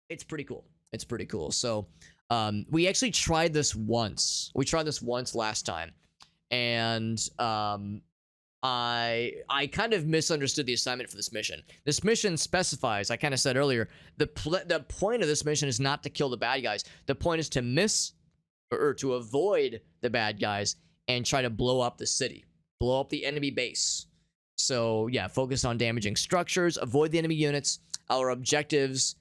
It's pretty cool. It's pretty cool. So we actually tried this once. We tried this once last time, and I kind of misunderstood the assignment for this mission. This mission specifies, I kind of said earlier, the point of this mission is not to kill the bad guys. The point is to miss or to avoid the bad guys and try to blow up the city, blow up the enemy base. So yeah, focus on damaging structures, avoid the enemy units. Our objectives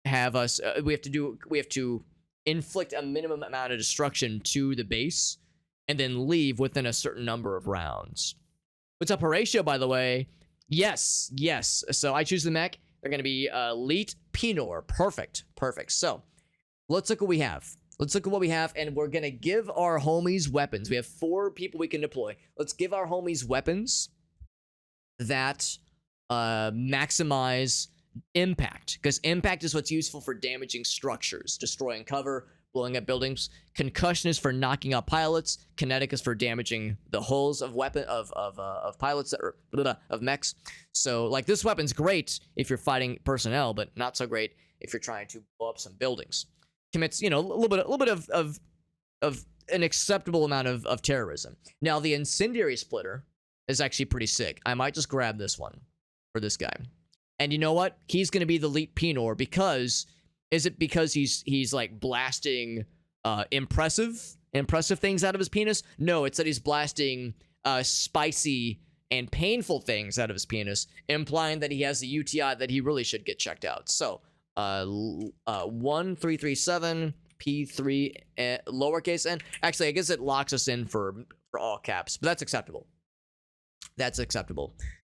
have us. We have to inflict a minimum amount of destruction to the base, and then leave within a certain number of rounds. What's up, Horatio, by the way? Yes, yes. So I choose the mech. They're going to be Elite Pinor. Perfect, perfect. So let's look what we have. Let's look at what we have, and we're going to give our homies weapons. We have 4 people we can deploy. Let's give our homies weapons that maximize impact, because impact is what's useful for damaging structures, destroying cover, blowing up buildings. Concussion is for knocking out pilots. Kinetic is for damaging the hulls of pilots that are of mechs. So like this weapon's great if you're fighting personnel, but not so great if you're trying to blow up some buildings. Commits, you know, a little bit of an acceptable amount of terrorism. Now the incendiary splitter is actually pretty sick. I might just grab this one for this guy. And you know what? He's going to be the elite Pinor because he's like blasting impressive things out of his penis? No, it's that he's blasting spicy and painful things out of his penis, implying that he has the UTI that he really should get checked out. So 1337 P3 lowercase n. Actually, I guess it locks us in for all caps, but that's acceptable. That's acceptable.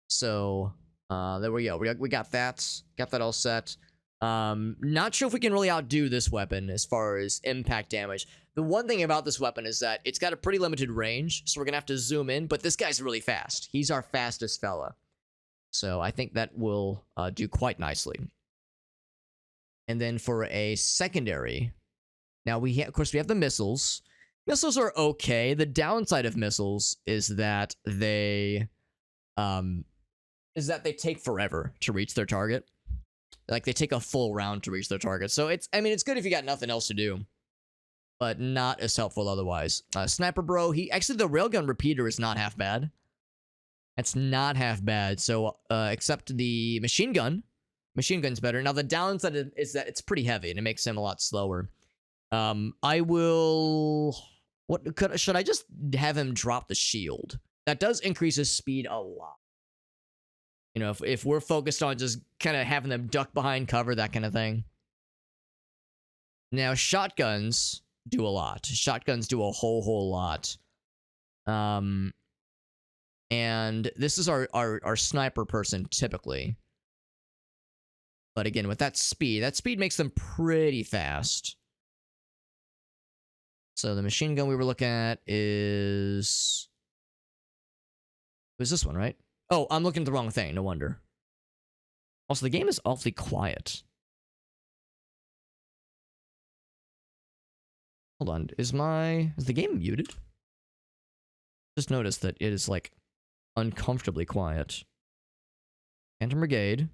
So there we go. We got that. Got that all set. Not sure if we can really outdo this weapon as far as impact damage. The one thing about this weapon is that it's got a pretty limited range, so we're gonna have to zoom in, but this guy's really fast. He's our fastest fella. So I think that will do quite nicely. And then for a secondary, now of course we have the missiles. Missiles are okay. The downside of missiles is that they take forever to reach their target. Like they take a full round to reach their target. So it's good if you got nothing else to do, but not as helpful otherwise. Sniper bro, the railgun repeater is not half bad. That's not half bad. So except the machine gun. Machine gun's better. Now the downside is that it's pretty heavy and it makes him a lot slower. I will... should I just have him drop the shield? That does increase his speed a lot. You know, if we're focused on just kind of having them duck behind cover, that kind of thing. Now, shotguns do a lot. Shotguns do a whole lot. And this is our sniper person, typically. But again, with that speed makes them pretty fast. So the machine gun we were looking at is... It was this one, right? Oh, I'm looking at the wrong thing. No wonder. Also, the game is awfully quiet. Hold on. Is the game muted? Just noticed that it is, like, uncomfortably quiet. Phantom Brigade.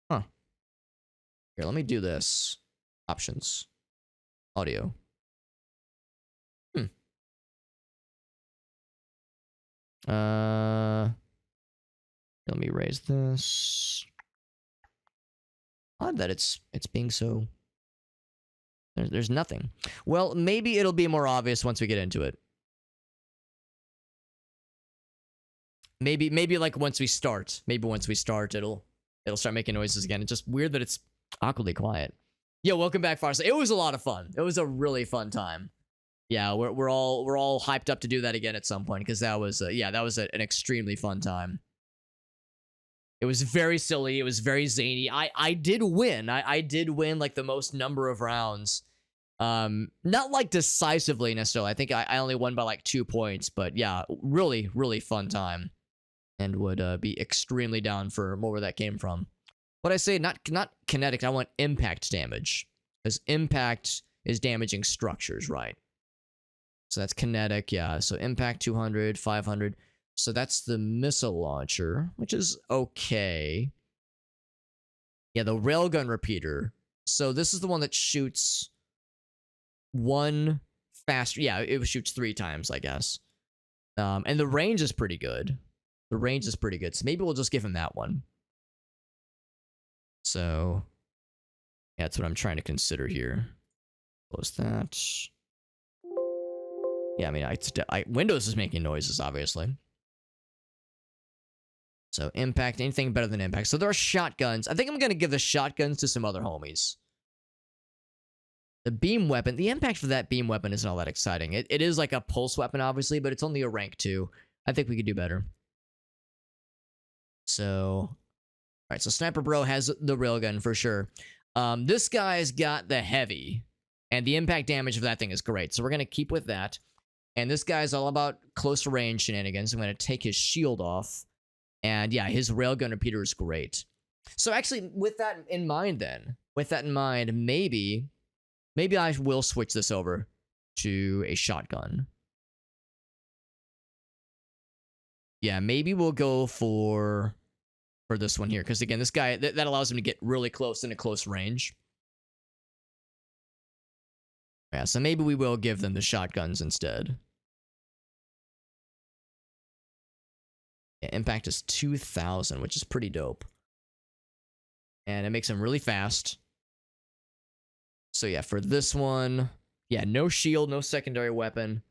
Huh. Here, let me do this. Options. Audio. Let me raise this. Odd that it's being so... There's nothing. Well, maybe it'll be more obvious once we get into it. Maybe like once we start. Maybe once we start, it'll start making noises again. It's just weird that it's awkwardly quiet. Yo, welcome back, Farsa. It was a lot of fun. It was a really fun time. Yeah, we're all hyped up to do that again at some point because that was an extremely fun time. It was very silly. It was very zany. I did win. I did win like the most number of rounds. Not like decisively necessarily. I think I only won by like 2 points, but yeah, really, really fun time. And would be extremely down for more where that came from. What I say, not kinetic, I want impact damage. Because impact is damaging structures, right? So that's kinetic, yeah. So impact 200, 500. So that's the missile launcher, which is okay. Yeah, the railgun repeater So this is the one that shoots one faster. Yeah, it shoots 3 times, I guess. And the range is pretty good. The range is pretty good. So maybe we'll just give him that one. So yeah, that's what I'm trying to consider here. Close that. Yeah, I mean, Windows is making noises, obviously. So impact, anything better than impact. So there are shotguns. I think I'm going to give the shotguns to some other homies. The beam weapon, the impact for that beam weapon isn't all that exciting. It is like a pulse weapon, obviously, but it's only a rank 2. I think we could do better. So, all right, so Sniper Bro has the railgun for sure. This guy's got the heavy, and the impact damage of that thing is great. So we're going to keep with that. And this guy's all about close range shenanigans. I'm going to take his shield off. And yeah, his railgun repeater is great. So actually, with that in mind then, maybe I will switch this over to a shotgun. Yeah, maybe we'll go for this one here. Because again, this guy, that allows him to get really close in a close range. Yeah, so maybe we will give them the shotguns instead. Yeah, impact is 2,000, which is pretty dope. And it makes them really fast. So yeah, for this one, yeah, no shield, no secondary weapon.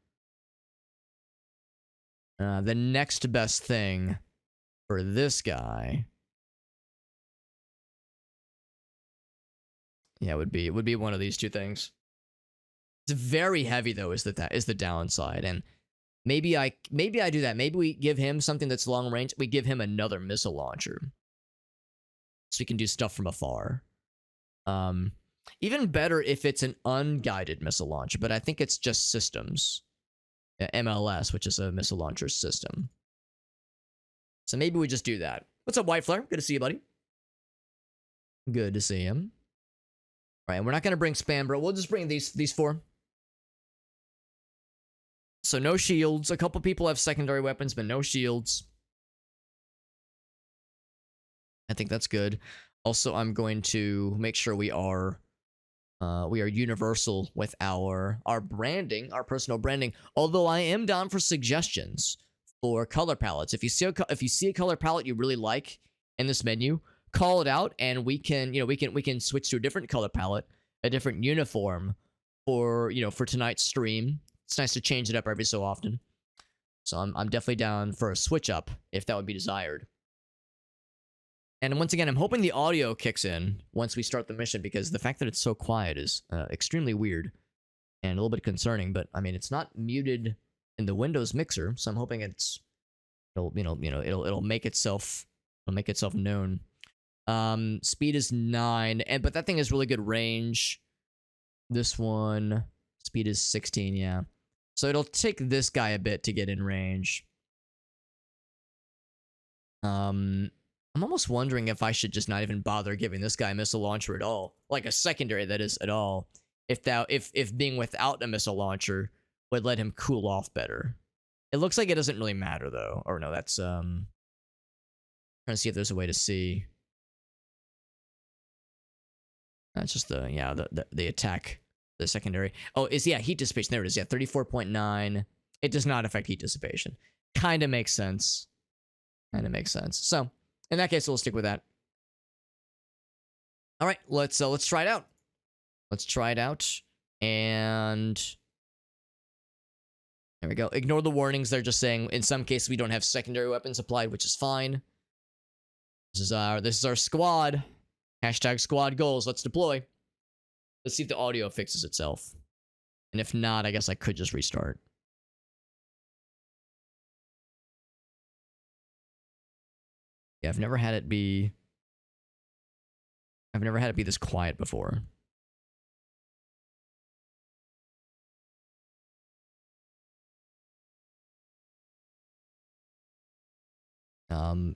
The next best thing for this guy, yeah, would be one of these 2 things. It's very heavy though, is the downside, and maybe I do that. Maybe we give him something that's long range. We give him another missile launcher, so he can do stuff from afar. Even better if it's an unguided missile launcher, but I think it's just systems. MLS, which is a missile launcher system. So maybe we just do that. What's up, White Flare? Good to see you, buddy. Good to see him. All right, we're not going to bring spam, bro. We'll just bring these 4. So no shields. A couple people have secondary weapons, but no shields. I think that's good. Also, I'm going to make sure we are universal with our branding, our personal branding. Although I am down for suggestions for color palettes. If you see a color palette you really like in this menu, call it out, and we can switch to a different color palette, a different uniform for tonight's stream. It's nice to change it up every so often. So I'm definitely down for a switch up if that would be desired. And once again, I'm hoping the audio kicks in once we start the mission, because the fact that it's so quiet is extremely weird and a little bit concerning. But I mean, it's not muted in the Windows mixer, so I'm hoping it'll make itself known. Speed is 9, but that thing has really good range. This one, speed is 16, yeah. So it'll take this guy a bit to get in range. I'm almost wondering if I should just not even bother giving this guy a missile launcher at all. Like a secondary, that is, at all. If being without a missile launcher would let him cool off better. It looks like it doesn't really matter, though. Or no, that's, trying to see if there's a way to see. That's just the attack, the secondary. Oh, heat dissipation. There it is. Yeah, 34.9. It does not affect heat dissipation. Kind of makes sense. So, in that case, we'll stick with that. All right, let's try it out. And there we go. Ignore the warnings. They're just saying in some cases we don't have secondary weapons applied, which is fine. This is our squad. Hashtag squad goals. Let's deploy. Let's see if the audio fixes itself. And if not, I guess I could just restart. Yeah, I've never had it be this quiet before.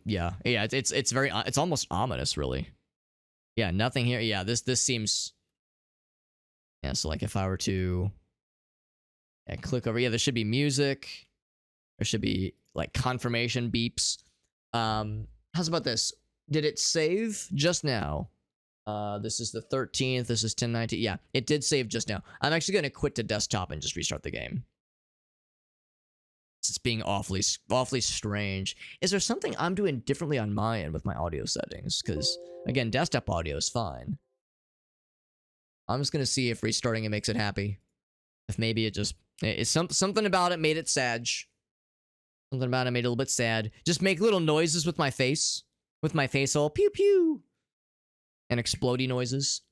Yeah, it's very, it's almost ominous, really. Yeah, nothing here. Yeah, this seems, yeah, so like if I were to click over, yeah, there should be music. There should be like confirmation beeps. How's about this? Did it save just now? This is the 13th. This is 1019. Yeah, it did save just now. I'm actually going to quit the desktop and just restart the game. It's being awfully strange. Is there something I'm doing differently on my end with my audio settings? Because, again, desktop audio is fine. I'm just going to see if restarting it makes it happy. If maybe it just... It's something about it made it sad. Something about it made it a little bit sad. Just make little noises with my face. With my face all pew pew. And explodey noises.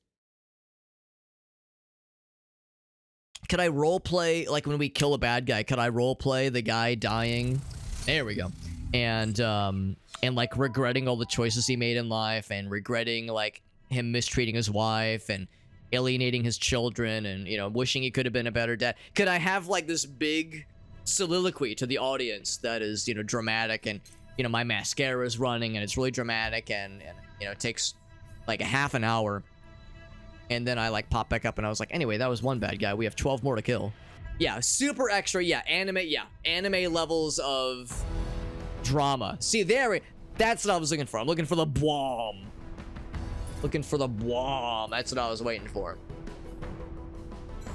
Could I roleplay, like when we kill a bad guy, could I roleplay the guy dying? There we go. And like regretting all the choices he made in life and regretting like him mistreating his wife and alienating his children and, you know, wishing he could have been a better dad. Could I have like this big soliloquy to the audience that is, you know, dramatic and, you know, my mascara is running and it's really dramatic and you know, it takes like a half an hour. And then I like pop back up and I was like, anyway, that was one bad guy. We have 12 more to kill. Yeah, super extra. Yeah, anime levels of drama. See, that's what I was looking for. I'm looking for the bwom. Looking for the bwom. That's what I was waiting for.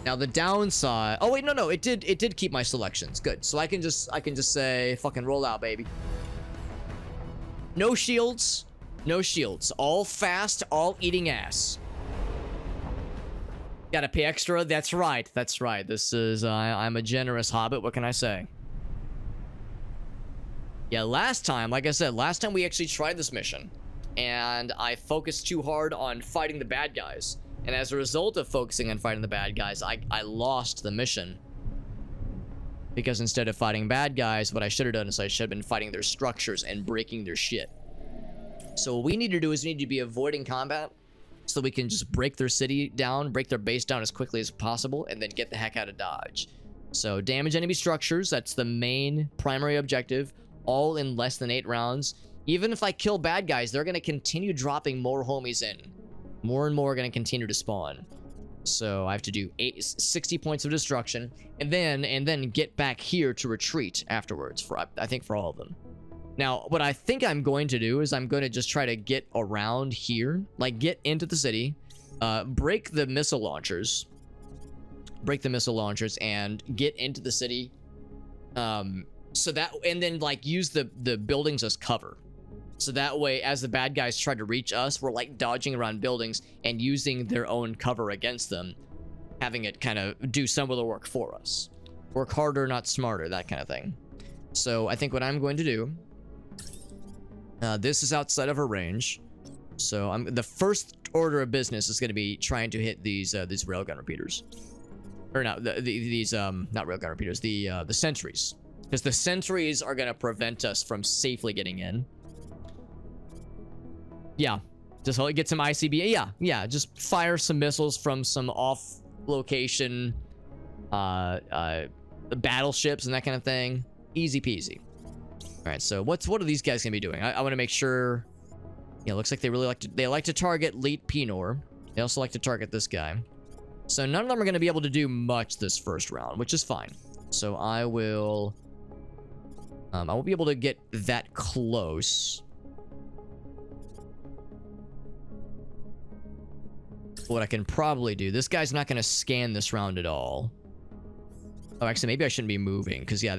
Now the downside. Oh wait, no, it did keep my selections. Good. So I can just say fucking roll out, baby. No shields. No shields. All fast, all eating ass. Gotta pay extra. That's right. That's right. This is, I'm a generous hobbit. What can I say? Yeah, last time, like I said, last time we actually tried this mission. And I focused too hard on fighting the bad guys. And as a result of focusing on fighting the bad guys, I lost the mission. Because instead of fighting bad guys, what I should have done is I should have been fighting their structures and breaking their shit. So what we need to do is we need to be avoiding combat. So we can just break their city down, break their base down as quickly as possible, and then get the heck out of Dodge. So damage enemy structures, that's the main primary objective, all in less than 8 rounds. Even if I kill bad guys, they're going to continue dropping more homies in. More and more are going to continue to spawn. So I have to do 60 points of destruction, and then get back here to retreat afterwards, for I think for all of them. Now, what I think I'm going to do is I'm going to just try to get around here, like get into the city, break the missile launchers, and get into the city, so that, and then like use the buildings as cover. So that way, as the bad guys try to reach us, we're like dodging around buildings and using their own cover against them, having it kind of do some of the work for us. Work harder, not smarter, that kind of thing. So I think what I'm going to do, this is outside of her range, so the first order of business is going to be trying to hit these railgun repeaters, or not these not railgun repeaters, the sentries, because the sentries are going to prevent us from safely getting in. Yeah, just get some ICB. Yeah, just fire some missiles from some off location battleships and that kind of thing. Easy peasy. All right, so what are these guys gonna be doing? I want to make sure. Yeah, looks like they really like to target Leet Pinor. They also like to target this guy. So none of them are gonna be able to do much this first round, which is fine. So I won't be able to get that close. What I can probably do, this guy's not gonna scan this round at all. Oh, actually, maybe I shouldn't be moving, because, yeah,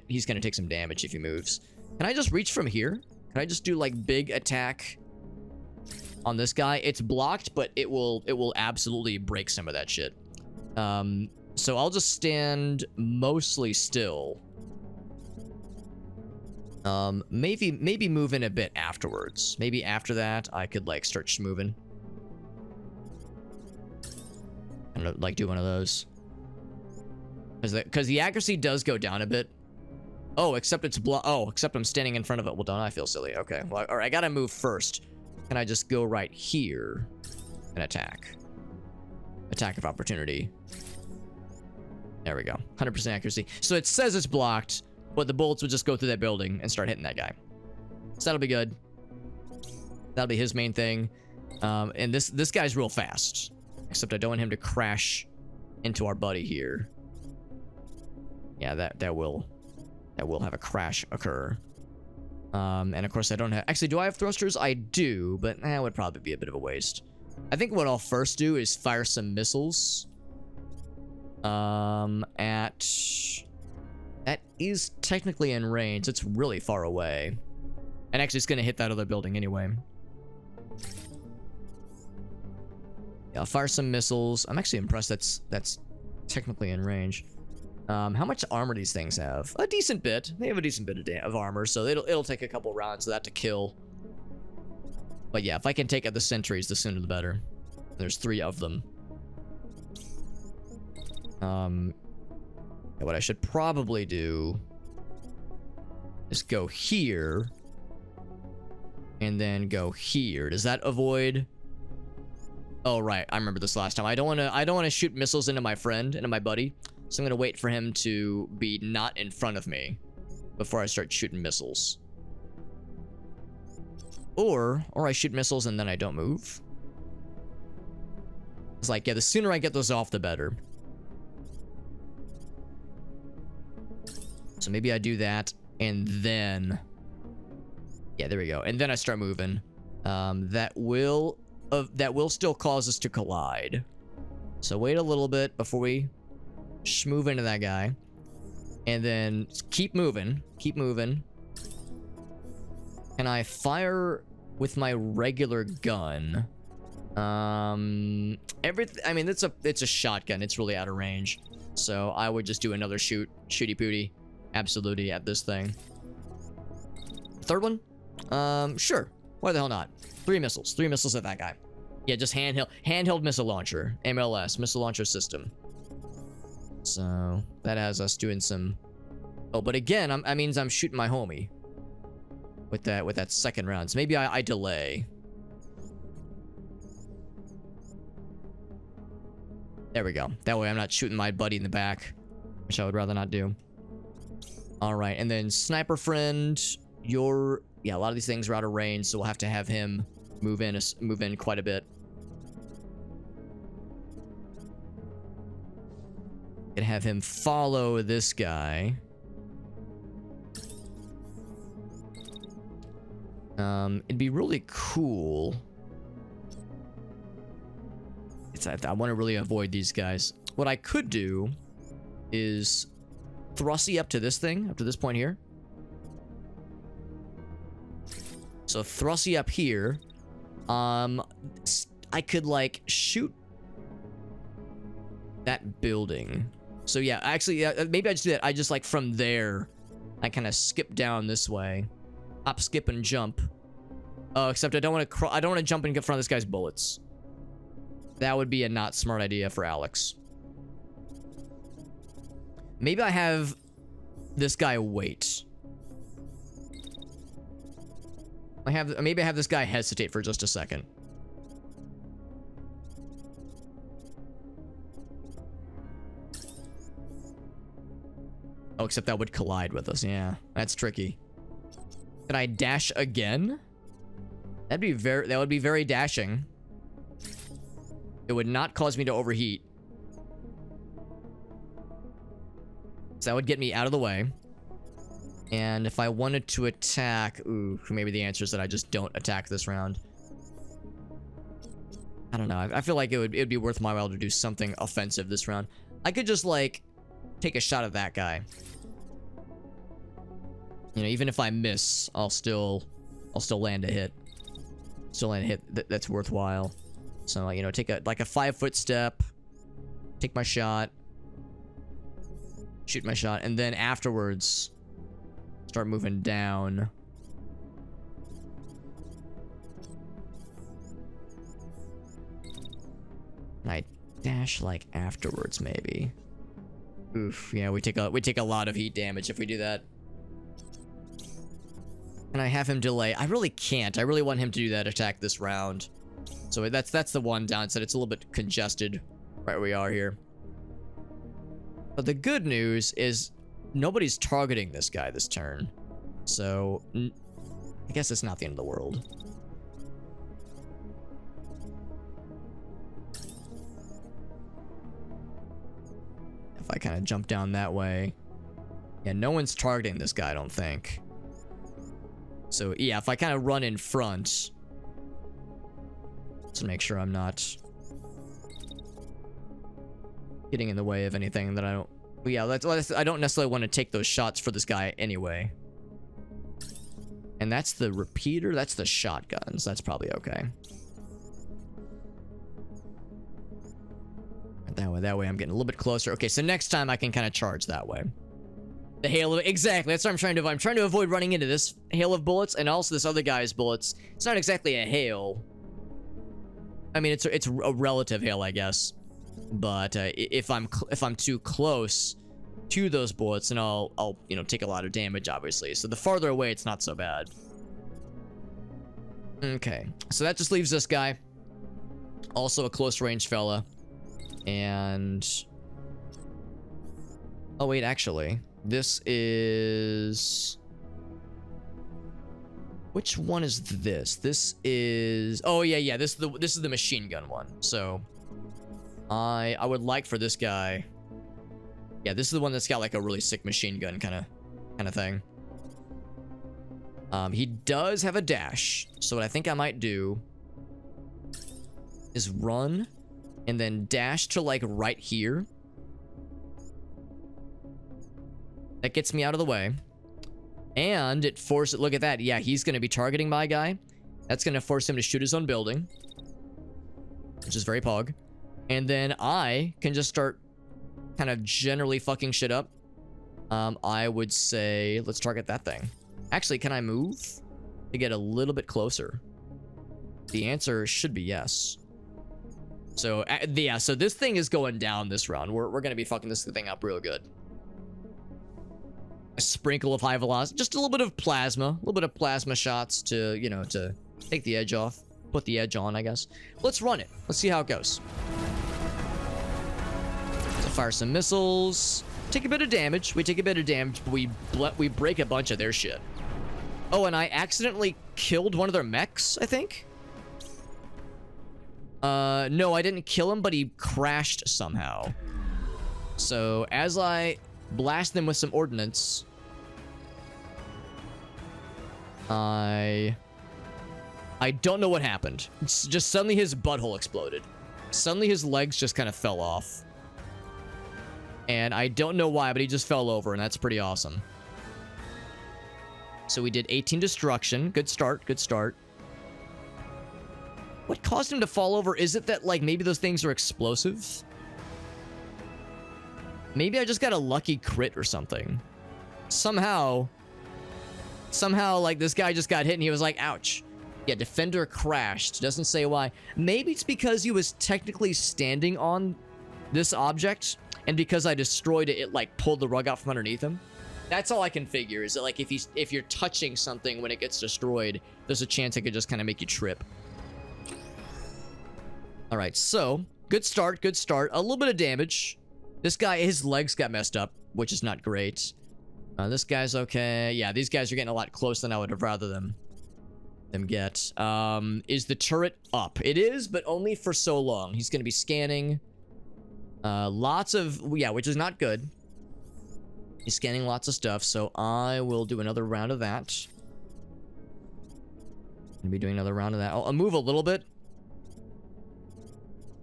he's gonna take some damage if he moves. Can I just reach from here? Can I just do, like, big attack on this guy? It's blocked, but it will absolutely break some of that shit. So I'll just stand mostly still. Maybe move in a bit afterwards. Maybe after that, I could, like, start moving. And, like, do one of those. Because the accuracy does go down a bit. Oh, except except I'm standing in front of it. Well, don't I feel silly? Okay. Well, all right, I gotta move first. Can I just go right here and attack? Attack of opportunity. There we go. 100% accuracy. So it says it's blocked, but the bullets would just go through that building and start hitting that guy. So that'll be good. That'll be his main thing. And this guy's real fast. Except I don't want him to crash into our buddy here. Yeah, that will have a crash occur. And of course I don't have... Actually, do I have thrusters? I do, but that would probably be a bit of a waste. I think what I'll first do is fire some missiles. That is technically in range. It's really far away. And actually, it's going to hit that other building anyway. Yeah, I'll fire some missiles. I'm actually impressed that's technically in range. How much armor these things have? A decent bit. They have a decent bit of armor, so it'll take a couple rounds of that to kill. But yeah, if I can take out the sentries, the sooner the better. There's 3 of them. What I should probably do is go here and then go here. Does that avoid? Oh right, I remember this last time. I don't want to shoot missiles into my friend, into my buddy. So I'm gonna wait for him to be not in front of me before I start shooting missiles. Or I shoot missiles and then I don't move. It's like, yeah, the sooner I get those off, the better. So maybe I do that, and then... Yeah, there we go. And then I start moving. That will still cause us to collide. So wait a little bit before we move into that guy. And then keep moving. Keep moving. Can I fire with my regular gun? I mean, it's a shotgun. It's really out of range. So I would just do another shooty pooty. Absolutely at this thing. Third one? Sure. Why the hell not? 3 missiles. 3 missiles at that guy. Yeah, just handheld missile launcher. MLS, missile launcher system. So that has us doing some... Oh, but again, that means I'm shooting my homie. With that second round. So maybe I delay. There we go. That way I'm not shooting my buddy in the back. Which I would rather not do. Alright, and then sniper friend, yeah, a lot of these things are out of range, so we'll have to have him move in quite a bit. Gonna have him follow this guy. It'd be really cool. I want to really avoid these guys. What I could do is thrusty up to this thing, up to this point here. So thrusty up here. I could like shoot that building. So yeah, actually, maybe I just do that. I just like from there, I kind of skip down this way, hop, skip, and jump. Except I don't want to jump and get in front of this guy's bullets. That would be a not smart idea for Alex. Maybe I have this guy wait. Maybe I have this guy hesitate for just a second. Oh, except that would collide with us. Yeah, that's tricky. Can I dash again? That would be very dashing. It would not cause me to overheat. So that would get me out of the way. And if I wanted to attack... Ooh, maybe the answer is that I just don't attack this round. I don't know. I feel like it would be worth my while to do something offensive this round. I could just, like, take a shot at that guy. You know, even if I miss, I'll still land a hit. Still land a hit that's worthwhile. So, you know, take a 5-foot step. Take my shot. Shoot my shot. And then afterwards, start moving down. And I dash like afterwards, maybe. Oof, yeah, we take a lot of heat damage if we do that. And I have him delay. I really can't. I really want him to do that attack this round. So that's the one downside. It's a little bit congested right where we are here. But the good news is nobody's targeting this guy this turn. So I guess it's not the end of the world. If I kind of jump down that way. Yeah, no one's targeting this guy, I don't think. So yeah, if I kind of run in front, to make sure I'm not getting in the way of anything that I don't... Yeah, I don't necessarily want to take those shots for this guy anyway. And that's the repeater. That's the shotguns. That's probably okay. That way I'm getting a little bit closer. Okay, so next time I can kind of charge that way. The hail of... Exactly, that's what I'm trying to avoid. I'm trying to avoid running into this hail of bullets and also this other guy's bullets. It's not exactly a hail. I mean, it's a relative hail, I guess. But if I'm too close to those bullets, then I'll you know, take a lot of damage, obviously. So the farther away, it's not so bad. Okay, so that just leaves this guy. Also a close range fella. And... Oh, wait, actually. This is... Which one is this? This is... Oh, yeah. This is the machine gun one. So... I would like for this guy... Yeah, this is the one that's got like a really sick machine gun kind of thing. He does have a dash. So what I think I might do is run and then dash to like right here. That gets me out of the way. And it forces... Look at that. Yeah, he's going to be targeting my guy. That's going to force him to shoot his own building. Which is very pog. And then I can just start kind of generally fucking shit up. I would say, let's target that thing. Actually, can I move to get a little bit closer? The answer should be yes. So, yeah, so this thing is going down this round. We're going to be fucking this thing up real good. A sprinkle of high velocity, just a little bit of plasma shots to, you know, to take the edge off. Put the edge on, I guess. Let's run it. Let's see how it goes. So fire some missiles. Take a bit of damage. We take a bit of damage, but we break a bunch of their shit. Oh, and I accidentally killed one of their mechs, I think? No, I didn't kill him, but he crashed somehow. So, as I blast them with some ordnance, I don't know what happened. It's just suddenly his butthole exploded. Suddenly his legs just kind of fell off. And I don't know why, but he just fell over, and that's pretty awesome. So we did 18 destruction. Good start, good start. What caused him to fall over? Is it that, like, maybe those things are explosive? Maybe I just got a lucky crit or something. Somehow, like, this guy just got hit, and he was like, ouch. Yeah, Defender crashed. Doesn't say why. Maybe it's because he was technically standing on this object, and because I destroyed it, it like pulled the rug out from underneath him. That's all I can figure, is that like if you're touching something when it gets destroyed, there's a chance it could just kind of make you trip. All right, so good start, good start. A little bit of damage. This guy, his legs got messed up, which is not great. This guy's okay. Yeah, these guys are getting a lot closer than I would have rather them get. Is the turret up? It is, but only for so long. He's going to be scanning. Lots of... Yeah, which is not good. He's scanning lots of stuff, so I will do another round of that. Gonna be doing another round of that. I'll move a little bit.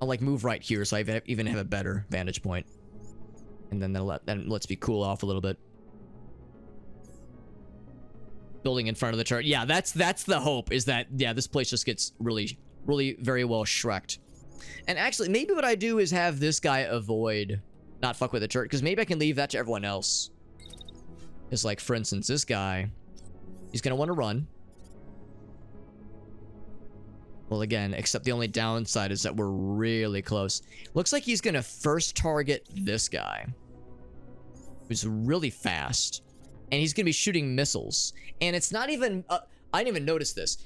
I'll, like, move right here, so I even have a better vantage point. And then that lets me cool off a little bit. Building in front of the turret. Yeah, that's the hope, is that, yeah, this place just gets really, really very well shreked. And actually, maybe what I do is have this guy avoid, not fuck with the turret, because maybe I can leave that to everyone else. Because, like, for instance, this guy, he's going to want to run. Well, again, except the only downside is that we're really close. Looks like he's going to first target this guy, who's really fast. And he's going to be shooting missiles. And it's not even... I didn't even notice this.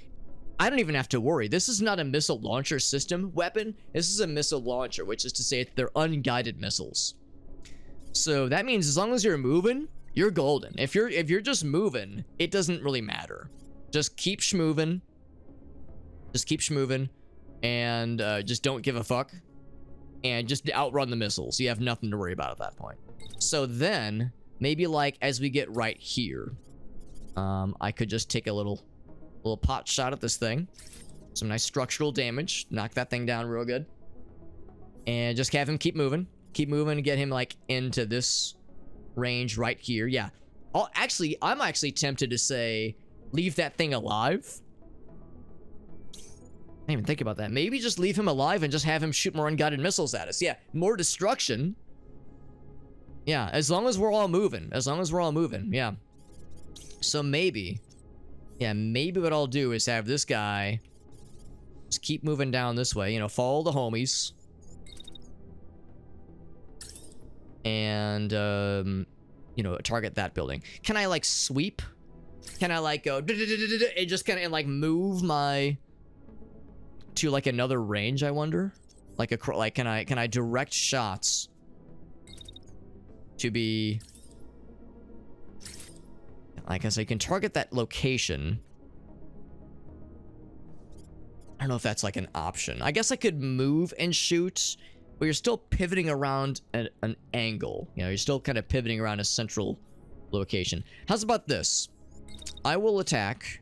I don't even have to worry. This is not a missile launcher system weapon. This is a missile launcher, which is to say they're unguided missiles. So that means as long as you're moving, you're golden. If you're just moving, it doesn't really matter. Just keep schmoving. Just keep schmoving. And just don't give a fuck. And just outrun the missiles. You have nothing to worry about at that point. So then, maybe like as we get right here, I could just take a little pot shot at this thing. Some nice structural damage. Knock that thing down real good. And just have him keep moving. Keep moving and get him, like, into this range right here. Yeah. I'm actually tempted to say, leave that thing alive. I didn't even think about that. Maybe just leave him alive and just have him shoot more unguided missiles at us. Yeah, more destruction. Yeah, as long as we're all moving. As long as we're all moving, yeah. So maybe... Yeah, maybe what I'll do is have this guy just keep moving down this way. You know, follow the homies. And, you know, target that building. Can I, like, sweep? Can I, like, go... and just kind of, like, move my... to, like, another range, I wonder? Like, can I direct shots to be... Like I said, you can target that location. I don't know if that's like an option. I guess I could move and shoot, but you're still pivoting around an angle. You know, you're still kind of pivoting around a central location. How's about this? I will attack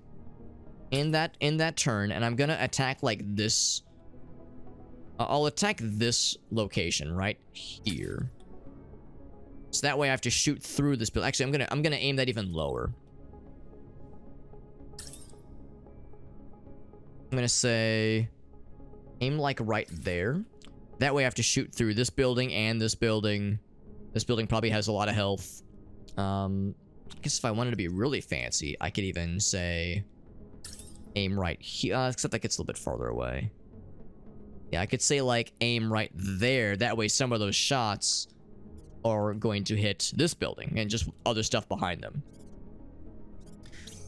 in that turn, and I'm gonna attack like this. I'll attack this location right here. So that way I have to shoot through this building. Actually, I'm gonna aim that even lower. I'm gonna say aim like right there. That way I have to shoot through this building and this building. This building probably has a lot of health. I guess if I wanted to be really fancy, I could even say aim right here. Except that gets a little bit farther away. Yeah, I could say like aim right there. That way some of those shots are going to hit this building and just other stuff behind them.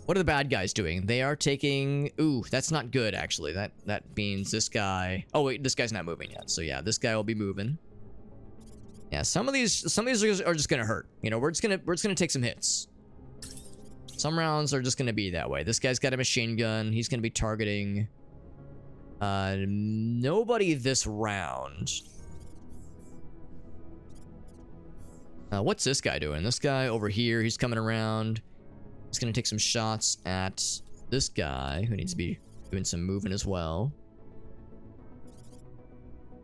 What are the bad guys doing? They are taking... Ooh, that's not good, actually. That means this guy... Oh, wait, this guy's not moving yet. So, yeah, this guy will be moving. Yeah, some of these are just gonna hurt. You know, we're just gonna take some hits. Some rounds are just gonna be that way. This guy's got a machine gun. He's gonna be targeting... nobody this round. What's this guy doing? This guy over here, he's coming around. He's gonna take some shots at this guy, who needs to be doing some moving as well.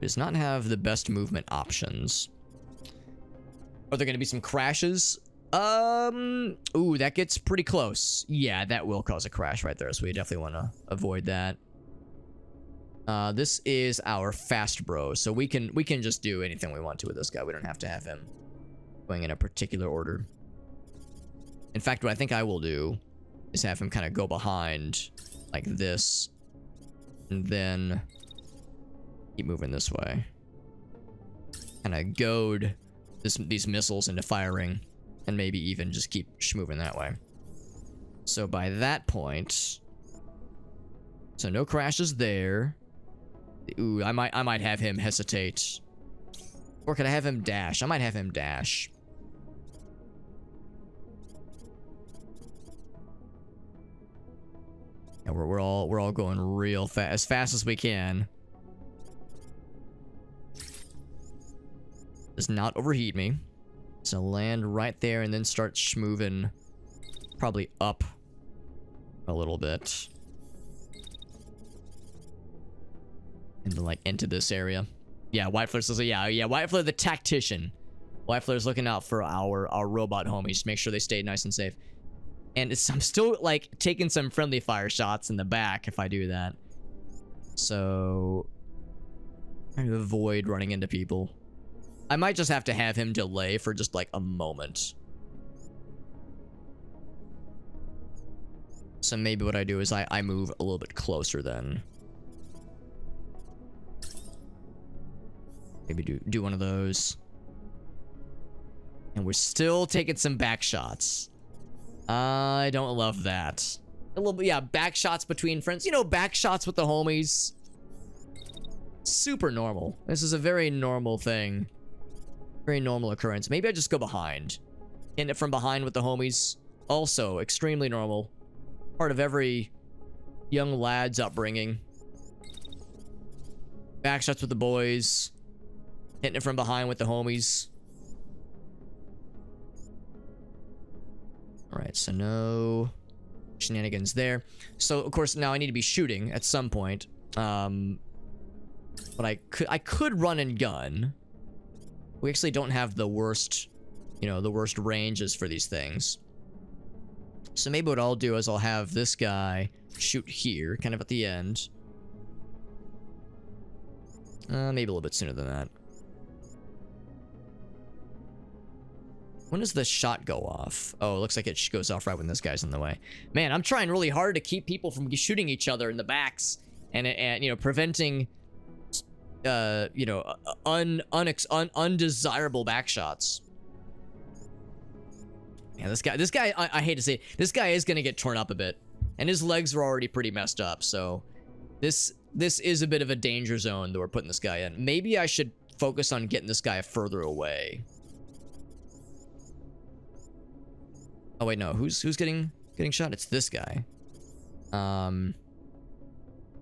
Does not have the best movement options. Are there gonna be some crashes? Ooh, that gets pretty close. Yeah, that will cause a crash right there, so we definitely want to avoid that. This is our fast bro, so we can just do anything we want to with this guy. We don't have to have him going in a particular order. In fact, what I think I will do is have him kind of go behind like this and then keep moving this way. Kind of goad these missiles into firing and maybe even just keep moving that way. So by that point, so no crashes there. Ooh, I might have him hesitate. Or could I have him dash? I might have him dash. Yeah, we're all going real fast as we can. Does not overheat me. So land right there and then start schmoving probably up a little bit. And then like into this area. Yeah, White Flare says, yeah, White Flare the tactician. White Flare's looking out for our robot homies to make sure they stay nice and safe. And I'm still like taking some friendly fire shots in the back if I do that. So trying to avoid running into people. I might just have to have him delay for just like a moment. So maybe what I do is I move a little bit closer then. Maybe do one of those. And we're still taking some back shots. I don't love that. A little bit, yeah, back shots between friends. You know, back shots with the homies. Super normal. This is a very normal thing. Very normal occurrence. Maybe I just go behind. End it from behind with the homies. Also, extremely normal. Part of every young lad's upbringing. Back shots with the boys. Hitting it from behind with the homies. Alright, so no shenanigans there. So, of course, now I need to be shooting at some point. But I could run and gun. We actually don't have the worst, you know, the worst ranges for these things. So maybe what I'll do is I'll have this guy shoot here, kind of at the end. Maybe a little bit sooner than that. When does the shot go off? Oh, it looks like it goes off right when this guy's in the way. Man, I'm trying really hard to keep people from shooting each other in the backs and you know, preventing you know, undesirable back shots. Yeah, this guy, I hate to say it, this guy is gonna get torn up a bit, and his legs are already pretty messed up. So this is a bit of a danger zone that we're putting this guy in. Maybe I should focus on getting this guy further away. Oh wait, no, who's getting shot? It's this guy.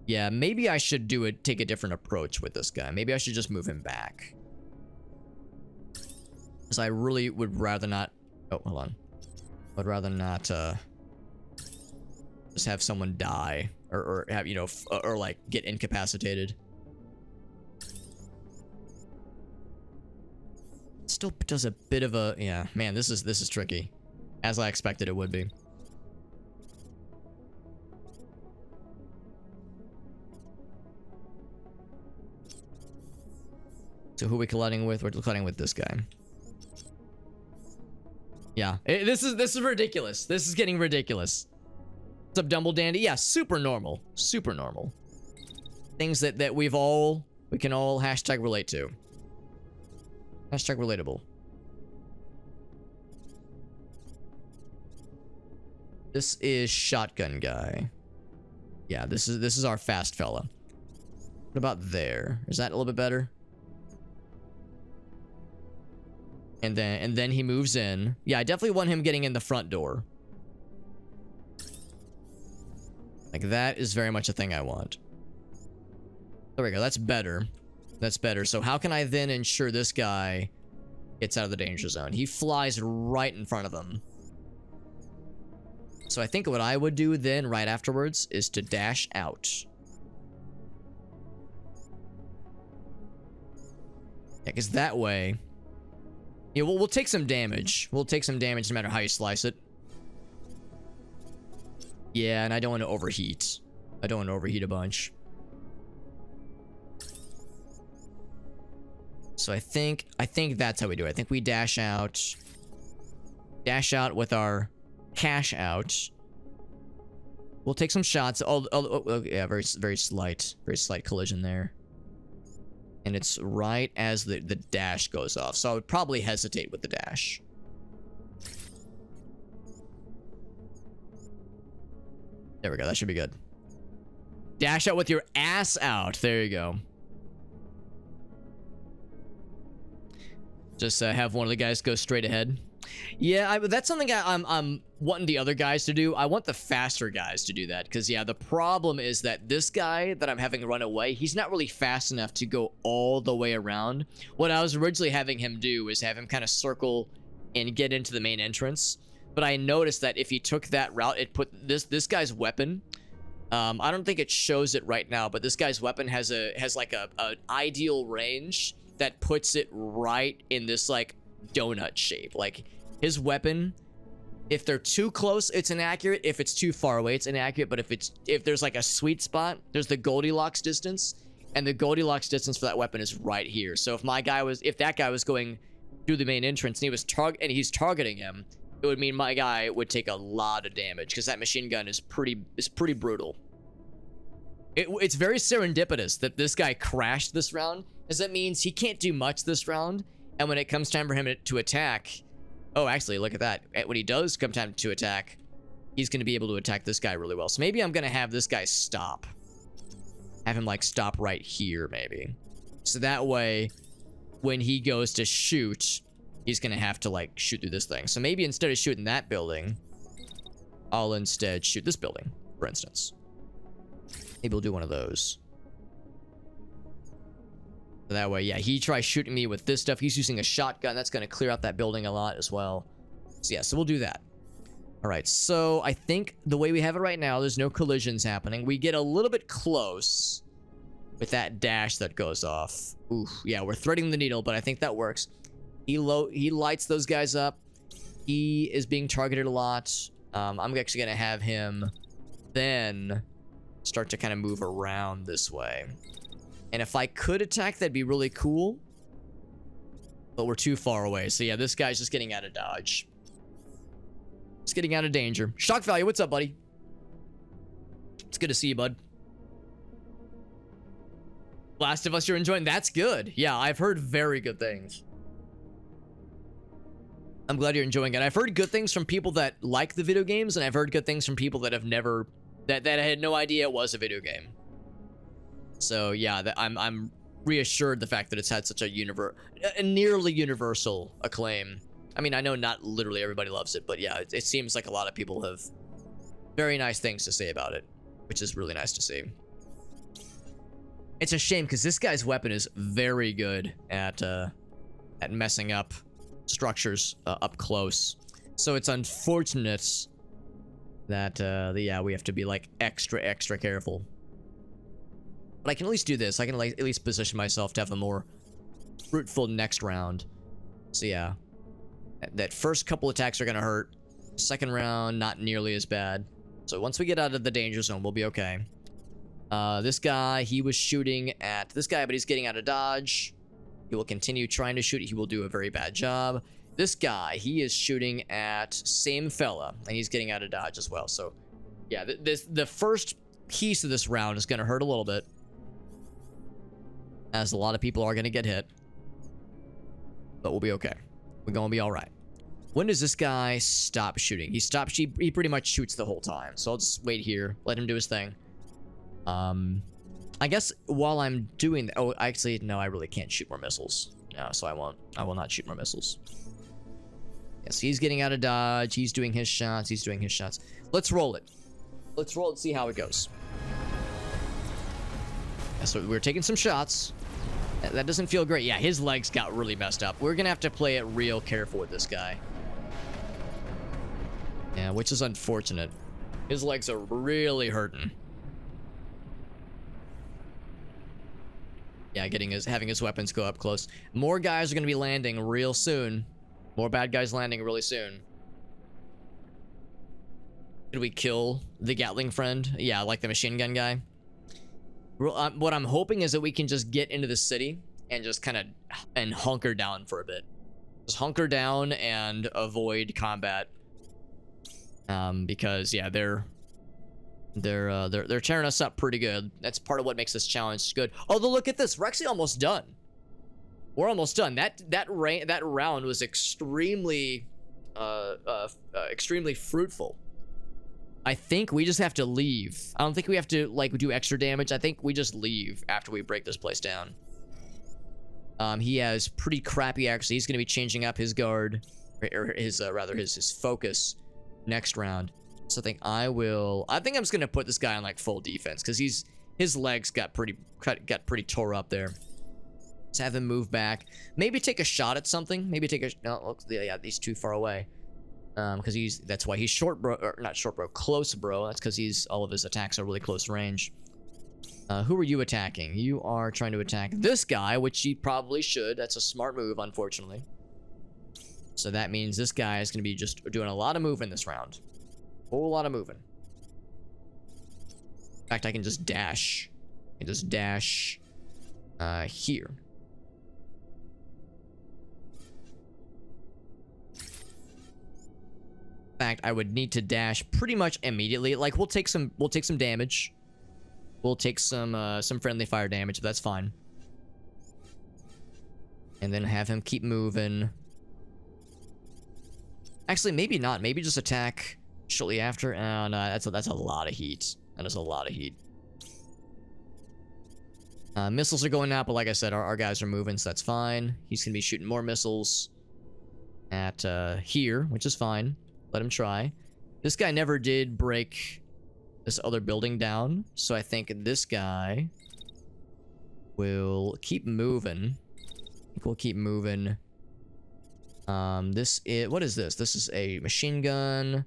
Yeah, maybe I should take a different approach with this guy. Maybe I should just move him back. Because I really would rather not... Oh, hold on. I'd rather not, just have someone die. Or have, you know, or like, get incapacitated. Still does a bit of a... Yeah, man, this is tricky. As I expected it would be. So who are we colliding with? We're colliding with this guy. Yeah, this is ridiculous. This is getting ridiculous. What's up, Dumble Dandy? Yeah, super normal. Super normal. Things that we can all hashtag relate to. Hashtag relatable. This is shotgun guy. Yeah, this is our fast fella. What about there? Is that a little bit better? And then he moves in. Yeah, I definitely want him getting in the front door. Like, that is very much a thing I want. There we go. That's better. That's better. So how can I then ensure this guy gets out of the danger zone? He flies right in front of them. So I think what I would do then, right afterwards, is to dash out. Yeah, because that way... Yeah, we'll take some damage. We'll take some damage no matter how you slice it. Yeah, and I don't want to overheat. I don't want to overheat a bunch. So I think that's how we do it. I think we dash out. Dash out with our cash out. We'll take some shots. Oh, yeah, very slight collision there. And it's right as the dash goes off. So I would probably hesitate with the dash. There we go. That should be good. Dash out with your ass out. There you go. Just have one of the guys go straight ahead. Yeah, that's something I'm wanting the other guys to do. I want the faster guys to do that. Because, yeah, the problem is that this guy that I'm having run away, he's not really fast enough to go all the way around. What I was originally having him do is have him kind of circle and get into the main entrance. But I noticed that if he took that route, it put this guy's weapon. I don't think it shows it right now, but this guy's weapon has like an ideal range that puts it right in this like donut shape. Like his weapon, if they're too close, it's inaccurate. If it's too far away, it's inaccurate. But if there's like a sweet spot, there's the Goldilocks distance, and the Goldilocks distance for that weapon is right here. So if that guy was going through the main entrance and he's targeting him, it would mean my guy would take a lot of damage because that machine gun is pretty brutal. It's very serendipitous that this guy crashed this round, because that means he can't do much this round. And when it comes time for him to attack, oh, actually, look at that. When he does come time to attack, he's going to be able to attack this guy really well. So maybe I'm going to have this guy stop. Have him like stop right here, maybe. So that way, when he goes to shoot, he's going to have to like shoot through this thing. So maybe instead of shooting that building, I'll instead shoot this building, for instance. Maybe we'll do one of those. So that way, yeah, he tries shooting me with this stuff. He's using a shotgun. That's going to clear out that building a lot as well. So yeah, so we'll do that. All right, so I think the way we have it right now, there's no collisions happening. We get a little bit close. with that dash that goes off. Ooh, yeah, we're threading the needle, but I think that works. He lights those guys up. He is being targeted a lot. I'm actually gonna have him then start to kind of move around this way. And if I could attack, that'd be really cool. But we're too far away. So yeah, this guy's just getting out of dodge. Just getting out of danger. Shock value, what's up, buddy? It's good to see you, bud. Last of Us, you're enjoying? That's good. Yeah, I've heard very good things. I'm glad you're enjoying it. I've heard good things from people that like the video games, and I've heard good things from people that have never, that had no idea it was a video game. So yeah, I'm reassured the fact that it's had such a nearly universal acclaim. I mean, I know not literally everybody loves it, but yeah, it seems like a lot of people have very nice things to say about it, which is really nice to see. It's a shame because this guy's weapon is very good at messing up structures up close. So it's unfortunate that yeah, we have to be like extra careful. But I can at least do this. I can like at least position myself to have a more fruitful next round. So yeah, that first couple attacks are gonna hurt. Second round, not nearly as bad. So once we get out of the danger zone, we'll be okay. This guy, he was shooting at this guy, but he's getting out of dodge. He will continue trying to shoot. He will do a very bad job. This guy, he is shooting at same fella, and he's getting out of dodge as well. So yeah, the first piece of this round is gonna hurt a little bit, as a lot of people are gonna get hit. But we'll be okay. We're gonna be all right. When does this guy stop shooting? He stops. He pretty much shoots the whole time. So I'll just wait here, let him do his thing. I guess while I'm doing that, oh, actually, no, I really can't shoot more missiles. No, so I will not shoot more missiles. Yes, he's getting out of dodge. He's doing his shots. He's doing his shots. Let's roll it. Let's roll it and see how it goes. Yeah, so we're taking some shots. That doesn't feel great. Yeah, his legs got really messed up. We're gonna have to play it real careful with this guy. Yeah, which is unfortunate. His legs are really hurting. Yeah, having his weapons go up close. More guys are gonna be landing real soon. More bad guys landing really soon. Did we kill the Gatling friend? Yeah, like the machine gun guy. What I'm hoping is that we can just get into the city and just kind of hunker down for a bit. Just hunker down and avoid combat. Because yeah, they're tearing us up pretty good. That's part of what makes this challenge good. Although look at this, we're actually almost done. We're almost done. That round was extremely extremely fruitful. I think we just have to leave. I don't think we have to like do extra damage. I think we just leave after we break this place down. He has pretty crappy accuracy. He's going to be changing up his guard, or his rather his focus next round. So I think I'm just gonna put this guy on like full defense because his legs got pretty tore up there. Let's have him move back. Maybe take a shot at something. Maybe take a no. Yeah, he's too far away. Because that's why he's short bro, or not short bro, close bro. That's because all of his attacks are really close range. Who are you attacking? You are trying to attack this guy, which you probably should. That's a smart move, unfortunately. So that means this guy is gonna be just doing a lot of moving this round. Whole lot of moving. In fact, I can just dash. I can just dash here. In fact, I would need to dash pretty much immediately. Like we'll take some damage. We'll take some friendly fire damage, but that's fine. And then have him keep moving. Actually, maybe not. Maybe just attack shortly after. And that's a lot of heat. That is a lot of heat. Missiles are going out, but like I said, our guys are moving, so that's fine. He's gonna be shooting more missiles at here, which is fine. Let him try. This guy never did break this other building down, so I think this guy will keep moving. I think we'll keep moving. What is this? This is a machine gun.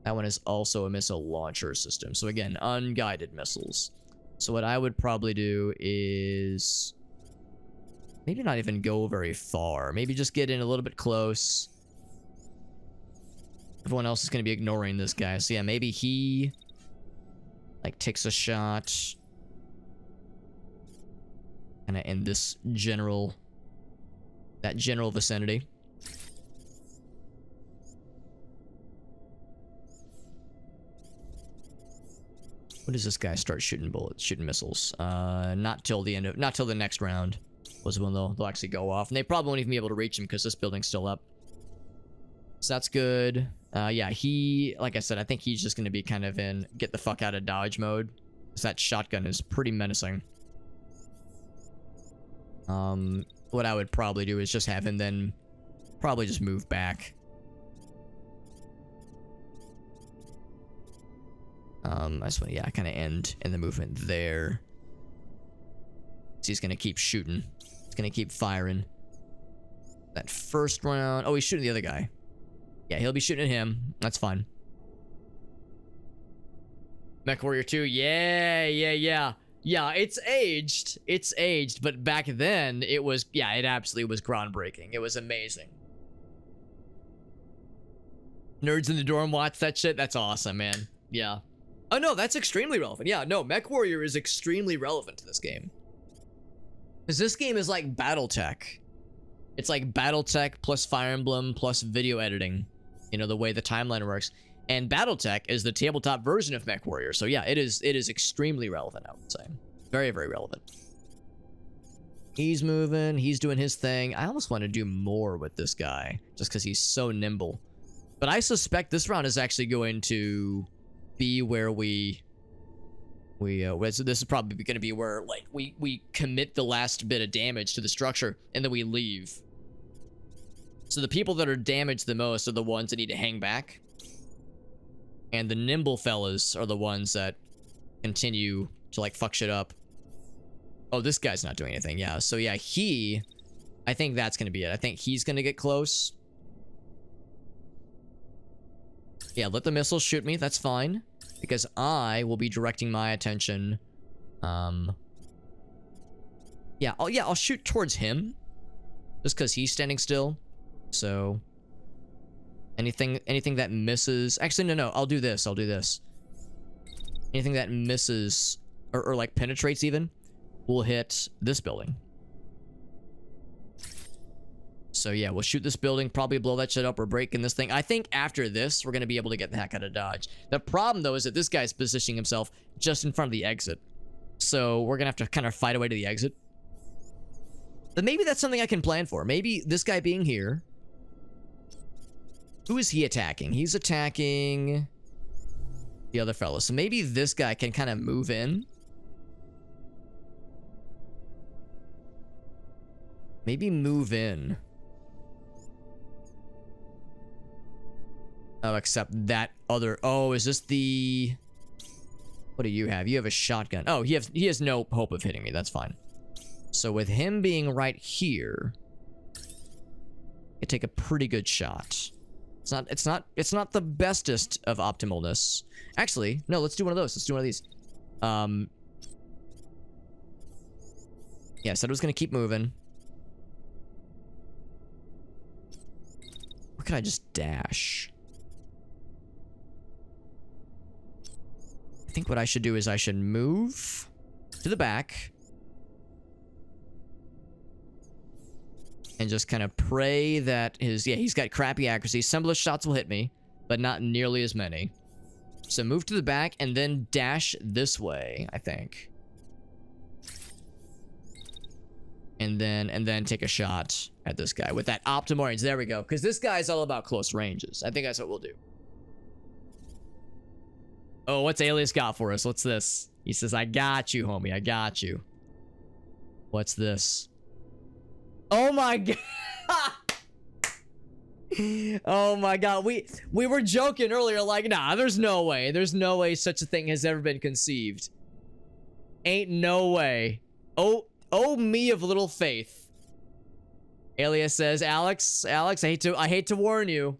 That one is also a missile launcher system. So again, unguided missiles. So what I would probably do is maybe not even go very far. Maybe just get in a little bit close. Everyone else is going to be ignoring this guy. So yeah, maybe he like takes a shot. Kind of in this general, that general vicinity. When does this guy start shooting bullets, shooting missiles? Not till the end of, not till the next round was when they'll actually go off. And they probably won't even be able to reach him because this building's still up. So that's good. Yeah, he, like I said, I think he's just going to be kind of in get the fuck out of dodge mode. Because that shotgun is pretty menacing. What I would probably do is just have him then probably just move back. I just want to, yeah, kind of end in the movement there. So he's going to keep shooting. He's going to keep firing. That first round. Oh, he's shooting the other guy. Yeah, he'll be shooting at him. That's fine. Mech Warrior 2. Yeah. Yeah, it's aged. It's aged. But back then, it was, yeah, it absolutely was groundbreaking. It was amazing. Nerds in the dorm watch that shit. That's awesome, man. Yeah. Oh, no, that's extremely relevant. Yeah, no, Mech Warrior is extremely relevant to this game. Because this game is like Battletech. It's like Battletech plus Fire Emblem plus video editing. You know, the way the timeline works. And Battletech is the tabletop version of Mech Warrior. So yeah, it is extremely relevant, I would say. Very, very relevant. He's moving. He's doing his thing. I almost want to do more with this guy. Just because he's so nimble. But I suspect this round is actually going to be where this is probably going to be where like we commit the last bit of damage to the structure and then we leave. So the people that are damaged the most are the ones that need to hang back, and the nimble fellas are the ones that continue to like fuck shit up. Oh, this guy's not doing anything. Yeah, so yeah, I think that's going to be it. I think he's going to get close. Yeah, let the missiles shoot me. That's fine. Because I will be directing my attention. Yeah, I'll shoot towards him. Just because he's standing still. So. Anything that misses. Actually, no. I'll do this. Anything that misses. Or like penetrates even. Will hit this building. So yeah, we'll shoot this building, probably blow that shit up or break in this thing. I think after this, we're going to be able to get the heck out of dodge. The problem, though, is that this guy's positioning himself just in front of the exit. So we're going to have to kind of fight away to the exit. But maybe that's something I can plan for. Maybe this guy being here. Who is he attacking? He's attacking the other fellow. So maybe this guy can kind of move in. Maybe move in. Oh, except that other... Oh, is this the... What do you have? You have a shotgun. Oh, he has no hope of hitting me. That's fine. So with him being right here, I could take a pretty good shot. It's not the bestest of optimalness. Actually, no, let's do one of those. Let's do one of these. Yeah, said I was gonna keep moving. Where can I just dash? I think what I should do is I should move to the back and just kind of pray that he's got crappy accuracy. Some of the shots will hit me, but not nearly as many. So move to the back and then dash this way, I think. And then take a shot at this guy with that optimal range. There we go. Because this guy is all about close ranges. I think that's what we'll do. Oh, what's Alias got for us? What's this? He says, I got you, homie. I got you. What's this? Oh my god. Oh my god. We were joking earlier like, nah, there's no way. There's no way such a thing has ever been conceived. Ain't no way. Oh me of little faith. Alias says, Alex, I hate to warn you.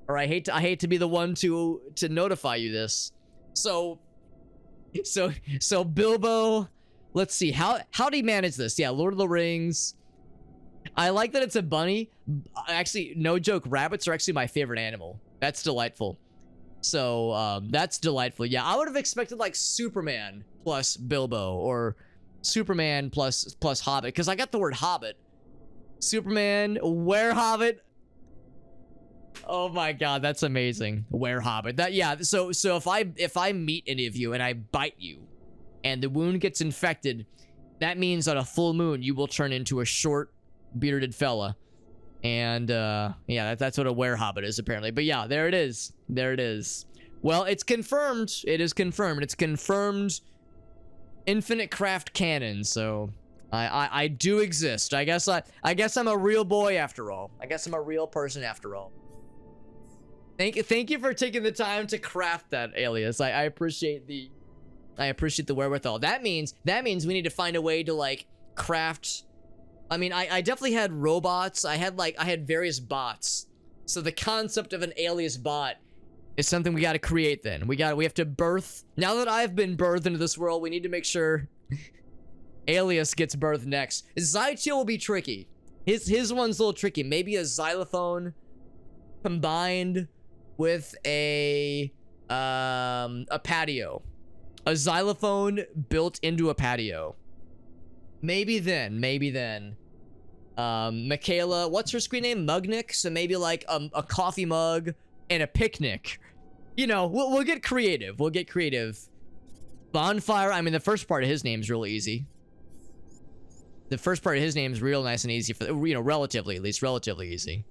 Or I hate to be the one to notify you this. So So Bilbo, let's see, how'd he manage this? Yeah, Lord of the Rings. I like that it's a bunny. Actually, no joke, rabbits are actually my favorite animal. That's delightful. So that's delightful. Yeah, I would have expected like Superman plus Bilbo, or Superman plus Hobbit, because I got the word Hobbit. Superman, were-hobbit. Oh my god, that's amazing. Were-hobbit. That, yeah, so if I meet any of you and I bite you and the wound gets infected, that means on a full moon you will turn into a short bearded fella. And yeah, that's what a were-hobbit is apparently. But yeah, there it is. There it is. Well, it's confirmed. It is confirmed. It's confirmed infinite craft canon, so I do exist. I guess I'm a real boy after all. I guess I'm a real person after all. Thank you for taking the time to craft that, Alias. I appreciate the wherewithal. That means we need to find a way to like craft. I mean, I definitely had robots. I had various bots. So the concept of an Alias bot is something we got to create. Then we have to birth. Now that I've been birthed into this world, we need to make sure Alias gets birthed next. Zytil will be tricky. His one's a little tricky. Maybe a xylophone combined with a patio. A xylophone built into a patio. Maybe then. Michaela, what's her screen name? Mugnik. So maybe like a coffee mug and a picnic. You know, we'll get creative. We'll get creative. Bonfire. I mean, the first part of his name's real easy. The first part of his name is real nice and easy for, you know, relatively, at least relatively easy.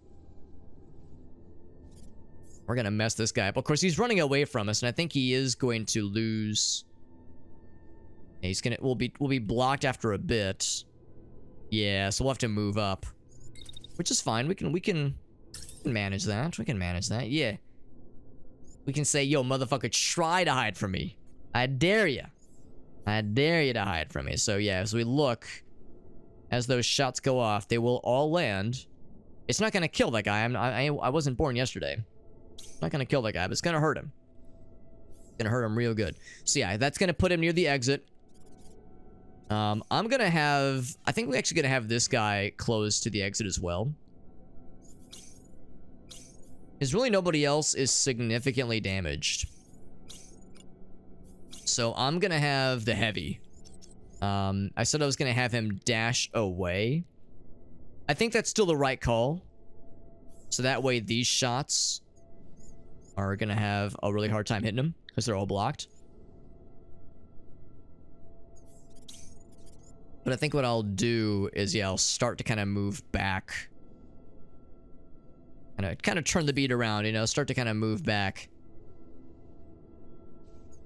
We're gonna mess this guy up. Of course, he's running away from us, and I think he is going to lose. We'll be blocked after a bit. Yeah, so we'll have to move up, which is fine. We can manage that. We can manage that. Yeah. We can say, yo, motherfucker, try to hide from me. I dare you. I dare you to hide from me. So yeah, as we look, as those shots go off, they will all land. It's not gonna kill that guy. I wasn't born yesterday. Not gonna kill that guy, but it's gonna hurt him. It's gonna hurt him real good. So yeah, that's gonna put him near the exit. I think we're actually gonna have this guy close to the exit as well. Because really nobody else is significantly damaged. So I'm gonna have the heavy. I said I was gonna have him dash away. I think that's still the right call. So that way these shots are gonna have a really hard time hitting him because they're all blocked. But I think what I'll do is, yeah, I'll start to kind of move back. Kind of turn the beat around, you know, start to kind of move back.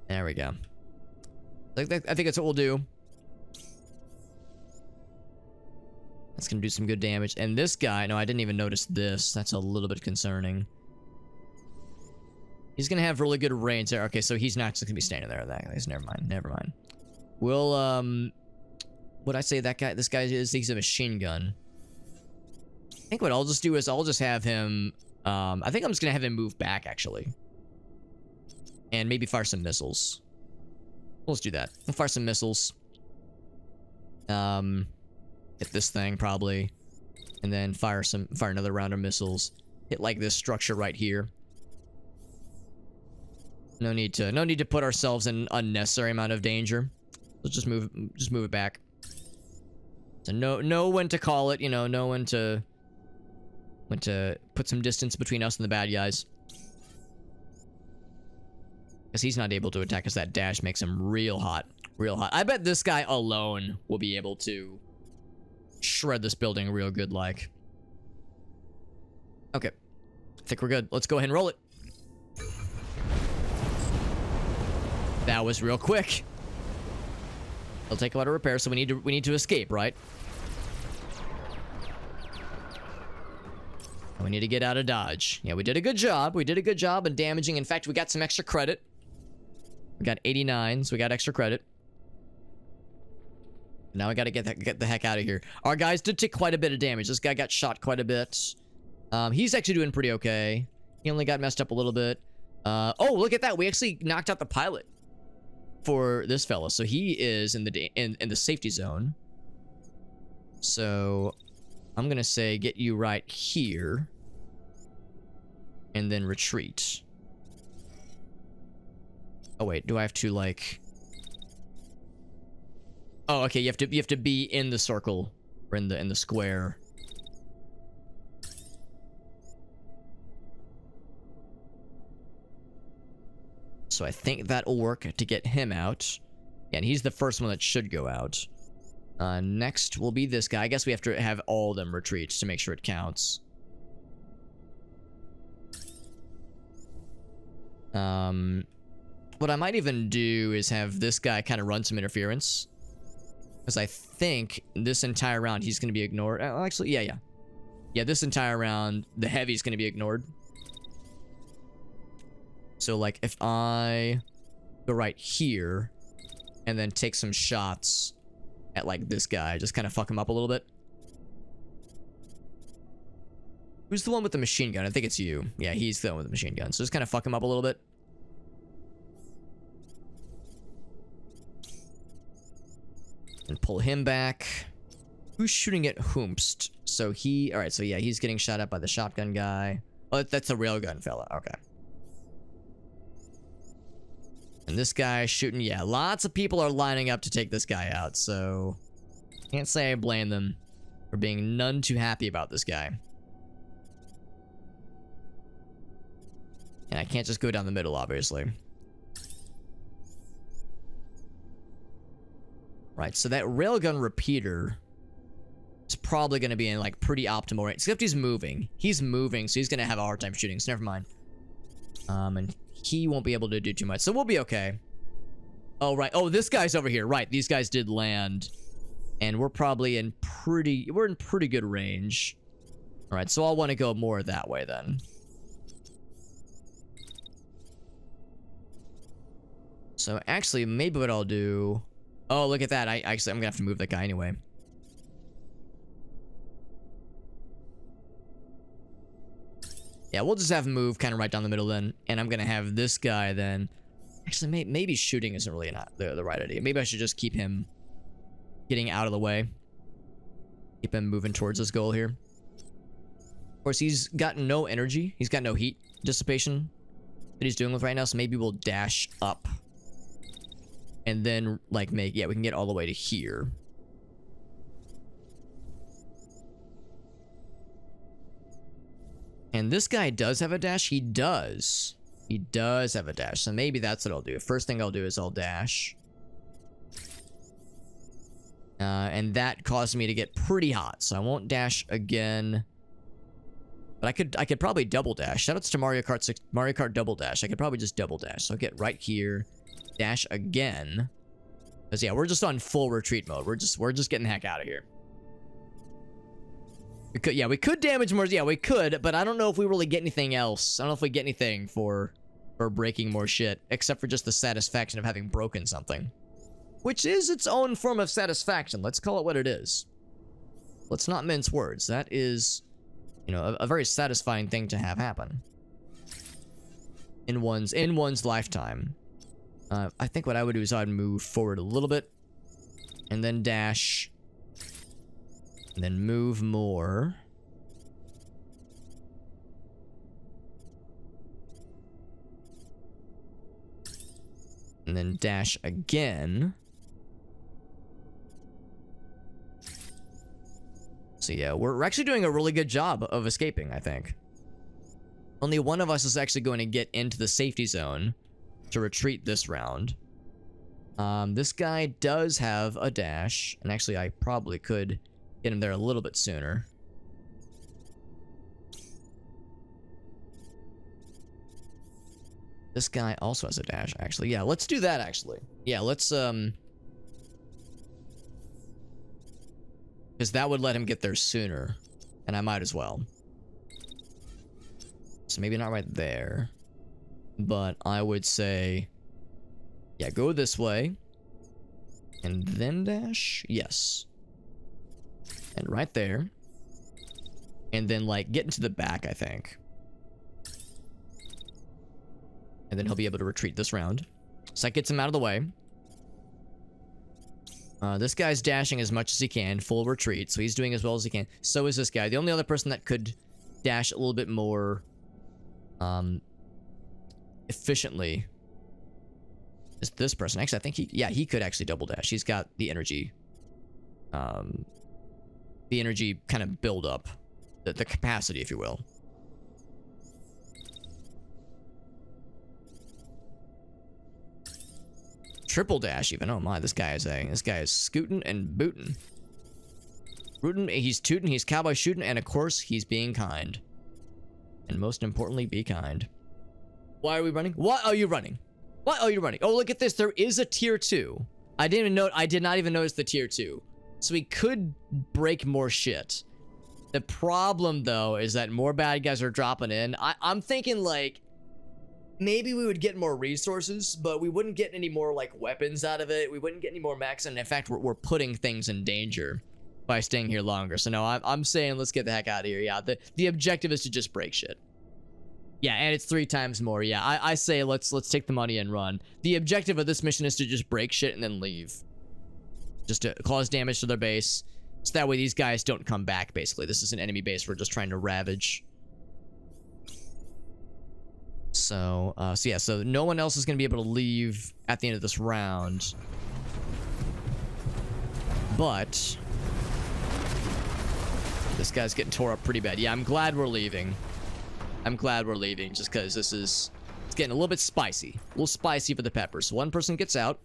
There we go. I think that's what we'll do. That's gonna do some good damage. And this guy, no, I didn't even notice this. That's a little bit concerning. He's gonna have really good range there. Okay, so he's not just gonna be standing there. That guy's never mind. We'll what I say that guy, this guy he's a machine gun. I think what I'll just do is I'll just have him, I think I'm just gonna have him move back actually. And maybe fire some missiles. Let's do that. We'll fire some missiles. Hit this thing probably. And then fire another round of missiles. Hit like this structure right here. No need to put ourselves in unnecessary amount of danger. Let's just move it back. So know when to call it, you know, know when to put some distance between us and the bad guys. Because he's not able to attack us. That dash makes him real hot. Real hot. I bet this guy alone will be able to shred this building real good like. Okay. I think we're good. Let's go ahead and roll it. That was real quick. It'll take a lot of repair, so we need to escape, right? We need to get out of Dodge. Yeah, we did a good job. We did a good job in damaging. In fact, we got some extra credit. We got 89, so we got extra credit. Now we gotta get the heck out of here. Our guys did take quite a bit of damage. This guy got shot quite a bit. He's actually doing pretty okay. He only got messed up a little bit. Oh, look at that. We actually knocked out the pilot. for this fella. So he is in the safety zone. So I'm gonna say get you right here, and then retreat. Oh wait, do I have to like? Oh, okay. You have to be in the circle or in the square. So I think that'll work to get him out. Yeah, and he's the first one that should go out. Next will be this guy. I guess we have to have all of them retreat to make sure it counts. What I might even do is have this guy kind of run some interference. Because I think this entire round he's going to be ignored. Actually, yeah. Yeah, this entire round, the heavy's going to be ignored. So, like, if I go right here and then take some shots at, like, this guy, just kind of fuck him up a little bit. Who's the one with the machine gun? I think it's you. Yeah, he's the one with the machine gun. So just kind of fuck him up a little bit. And pull him back. Who's shooting at Hoomst? So he... Alright, so yeah, he's getting shot at by the shotgun guy. Oh, that's a railgun fella. Okay. And this guy shooting... Yeah, lots of people are lining up to take this guy out, so... Can't say I blame them for being none too happy about this guy. And I can't just go down the middle, obviously. Right, so that railgun repeater is probably going to be in, like, pretty optimal range. Except he's moving. He's moving, so he's going to have a hard time shooting, so never mind. And he won't be able to do too much, so we'll be okay. Oh, right. Oh, this guy's over here. Right, these guys did land. And we're probably in pretty... We're in pretty good range. Alright, so I'll want to go more that way, then. So, actually, maybe what I'll do... Oh, look at that. I'm gonna have to move that guy anyway. Yeah, we'll just have him move kind of right down the middle then. And I'm gonna have this guy then... Actually, maybe shooting isn't really not the right idea. Maybe I should just keep him getting out of the way. Keep him moving towards this goal here. Of course, he's got no energy. He's got no heat dissipation that he's doing with right now. So maybe we'll dash up. And then, like, we can get all the way to here. And this guy does have a dash? He does. He does have a dash. So maybe that's what I'll do. First thing I'll do is I'll dash. And that caused me to get pretty hot. So I won't dash again. But I could probably double dash. Shout outs to Mario Kart Double Dash. I could probably just double dash. So I'll get right here. Dash again. Because yeah, we're just on full retreat mode. We're just getting the heck out of here. We could damage more. Yeah, we could, but I don't know if we really get anything else. I don't know if we get anything for breaking more shit, except for just the satisfaction of having broken something. Which is its own form of satisfaction. Let's call it what it is. Let's not mince words. That is, you know, a very satisfying thing to have happen. In one's lifetime. I think what I would do is I'd move forward a little bit. And then dash. And then move more. And then dash again. So yeah, we're actually doing a really good job of escaping, I think. Only one of us is actually going to get into the safety zone to retreat this round. This guy does have a dash, and actually I probably could get him there a little bit sooner. This guy also has a dash, actually. Yeah, let's do that, actually. Yeah, let's, because that would let him get there sooner, and I might as well. So maybe not right there. But I would say, yeah, go this way. And then dash? Yes. And right there. And then, like, get into the back, I think. And then he'll be able to retreat this round. So that gets him out of the way. This guy's dashing as much as he can, full retreat, so he's doing as well as he can. So is this guy. The only other person that could dash a little bit more efficiently is this person. Actually, I think he could actually double dash. He's got the energy kind of build up, the capacity, if you will. Triple dash even. Oh my, this guy is scooting and booting. Rootin', he's tootin', he's cowboy shooting, and of course he's being kind. And most importantly, be kind. Why are we running? What are you running? What are you running? Oh, look at this. There is a tier 2. I did not even notice the tier 2. So we could break more shit. The problem though is that more bad guys are dropping in. I'm thinking like maybe we would get more resources, but we wouldn't get any more like weapons out of it. We wouldn't get any more max, and in fact, we're putting things in danger by staying here longer. So no, I'm saying let's get the heck out of here. Yeah, the objective is to just break shit. Yeah, and it's 3 times more. Yeah, I say let's take the money and run. The objective of this mission is to just break shit and then leave. Just to cause damage to their base. So that way these guys don't come back, basically. This is an enemy base we're just trying to ravage. So yeah, so no one else is going to be able to leave at the end of this round. But this guy's getting tore up pretty bad. Yeah, I'm glad we're leaving. I'm glad we're leaving just because it's getting a little bit spicy. A little spicy for the peppers. So one person gets out.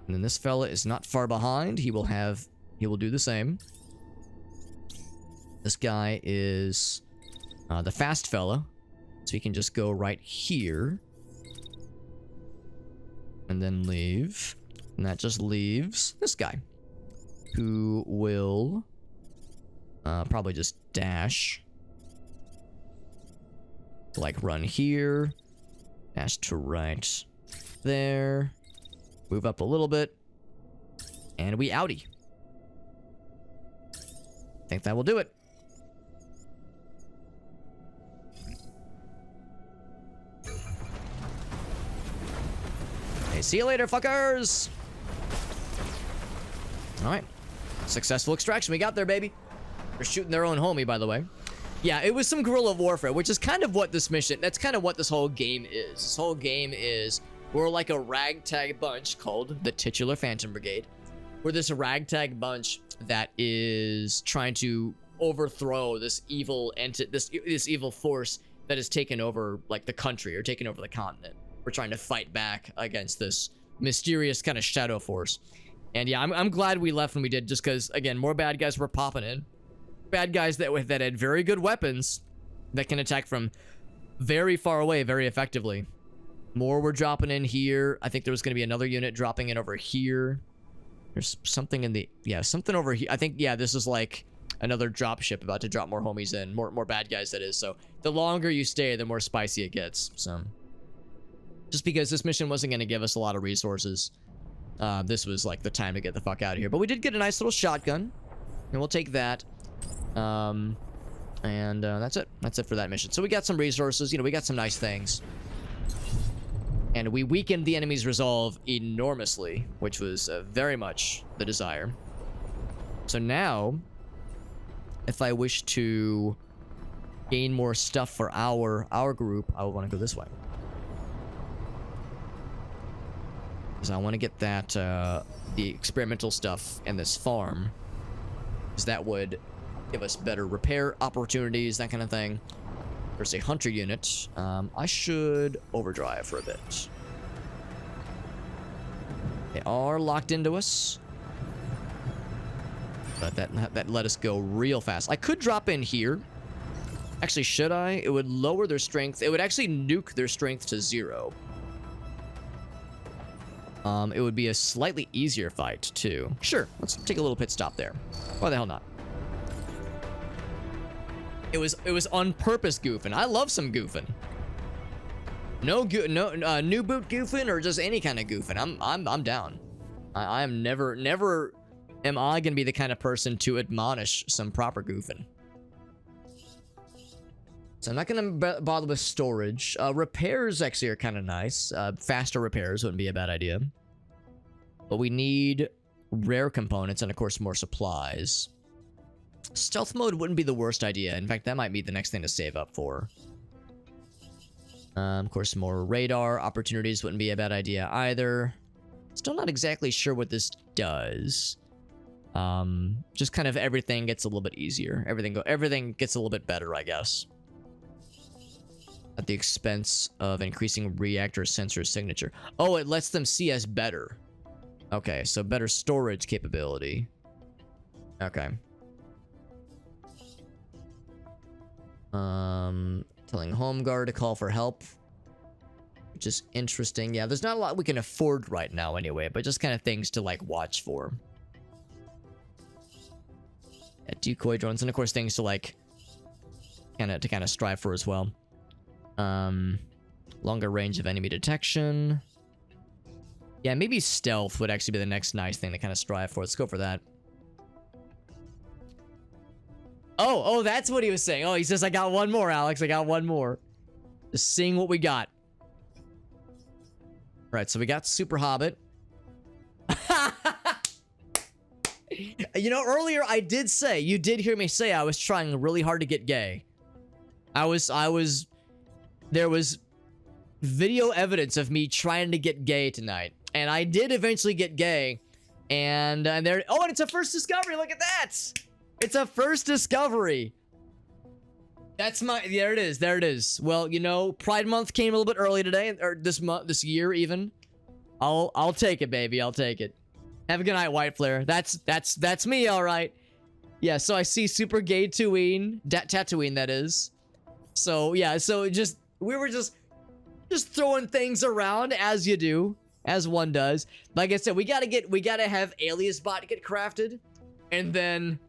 And then this fella is not far behind. He will do the same. This guy is the fast fella. So he can just go right here. And then leave. And that just leaves this guy. Who will probably just dash. Like run here. Dash to right there. Move up a little bit. And we outie. Think that will do it. Hey, see you later, fuckers! Alright. Successful extraction. We got there, baby. They're shooting their own homie, by the way. Yeah, it was some guerrilla warfare, which is kind of what this mission... That's kind of what this whole game is. This whole game is... We're like a ragtag bunch called the titular Phantom Brigade. We're this ragtag bunch that is trying to overthrow this evil this evil force that has taken over like the country or taken over the continent. We're trying to fight back against this mysterious kind of shadow force. And yeah, I'm glad we left when we did, just because again, more bad guys were popping in. Bad guys that had very good weapons that can attack from very far away very effectively. More were dropping in here. I think there was going to be another unit dropping in over here. There's something in the... Yeah, something over here. I think, yeah, this is like another drop ship about to drop more homies in. More bad guys, that is. So the longer you stay, the more spicy it gets. So just because this mission wasn't going to give us a lot of resources, this was like the time to get the fuck out of here. But we did get a nice little shotgun. And we'll take that. And that's it. That's it for that mission. So we got some resources. You know, we got some nice things. And we weakened the enemy's resolve enormously, which was very much the desire. So now, if I wish to gain more stuff for our group, I would want to go this way. Because I want to get that, the experimental stuff and this farm. Because that would give us better repair opportunities, that kind of thing. There's a hunter unit. I should overdrive for a bit. They are locked into us. But that let us go real fast. I could drop in here. Actually, should I? It would lower their strength. It would actually nuke their strength to 0. It would be a slightly easier fight, too. Sure, let's take a little pit stop there. Why the hell not? It was on purpose goofing. I love some goofing. No new boot goofing or just any kind of goofing. I'm down. I am never am I gonna be the kind of person to admonish some proper goofing. So I'm not gonna bother with storage. Repairs actually are kind of nice. Faster repairs wouldn't be a bad idea. But we need rare components and, of course, more supplies. Stealth mode wouldn't be the worst idea. In fact, that might be the next thing to save up for. Of course, more radar opportunities wouldn't be a bad idea either. Still not exactly sure what this does. Just kind of everything gets a little bit easier. Everything gets a little bit better, I guess. At the expense of increasing reactor sensor signature. Oh, it lets them see us better. Okay, so better storage capability. Okay. Telling Home Guard to call for help. Which is interesting. Yeah, there's not a lot we can afford right now anyway, but just kind of things to, like, watch for. Yeah, decoy drones, and of course things to, like, kind of strive for as well. Longer range of enemy detection. Yeah, maybe stealth would actually be the next nice thing to kind of strive for. Let's go for that. Oh, that's what he was saying. Oh, he says, I got one more, Alex. I got one more. Just seeing what we got. Right, so we got Super Hobbit. You know, earlier I did say, you did hear me say I was trying really hard to get gay. There was video evidence of me trying to get gay tonight. And I did eventually get gay. And there, oh, and it's a first discovery. Look at that. It's a first discovery. That's there it is. There it is. Well, you know, Pride Month came a little bit early today, or this year even. I'll take it, baby. I'll take it. Have a good night, White Flare. That's me, all right. Yeah, so I see Super Gay Tatooine, that is. So, yeah, so we were just throwing things around as you do, as one does. Like I said, we gotta have Alias Bot get crafted, and then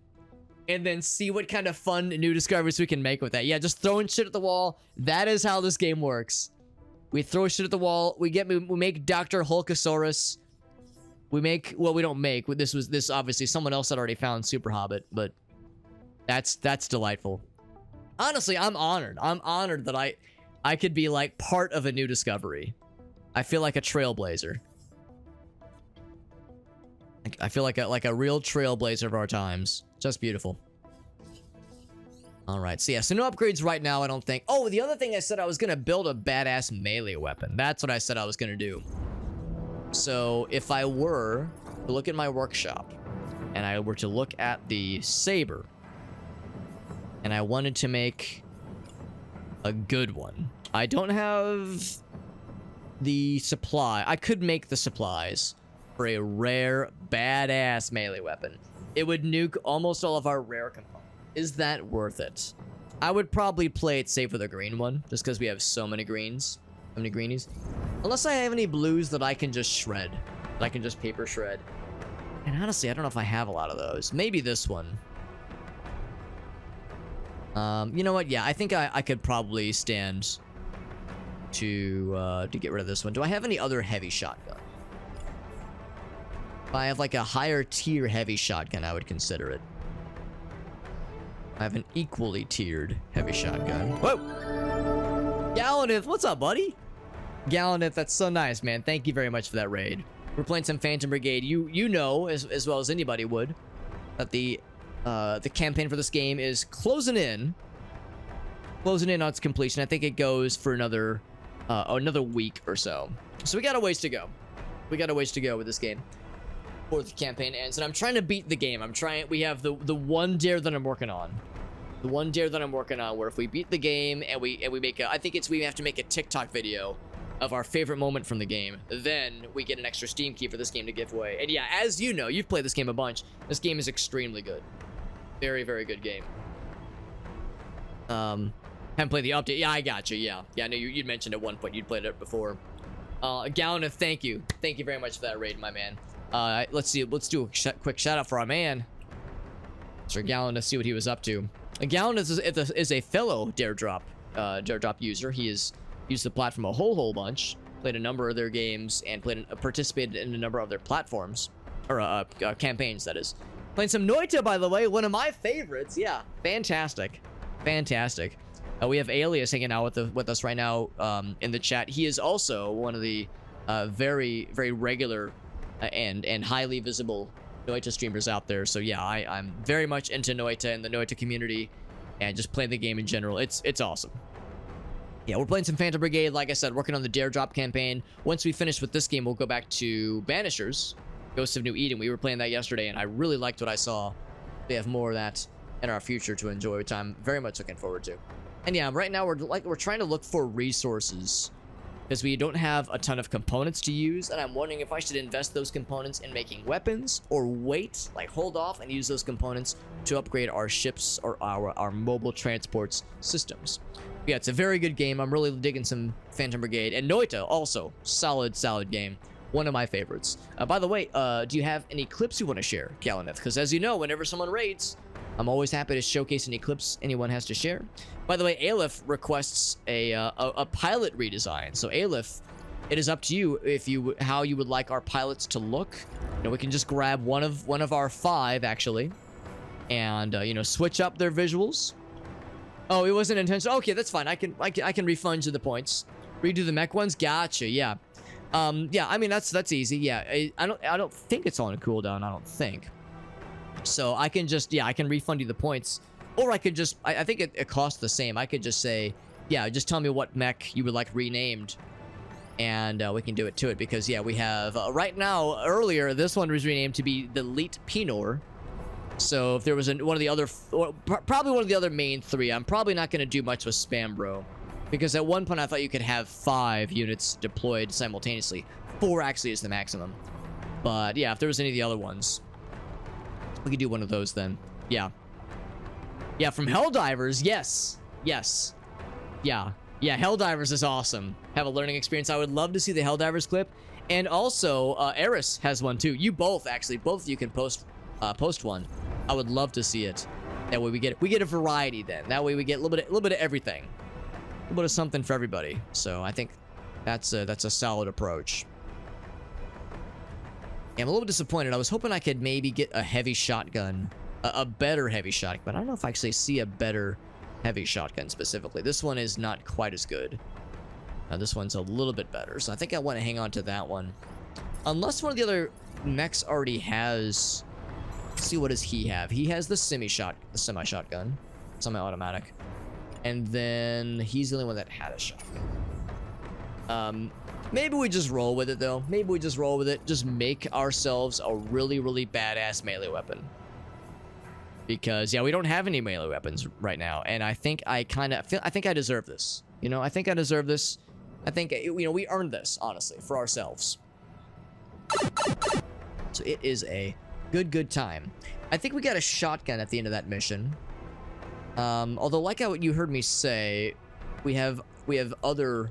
see what kind of fun new discoveries we can make with that. Yeah, just throwing shit at the wall. That is how this game works. We throw shit at the wall. We make Dr. Hulkasaurus. We don't make. This obviously someone else had already found Super Hobbit, but that's delightful. Honestly, I'm honored. I'm honored that I could be like part of a new discovery. I feel like a trailblazer. I feel like a real trailblazer of our times. Just beautiful. All right, so yeah, so no upgrades right now, I don't think. Oh, the other thing I said, I was gonna build a badass melee weapon. That's what I said I was gonna do. So if I were to look at my workshop, and I were to look at the saber, and I wanted to make a good one. I don't have the supply. I could make the supplies for a rare, badass melee weapon. It would nuke almost all of our rare components. Is that worth it? I would probably play it safe with a green one, just because we have so many greens. So many greenies. Unless I have any blues that I can just shred. That I can just paper shred. And honestly, I don't know if I have a lot of those. Maybe this one. You know what? Yeah, I think I could probably stand to get rid of this one. Do I have any other heavy shotgun? If I have like a higher tier heavy shotgun, I would consider it. I have an equally tiered heavy shotgun. Whoa! Gallanith, what's up, buddy? Gallanith, that's so nice, man. Thank you very much for that raid. We're playing some Phantom Brigade. You know, as well as anybody would, that the campaign for this game is closing in on its completion. I think it goes for another week or so. So we got a ways to go. We got a ways to go with this game before the campaign ends. And I'm trying to beat the game. We have the one dare that I'm working on. The one dare that I'm working on, where if we beat the game and we make we have to make a TikTok video of our favorite moment from the game, then we get an extra Steam key for this game to give away. And yeah, as you know, you've played this game a bunch. This game is extremely good. Very, very good game. Haven't played the update. Yeah, I got you. Yeah, I know you'd mentioned at one point you'd played it before. Gallanith, thank you very much for that raid, my man. Let's do a quick shout out for our man, Sir Gallanith, see what he was up to. Gallanith is a fellow Dare Drop user. He has used the platform a whole bunch, played a number of their games, and participated in a number of their platforms, or campaigns, that is. Playing some Noita, by the way, one of my favorites. Yeah, fantastic. We have Alias hanging out with us right now in the chat. He is also one of the very, very regular and highly visible Noita streamers out there. So yeah, I'm very much into Noita and the Noita community, and just playing the game in general. It's awesome. Yeah, we're playing some Phantom Brigade. Like I said, working on the Dare Drop campaign. Once we finish with this game, we'll go back to Banishers, Ghosts of New Eden. We were playing that yesterday, and I really liked what I saw. We have more of that in our future to enjoy, which I'm very much looking forward to. And yeah, right now we're trying to look for resources, because we don't have a ton of components to use, and I'm wondering if I should invest those components in making weapons, or wait, like hold off and use those components to upgrade our ships or our mobile transports systems. Yeah, it's a very good game. I'm really digging some Phantom Brigade. And Noita, also, solid game. One of my favorites. By the way, do you have any clips you want to share, Galaneth? Because as you know, whenever someone raids, I'm always happy to showcase any clips anyone has to share. By the way, Aleph requests a pilot redesign. So Aleph, it is up to you how you would like our pilots to look. You know, we can just grab one of our 5 actually, and you know, switch up their visuals. Oh, it wasn't intentional. Okay, that's fine. I can refund you the points. Redo the mech ones. Gotcha. Yeah. Yeah. I mean, that's easy. Yeah. I don't think it's on a cooldown. I don't think. So I can just, yeah, I can refund you the points, or I could just, I think it costs the same. I could just say, yeah, just tell me what mech you would like renamed, and we can do it to it. Because yeah, we have right now. Earlier, this one was renamed to be the Elite Pinor. So if there was one of the other, probably one of the other main 3, I'm probably not going to do much with Spam Bro, because at one point I thought you could have 5 units deployed simultaneously. 4 actually is the maximum. But yeah, if there was any of the other ones, we could do one of those then. Yeah. Yeah, from Helldivers, yes. Yes. Yeah. Yeah, Helldivers is awesome. Have a learning experience. I would love to see the Helldivers clip. And also, Eris has one too. You both, actually. Both of you can post one. I would love to see it. That way we get a variety then. That way we get a little bit of everything. A little bit of something for everybody. So I think that's a solid approach. Yeah, I'm a little disappointed. I was hoping I could maybe get a heavy shotgun, a better heavy shotgun, but I don't know if I actually see a better heavy shotgun specifically. This one is not quite as good. This one's a little bit better, so I think I want to hang on to that one. Unless one of the other mechs already has... Let's see, what does he have? He has the semi-shotgun, semi-automatic. And then he's the only one that had a shotgun. Maybe we just roll with it, though. Maybe we just roll with it. Just make ourselves a really, really badass melee weapon. Because, yeah, we don't have any melee weapons right now. And I think I think I deserve this. You know, I think I deserve this. I think, you know, we earned this, honestly, for ourselves. So it is a good time. I think we got a shotgun at the end of that mission. Although, like what you heard me say, we have other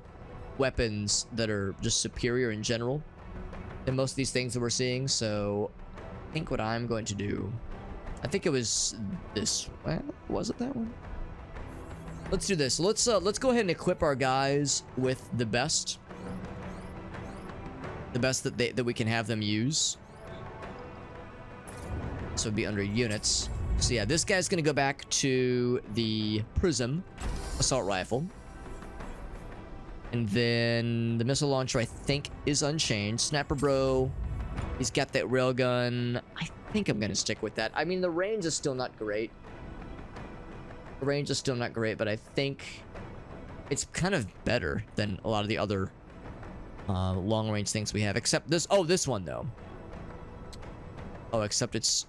weapons that are just superior in general than most of these things that we're seeing. So I think what I'm going to do, I think it was this. Well, was it that one? Let's do this. Let's go ahead and equip our guys with the best that we can have them use. So it'd be under units. So yeah, this guy's gonna go back to the Prism assault rifle. And then the missile launcher, I think, is unchanged. Snapper Bro, he's got that railgun. I think I'm gonna stick with that. I mean, the range is still not great. The range is still not great, but I think it's kind of better than a lot of the other long-range things we have. Except this. Oh, this one though. Oh, except it's...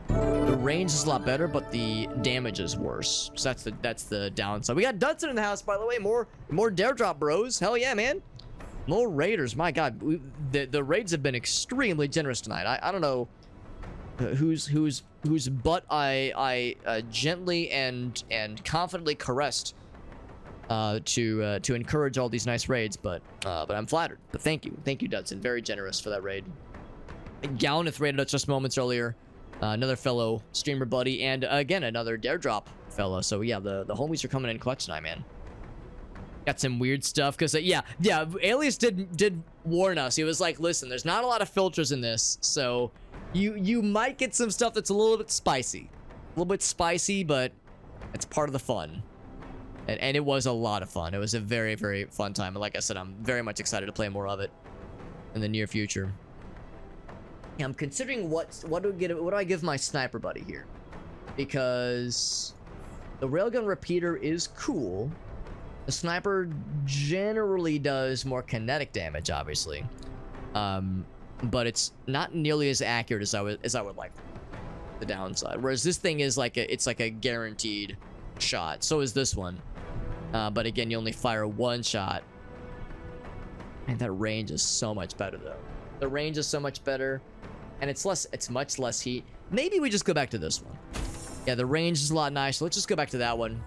The range is a lot better, but the damage is worse. So that's the downside. We got Dudson in the house, by the way. More Dare Drop bros. Hell yeah, man. More raiders. My God, the raids have been extremely generous tonight. I don't know whose butt I gently and confidently caressed to encourage all these nice raids, but I'm flattered. But thank you, Dudson. Very generous for that raid. Galaneth raided us just moments earlier. Another fellow streamer buddy, and again another Dare Drop fellow. So yeah, the homies are coming in clutch tonight, man. Got some weird stuff because yeah, Alias did warn us. He was like, listen, there's not a lot of filters in this, so you might get some stuff that's a little bit spicy, but it's part of the fun. And it was a lot of fun. It was a very, very fun time. And like I said, I'm very much excited to play more of it in the near future. I'm considering what do I give my sniper buddy here, because the railgun repeater is cool. The sniper generally does more kinetic damage, obviously, but it's not nearly as accurate as I would like. The downside, whereas this thing is like it's like a guaranteed shot. So is this one, but again, you only fire one shot, and that range is so much better though. The range is so much better, and it's much less heat. Maybe we just go back to this one. Yeah, the range is a lot nicer. Let's just go back to that one.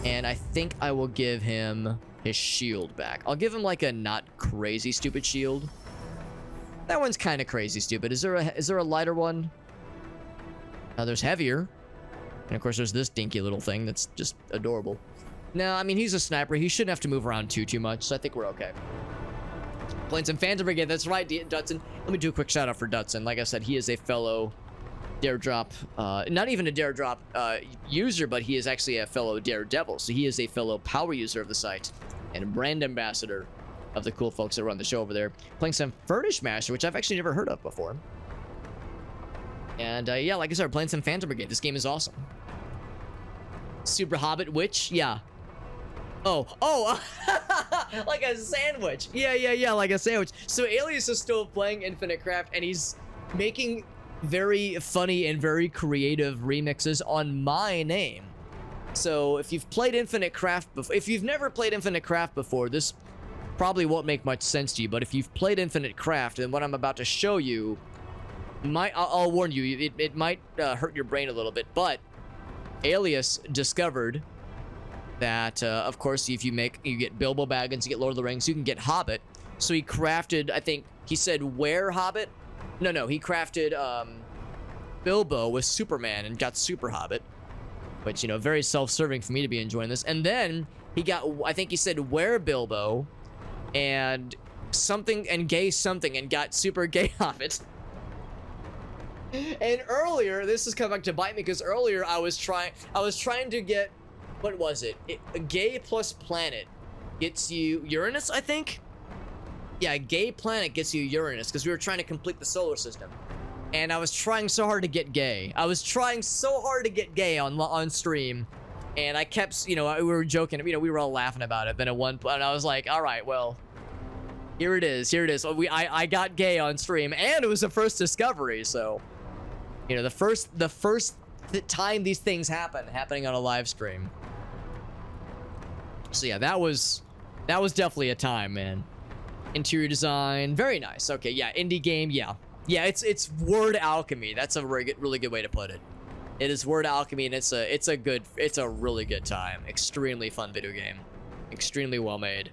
And I think I will give him his shield back. I'll give him like a not crazy stupid shield. That one's kind of crazy stupid. Is there a lighter one? There's heavier. And of course there's this dinky little thing that's just adorable. No, I mean, he's a sniper. He shouldn't have to move around too much, so I think we're okay. Playing some Phantom Brigade. That's right, Dutson. Let me do a quick shout out for Dutson. Like I said, he is a fellow Dare Drop, not even a Dare Drop user, but he is actually a fellow Daredevil. So he is a fellow power user of the site and a brand ambassador of the cool folks that run the show over there. Playing some Furnish Master, which I've actually never heard of before. And yeah, like I said, we're playing some Phantom Brigade. This game is awesome. Super Hobbit Witch, yeah. Oh, like a sandwich. Yeah, like a sandwich. So Alias is still playing Infinite Craft, and he's making very funny and very creative remixes on my name. So if you've played Infinite Craft before, if you've never played Infinite Craft before, this probably won't make much sense to you. But if you've played Infinite Craft, then what I'm about to show you I'll warn you, it might hurt your brain a little bit. But Alias discovered that, of course, if you get Bilbo Baggins, you get Lord of the Rings, you can get Hobbit. So he crafted, I think he said where Hobbit? No, he crafted Bilbo with Superman and got Super Hobbit. Which, you know, very self-serving for me to be enjoying this. And then he got, I think he said where Bilbo and something and gay something and got Super Gay Hobbit. And earlier, this is coming back to bite me, because earlier I was trying to get, what was it? Gay plus planet gets you Uranus, I think? Yeah, gay planet gets you Uranus, because we were trying to complete the solar system. And I was trying so hard to get gay. On stream. And I kept, you know, we were joking, you know, we were all laughing about it. Then at one point, I was like, all right, well, here it is. I got gay on stream, and it was the first discovery, so, you know, the first time these things happening on a live stream. So yeah, that was definitely a time, man. Interior design, very nice. Okay, yeah, indie game, yeah, it's word alchemy. That's a really good way to put it. It is word alchemy, and it's a really good time. Extremely fun video game, extremely well made.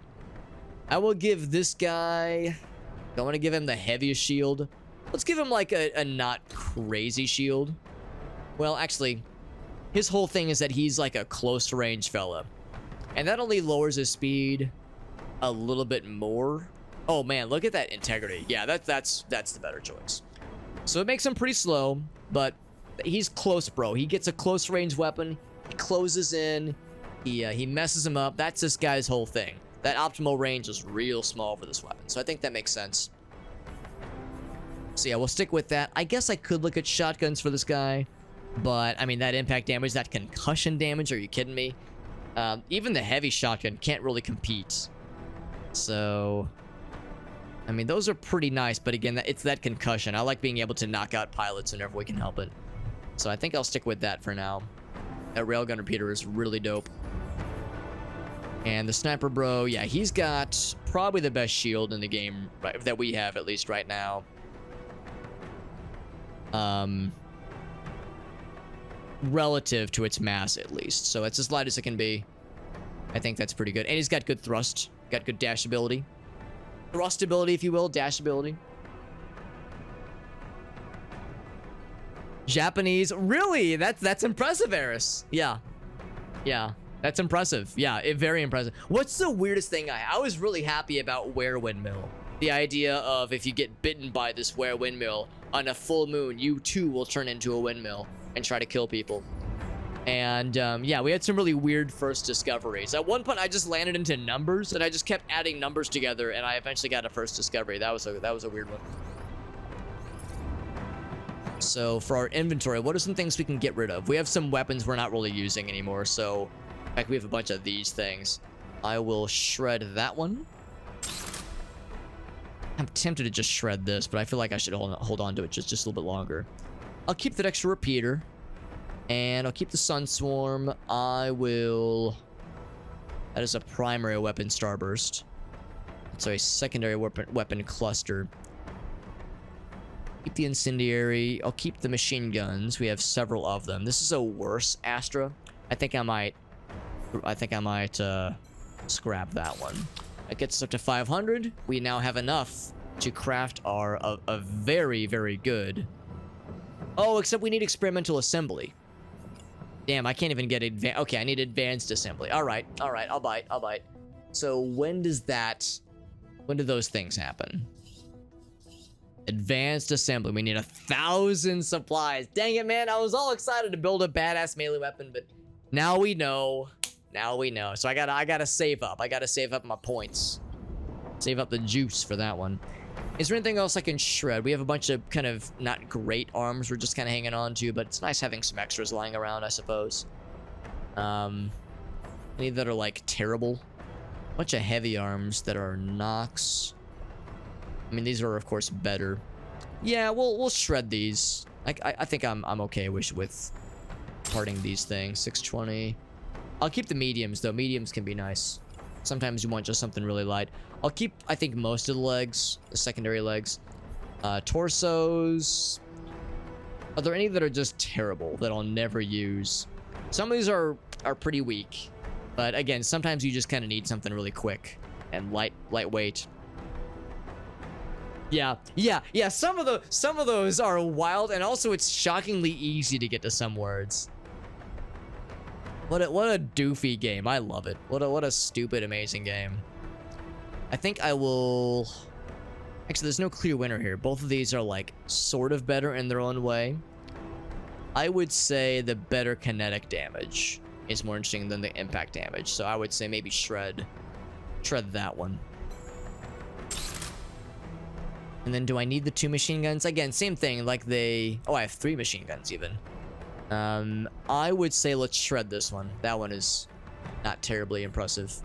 I will give this guy, don't want to give him the heaviest shield. Let's give him like a not crazy shield. Well, actually, his whole thing is that he's like a close range fella, and that only lowers his speed a little bit more. Oh man, look at that integrity. Yeah, that's the better choice. So it makes him pretty slow, but he's close, bro. He gets a close range weapon. He closes in. He messes him up. That's this guy's whole thing. That optimal range is real small for this weapon, so I think that makes sense. So yeah, we'll stick with that. I guess I could look at shotguns for this guy, but I mean, that impact damage, that concussion damage, are you kidding me? Even the heavy shotgun can't really compete. So, I mean, those are pretty nice, but again, it's that concussion. I like being able to knock out pilots whenever we can help it. So I think I'll stick with that for now. That railgun repeater is really dope. And the sniper bro, yeah, he's got probably the best shield in the game that we have, at least right now. Relative to its mass, at least. So it's as light as it can be. I think that's pretty good. And he's got good thrust. Got good dash ability. Thrust ability, if you will. Dash ability. Japanese. Really? That's impressive, Eris. Yeah. That's impressive. Yeah, very impressive. What's the weirdest thing? I was really happy about Were Windmill. The idea of if you get bitten by this Were Windmill on a full moon, you too will turn into a windmill and try to kill people. And yeah, we had some really weird first discoveries. At one point, I just landed into numbers, and I just kept adding numbers together, and I eventually got a first discovery. That was a weird one. So for our inventory, what are some things we can get rid of? We have some weapons we're not really using anymore. So in fact, we have a bunch of these things. I will shred that one. I'm tempted to just shred this, but I feel like I should hold on to it just a little bit longer. I'll keep that extra repeater. And I'll keep the Sun Swarm. I will... That is a primary weapon starburst. So a secondary weapon cluster. Keep the incendiary. I'll keep the machine guns. We have several of them. This is a worse Astra. I think I might scrap that one. That gets us up to 500. We now have enough to craft our a very, very good... Oh, except we need experimental assembly. Damn, I can't even get advanced. Okay, I need advanced assembly. All right, I'll bite. So when do those things happen? Advanced assembly. We need 1,000 supplies. Dang it, man. I was all excited to build a badass melee weapon, but now we know. So I gotta save up. I gotta save up my points. Save up the juice for that one. Is there anything else I can shred? We have a bunch of kind of not great arms we're just kind of hanging on to, but it's nice having some extras lying around, I suppose. Any that are like terrible. Bunch of heavy arms that are Nox. I mean, these are of course better. Yeah, we'll shred these. I think I'm okay with parting these things. 620. I'll keep the mediums though. Mediums can be nice. Sometimes you want just something really light. I'll keep, I think, most of the legs, the secondary legs. Torsos. Are there any that are just terrible that I'll never use? Some of these are pretty weak. But again, sometimes you just kind of need something really quick and lightweight. Yeah. Some of those are wild, and also it's shockingly easy to get to some words. What a doofy game. I love it. What a stupid, amazing game. I think I will... Actually, there's no clear winner here. Both of these are, like, sort of better in their own way. I would say the better kinetic damage is more interesting than the impact damage. So I would say maybe shred that one. And then do I need the 2 machine guns? Again, same thing. Like they... Oh, I have 3 machine guns even. I would say let's shred this one. That one is not terribly impressive.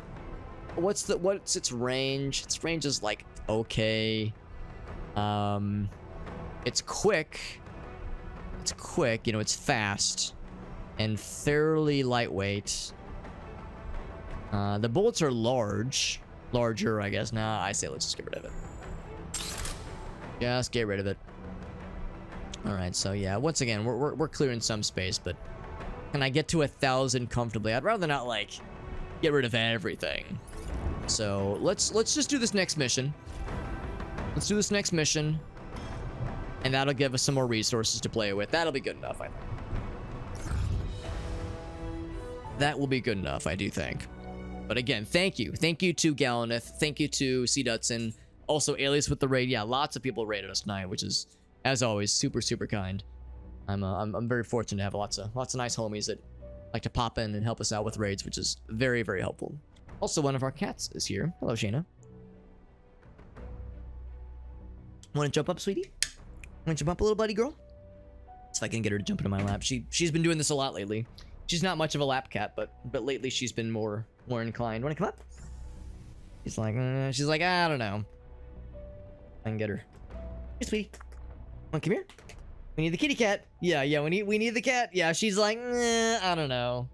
What's its range? Its range is like okay. It's quick. You know, it's fast and fairly lightweight. The bullets are larger, I guess. Nah, I say let's just get rid of it. Just get rid of it. All right, so yeah, once again, we're clearing some space, but can I get to 1,000 comfortably? I'd rather not like get rid of everything. So let's just do this next mission. Let's do this next mission, and that'll give us some more resources to play with. That'll be good enough, I think. That will be good enough, I do think. But again, thank you to Gallaneth, thank you to C. Dutson, also Alias with the raid. Yeah, lots of people raided us tonight, which is, as always, super kind. I'm very fortunate to have lots of nice homies that like to pop in and help us out with raids, which is very helpful. Also, one of our cats is here. Hello, Shayna. Want to jump up, sweetie? Want to jump up, little buddy girl? See if I can get her to jump into my lap. She's been doing this a lot lately. She's not much of a lap cat, but lately she's been more inclined. Want to come up? She's like I don't know. I can get her. Hey, sweetie. Come here. We need the kitty cat. Yeah, we need the cat. Yeah, she's like, I don't know.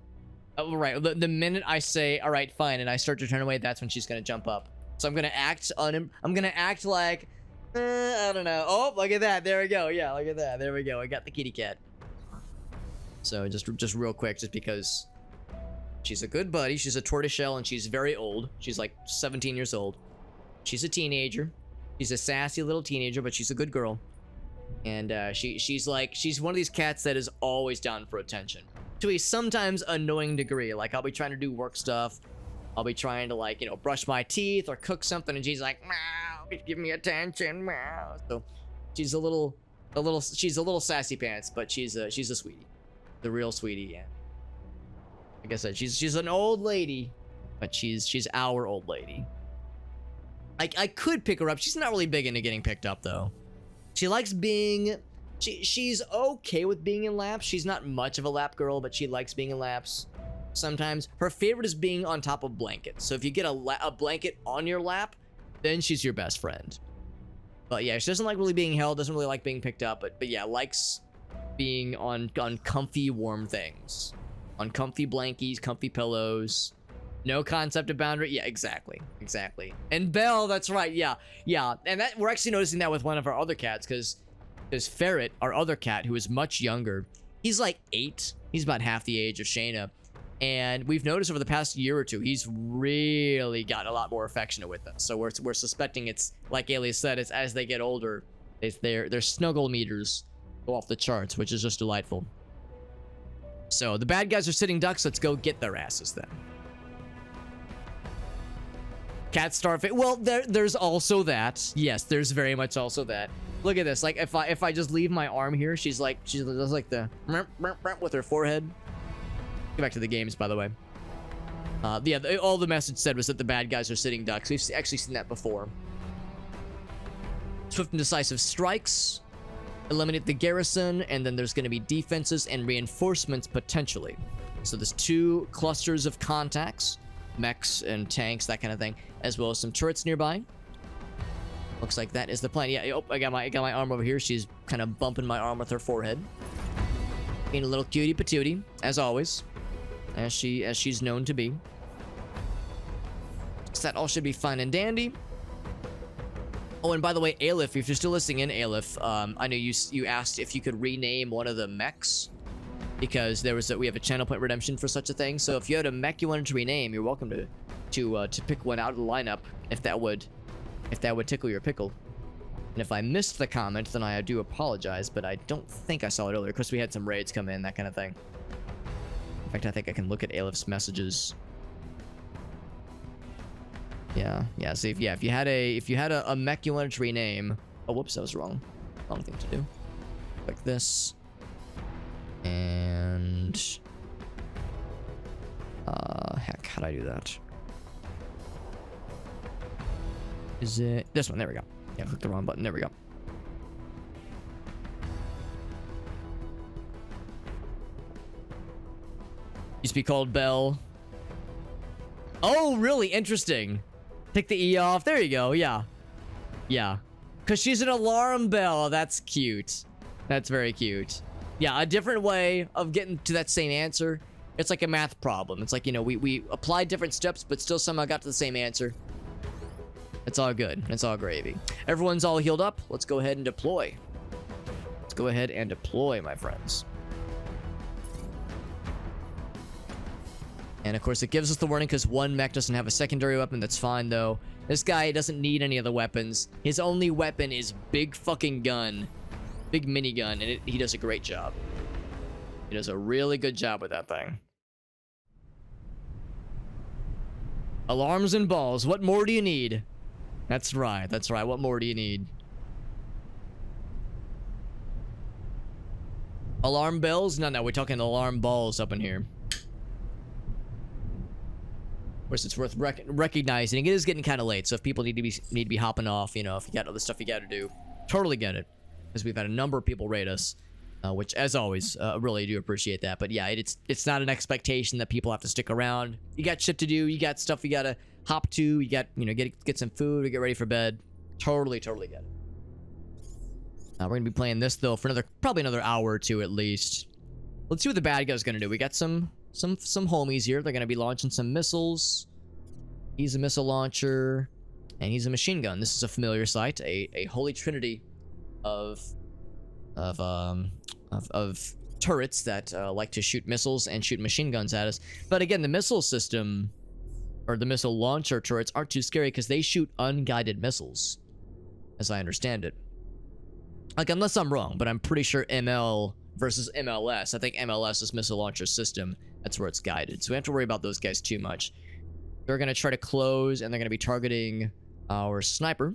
Oh, right. The minute I say, all right, fine, and I start to turn away, that's when she's gonna jump up. So I'm gonna act like, I don't know. Oh, look at that. There we go. Yeah, look at that. There we go. I got the kitty cat. So just real quick, just because she's a good buddy. She's a tortoiseshell, and she's very old. She's like 17 years old. She's a teenager. She's a sassy little teenager, but she's a good girl. And she's one of these cats that is always down for attention to a sometimes annoying degree. Like I'll be trying to do work stuff, I'll be trying to like, you know, brush my teeth or cook something, and she's like, meow, give me attention, meow. So she's a little sassy pants, but she's a sweetie, the real sweetie. Yeah, like I said, she's an old lady, but she's our old lady. I could pick her up. She's not really big into getting picked up though. She likes being She's okay with being in laps. She's not much of a lap girl, but she likes being in laps sometimes. Her favorite is being on top of blankets. So if you get a blanket on your lap, then she's your best friend. But yeah, she doesn't like really being held, doesn't really like being picked up, but yeah, likes being on comfy, warm things. On comfy blankies, comfy pillows. No concept of boundary. Yeah, exactly. And Belle, that's right, yeah. And that we're actually noticing that with one of our other cats, because Ferret, our other cat, who is much younger, he's like 8. He's about half the age of Shayna. And we've noticed over the past year or two, he's really gotten a lot more affectionate with us. So we're suspecting it's, like Alias said, it's as they get older, their snuggle meters go off the charts, which is just delightful. So the bad guys are sitting ducks. Let's go get their asses then. Cat starfish. Well, there's also that. Yes, there's very much also that. Look at this. Like if I just leave my arm here, she does like the with her forehead. Go back to the games, by the way. Yeah, all the message said was that the bad guys are sitting ducks. We've actually seen that before. Swift and decisive strikes. Eliminate the garrison, and then there's going to be defenses and reinforcements potentially. So there's 2 clusters of contacts, mechs and tanks, that kind of thing, as well as some turrets nearby. Looks like that is the plan. Yeah, oh, I got my arm over here. She's kind of bumping my arm with her forehead. Being a little cutie patootie, as always, as she's known to be. So that all should be fine and dandy. Oh, and by the way, Aleph, if you're still listening in, Aleph, I know you asked if you could rename one of the mechs, because we have a channel point redemption for such a thing. So if you had a mech you wanted to rename, you're welcome to pick one out of the lineup if that would tickle your pickle. And if I missed the comment, then I do apologize, but I don't think I saw it earlier because we had some raids come in, that kind of thing. In fact, I think I can look at Aleph's messages. Yeah. So if you had a mech you wanted to rename, oh whoops, that was wrong thing to do. Like this, and heck, how'd I do that? Is it this one? There we go. Yeah, click the wrong button. There we go. Used to be called Belle. Oh, really? Interesting. Take the E off. There you go. Yeah. Because she's an alarm bell. That's cute. That's very cute. Yeah, a different way of getting to that same answer. It's like a math problem. It's like, you know, we applied different steps, but still somehow got to the same answer. It's all good. It's all gravy. Everyone's all healed up. Let's go ahead and deploy. Let's go ahead and deploy, my friends. And of course, it gives us the warning because one mech doesn't have a secondary weapon. That's fine, though. This guy doesn't need any of the weapons. His only weapon is big fucking gun. Big minigun, and he does a great job. He does a really good job with that thing. Alarms and balls. What more do you need? That's right. That's right. What more do you need? Alarm bells? No. We're talking alarm balls up in here. Of course, it's worth recognizing. It is getting kind of late, so if people need to be hopping off, you know, if you got other stuff you got to do, totally get it. Because we've had a number of people rate us, which, as always, really do appreciate that. But yeah, it's not an expectation that people have to stick around. You got shit to do. You got stuff you got to hop to. You got, you know, get some food or get ready for bed. Totally get it. We're gonna be playing this though for probably another hour or two at least. Let's see what the bad guy's gonna do. We got some homies here. They're gonna be launching some missiles. He's a missile launcher, and he's a machine gun. This is a familiar sight. A holy trinity of turrets that like to shoot missiles and shoot machine guns at us. But again, the missile system or the missile launcher turrets aren't too scary because they shoot unguided missiles, as I understand it. Like, unless I'm wrong, but I'm pretty sure ML versus MLS. I think MLS's missile launcher system, that's where it's guided. So we don't have to worry about those guys too much. They're going to try to close, and they're going to be targeting our sniper.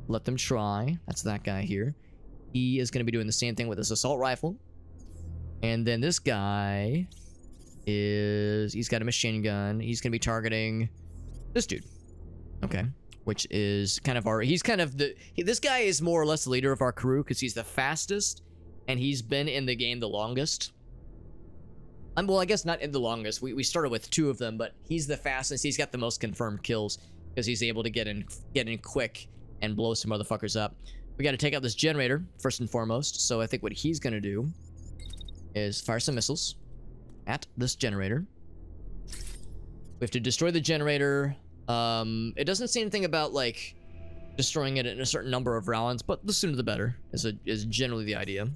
Let them try. That's that guy here. He is going to be doing the same thing with his assault rifle. And then this guy he's got a machine gun. He's going to be targeting this dude. Okay. Which is kind of this guy is more or less the leader of our crew because he's the fastest. and he's been in the game the longest. Well, I guess not in the longest. We started with 2 of them, but he's the fastest. He's got the most confirmed kills because he's able to get in quick and blow some motherfuckers up. We got to take out this generator first and foremost. So I think what he's gonna do is fire some missiles at this generator. We have to destroy the generator. It doesn't say anything about like destroying it in a certain number of rounds, but the sooner the better is generally the idea.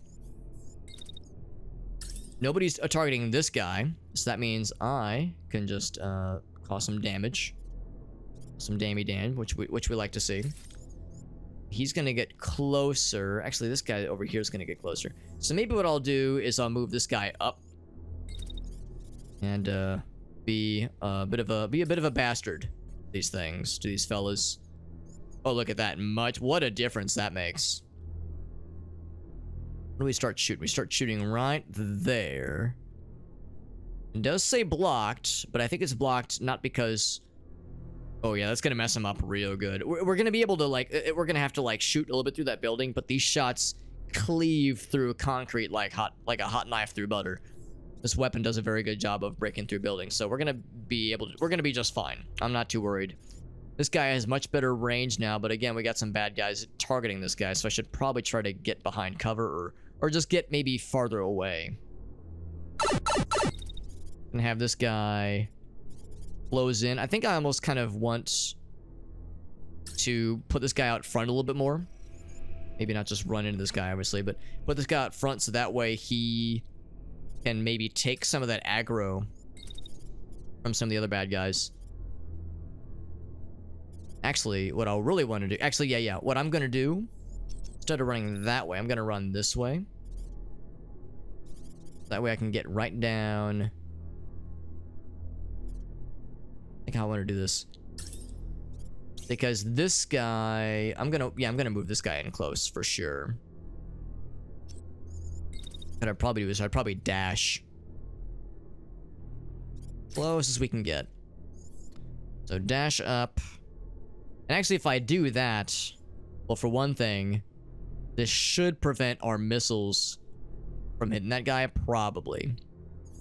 Nobody's targeting this guy, so that means I can just cause some damage, some damage, which we like to see. He's gonna get closer. Actually, this guy over here is gonna get closer. So maybe what I'll do is I'll move this guy up and be a bit of a bastard to these things, to these fellas. Oh, look at that! What a difference that makes. When do we start shooting? We start shooting right there. It does say blocked, but I think it's blocked not because... Oh yeah, that's gonna mess him up real good. We're gonna be able to like... We're gonna have to like shoot a little bit through that building, but these shots cleave through concrete like a hot knife through butter. This weapon does a very good job of breaking through buildings, so we're gonna be just fine. I'm not too worried. This guy has much better range now, but again, we got some bad guys targeting this guy, so I should probably try to get behind cover or just get maybe farther away. And have this guy blows in. I think I almost kind of want to put this guy out front a little bit more. Maybe not just run into this guy, obviously, but put this guy out front so that way he can maybe take some of that aggro from some of the other bad guys. Actually, what I'll really want to do... Actually, yeah. What I'm going to do, instead of running that way, I'm going to run this way. That way I can get right down... I think how I want to do this. Because this guy... I'm going to move this guy in close for sure. What I'd probably do is I'd probably dash close as we can get. So dash up. And actually, if I do that, well, for one thing, this should prevent our missiles from hitting that guy, probably.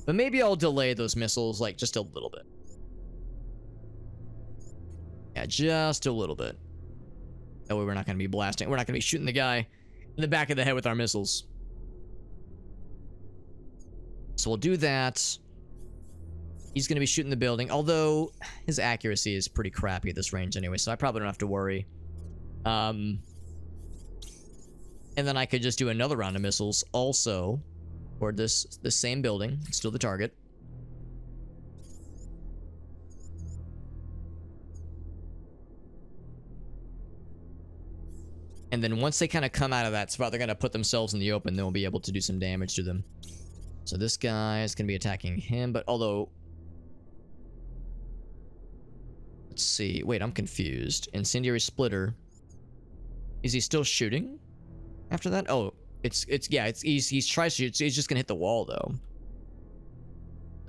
But maybe I'll delay those missiles, like, just a little bit. Yeah, just a little bit. That way we're not going to be blasting. We're not going to be shooting the guy in the back of the head with our missiles. So we'll do that. He's going to be shooting the building, although his accuracy is pretty crappy at this range anyway, so I probably don't have to worry. And then I could just do another round of missiles also toward this same building. Still the target. And then once they kind of come out of that spot, they're going to put themselves in the open. Then we'll be able to do some damage to them. So this guy is going to be attacking him, but although... Let's see. Wait, I'm confused. Incendiary splitter. Is he still shooting after that? Oh, he's tries to shoot. He's just gonna hit the wall though.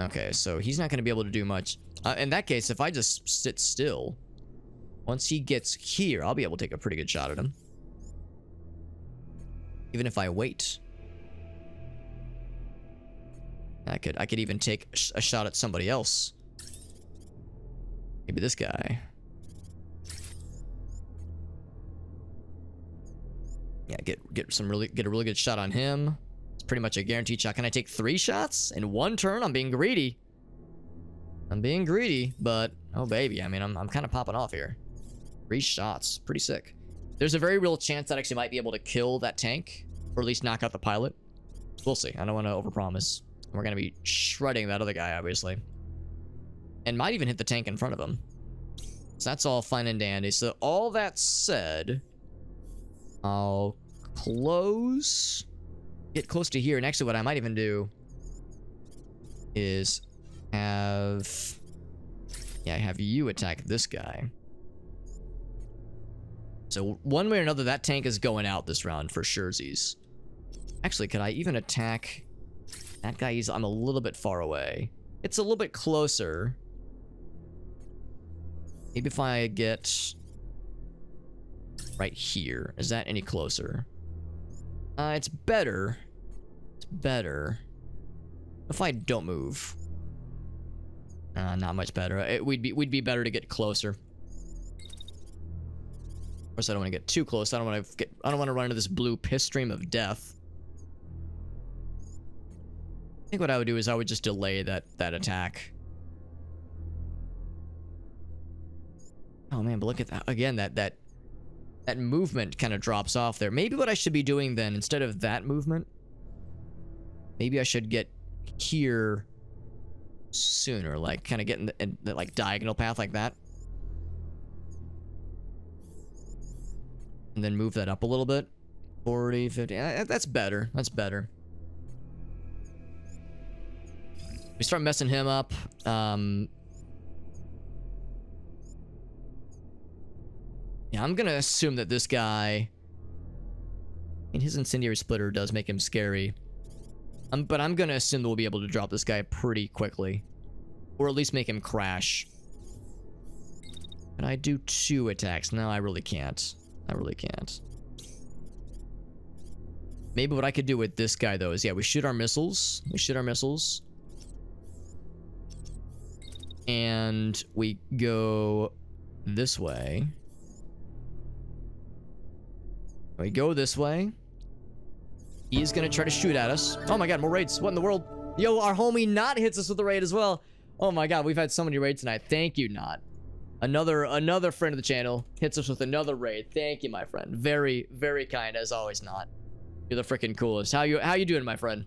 Okay, so he's not gonna be able to do much. In that case, if I just sit still, once he gets here, I'll be able to take a pretty good shot at him. Even if I wait. I could even take a shot at somebody else. Maybe this guy. Yeah, get a really good shot on him. It's pretty much a guaranteed shot. Can I take 3 shots in one turn? I'm being greedy. But oh baby, I mean, I'm kind of popping off here. 3 shots, pretty sick. There's a very real chance that I actually might be able to kill that tank, or at least knock out the pilot. We'll see. I don't want to overpromise. We're gonna be shredding that other guy, obviously. And might even hit the tank in front of him. So that's all fine and dandy. So all that said, I'll get close to here. And actually what I might even do is have you attack this guy. So one way or another, that tank is going out this round for surezies. Actually, could I even attack that guy? I'm a little bit far away. It's a little bit closer. Maybe if I get right here. Is that any closer? It's better. better if I don't move. Not much better. We'd be better to get closer. Of course, I don't want to get too close. I don't want to run into this blue piss stream of death. I think what I would do is I would just delay that attack. Oh man, but look at that again. That movement kind of drops off there. Maybe what I should be doing then, instead of that movement, maybe I should get here sooner, like kind of get in the like diagonal path like that, and then move that up a little bit. 40, 50. That's better. That's better. We start messing him up. Yeah, I'm gonna assume that this guy, and his incendiary splitter does make him scary. But I'm gonna assume that we'll be able to drop this guy pretty quickly, or at least make him crash. Can I do 2 attacks? No, I really can't. I really can't. Maybe what I could do with this guy though is, yeah, we shoot our missiles. We shoot our missiles. And we go this way. We go this way. He's gonna try to shoot at us. Oh my god, more raids. What in the world? Yo, our homie Not hits us with a raid as well. Oh my god, we've had so many raids tonight. Thank you, Not. Another friend of the channel hits us with another raid. Thank you, my friend. Very, very kind as always, Not. You're the freaking coolest. How you doing, my friend?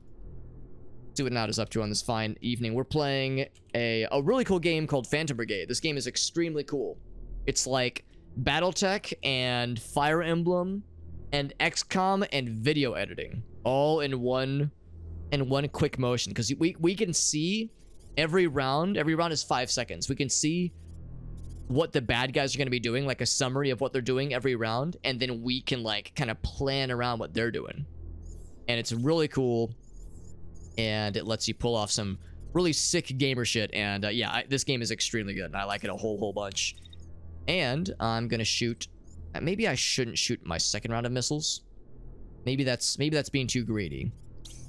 Let's see what Not is up to on this fine evening. We're playing a really cool game called Phantom Brigade. This game is extremely cool. It's like BattleTech and Fire Emblem and XCOM and video editing all in one quick motion, because we can see every round is 5 seconds. We can see what the bad guys are going to be doing, like a summary of what they're doing every round, and then we can like kind of plan around what they're doing. And it's really cool, and it lets you pull off some really sick gamer shit. And yeah, this game is extremely good and I like it a whole bunch. And I'm gonna shoot. Maybe I shouldn't shoot my second round of missiles. Maybe that's being too greedy.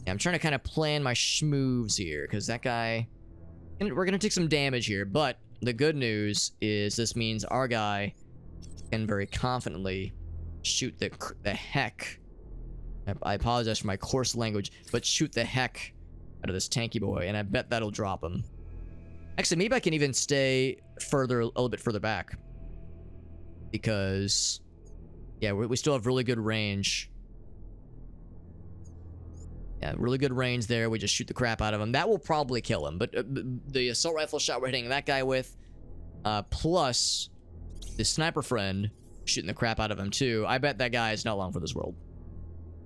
Yeah, I'm trying to kind of plan my schmoves here, because that guy, and we're gonna take some damage here. But the good news is this means our guy can very confidently shoot the heck. I apologize for my coarse language, but shoot the heck out of this tanky boy, and I bet that'll drop him. Actually, maybe I can even stay a little bit further back, because yeah, we still have really good range. Yeah, really good range there. We just shoot the crap out of him. That will probably kill him, but the assault rifle shot we're hitting that guy with, plus the sniper friend shooting the crap out of him too, I bet that guy is not long for this world.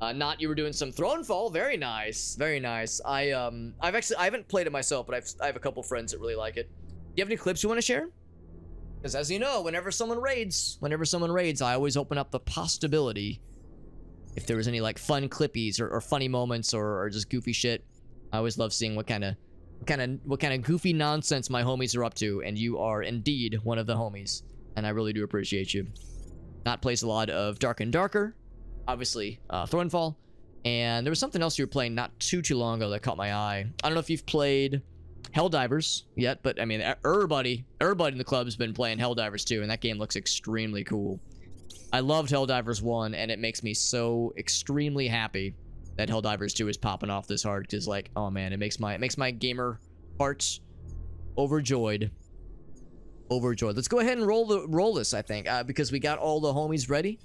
Not, you were doing some throw and fall. Very nice, very nice. I haven't played it myself, but I have a couple friends that really like it. Do you have any clips you want to share? Because as you know, whenever someone raids, I always open up the possibility, if there was any like fun clippies or funny moments or just goofy shit. I always love seeing what kind of goofy nonsense my homies are up to, and you are indeed one of the homies, and I really do appreciate you. Not plays a lot of Dark and Darker, obviously, Throw and Fall, and there was something else you were playing not too long ago that caught my eye. I don't know if you've played Helldivers yet, but I mean, everybody in the club has been playing Helldivers too, and that game looks extremely cool. I loved Helldivers 1, and it makes me so extremely happy that Helldivers 2 is popping off this hard, because like, oh man, it makes my gamer heart overjoyed. Let's go ahead and roll this, I think, because we got all the homies ready.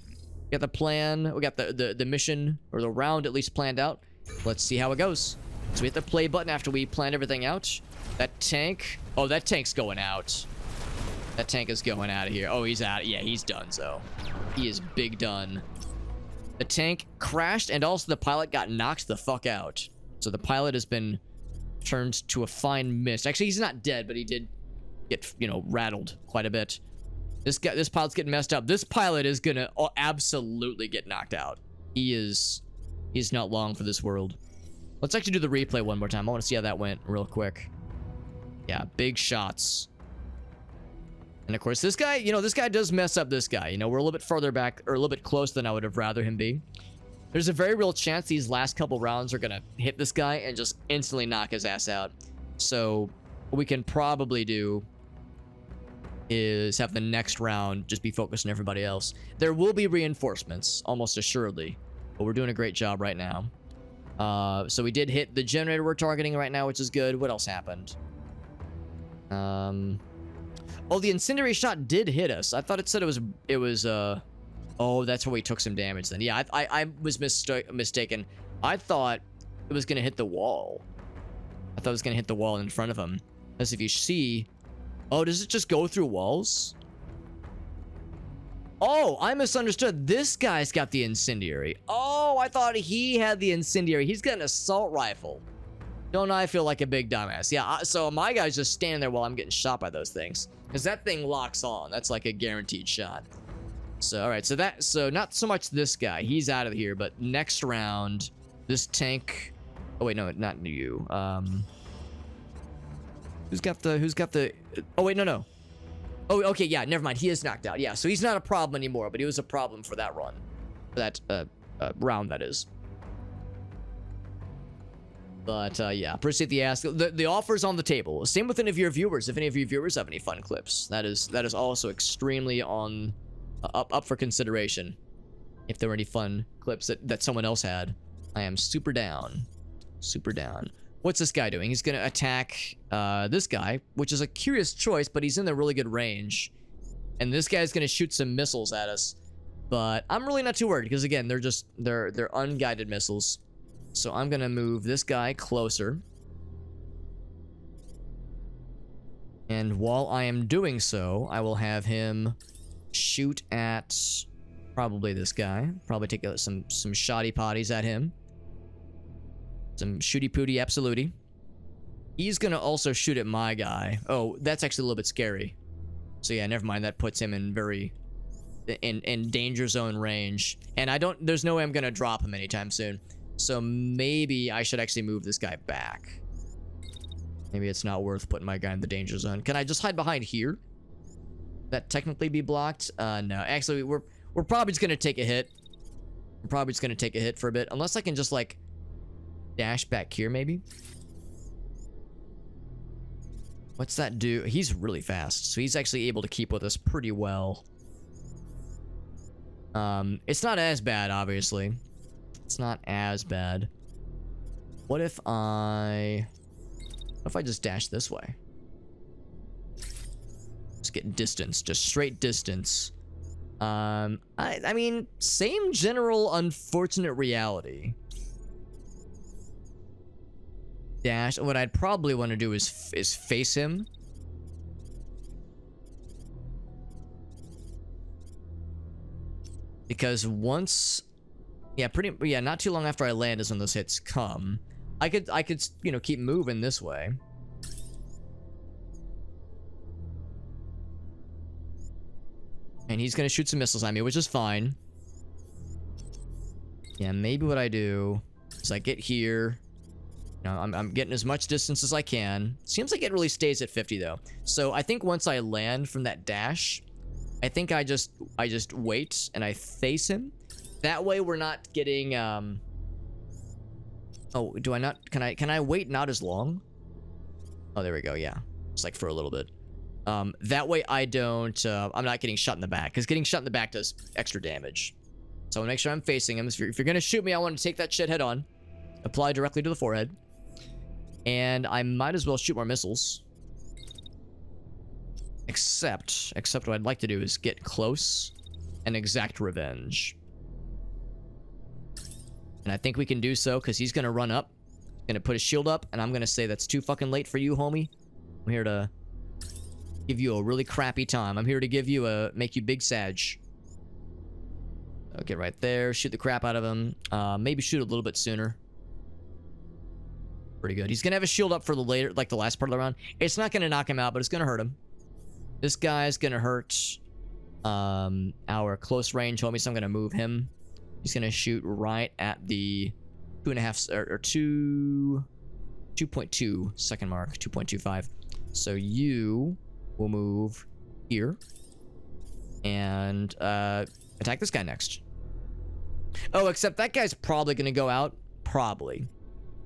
We got the plan, we got the mission, or the round at least planned out. Let's see how it goes. So we hit the play button after we plan everything out. That tank, oh, that tank's going out. That tank is going out of here. Oh, he's out. Yeah, he's done, so. He is big done. The tank crashed, and also the pilot got knocked the fuck out. So the pilot has been turned to a fine mist. Actually, he's not dead, but he did get, rattled quite a bit. This pilot's getting messed up. This pilot is gonna absolutely get knocked out. He's not long for this world. Let's actually do the replay one more time. I want to see how that went real quick. Yeah, big shots. And of course, this guy, this guy does mess up this guy. We're a little bit further back, or a little bit closer than I would have rather him be. There's a very real chance these last couple rounds are gonna hit this guy and just instantly knock his ass out. So what we can probably do is have the next round just be focused on everybody else. There will be reinforcements, almost assuredly, but we're doing a great job right now. So we did hit the generator we're targeting right now, which is good. What else happened? Oh, the incendiary shot did hit us. I thought it said it was oh, that's where we took some damage then. Yeah, I was mistaken. I thought it was gonna hit the wall. I thought it was gonna hit the wall in front of him. As if you see, oh, does it just go through walls? Oh, I misunderstood. This guy's got the incendiary. Oh, I thought he had the incendiary. He's got an assault rifle. Don't I feel like a big dumbass? Yeah, so my guy's just standing there while I'm getting shot by those things. Because that thing locks on. That's like a guaranteed shot. So, alright, so not so much this guy. He's out of here, but next round, this tank... Oh, wait, no, not you. Who's got the... Oh, wait, no. Oh, okay, yeah, never mind. He is knocked out. Yeah, so he's not a problem anymore, but he was a problem for that run. For that round, that is. But, yeah, appreciate the ask. The offer's on the table. Same with any of your viewers. If any of your viewers have any fun clips, that is also extremely on... up for consideration. If there were any fun clips that someone else had, I am super down. Super down. What's this guy doing? He's going to attack this guy, which is a curious choice, but he's in a really good range. And this guy's going to shoot some missiles at us. But I'm really not too worried because, again, they're unguided missiles. So I'm going to move this guy closer. And while I am doing so, I will have him shoot at probably this guy. Probably take some shoddy potties at him. Some shooty pooty absolutely. He's gonna also shoot at my guy. Oh, that's actually a little bit scary. So yeah, never mind. That puts him in in danger zone range. And there's no way I'm gonna drop him anytime soon. So maybe I should actually move this guy back. Maybe it's not worth putting my guy in the danger zone. Can I just hide behind here? That technically be blocked? No. Actually, we're probably just gonna take a hit. We're probably just gonna take a hit for a bit. Unless I can just, like, dash back here, maybe? What's that do? He's really fast. So he's actually able to keep with us pretty well. It's not as bad, obviously. It's not as bad. What if I just dash this way? Let's get distance, just straight distance. I mean, same general unfortunate reality. Dash. What I'd probably want to do is face him. Because once, yeah, not too long after I land is when those hits come. I could, you know, keep moving this way. And he's gonna shoot some missiles at me, which is fine. Yeah, maybe what I do is I get here. You know, I'm getting as much distance as I can. Seems like it really stays at 50 though. So I think once I land from that dash, I think I just wait and I face him. That way we're not getting oh, do I not can I wait not as long? Oh, there we go. Yeah. It's like for a little bit. That way I don't I'm not getting shot in the back, because getting shot in the back does extra damage. So I want to make sure I'm facing him. If you're gonna shoot me, I want to take that shit head on. Apply directly to the forehead. And I might as well shoot more missiles. Except what I'd like to do is get close and exact revenge. And I think we can do so because he's gonna run up, gonna put his shield up, and I'm gonna say that's too fucking late for you, homie. I'm here to give you a really crappy time. I'm here to give you make you big sag. Okay, right there. Shoot the crap out of him. Maybe shoot a little bit sooner. Pretty good. He's gonna have a shield up for the later, like the last part of the round. It's not gonna knock him out, but it's gonna hurt him. This guy's gonna hurt our close range homie, so I'm gonna move him. He's gonna shoot right at the 2.2 second mark, 2.25. So you will move here and attack this guy next. Oh, except that guy's probably going to go out. Probably.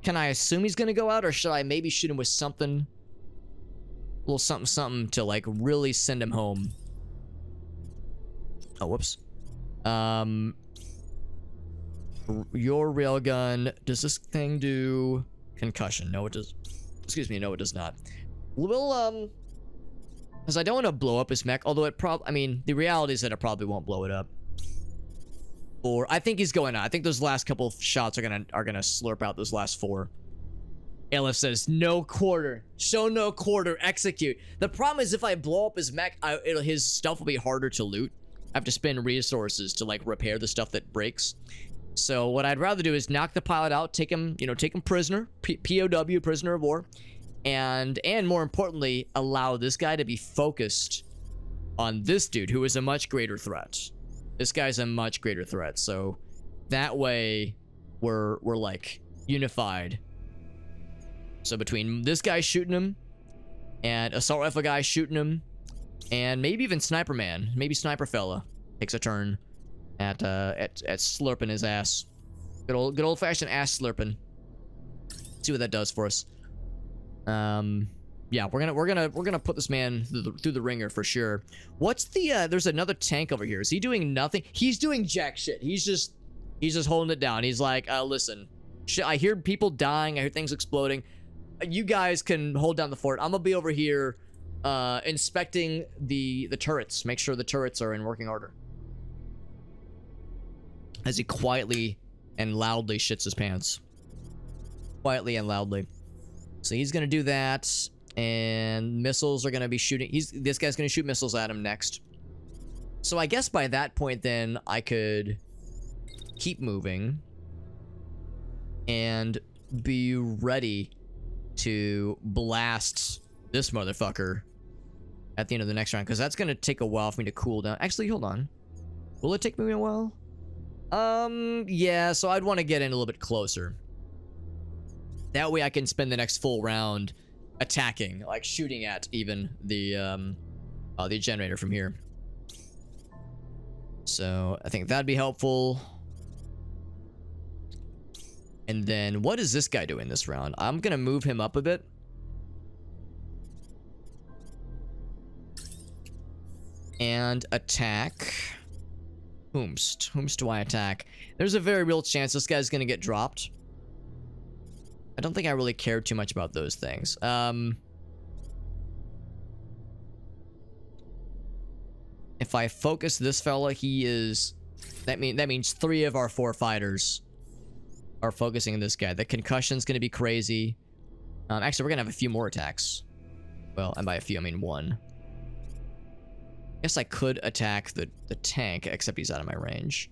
Can I assume he's going to go out, or should I maybe shoot him with something? A little something, something to, like, really send him home. Oh, whoops. Your railgun. Does this thing do concussion? No, it does. Excuse me. No, it does not. We'll, because I don't want to blow up his mech, although it I mean, the reality is that it probably won't blow it up. Or I think he's going out. I think those last couple of shots are gonna slurp out those last 4. Aleph says, no quarter. Show no quarter. Execute. The problem is if I blow up his mech, his stuff will be harder to loot. I have to spend resources to, like, repair the stuff that breaks. So what I'd rather do is knock the pilot out, take him, take him prisoner, POW, prisoner of war, and more importantly, allow this guy to be focused on this dude who is a much greater threat. This guy's a much greater threat, so that way we're like unified. So between this guy shooting him and Assault Rifle guy shooting him, and maybe even Sniper Man, maybe Sniper Fella takes a turn at slurping his ass. Good old fashioned ass slurping. See what that does for us. Yeah, we're gonna put this man through the ringer for sure. What's the there's another tank over here. Is he doing nothing? He's doing jack shit. He's just holding it down. He's like, listen, shit, I hear people dying, I hear things exploding. You guys can hold down the fort. I'm gonna be over here inspecting the turrets. Make sure the turrets are in working order. As he quietly and loudly shits his pants. Quietly and loudly. So he's gonna do that. And missiles are gonna be shooting. This guy's gonna shoot missiles at him next. So I guess by that point, then I could keep moving and be ready to blast this motherfucker at the end of the next round, because that's gonna take a while for me to cool down. Actually, hold on. Will it take me a while? Yeah. So I'd want to get in a little bit closer. That way I can spend the next full round attacking, like shooting at even the generator from here. So I think that'd be helpful. And then what is this guy doing this round? I'm gonna move him up a bit. And attack. Whomst do I attack? There's a very real chance this guy's gonna get dropped. I don't think I really care too much about those things. If I focus this fella, that means 3 of our 4 fighters are focusing on this guy. The concussion's gonna be crazy. Actually, we're gonna have a few more attacks. Well, and by a few, I mean 1. Guess I could attack the tank, except he's out of my range.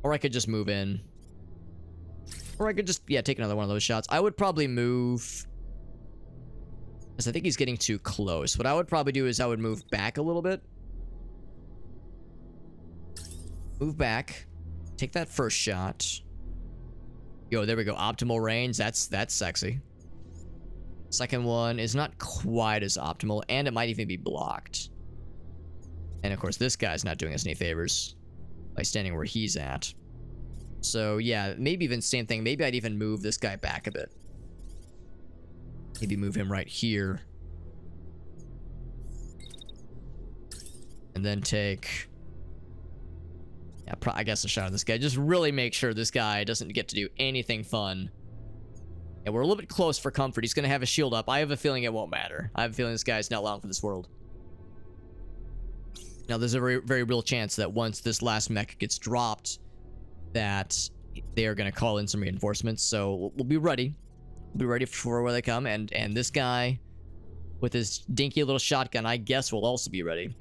Or I could just move in. Or I could just, yeah, take another one of those shots. I would probably move, because I think he's getting too close. What I would probably do is I would move back a little bit. Move back. Take that first shot. Yo, there we go. Optimal range. That's sexy. Second one is not quite as optimal, and it might even be blocked. And of course, this guy's not doing us any favors by standing where he's at. So yeah, maybe even same thing. Maybe I'd even move this guy back a bit. Maybe move him right here. And then take... yeah, I guess a shot at this guy. Just really make sure this guy doesn't get to do anything fun. And we're a little bit close for comfort. He's going to have a shield up. I have a feeling it won't matter. I have a feeling this guy's not long for this world. Now, there's a very, very real chance that once this last mech gets dropped, that they are going to call in some reinforcements. So we'll be ready. We'll be ready for where they come. And this guy with his dinky little shotgun, I guess, will also be ready.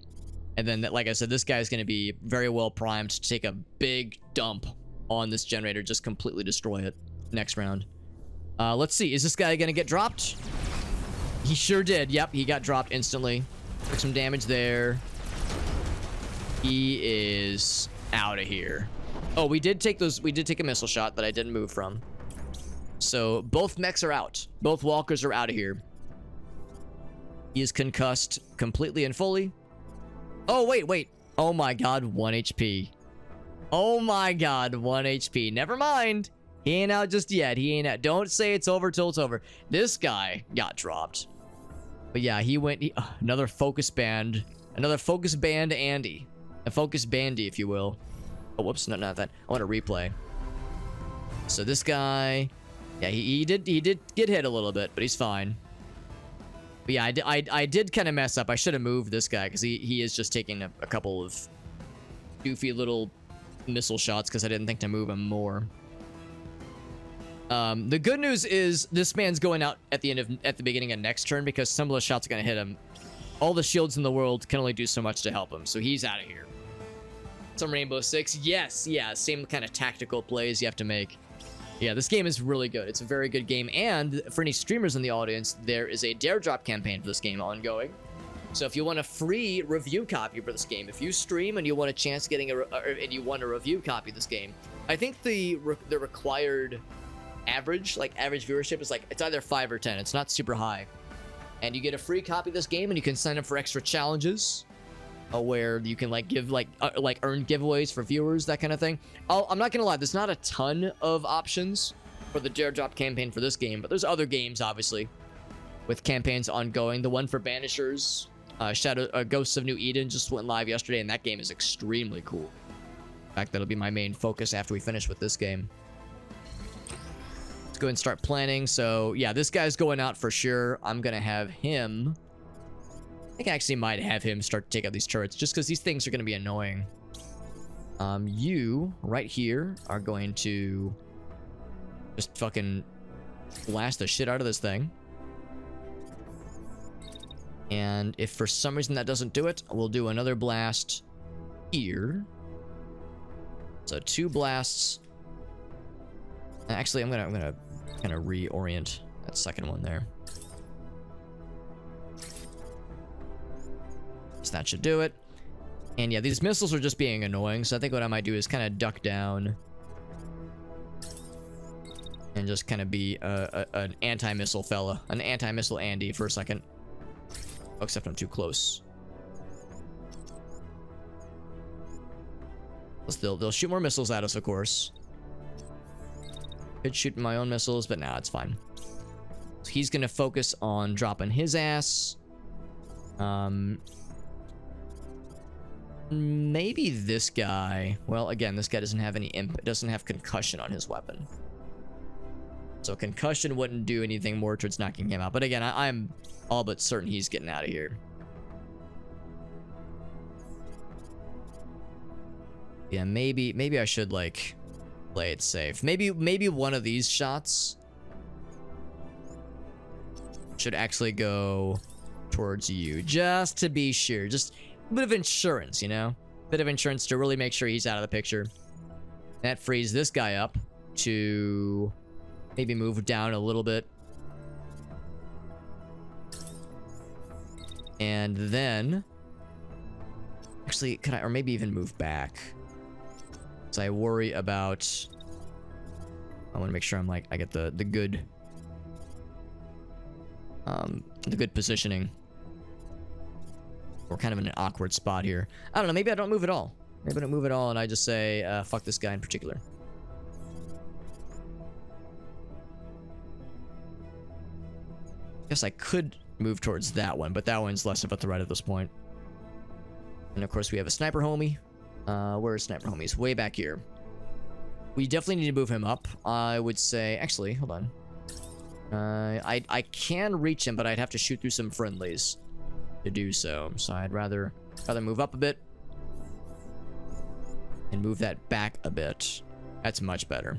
And then, like I said, this guy is going to be very well primed to take a big dump on this generator. Just completely destroy it next round. Let's see. Is this guy going to get dropped? He sure did. Yep, he got dropped instantly. Took some damage there. He is out of here. Oh, we did take a missile shot that I didn't move from. So both mechs are out. Both walkers are out of here. He is concussed completely and fully. Oh, wait. Oh my god, 1 HP. Oh my god, 1 HP. Never mind. He ain't out just yet. He ain't out. Don't say it's over till it's over. This guy got dropped. But yeah, he went... another focus band. Another focus band Andy. A focus bandy, if you will. Oh, whoops. No, not that. I want to replay. So this guy... Yeah, he did get hit a little bit, but he's fine. But yeah, I did kind of mess up. I should have moved this guy, because he is just taking a couple of goofy little missile shots, because I didn't think to move him more. The good news is this man's going out at the beginning of next turn, because some of the shots are going to hit him. All the shields in the world can only do so much to help him, so he's out of here. Some Rainbow Six. Yes, yeah, same kind of tactical plays you have to make. Yeah, this game is really good. It's a very good game, and for any streamers in the audience, there is a Dare Drop campaign for this game ongoing. So if you want a free review copy for this game, if you stream and you want a chance getting and you want a review copy of this game, I think the required average viewership is like, it's either 5 or 10. It's not super high. And you get a free copy of this game, and you can sign up for extra challenges where you can give earn giveaways for viewers, that kind of thing. I'm not gonna lie, there's not a ton of options for the Dare Drop campaign for this game, but there's other games obviously with campaigns ongoing. The one for Banishers, Ghosts of New Eden just went live yesterday, and that game is extremely cool. In fact, that'll be my main focus after we finish with this game. Let's go ahead and start planning. So yeah, this guy's going out for sure. I'm gonna have him... I think I actually might have him start to take out these turrets, just because these things are going to be annoying. You, right here, are going to just fucking blast the shit out of this thing. And if for some reason that doesn't do it, we'll do another blast here. So 2 blasts. Actually, I'm gonna kind of reorient that second one there. So that should do it. And yeah, these missiles are just being annoying, so I think what I might do is kind of duck down and just kind of be an anti-missile fella, an anti-missile Andy for a second. Oh, except I'm too close. They'll shoot more missiles at us, of course. Could shoot my own missiles, but nah, it's fine. So he's gonna focus on dropping his ass. Maybe this guy. Well, again, this guy doesn't have any doesn't have concussion on his weapon, so concussion wouldn't do anything more towards knocking him out. But again, I'm all but certain he's getting out of here. Yeah, maybe I should play it safe. Maybe one of these shots should actually go towards you, just to be sure. Just a bit of insurance, you know? Bit of insurance to really make sure he's out of the picture. That frees this guy up to maybe move down a little bit. And then... Actually, could I... Or maybe even move back. So I worry about... I want to make sure I'm I get the good... the good positioning. We're kind of in an awkward spot here. I don't know, maybe I don't move at all. Maybe I don't move at all and I just say, fuck this guy in particular. Guess I could move towards that one, but that one's less of a threat at this point. And of course we have a sniper homie. Where is sniper homie? He's way back here. We definitely need to move him up. I would say, actually, hold on. I can reach him, but I'd have to shoot through some friendlies to do so. So I'd rather move up a bit and move that back a bit. That's much better.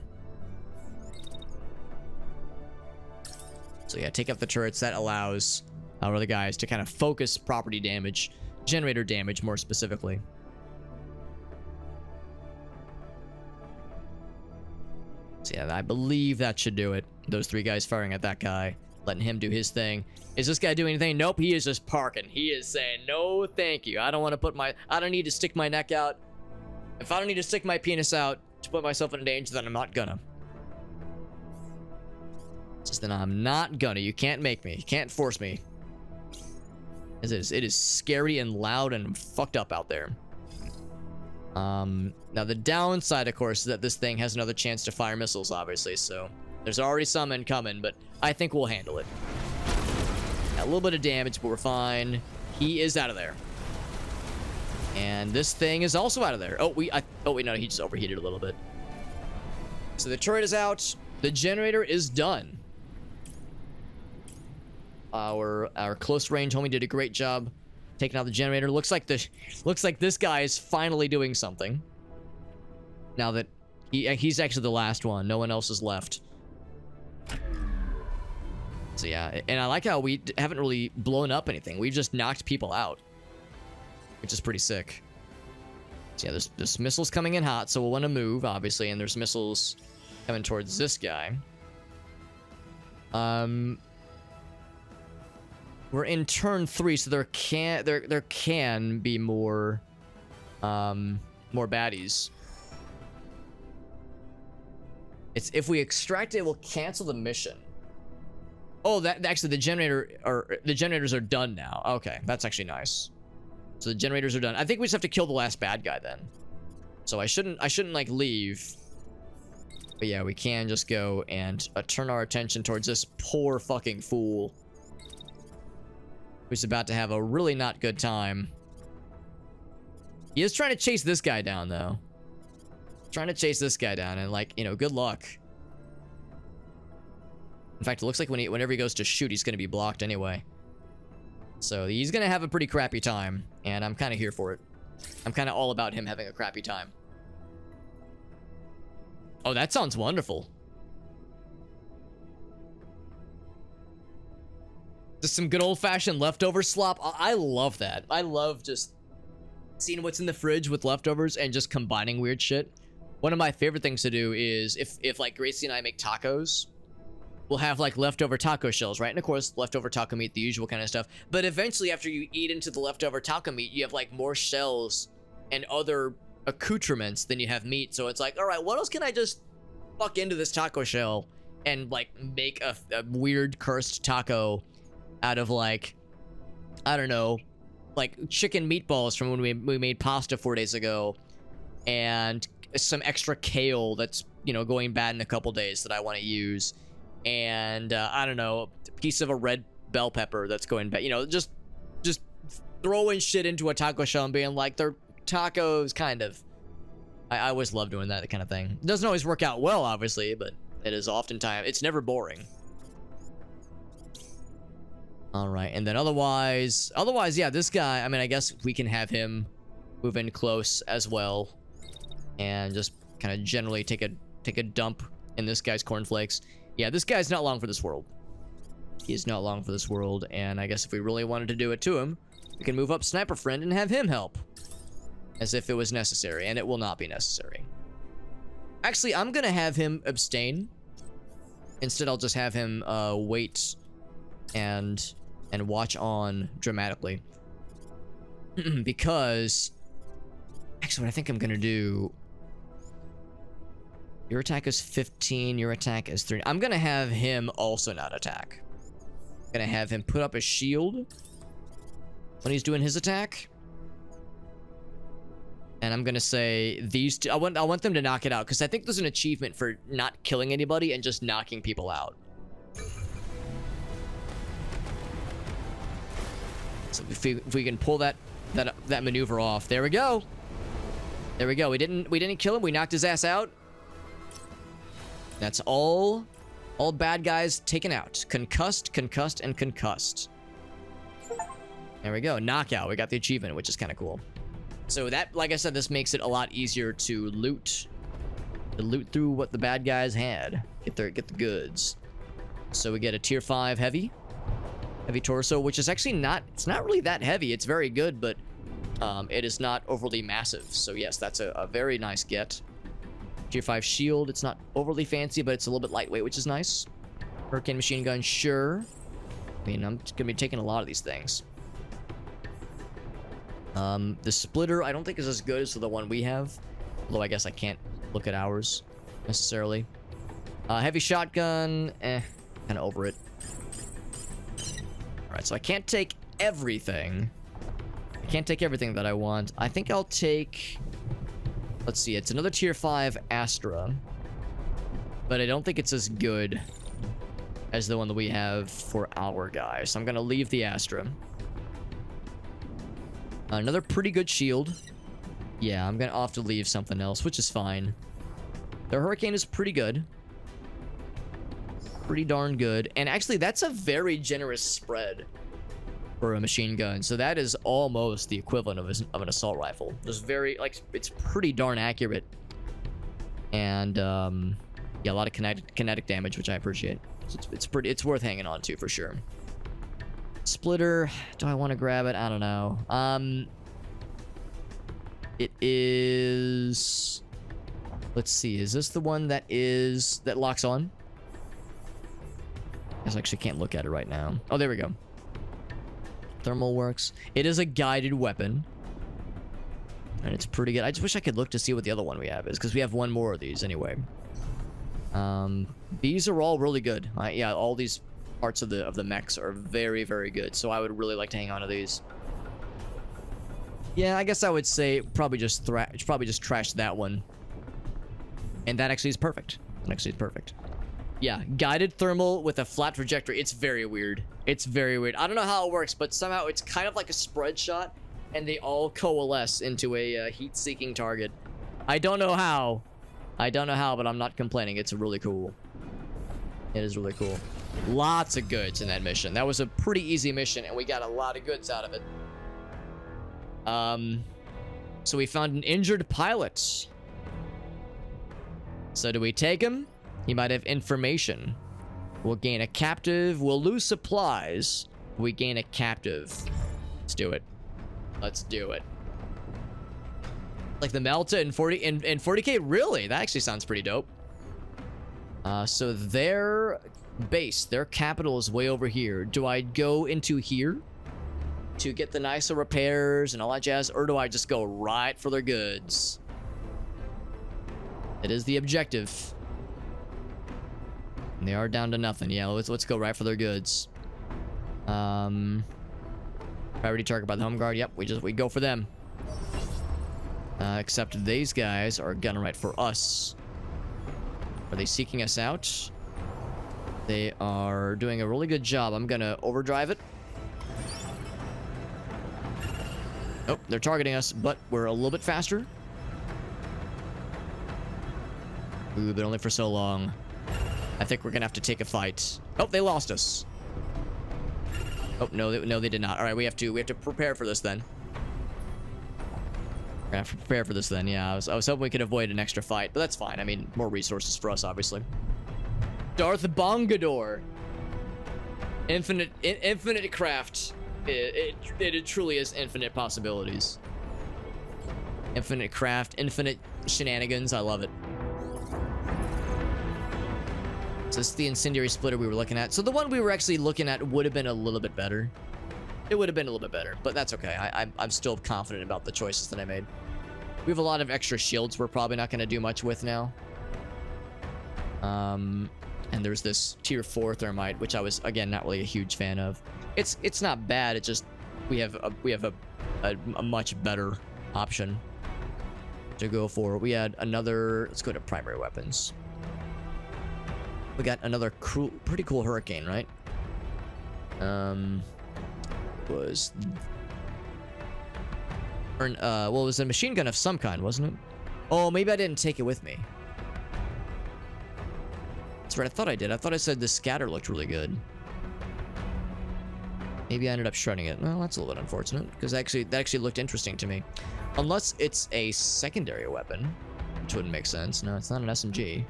So yeah, take up the turrets. That allows our other guys to kind of focus property damage, generator damage more specifically. So yeah, I believe that should do it. Those 3 guys firing at that guy, letting him do his thing. Is this guy doing anything? Nope, he is just parking. He is saying, no thank you. I don't need to stick my neck out. If I don't need to stick my penis out to put myself in danger, then I'm not gonna. Just then I'm not gonna. You can't make me. You can't force me. It is scary and loud and fucked up out there. Now the downside, of course, is that this thing has another chance to fire missiles, obviously, so there's already some incoming, but I think we'll handle it. A little bit of damage, but we're fine. He is out of there. And this thing is also out of there. Oh, wait, no, he just overheated a little bit. So the turret is out. The generator is done. Our close range homie did a great job taking out the generator. Looks like this guy is finally doing something. Now that he's actually the last one. No one else is left. So yeah, and I like how we haven't really blown up anything. We've just knocked people out, which is pretty sick. So yeah, there's missiles coming in hot, so we'll want to move, obviously, and there's missiles coming towards this guy. We're in turn 3, so there can be more baddies. It's if we extract it, we'll cancel the mission. Oh, that actually the generators are done now. Okay, that's actually nice. So the generators are done. I think we just have to kill the last bad guy then. So I shouldn't like leave. But yeah, we can just go and turn our attention towards this poor fucking fool who's about to have a really not good time. He is trying to chase this guy down, though. Trying to chase this guy down, and like, you know, good luck. In fact, it looks like whenever he goes to shoot, he's going to be blocked anyway. So he's going to have a pretty crappy time, and I'm kind of here for it. I'm kind of all about him having a crappy time. Oh, that sounds wonderful. Just some good old-fashioned leftover slop. I love that. I love just seeing what's in the fridge with leftovers and just combining weird shit. One of my favorite things to do is if like Gracie and I make tacos, we'll have like leftover taco shells, right? And of course, leftover taco meat, the usual kind of stuff. But eventually, after you eat into the leftover taco meat, you have like more shells and other accoutrements than you have meat. So it's like, all right, what else can I just fuck into this taco shell and like make a weird cursed taco out of, like, I don't know, like chicken meatballs from when we made pasta 4 days ago, and some extra kale that's, you know, going bad in a couple days that I want to use, and I don't know, a piece of a red bell pepper that's going bad, you know, just throwing shit into a taco shell and being like, they're tacos, kind of. I always love doing that kind of thing. It doesn't always work out well, obviously, but it is oftentimes, it's never boring. All right, and then otherwise, yeah, this guy, I mean, I guess we can have him move in close as well, and just kind of generally take a dump in this guy's cornflakes. Yeah, this guy's not long for this world. He is not long for this world, and I guess if we really wanted to do it to him, we can move up Sniper Friend and have him help, as if it was necessary, and it will not be necessary. Actually, I'm gonna have him abstain. Instead, I'll just have him wait and watch on dramatically. Because actually, what I think I'm gonna do, your attack is 15, your attack is 3. I'm gonna have him also not attack. I'm gonna have him put up a shield when he's doing his attack, and I'm gonna say these two, I want them to knock it out, because I think there's an achievement for not killing anybody and just knocking people out. So if we can pull that maneuver off, there we go. There we go. We didn't kill him. We knocked his ass out. That's all bad guys taken out. Concussed, concussed, and concussed. There we go. Knockout. We got the achievement, which is kind of cool. So that, like I said, this makes it a lot easier to loot through what the bad guys had. Get the goods. So we get a tier 5 heavy torso, which is actually it's not really that heavy. It's very good, but it is not overly massive. So yes, that's a very nice get. Tier 5 shield. It's not overly fancy, but it's a little bit lightweight, which is nice. Hurricane machine gun, sure. I mean, I'm just gonna be taking a lot of these things. The splitter, I don't think is as good as the one we have. Although I guess I can't look at ours necessarily. Heavy shotgun, kind of over it. Alright, so I can't take everything. I can't take everything that I want. I think I'll take Let's see. It's another tier 5 Astra. But I don't think it's as good as the one that we have for our guy. So I'm going to leave the Astra. Another pretty good shield. Yeah, I'm going to have to leave something else, which is fine. The Hurricane is pretty good. Pretty darn good. And actually, that's a very generous spread for a machine gun. So that is almost the equivalent of an assault rifle. Just very, like, it's pretty darn accurate. And, yeah, a lot of kinetic damage, which I appreciate. It's worth hanging on to for sure. Splitter, do I want to grab it? I don't know. It is, let's see, is this the one that locks on? I actually can't look at it right now. Oh, there we go. Thermal works. It is a guided weapon. And it's pretty good. I just wish I could look to see what the other one we have is, because we have one more of these anyway. These are all really good. Yeah, all these parts of the mechs are very, very good. So I would really like to hang on to these. Yeah, I guess I would say probably just trash that one. And that actually is perfect. That actually is perfect. Yeah, guided thermal with a flat trajectory. It's very weird. It's very weird. I don't know how it works, but somehow it's kind of like a spread shot, and they all coalesce into a heat-seeking target. I don't know how. I don't know how, but I'm not complaining. It's really cool. It is really cool. Lots of goods in that mission. That was a pretty easy mission, and we got a lot of goods out of it. So we found an injured pilot. So do we take him? He might have information. We'll gain a captive. We'll lose supplies. We gain a captive. Let's do it. Let's do it. Like the Melta in 40K? Really? That actually sounds pretty dope. So their base, their capital is way over here. Do I go into here to get the nicer repairs and all that jazz, or do I just go right for their goods? It is the objective. And they are down to nothing. Yeah, let's go right for their goods. Priority target by the home guard. Yep, we go for them. Except these guys are gunning right for us. Are they seeking us out? They are doing a really good job. I'm gonna overdrive it. Oh, they're targeting us, but we're a little bit faster. Ooh, but only for so long. I think we're gonna have to take a fight. Oh, they lost us. Oh, no, they did not. All right, we have to prepare for this then. We're gonna have to prepare for this then. Yeah, I was hoping we could avoid an extra fight, but that's fine. I mean, more resources for us, obviously. Darth Bongador. Infinite craft. It truly is infinite possibilities. Infinite craft, infinite shenanigans. I love it. So this is the incendiary splitter we were looking at. So the one we were actually looking at would have been a little bit better. It would have been a little bit better, but that's okay. I'm still confident about the choices that I made. We have a lot of extra shields we're probably not going to do much with now. And there's this tier 4 thermite, which I was, again, not really a huge fan of. It's not bad. It's just we have a much better option to go for. We had another. Let's go to primary weapons. We got another pretty cool hurricane, right? Well, it was a machine gun of some kind, wasn't it? Oh, maybe I didn't take it with me. That's right, I thought I did. I thought I said the scatter looked really good. Maybe I ended up shredding it. Well, that's a little bit unfortunate, because that actually looked interesting to me. Unless it's a secondary weapon, which wouldn't make sense. No, it's not an SMG.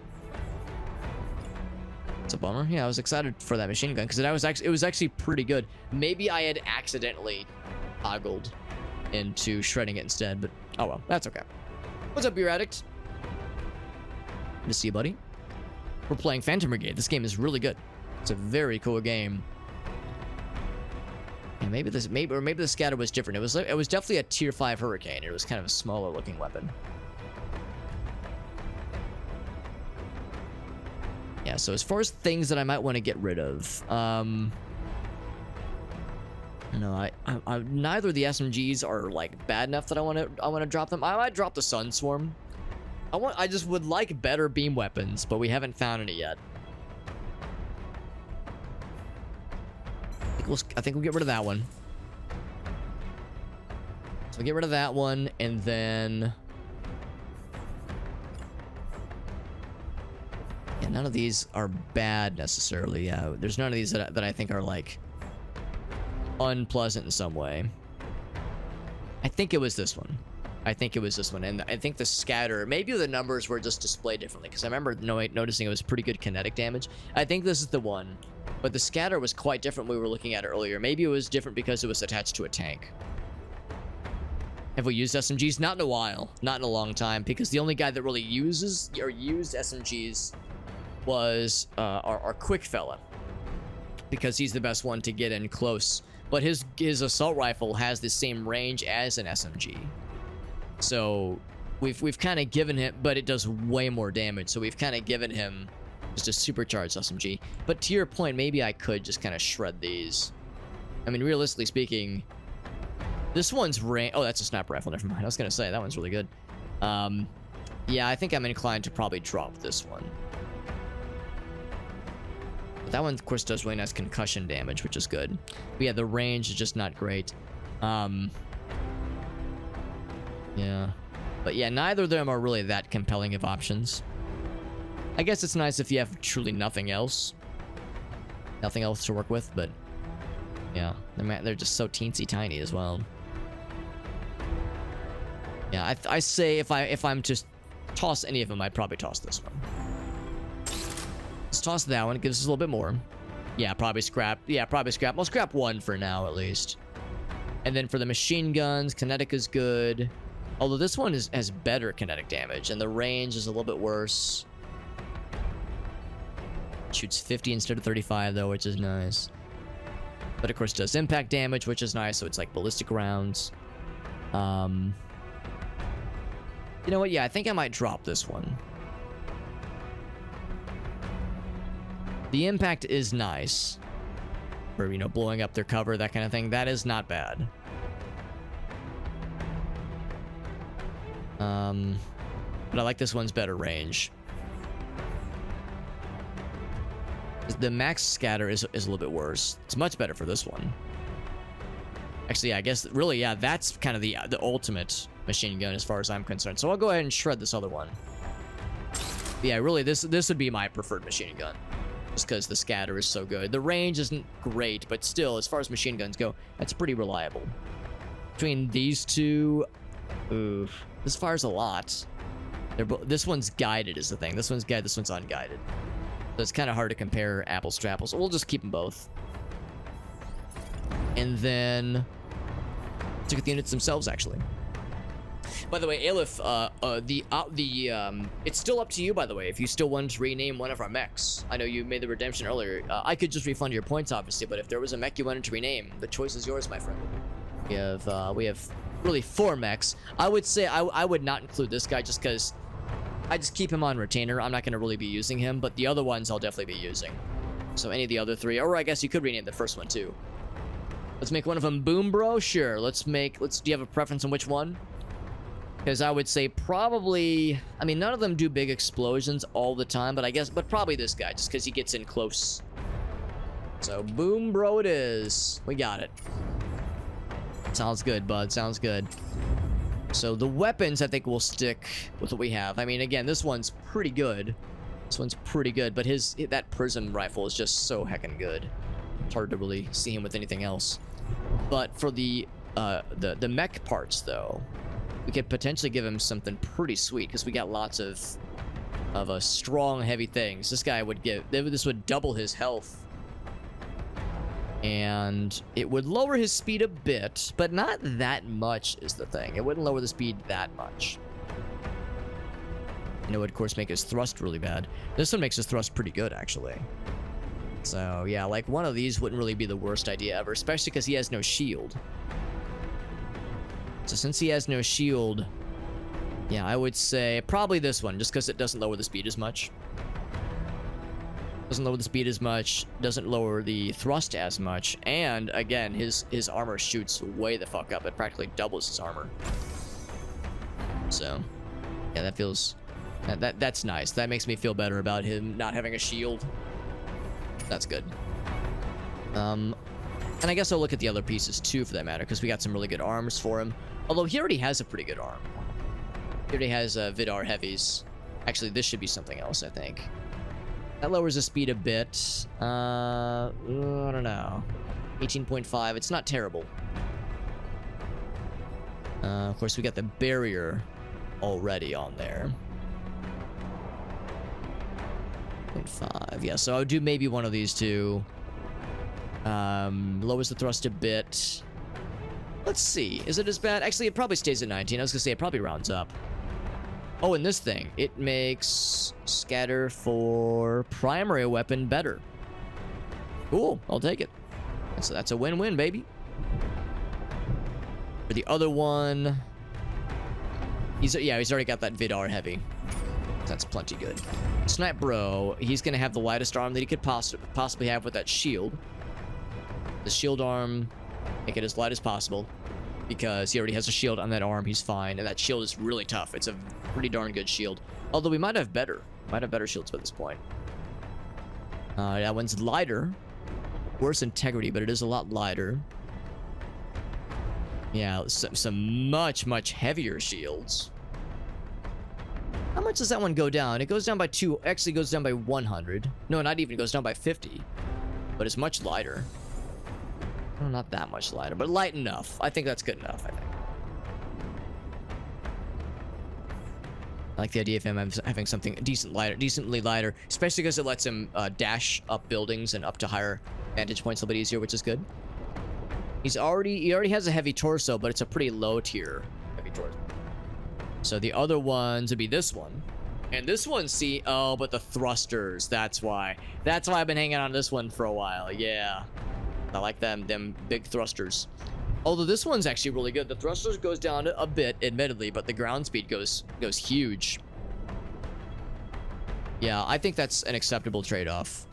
It's a bummer. Yeah, I was excited for that machine gun, because it was actually pretty good. Maybe I had accidentally toggled into shredding it instead, but oh well, that's okay. What's up, Beer Addict? Good to see you, buddy. We're playing Phantom Brigade. This game is really good. It's a very cool game. And maybe the scatter was different. It was definitely a tier 5 hurricane. It was kind of a smaller looking weapon. Yeah, so as far as things that I might want to get rid of, no, neither of the SMGs are like bad enough that I want to drop them. I might drop the Sun Swarm. I just would like better beam weapons, but we haven't found any yet. I think we'll get rid of that one. So we'll get rid of that one, and then... yeah, none of these are bad necessarily. Yeah, there's none of these that I think are, like, unpleasant in some way. I think it was this one. I think it was this one. And I think the scatter, maybe the numbers were just displayed differently, because I remember noticing it was pretty good kinetic damage. I think this is the one. But the scatter was quite different when we were looking at it earlier. Maybe it was different because it was attached to a tank. Have we used SMGs? Not in a while. Not in a long time. Because the only guy that really used SMGs was our quick fella. Because he's the best one to get in close. But his assault rifle has the same range as an SMG. So we've kind of given him, but it does way more damage. So we've kind of given him just a supercharged SMG. But to your point, maybe I could just kind of shred these. I mean, realistically speaking, this one's range. Oh, that's a sniper rifle. Never mind. I was gonna say that one's really good. Yeah, I think I'm inclined to probably drop this one. But that one, of course, does really nice concussion damage, which is good. But yeah, the range is just not great. Yeah. But yeah, neither of them are really that compelling of options. I guess it's nice if you have truly nothing else. Nothing else to work with, but... yeah, they're just so teensy tiny as well. Yeah, I say if I'm to toss any of them, I'd probably toss this one. Let's toss that one. It gives us a little bit more. Yeah, probably scrap. Yeah, probably scrap. We'll scrap one for now, at least. And then for the machine guns, kinetic is good. Although this one has better kinetic damage, and the range is a little bit worse. Shoots 50 instead of 35, though, which is nice. But, of course, does impact damage, which is nice, so it's like ballistic rounds. You know what? Yeah, I think I might drop this one. The impact is nice. For, you know, blowing up their cover, that kind of thing. That is not bad. But I like this one's better range. The max scatter is a little bit worse. It's much better for this one. Actually, yeah, I guess, really, yeah, that's kind of the ultimate machine gun as far as I'm concerned. So I'll go ahead and shred this other one. But yeah, really, this would be my preferred machine gun. Just because the scatter is so good. The range isn't great, but still, as far as machine guns go, that's pretty reliable. Between these two... oof. This fires a lot. This one's guided is the thing. This one's guided, this one's unguided. So it's kind of hard to compare apples to apples. So we'll just keep them both. And then... let's look at the units themselves, actually. By the way, Aleph, it's still up to you, by the way, if you still want to rename one of our mechs. I know you made the redemption earlier. I could just refund your points, obviously, but if there was a mech you wanted to rename, the choice is yours, my friend. We have really 4 mechs. I would say I would not include this guy just because I just keep him on retainer. I'm not going to really be using him, but the other ones I'll definitely be using. So any of the other 3, or I guess you could rename the first one too. Let's make one of them Boom Bro. Sure. Do you have a preference on which one? Because I would say probably, I mean, none of them do big explosions all the time, but probably this guy, just because he gets in close. So Boom Bro it is. We got it. Sounds good, bud. Sounds good. So the weapons, I think, will stick with what we have. I mean, again, this one's pretty good. This one's pretty good, but that prism rifle is just so heckin' good. It's hard to really see him with anything else. But for the mech parts, though, we could potentially give him something pretty sweet because we got lots of strong, heavy things. This would double his health. And it would lower his speed a bit, but not that much is the thing. It wouldn't lower the speed that much. And it would, of course, make his thrust really bad. This one makes his thrust pretty good, actually. So, yeah, like, one of these wouldn't really be the worst idea ever, especially because he has no shield. So since he has no shield, yeah, I would say probably this one, just because it doesn't lower the speed as much. Doesn't lower the speed as much, doesn't lower the thrust as much, and again, his armor shoots way the fuck up. It practically doubles his armor. So, yeah, that feels That's nice. That makes me feel better about him not having a shield. That's good. And I guess I'll look at the other pieces too, for that matter, because we got some really good arms for him. Although he already has a pretty good arm. He already has Vidar heavies. Actually, this should be something else, I think. That lowers the speed a bit. I don't know. 18.5. It's not terrible. Of course, we got the barrier already on there. 0.5. Yeah, so I would do maybe one of these two. Lowers the thrust a bit. Let's see. Is it as bad? Actually, it probably stays at 19. I was gonna say it probably rounds up. Oh, and this thing. It makes scatter for primary weapon better. Cool. I'll take it. That's a win-win, baby. For the other one... he's already got that Vidar heavy. That's plenty good. Snipe Bro, he's gonna have the lightest arm that he could possibly have with that shield. The shield arm, make it as light as possible, because he already has a shield on that arm. He's fine, and that shield is really tough. It's a pretty darn good shield. Although we might have better shields by this point. That one's lighter, worse integrity, but it is a lot lighter. Yeah, some much heavier shields. How much does that one go down? It goes down by 2. Actually, goes down by 100. No, not even. It goes down by 50. But it's much lighter. Well, not that much lighter, but light enough. I think that's good enough, I think. I like the idea of him having something decently lighter, especially because it lets him dash up buildings and up to higher vantage points a little bit easier, which is good. He already has a heavy torso, but it's a pretty low tier heavy torso. So the other ones would be this one. And this one, see, oh, but the thrusters, that's why. That's why I've been hanging on this one for a while, yeah. I like them big thrusters. Although this one's actually really good. The thrusters goes down a bit, admittedly, but the ground speed goes huge. Yeah, I think that's an acceptable trade-off.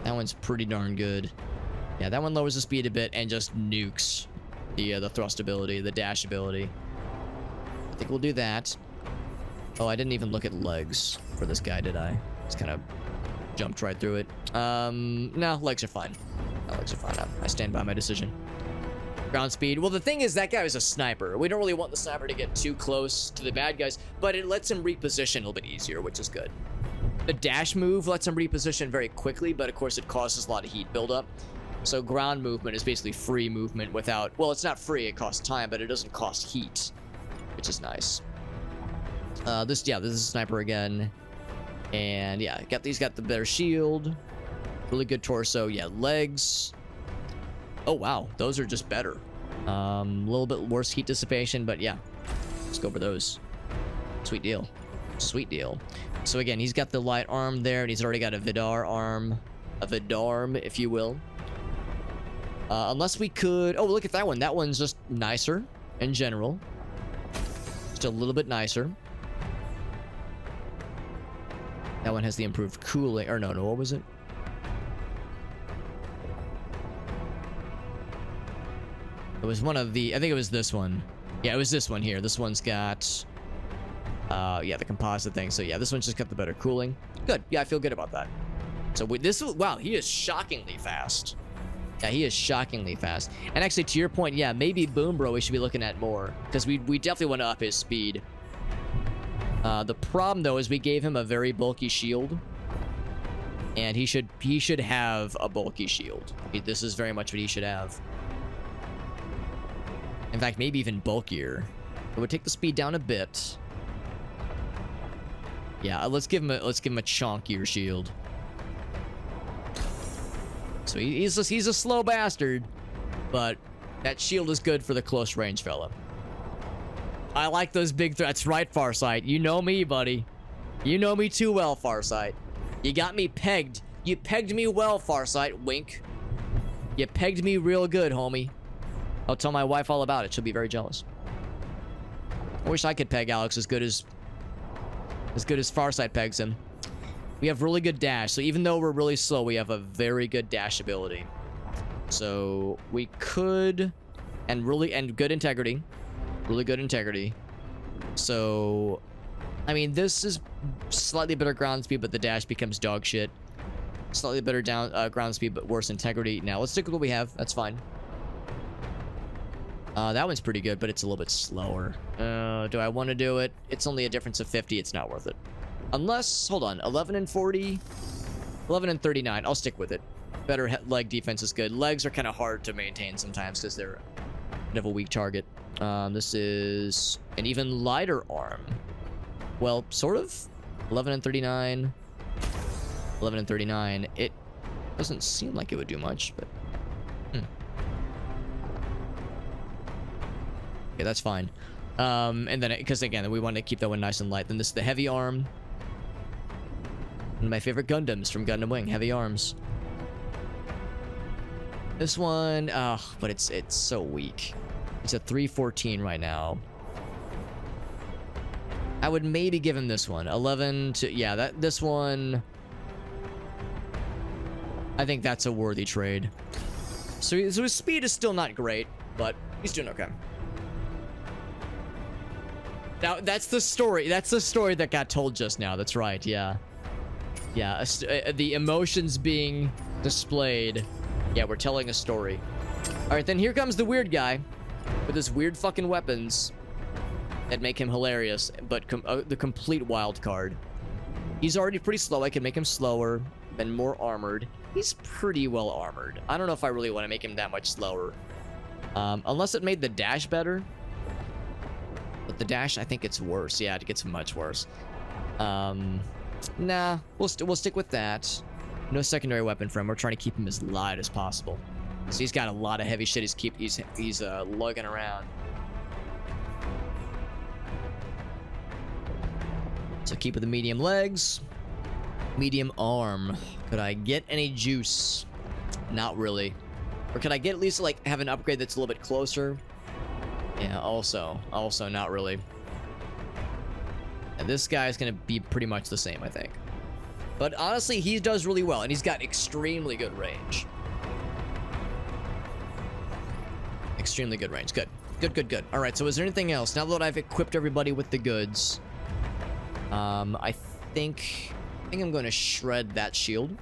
That one's pretty darn good. Yeah, that one lowers the speed a bit and just nukes the thrust ability, the dash ability. I think we'll do that. Oh, I didn't even look at legs for this guy, did I? Just kind of jumped right through it. No, legs are fine. No, legs are fine. I stand by my decision. Ground speed. Well, the thing is, that guy is a sniper. We don't really want the sniper to get too close to the bad guys, but it lets him reposition a little bit easier, which is good. The dash move lets him reposition very quickly, but of course it causes a lot of heat buildup. So ground movement is basically free movement without... well, it's not free. It costs time, but it doesn't cost heat, which is nice. This is sniper again. And yeah, he's got the better shield. Really good torso. Yeah, legs. Oh, wow. Those are just better. A little bit worse heat dissipation, but yeah. Let's go for those. Sweet deal. Sweet deal. So again, he's got the light arm there, and he's already got a Vidar arm. A Vidarm, if you will. Unless we could... oh, look at that one. That one's just nicer in general. Just a little bit nicer. That one has the improved cooling. Or no, what was it? It was one of the... I think it was this one. Yeah, it was this one here. This one's got... yeah, the composite thing. So yeah, this one's just got the better cooling. Good. Yeah, I feel good about that. So wow, he is shockingly fast. Yeah, he is shockingly fast. And actually, to your point, yeah, maybe Boom Bro we should be looking at more. Because we definitely want to up his speed. The problem, though, is we gave him a very bulky shield. And he should have a bulky shield. This is very much what he should have. In fact, maybe even bulkier. It would take the speed down a bit. Yeah, let's give him a chonkier shield. So he's a slow bastard, but that shield is good for the close range fella. I like those big threats, right, Farsight? You know me, buddy. You know me too well, Farsight. You got me pegged. You pegged me well, Farsight. Wink. You pegged me real good, homie. I'll tell my wife all about it. She'll be very jealous. I wish I could peg Alex as good as Farsight pegs him. We have really good dash, so even though we're really slow, we have a very good dash ability. So we could, and good integrity. Really good integrity. So I mean, this is slightly better ground speed, but the dash becomes dog shit. Slightly better ground speed, but worse integrity. Now, let's stick with what we have. That's fine. That one's pretty good, but it's a little bit slower. Do I want to do it? It's only a difference of 50. It's not worth it. Unless, hold on, 11 and 40, 11 and 39. I'll stick with it. Better leg defense is good. Legs are kind of hard to maintain sometimes because they're kind of a weak target. This is an even lighter arm. Well, sort of. 11 and 39. 11 and 39. It doesn't seem like it would do much, but... Okay, that's fine. And then, because again, we want to keep that one nice and light. Then this is the heavy arm. One of my favorite Gundams from Gundam Wing, heavy arms. This one, but it's so weak. It's a 314 right now. I would maybe give him this one. 11 to, yeah, this one. I think that's a worthy trade. So his speed is still not great, but he's doing okay. Now, that's the story. That's the story that got told just now. That's right, yeah. Yeah, the emotions being displayed. Yeah, we're telling a story. All right, then here comes the weird guy with his weird fucking weapons that make him hilarious, but the complete wild card. He's already pretty slow. I can make him slower and more armored. He's pretty well armored. I don't know if I really want to make him that much slower. Unless it made the dash better. But the dash, I think it's worse. Yeah, it gets much worse. Nah, we'll stick with that. No secondary weapon for him. We're trying to keep him as light as possible. So he's got a lot of heavy shit. He's lugging around. So keep with the medium legs, medium arm. Could I get any juice? Not really. Or could I get at least like have an upgrade that's a little bit closer? Yeah, also not really. And this guy's gonna be pretty much the same, I think. But honestly, he does really well, and he's got extremely good range. Extremely good range. Good. Good. All right, so is there anything else? Now that I've equipped everybody with the goods, I think I'm going to shred that shield.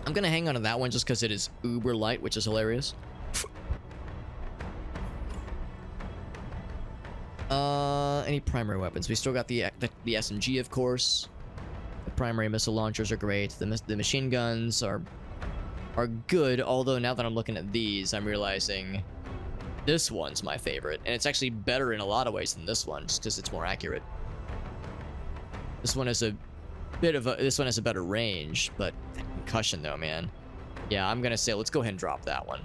I'm going to hang on to that one just because it is uber light, which is hilarious. Any primary weapons? We still got the SMG, of course. The primary missile launchers are great. The machine guns are good, although now that I'm looking at these, I'm realizing this one's my favorite, and it's actually better in a lot of ways than this one, just because it's more accurate. This one has a better range, but that concussion though, man. Yeah, I'm gonna say let's go ahead and drop that one.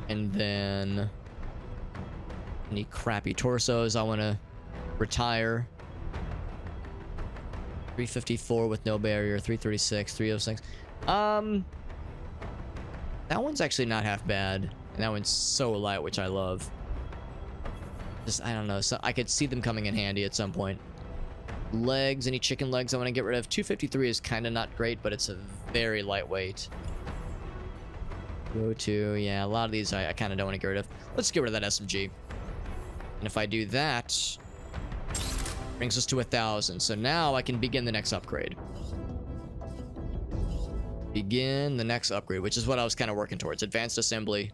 And then any crappy torsos I want to retire. 354 with no barrier, 336, 306. That one's actually not half bad, and that one's so light, which I love. Just, I don't know, so I could see them coming in handy at some point. Legs, any chicken legs I want to get rid of. 253 is kind of not great, but it's a very lightweight. Go to, yeah, a lot of these I kind of don't want to get rid of. Let's get rid of that SMG. And if I do that, brings us to 1,000. So now I can begin the next upgrade. Begin the next upgrade, which is what I was kind of working towards. Advanced assembly.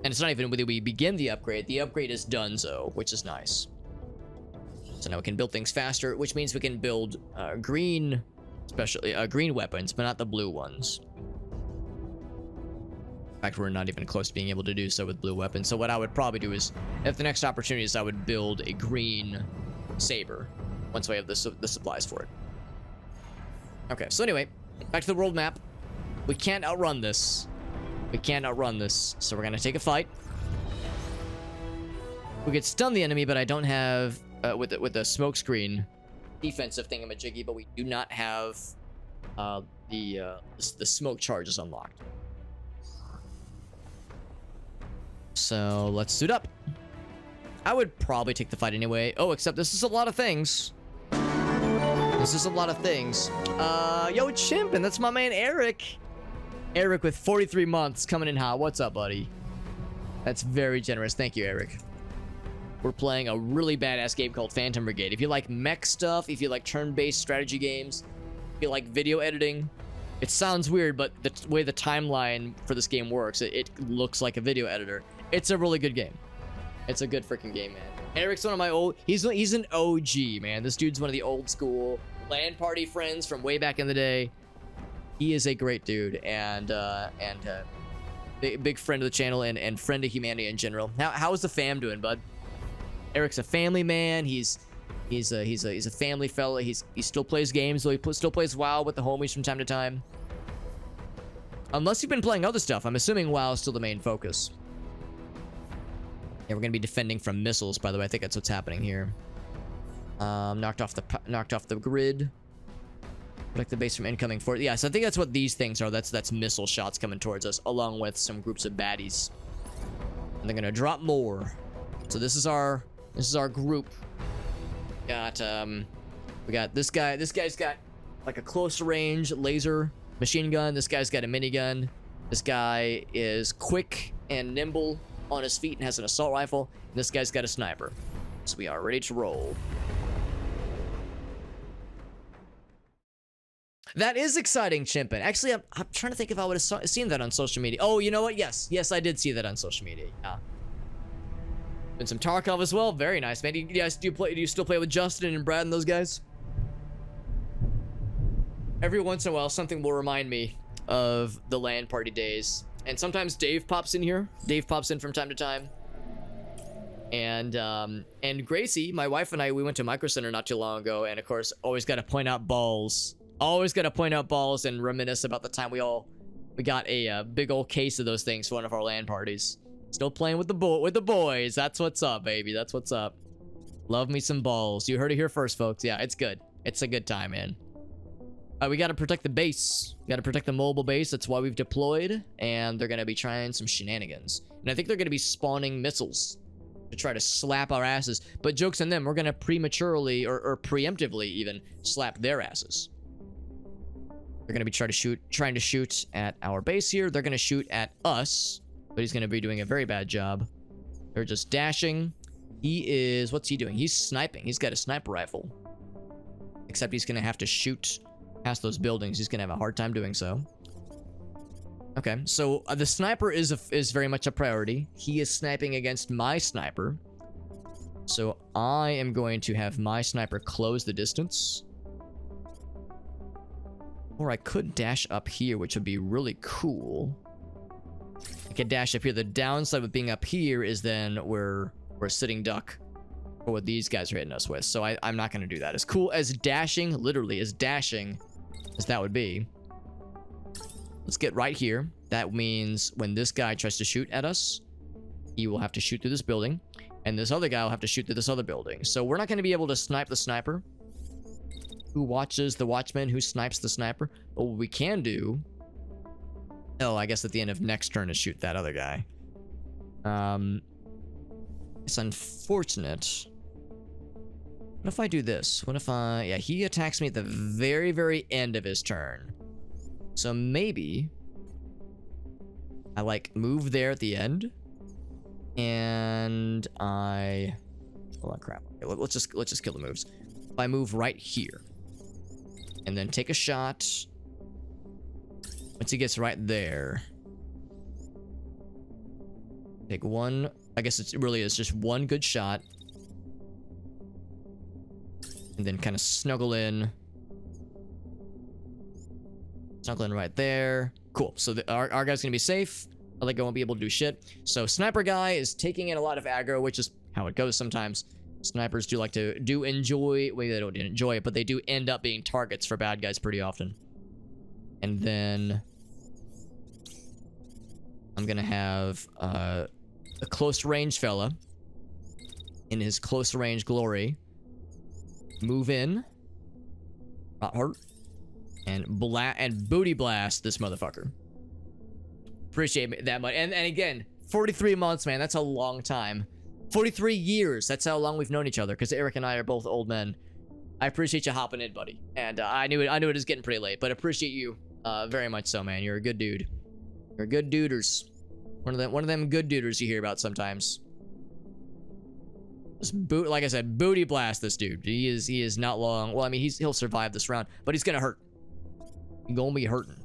And it's not even whether we begin the upgrade. The upgrade is donezo, which is nice. So now we can build things faster, which means we can build green, especially green weapons, but not the blue ones. In fact, we're not even close to being able to do so with blue weapons. So what I would probably do is, if the next opportunity is, I would build a green saber once we have the supplies for it. Okay, so anyway, back to the world map. We can't outrun this. We can't outrun this, so we're gonna take a fight. We could stun the enemy, but I don't have with the smoke screen defensive thingamajiggy, but we do not have the smoke charges unlocked. So let's suit up. I would probably take the fight anyway. Oh, except this is a lot of things. This is a lot of things. Yo, Chimp, and that's my man Eric. Eric with 43 months coming in hot. What's up, buddy? That's very generous. Thank you, Eric. We're playing a really badass game called Phantom Brigade. If you like mech stuff, if you like turn-based strategy games, if you like video editing, it sounds weird, but the way the timeline for this game works, it looks like a video editor. It's a really good game. It's a good freaking game, man. Eric's one of my old... He's an OG, man. This dude's one of the old school LAN party friends from way back in the day. He is a great dude and big friend of the channel and friend of humanity in general. How is the fam doing, bud? Eric's a family man. He's a family fella. He still plays games. He still plays WoW with the homies from time to time. Unless you've been playing other stuff, I'm assuming WoW is still the main focus. Yeah, we're gonna be defending from missiles. By the way, I think that's what's happening here. Knocked off the grid. Protect the base from incoming force. Yeah, so I think that's what these things are. That's missile shots coming towards us, along with some groups of baddies. And they're gonna drop more. So this is our group. We got this guy. This guy's got like a close range laser machine gun. This guy's got a minigun. This guy is quick and nimble on his feet and has an assault rifle. And this guy's got a sniper. So we are ready to roll. That is exciting, Chimpin. Actually, I'm trying to think if I would have seen that on social media. Oh, you know what? Yes, I did see that on social media. Yeah. And some Tarkov as well. Very nice, man. Do you still play with Justin and Brad and those guys? Every once in a while, something will remind me of the LAN party days. And sometimes Dave pops in here. Dave pops in from time to time. And Gracie, my wife and I, we went to Micro Center not too long ago, and of course, always got to point out balls. Always got to point out balls and reminisce about the time we got a big old case of those things for one of our LAN parties. Still playing with the boys. That's what's up, baby. That's what's up. Love me some balls. You heard it here first, folks. Yeah, it's good. It's a good time, man. We got to protect the base. We got to protect the mobile base. That's why we've deployed. And they're going to be trying some shenanigans. And I think they're going to be spawning missiles to try to slap our asses. But joke's on them. We're going to prematurely or preemptively even slap their asses. They're going to be trying to shoot at our base here. They're going to shoot at us. But he's going to be doing a very bad job. They're just dashing. What's he doing? He's sniping. He's got a sniper rifle. Except he's going to have to shoot past those buildings. He's going to have a hard time doing so. Okay, so the sniper is very much a priority. He is sniping against my sniper. So I am going to have my sniper close the distance. Or I could dash up here, which would be really cool. I could dash up here. The downside with being up here is then we're sitting duck for what these guys are hitting us with. So I'm not going to do that. As cool as dashing, literally as dashing as that would be. Let's get right here. That means when this guy tries to shoot at us, he will have to shoot through this building. And this other guy will have to shoot through this other building. So we're not going to be able to snipe the sniper. Who watches the watchman, who snipes the sniper. But what we can do... Oh, I guess at the end of next turn is shoot that other guy. It's unfortunate. What if I do this? What if I... Yeah, he attacks me at the very, very end of his turn. So maybe... I, like, move there at the end. And I... Oh, crap. Okay, let's just kill the moves. If I move right here. And then take a shot... Once he gets right there, take one. I guess it really is just one good shot, and then kind of snuggle in right there. Cool. So our guy's gonna be safe. Other guy won't be able to do shit. So sniper guy is taking in a lot of aggro, which is how it goes sometimes. Snipers do enjoy. Well, they don't enjoy it, but they do end up being targets for bad guys pretty often. And then I'm gonna have a close range fella in his close range glory move in, not hurt, and booty blast this motherfucker. Appreciate that much. And again, 43 months, man, that's a long time. 43 years, that's how long we've known each other, because Eric and I are both old men. I appreciate you hopping in, buddy. And I knew it was getting pretty late, but appreciate you very much so, man. You're a good dude. You're a good duders. One of them good duders you hear about sometimes. Just like I said, booty blast this dude. He is not long. Well, I mean, he'll survive this round, but he's gonna hurt. He's gonna be hurting.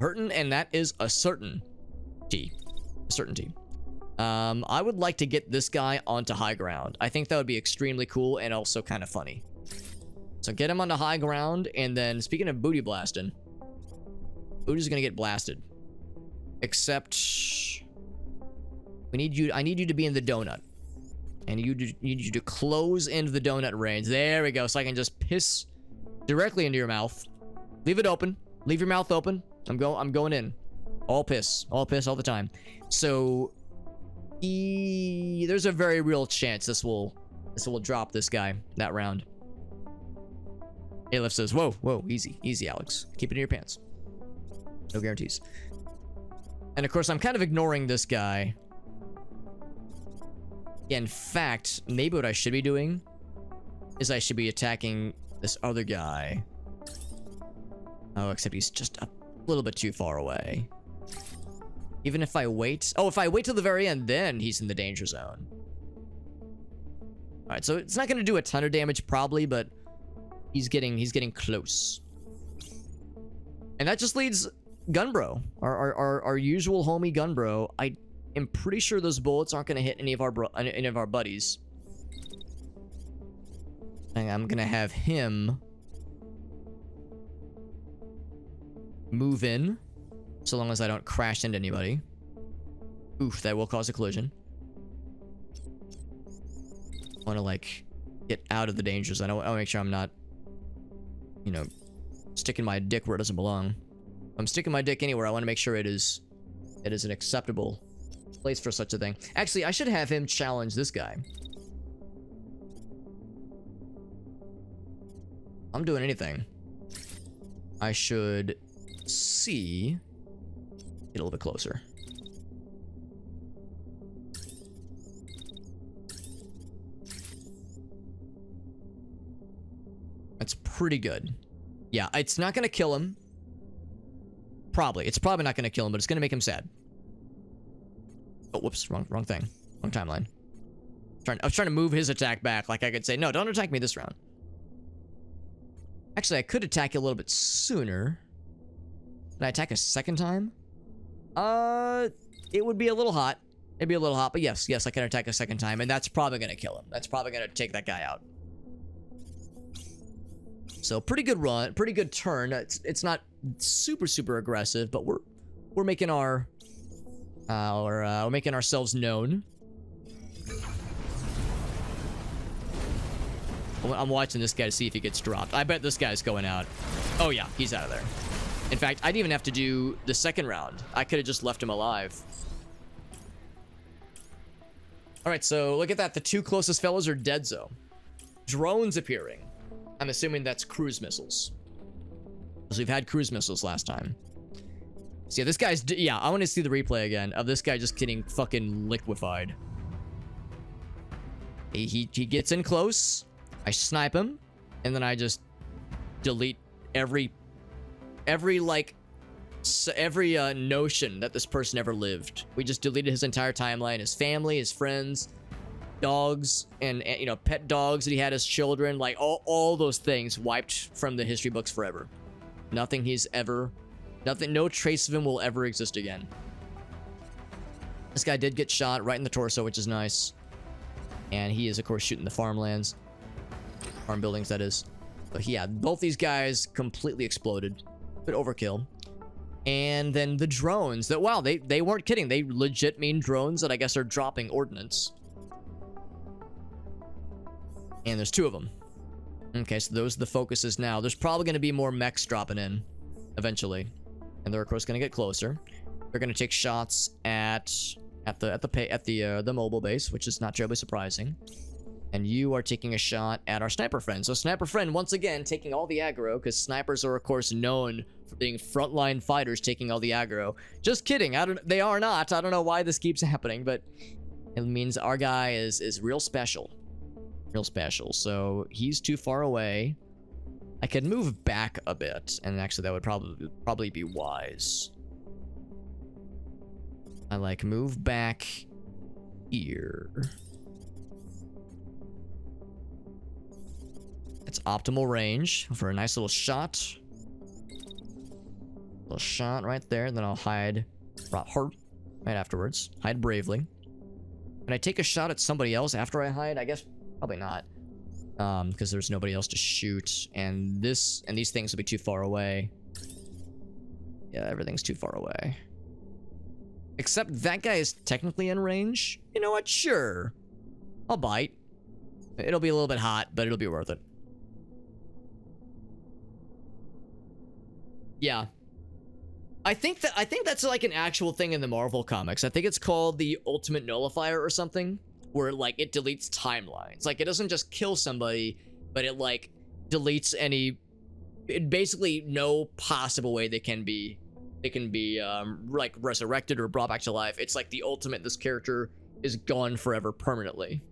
Hurting, and that is a certainty. I would like to get this guy onto high ground. I think that would be extremely cool and also kind of funny. So get him onto high ground, and then speaking of booty blasting, Booty's gonna get blasted. Except I need you to be in the donut. And need you to close into the donut range. There we go. So I can just piss directly into your mouth. Leave it open. Leave your mouth open. I'm going in. All piss all the time. So there's a very real chance this will drop this guy that round. Alef says, whoa, easy, Alex. Keep it in your pants. No guarantees. And of course, I'm kind of ignoring this guy. In fact, maybe what I should be doing is I should be attacking this other guy. Oh, except he's just a little bit too far away. Even if I wait... Oh, if I wait till the very end, then he's in the danger zone. Alright, so it's not going to do a ton of damage, probably, but he's getting close. And that just leads Gunbro, our usual homie Gunbro. I am pretty sure those bullets aren't going to hit any of our buddies. And I'm going to have him move in, so long as I don't crash into anybody. Oof, that will cause a collision. I want to, like, get out of the danger zone. I want to make sure I'm not, you know, sticking my dick where it doesn't belong. If I'm sticking my dick anywhere, I want to make sure it is an acceptable place for such a thing. Actually, I should have him challenge this guy. I'm doing anything. I should see... Get a little bit closer. That's pretty good. Yeah, it's not gonna kill him. Probably. It's probably not gonna kill him, but it's gonna make him sad. Oh, whoops. Wrong thing. Wrong timeline. I was trying to move his attack back. Like I could say, no, don't attack me this round. Actually, I could attack you a little bit sooner. Can I attack a second time? It would be a little hot. It'd be a little hot, but yes, I can attack a second time, and that's probably gonna kill him. That's probably gonna take that guy out. So pretty good run, pretty good turn. It's not super aggressive, but we're making we're making ourselves known. I'm watching this guy to see if he gets dropped. I bet this guy's going out. Oh yeah, he's out of there. In fact, I didn't even have to do the second round. I could have just left him alive. Alright, so look at that. The two closest fellows are dead zone. Drones appearing. I'm assuming that's cruise missiles. Because we've had cruise missiles last time. So yeah, this guy's... Yeah, I want to see the replay again of this guy just getting fucking liquefied. He gets in close. I snipe him. And then I just delete every notion that this person ever lived. We just deleted his entire timeline, his family, his friends, dogs, and you know, pet dogs that he had as children, like all those things wiped from the history books forever. No trace of him will ever exist again. This guy did get shot right in the torso, which is nice. And he is, of course, shooting the farm buildings, that is. But yeah, both these guys completely exploded. Bit overkill. And then the drones that, wow, they weren't kidding. They legit mean drones that I guess are dropping ordnance. And there's two of them. Okay, so those are the focuses now. There's probably going to be more mechs dropping in eventually. And they're of course going to get closer. They're going to take shots at the mobile base, which is not terribly surprising. And you are taking a shot at our sniper friend. So sniper friend, once again, taking all the aggro, because snipers are, of course, known for being frontline fighters taking all the aggro. Just kidding. They are not. I don't know why this keeps happening, but it means our guy is real special. Real special. So he's too far away. I could move back a bit, and actually that would probably be wise. I like move back here. It's optimal range for a nice little shot. Little shot right there, and then I'll hide her right afterwards. Hide bravely. Can I take a shot at somebody else after I hide? I guess probably not. Because there's nobody else to shoot, and these things will be too far away. Yeah, everything's too far away. Except that guy is technically in range. You know what? Sure. I'll bite. It'll be a little bit hot, but it'll be worth it. Yeah. I think that's like an actual thing in the Marvel comics. I think it's called the Ultimate Nullifier or something, where like it deletes timelines. Like it doesn't just kill somebody, but it like deletes basically no possible way they can be like resurrected or brought back to life. It's like the ultimate, this character is gone forever permanently.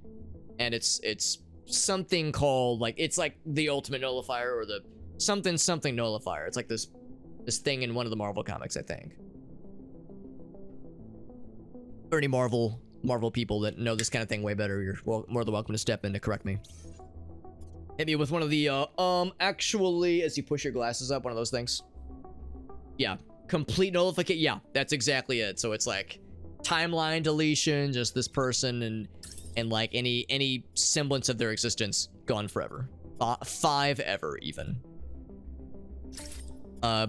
And it's something called like, it's like the Ultimate Nullifier or the something nullifier. It's like this thing in one of the Marvel comics, I think. Or any Marvel people that know this kind of thing way better, you're more than welcome to step in to correct me. Hit me with one of the actually, as you push your glasses up, one of those things. Yeah. Complete nullification. Yeah, that's exactly it. So it's like timeline deletion, just this person and like any semblance of their existence gone forever. 5 ever even.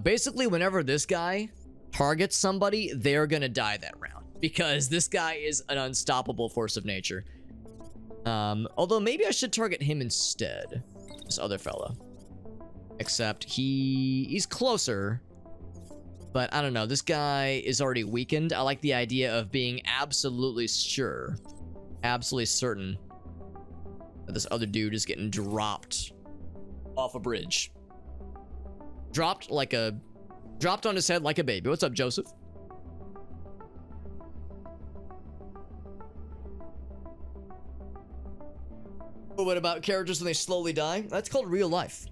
Basically whenever this guy targets somebody, they're gonna die that round because this guy is an unstoppable force of nature. Although maybe I should target him instead, this other fella. Except he's closer. But I don't know, this guy is already weakened. I like the idea of being absolutely sure, absolutely certain that this other dude is getting dropped off a bridge. Dropped on his head like a baby. What's up, Joseph? But what about characters when they slowly die? That's called real life.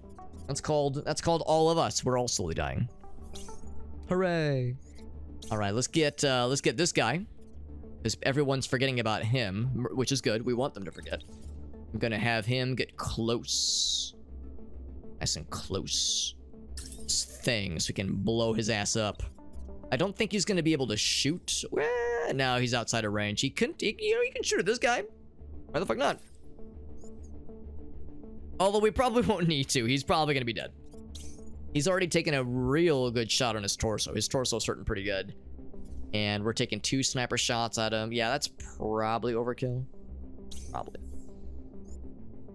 That's called all of us. We're all slowly dying. Hooray. All right, let's get this guy, because everyone's forgetting about him, which is good. We want them to forget. I'm gonna have him get close, nice and close. This thing, so we can blow his ass up. I don't think he's gonna be able to shoot. Well, no, he's outside of range. He can shoot at this guy. Why the fuck not? Although we probably won't need to. He's probably gonna be dead. He's already taken a real good shot on his torso. His torso's hurting pretty good. And we're taking 2 sniper shots at him. Yeah, that's probably overkill. Probably.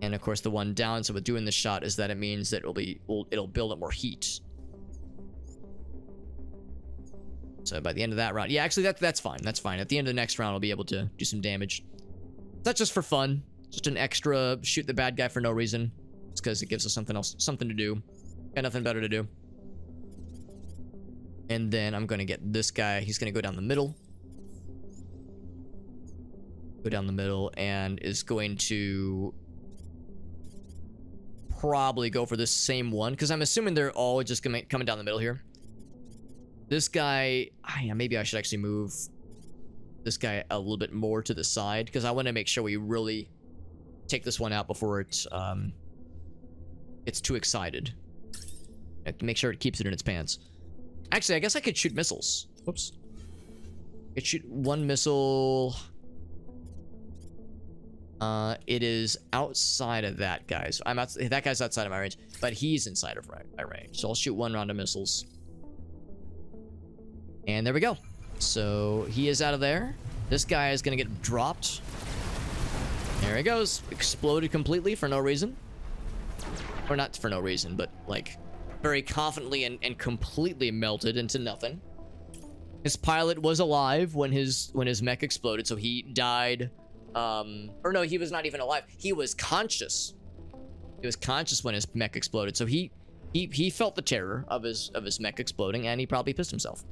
And of course, the one downside with doing this shot is that it means that it'll build up more heat. So by the end of that round, yeah, actually that's fine. That's fine. At the end of the next round, I'll be able to do some damage. That's just for fun. Just an extra shoot the bad guy for no reason. It's because it gives us something to do. Got nothing better to do. And then I'm gonna get this guy. He's gonna go down the middle. Go down the middle and is going to probably go for this same one, because I'm assuming they're all just coming down the middle here. This guy, yeah, maybe I should actually move this guy a little bit more to the side, because I want to make sure we really take this one out before it's too excited. I have to make sure it keeps it in its pants. Actually, I guess I could shoot missiles. Whoops. I could shoot 1 missile. It is outside of that guy. So that guy's outside of my range, but he's inside of my range. So I'll shoot 1 round of missiles. And there we go. So he is out of there. This guy is gonna get dropped. There he goes. Exploded completely for no reason. Or not for no reason, but like very confidently and completely melted into nothing. His pilot was alive when his mech exploded, so he died. Or no, he was not even alive. He was conscious. He was conscious when his mech exploded, so he felt the terror of his mech exploding, and he probably pissed himself.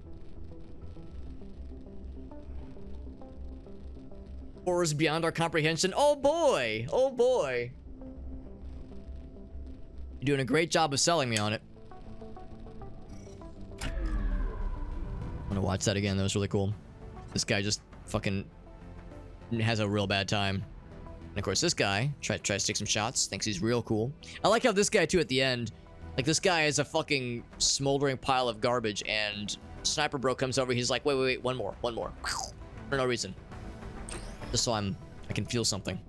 Horrors beyond our comprehension. Oh boy! Oh boy! You're doing a great job of selling me on it. I'm gonna watch that again. That was really cool. This guy just fucking has a real bad time. And of course, this guy tries to take some shots, thinks he's real cool. I like how this guy, too, at the end, like, this guy is a fucking smoldering pile of garbage, and Sniper Bro comes over, he's like, wait, one more. For no reason. Just so I can feel something.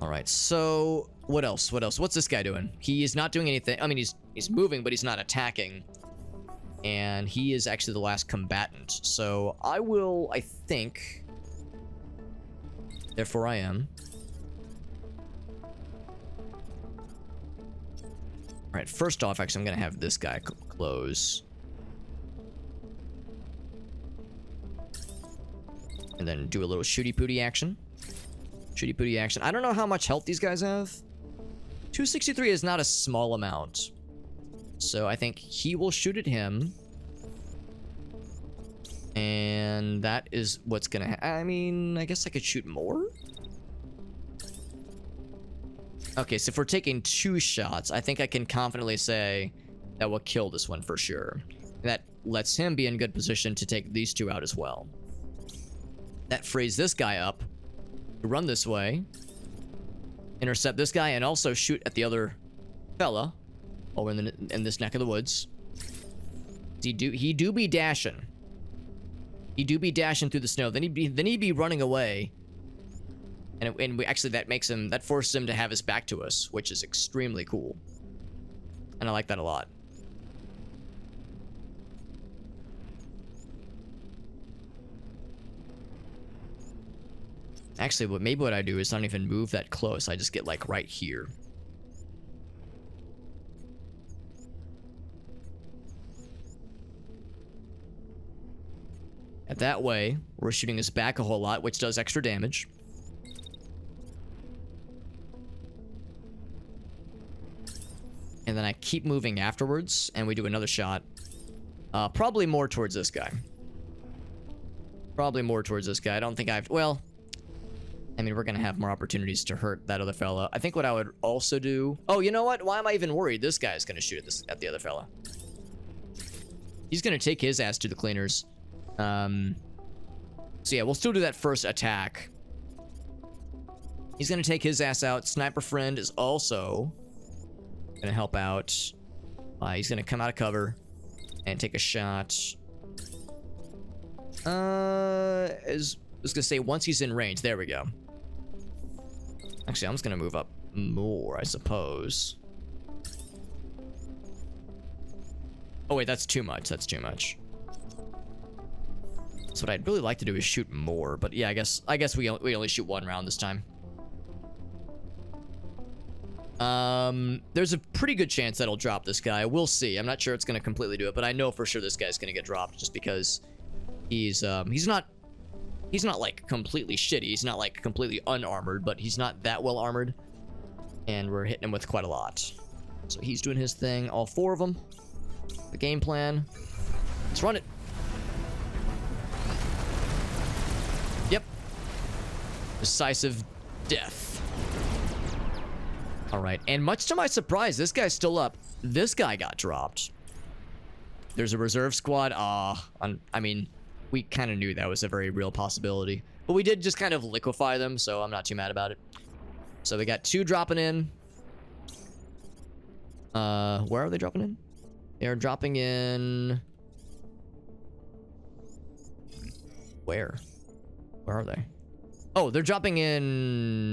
Alright, so, what else? What's this guy doing? He is not doing anything. I mean, he's moving, but he's not attacking. And he is actually the last combatant. So, I think... Therefore, I am. Alright, first off, actually, I'm gonna have this guy close. And then do a little shooty-pooty action. Shooty-pooty action. I don't know how much health these guys have. 263 is not a small amount. So I think he will shoot at him. And that is what's gonna I mean, I guess I could shoot more? Okay, so if we're taking 2 shots, I think I can confidently say that we'll kill this one for sure. That lets him be in good position to take these 2 out as well. That frees this guy up to run this way, intercept this guy, and also shoot at the other fella over in this neck of the woods. He do be dashing. He do be dashing through the snow. Then he'd be running away. And that forces him to have his back to us, which is extremely cool. And I like that a lot. Actually, maybe what I do is not even move that close. I just get like right here. And that way, we're shooting his back a whole lot, which does extra damage. And then I keep moving afterwards, and we do another shot. Probably more towards this guy. Probably more towards this guy. I don't think well, I mean, we're gonna have more opportunities to hurt that other fella. I think what I would also do... Oh, you know what? Why am I even worried? This guy's gonna shoot at the other fella. He's gonna take his ass to the cleaners. So yeah, we'll still do that first attack. He's gonna take his ass out. Sniper friend is also gonna help out. He's gonna come out of cover and take a shot. I was gonna say once he's in range. There we go. Actually, I'm just gonna move up more, I suppose. Oh wait, that's too much. That's too much. So what I'd really like to do is shoot more, but yeah, I guess we only shoot 1 round this time. There's a pretty good chance that I'll drop this guy. We'll see. I'm not sure it's gonna completely do it, but I know for sure this guy's gonna get dropped just because he's not like completely shitty. He's not like completely unarmored, but he's not that well armored, and we're hitting him with quite a lot. So he's doing his thing. All 4 of them. The game plan. Let's run it. Yep. Decisive death. Alright, and much to my surprise, this guy's still up. This guy got dropped. There's a reserve squad. I mean, we kind of knew that was a very real possibility. But we did just kind of liquefy them, so I'm not too mad about it. So we got 2 dropping in. Where are they dropping in? They're dropping in... Where? Where are they? Oh, they're dropping in...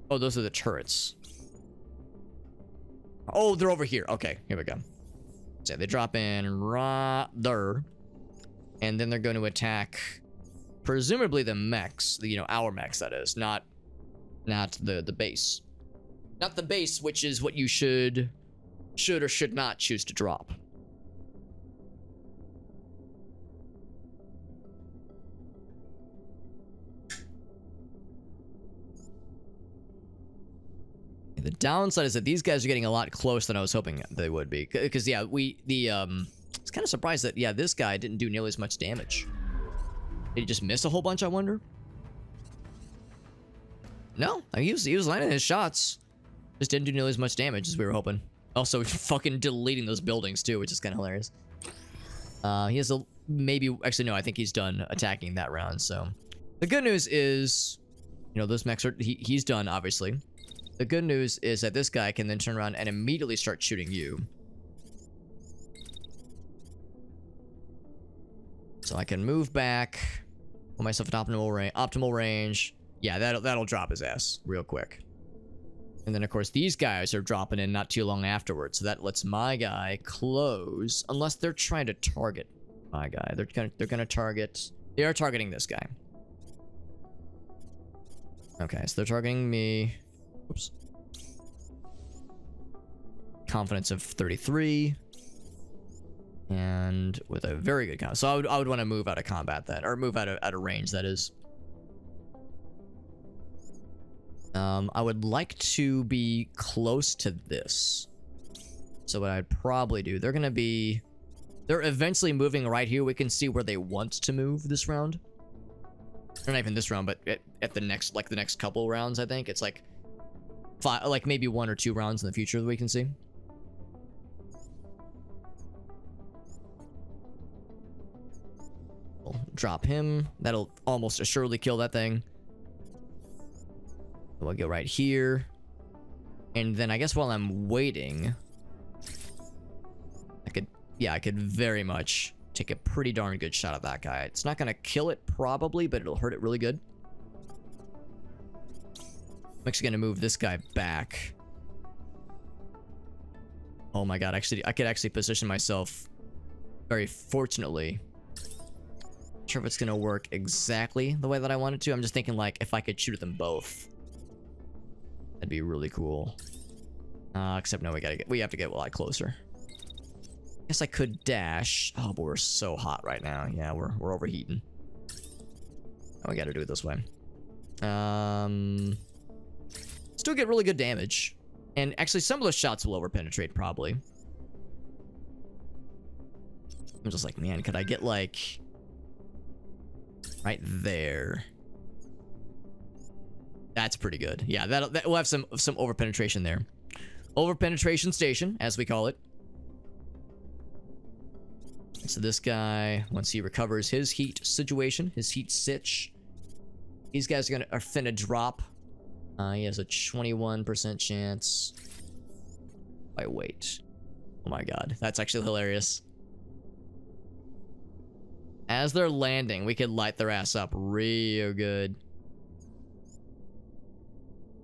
Oh, those are the turrets. Oh, they're over here. Okay, here we go. So they drop in right there. And then they're going to attack presumably the mechs. You know, our mechs, that is. Not the base. Not the base, which is what you should or should not choose to drop. The downside is that these guys are getting a lot closer than I was hoping they would be. Because, yeah, I was kind of surprised that, yeah, this guy didn't do nearly as much damage. Did he just miss a whole bunch, I wonder? No, he was landing his shots. Just didn't do nearly as much damage as we were hoping. Also, fucking deleting those buildings too, which is kind of hilarious. He has a maybe. Actually, no. I think he's done attacking that round. So, the good news is, you know, those mechs are. He's done, obviously. The good news is that this guy can then turn around and immediately start shooting you. So I can move back, put myself at optimal range. Yeah, that'll drop his ass real quick. And then of course these guys are dropping in not too long afterwards, so that lets my guy close, unless they're trying to target my guy. They're gonna target. They are targeting this guy. Okay, so they're targeting me. Oops. Confidence of 33. And with a very good count. So I would want to move out of combat then. Or move out of range, that is. I would like to be close to this. So what I'd probably do, they're eventually moving right here. We can see where they want to move this round. Or not even this round, but at the next, like the next couple rounds, I think. It's like maybe 1 or 2 rounds in the future that we can see. We'll drop him. That'll almost assuredly kill that thing. We'll go right here. And then I guess while I'm waiting, I could very much take a pretty darn good shot at that guy. It's not gonna kill it probably, but it'll hurt it really good. I'm actually gonna move this guy back. Oh my god, actually, I could actually position myself very fortunately. Not sure if it's gonna work exactly the way that I want it to. I'm just thinking like if I could shoot at them both. That'd be really cool. Except no, we have to get a lot closer. Guess I could dash. Oh, but we're so hot right now. Yeah, we're overheating. Oh, we gotta do it this way. Still get really good damage. And actually some of those shots will over-penetrate, probably. I'm just like, man, could I get like right there? That's pretty good. Yeah, that we'll have some over-penetration there. Over-penetration station, as we call it. So this guy, once he recovers his heat situation, his heat sitch, these guys are finna drop. He has a 21% chance. Wait. Oh my god, that's actually hilarious. As they're landing, we could light their ass up real good.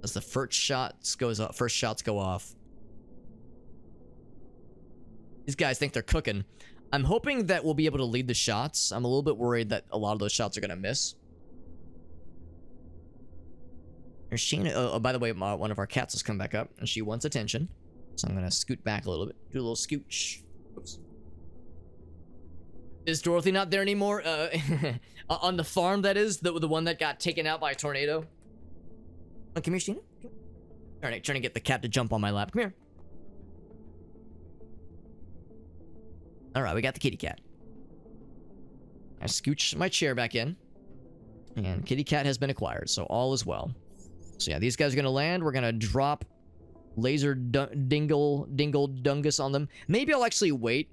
As the first shots go off. These guys think they're cooking. I'm hoping that we'll be able to lead the shots. I'm a little bit worried that a lot of those shots are gonna miss. There's Sheena. Oh, by the way, one of our cats has come back up, and she wants attention. So I'm gonna scoot back a little bit. Do a little scooch. Oops. Is Dorothy not there anymore? On the farm, that is? The one that got taken out by a tornado? Oh, come here, Sheena. Trying to get the cat to jump on my lap. Come here. Alright, we got the kitty cat. I scooch my chair back in. And kitty cat has been acquired, so all is well. So yeah, these guys are gonna land. We're gonna drop laser dingle dungus on them. Maybe I'll actually wait,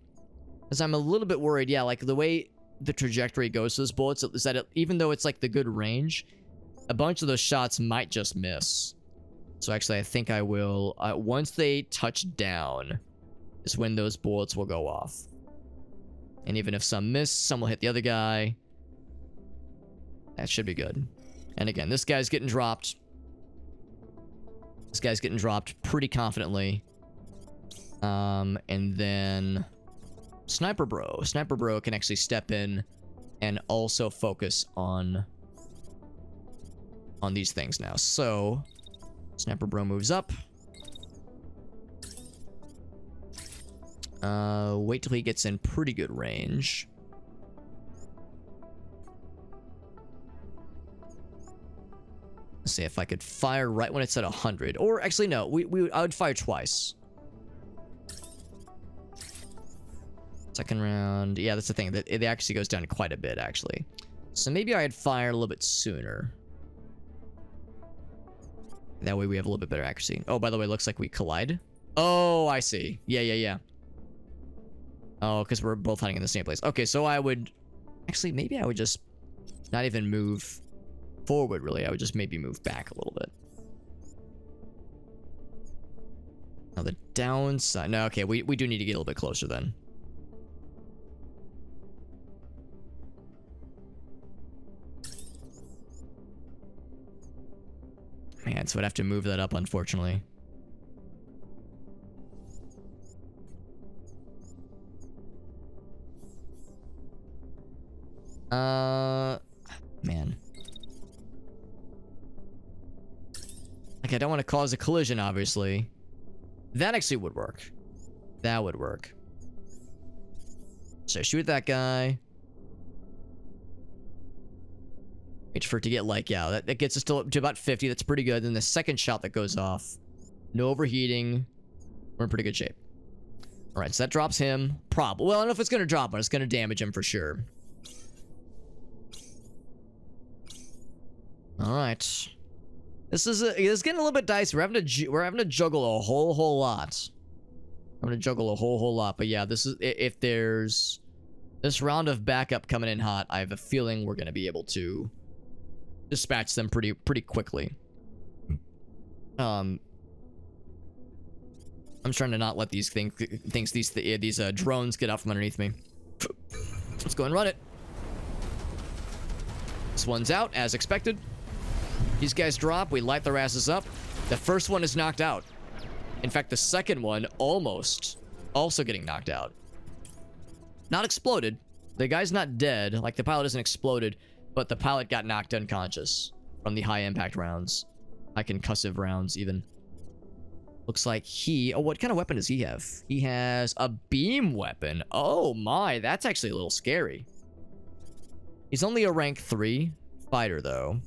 because I'm a little bit worried. Yeah, like the way the trajectory goes to this bullet is that even though it's like the good range, a bunch of those shots might just miss. So actually, I think I will. Once they touch down, is when those bullets will go off. And even if some miss, some will hit the other guy. That should be good. And again, this guy's getting dropped. This guy's getting dropped pretty confidently. And then Sniper Bro. Sniper Bro can actually step in and also focus on these things now. So Sniper Bro moves up. Wait till he gets in pretty good range. Let's see if I could fire right when it's at 100. Or actually, no, I would fire twice. Second round. Yeah, that's the thing. It actually goes down quite a bit, actually. So maybe I'd fire a little bit sooner. That way we have a little bit better accuracy. Oh, by the way, looks like we collide. Oh, I see. Yeah. Oh, because we're both hiding in the same place. Okay, so I would... Actually, maybe I would just not even move forward, really. I would just maybe move back a little bit. Now, the downside... No, okay, we do need to get a little bit closer then. Man, so I'd have to move that up, unfortunately. Man. Like, I don't want to cause a collision, obviously. That actually would work. That would work. So shoot that guy. Wait for it to get like, yeah, that gets us to about 50. That's pretty good. Then the second shot that goes off. No overheating. We're in pretty good shape. Alright, so that drops him. Well, I don't know if it's going to drop, but it's going to damage him for sure. Alright. This is getting a little bit dicey. We're having to juggle a whole lot. I'm gonna juggle a whole lot. But yeah, this is, if there's this round of backup coming in hot, I have a feeling we're gonna be able to dispatch them pretty quickly. I'm trying to not let these these drones get out from underneath me. Let's go and run it. This one's out as expected. These guys drop, we light their asses up. The first one is knocked out. In fact, the second one almost also getting knocked out. Not exploded. The guy's not dead. Like, the pilot isn't exploded, but the pilot got knocked unconscious from the high impact rounds. High concussive rounds, even. Looks like oh, what kind of weapon does he have? He has a beam weapon. Oh my, that's actually a little scary. He's only a rank 3 fighter, though.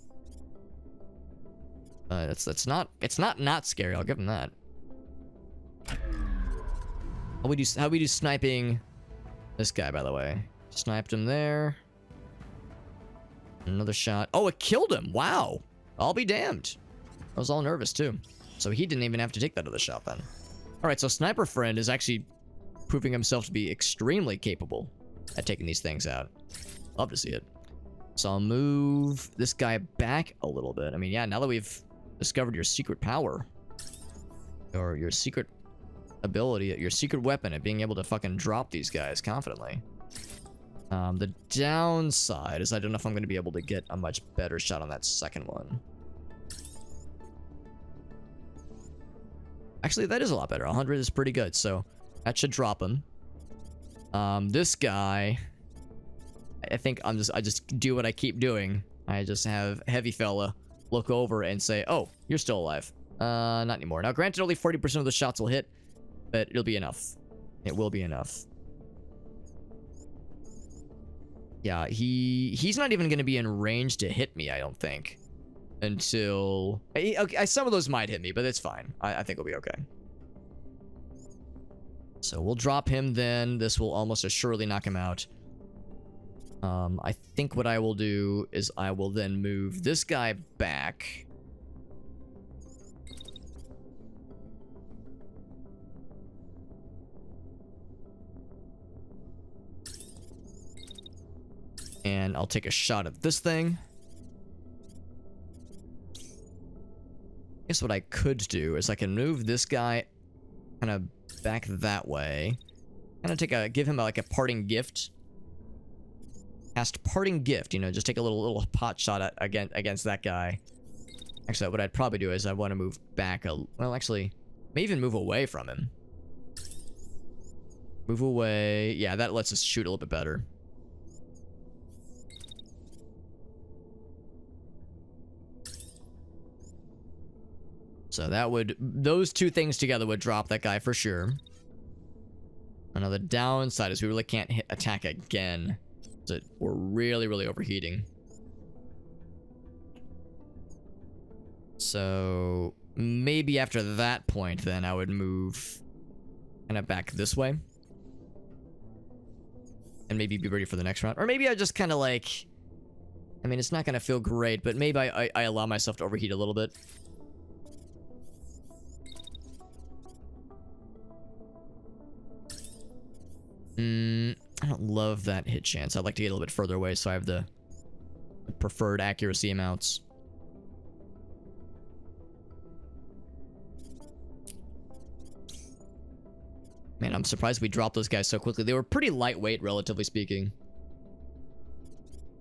It's not scary. I'll give him that. How we do sniping this guy, by the way? Sniped him there. Another shot. Oh, it killed him. Wow. I'll be damned. I was all nervous too. So he didn't even have to take that other shot then. All right, so Sniper Friend is actually proving himself to be extremely capable at taking these things out. Love to see it. So I'll move this guy back a little bit. I mean, yeah, now that we've discovered your secret power, or your secret ability, your secret weapon at being able to fucking drop these guys confidently. The downside is I don't know if I'm going to be able to get a much better shot on that second one. Actually, that is a lot better. 100 is pretty good, so that should drop him. This guy, I think I just do what I keep doing. I just have Heavy Fella look over and say, oh, you're still alive. Not anymore. Now, granted, only 40% of the shots will hit, but it'll be enough. It will be enough. Yeah, he's not even going to be in range to hit me, I don't think. Until... Okay, some of those might hit me, but it's fine. I think it'll be okay. So we'll drop him then. This will almost assuredly knock him out. I think what I will do is I will then move this guy back. And I'll take a shot at this thing. I guess what I could do is I can move this guy kind of back that way. Kind of give him like a parting gift. Cast parting gift, you know, just take a little pot shot against that guy. Actually, what I'd probably do is I want to move back well, actually, maybe even move away from him. Move away. Yeah, that lets us shoot a little bit better. So that would, those two things together would drop that guy for sure. Another downside is we really can't attack again. So we're really overheating. So maybe after that point, then I would move kind of back this way. And maybe be ready for the next round. Or maybe I just kind of like, I mean, it's not going to feel great, but maybe I allow myself to overheat a little bit. I don't love that hit chance. I'd like to get a little bit further away so I have the preferred accuracy amounts. Man, I'm surprised we dropped those guys so quickly. They were pretty lightweight, relatively speaking.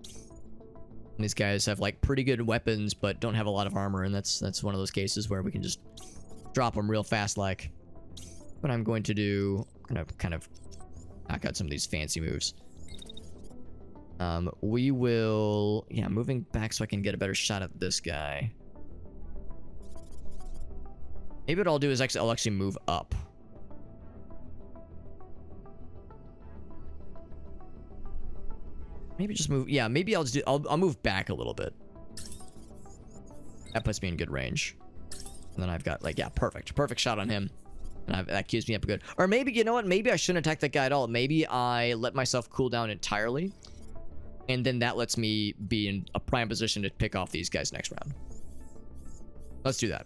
And these guys have like pretty good weapons, but don't have a lot of armor, and that's one of those cases where we can just drop them real fast, like. What I'm going to do, kind of knock out some of these fancy moves. We will, yeah, moving back so I can get a better shot at this guy. Maybe what I'll do is I'll actually move up. Maybe just move, yeah, maybe I'll move back a little bit. That puts me in good range. And then I've got, like, yeah, perfect shot on him. And that queues me up good. Or maybe, you know what? Maybe I shouldn't attack that guy at all. Maybe I let myself cool down entirely. And then that lets me be in a prime position to pick off these guys next round. Let's do that.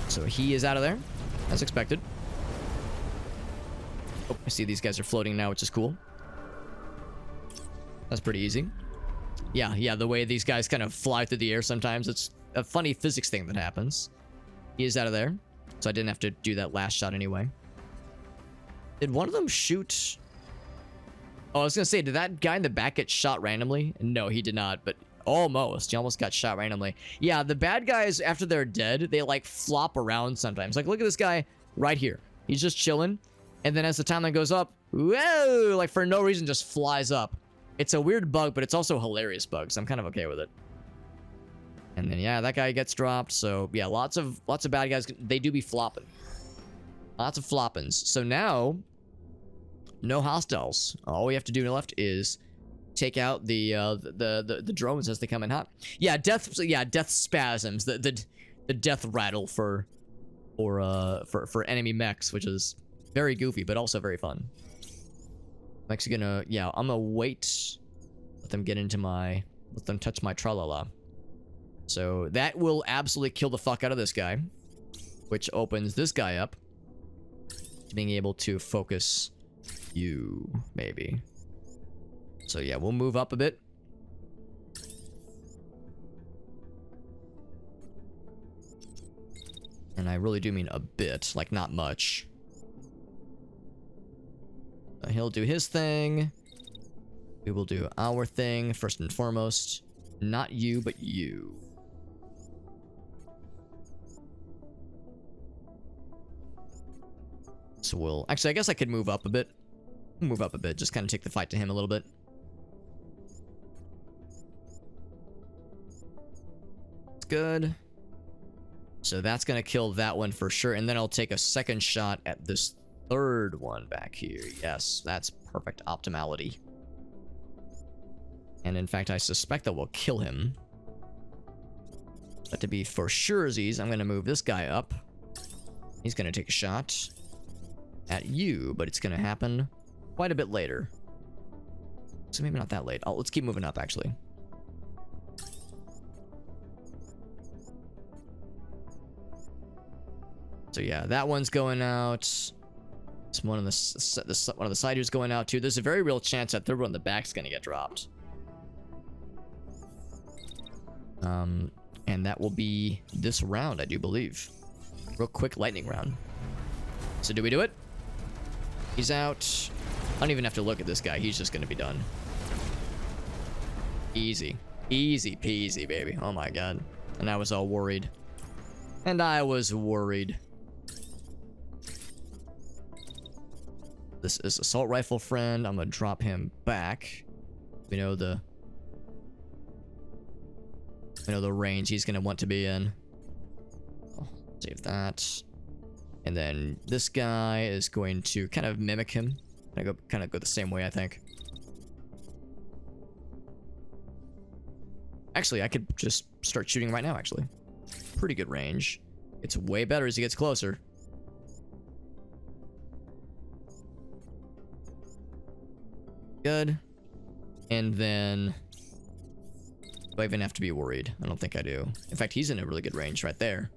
So he is out of there, as expected. Oh, I see these guys are floating now, which is cool. That's pretty easy. Yeah, the way these guys kind of fly through the air sometimes, it's a funny physics thing that happens. He is out of there, so I didn't have to do that last shot anyway. Did one of them shoot? Oh, I was gonna say, did that guy in the back get shot randomly? No, he did not, but almost. He almost got shot randomly. Yeah, the bad guys, after they're dead, they like flop around sometimes. Like, look at this guy right here. He's just chilling, and then as the timeline goes up, whoa, like for no reason just flies up. It's a weird bug, but it's also a hilarious bug, so I'm kind of okay with it. And then, yeah, that guy gets dropped. So, yeah, lots of bad guys. They do be flopping. Lots of floppins. So now, no hostiles. All we have to do left is take out the drones as they come in hot. Yeah, death spasms. The death rattle for enemy mechs, which is very goofy, but also very fun. I'm actually gonna, yeah, I'm gonna wait. Let them touch my tra-la-la. So that will absolutely kill the fuck out of this guy, which opens this guy up to being able to focus you, maybe. So yeah, we'll move up a bit. And I really do mean a bit, like not much. He'll do his thing. We will do our thing first and foremost. Not you, but you. So we'll... Actually, I guess I could move up a bit. Move up a bit. Just kind of take the fight to him a little bit. It's good. So that's going to kill that one for sure. And then I'll take a second shot at this third one back here. Yes, that's perfect optimality. And in fact, I suspect that will kill him. But to be for surezies, I'm going to move this guy up. He's going to take a shot at you, but it's going to happen quite a bit later. So maybe not that late. Oh, let's keep moving up, actually. So yeah, that one's going out. One of the side here's going out too. There's a very real chance that third one in the back's going to get dropped. And that will be this round, I do believe. Real quick lightning round. So do we do it? He's out. I don't even have to look at this guy. He's just going to be done. Easy. Easy peasy, baby. Oh my god. And I was all worried. And I was worried. This is assault rifle friend. I'm going to drop him back. We know the range he's going to want to be in. Oh, save that. And then this guy is going to kind of mimic him. Kind of go the same way, I think. Actually, I could just start shooting right now, actually. Pretty good range. It's way better as he gets closer. Good. And then... do I even have to be worried? I don't think I do. In fact, he's in a really good range right there.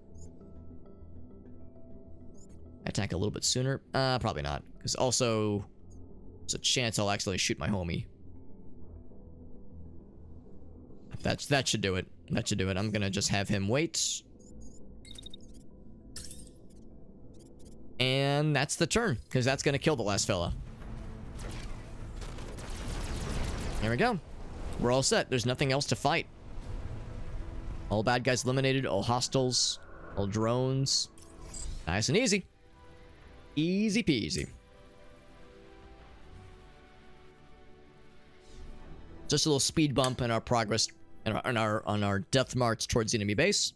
Attack a little bit sooner? Probably not. Because also, there's a chance I'll actually shoot my homie. That should do it. That should do it. I'm gonna just have him wait. And that's the turn, because that's gonna kill the last fella. There we go. We're all set. There's nothing else to fight. All bad guys eliminated, all hostiles, all drones. Nice and easy. Easy peasy. Just a little speed bump in our progress on our death march towards the enemy base.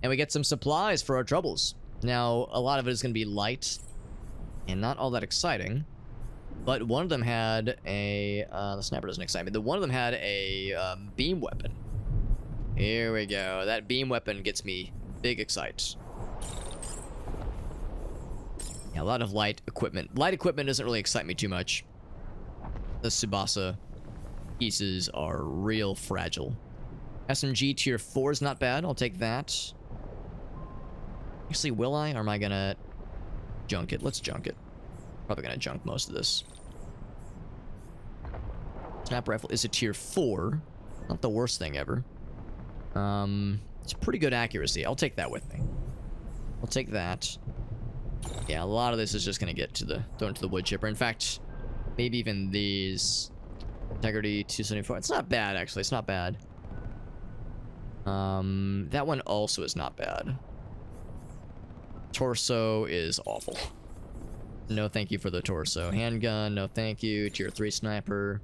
And we get some supplies for our troubles. Now, a lot of it is going to be light and not all that exciting. But one of them had a... the sniper doesn't excite me. The one of them had a beam weapon. Here we go. That beam weapon gets me big excited. Yeah, a lot of light equipment. Light equipment doesn't really excite me too much. The Tsubasa pieces are real fragile. SMG tier 4 is not bad. I'll take that. Actually, will I? Or am I gonna junk it? Let's junk it. Probably gonna junk most of this. Snap rifle is a tier 4. Not the worst thing ever. It's pretty good accuracy. I'll take that with me. I'll take that. Yeah, a lot of this is just gonna get to the thrown to the wood chipper. In fact, maybe even these. Integrity 274. It's not bad, actually. It's not bad. That one also is not bad. Torso is awful. No thank you for the torso. Handgun, no thank you. Tier 3 sniper.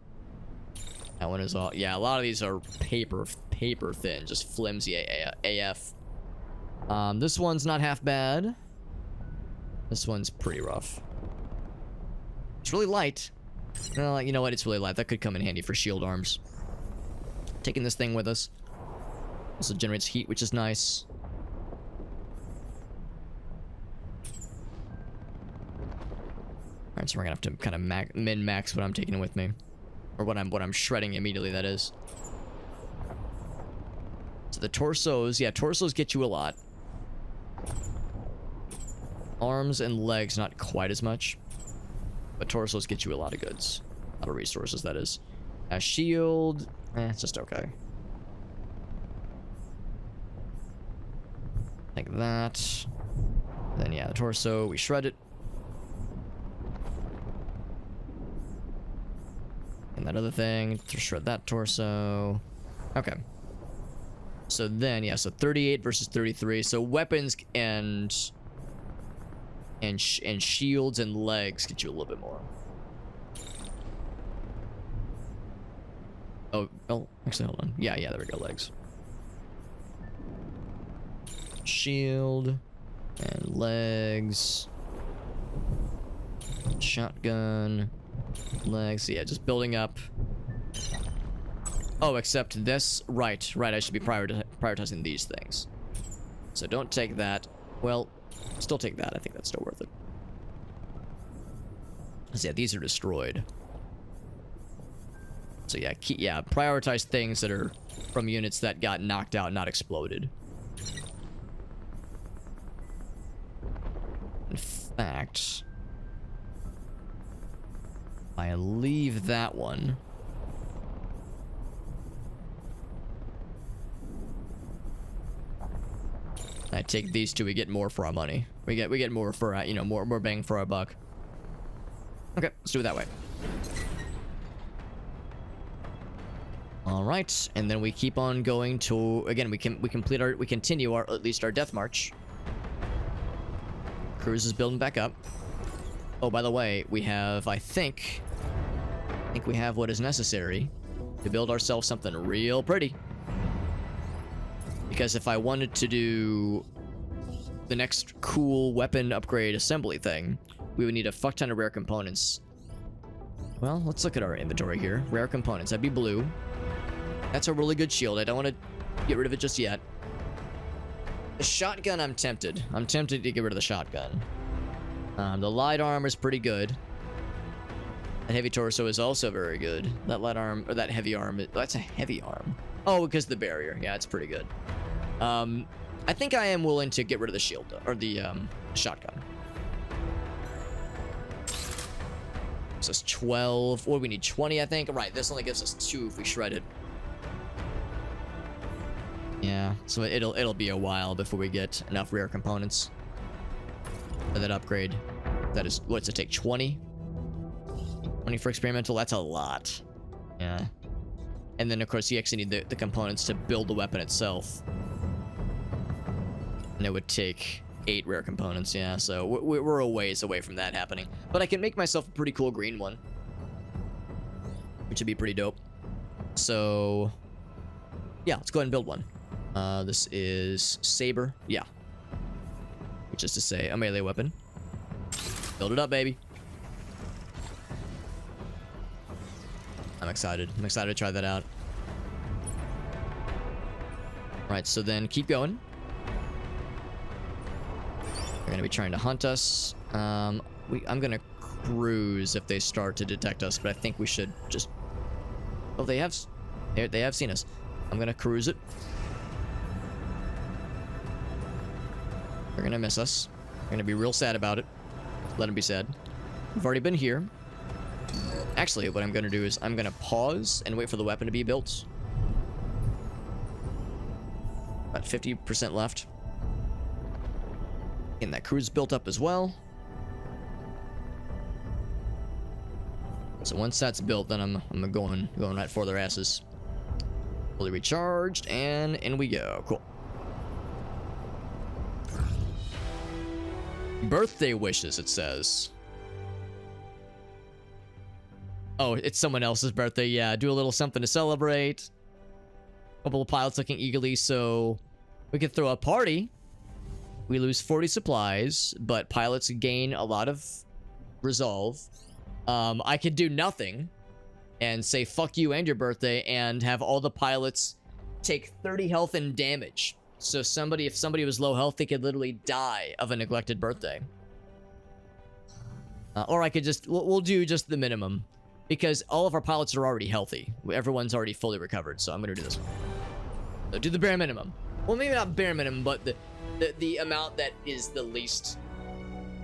That one is all... Yeah, a lot of these are paper thin. Just flimsy AF. This one's not half bad. This one's pretty rough. It's really light. Well, you know what? It's really light. That could come in handy for shield arms. Taking this thing with us. Also generates heat, which is nice. Alright, so we're gonna have to kind of min-max what I'm taking with me. Or what I'm shredding immediately, that is. So the torsos, yeah, torsos get you a lot. Arms and legs, not quite as much. But torsos get you a lot of goods. A lot of resources, that is. A shield, it's just okay. Like that. Then yeah, the torso, we shred it. And that other thing, to shred that torso. Okay. So then, yeah, so 38 versus 33. So weapons and shields and legs get you a little bit more. Oh, actually, hold on. Yeah, there we go, legs. Shield and legs. Shotgun. Legs, yeah, just building up. Oh, except this, right, I should be prioritizing these things. So don't take that. Well, still take that. I think that's still worth it. So yeah, these are destroyed. So yeah, prioritize things that are from units that got knocked out, not exploded. In fact, I leave that one. I take these two, we get more for our money. We get more for you know, more bang for our buck. Okay, let's do it that way. All right, and then we keep on going to, again, we continue our, at least our death march. Cruise is building back up. Oh, by the way, we have, I think we have what is necessary to build ourselves something real pretty. Because if I wanted to do the next cool weapon upgrade assembly thing, we would need a fuck ton of rare components. Well, let's look at our inventory here. Rare components, that'd be blue. That's a really good shield. I don't want to get rid of it just yet. The shotgun, I'm tempted. I'm tempted to get rid of the shotgun. The light armor is pretty good. That heavy torso is also very good. That light arm, or that heavy arm, that's a heavy arm. Oh, because of the barrier. Yeah, it's pretty good. I think I am willing to get rid of the shield, or the shotgun. Gives us 12. Or we need 20, I think. Right, this only gives us 2 if we shred it. Yeah, so it'll be a while before we get enough rare components for that upgrade. That is, what's it take? 20? 20 for experimental? That's a lot. Yeah. And then, of course, you actually need the components to build the weapon itself. And it would take 8 rare components, yeah. So we're a ways away from that happening. But I can make myself a pretty cool green one, which would be pretty dope. So, yeah, let's go ahead and build one. This is Saber. Yeah. Which is to say, a melee weapon. Build it up, baby. I'm excited. I'm excited to try that out. Right, so then keep going. They're going to be trying to hunt us. I'm going to cruise if they start to detect us, but I think we should just... Oh, they have seen us. I'm going to cruise it. They're going to miss us. They're going to be real sad about it. Let them be sad. We've already been here. Actually, what I'm going to do is I'm going to pause and wait for the weapon to be built. About 50% left. And that cruise built up as well. So once that's built, then I'm going right for their asses. Fully recharged, and in we go. Cool. Birthday wishes, it says. Oh, it's someone else's birthday. Yeah, do a little something to celebrate. A couple of pilots looking eagerly, so we could throw a party. We lose 40 supplies, but pilots gain a lot of resolve. I could do nothing and say fuck you and your birthday and have all the pilots take 30 health and damage. So if somebody was low health, they could literally die of a neglected birthday. Or I could just, we'll do just the minimum. Because all of our pilots are already healthy. Everyone's already fully recovered, so I'm going to do this one. So do the bare minimum. Well, maybe not bare minimum, but the amount that is the least.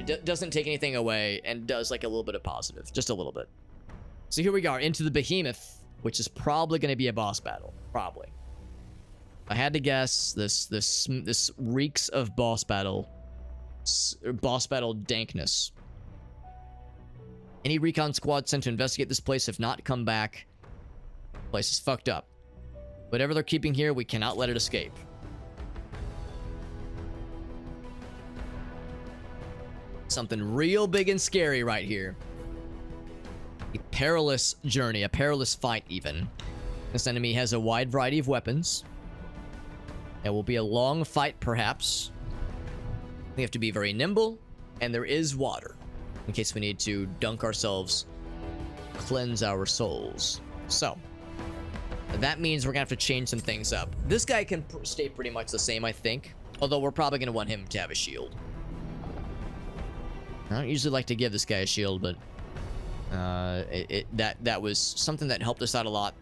It doesn't take anything away and does like a little bit of positive. Just a little bit. So here we are into the behemoth, which is probably going to be a boss battle. Probably. If I had to guess, this reeks of boss battle dankness. Any recon squad sent to investigate this place have not come back. Place is fucked up. Whatever they're keeping here, we cannot let it escape. Something real big and scary right here. A perilous journey, a perilous fight even. This enemy has a wide variety of weapons. It will be a long fight, perhaps. We have to be very nimble, and there is water. In case we need to dunk ourselves, cleanse our souls. So, that means we're gonna have to change some things up. This guy can stay pretty much the same, I think. Although we're probably gonna want him to have a shield. I don't usually like to give this guy a shield, but that was something that helped us out a lot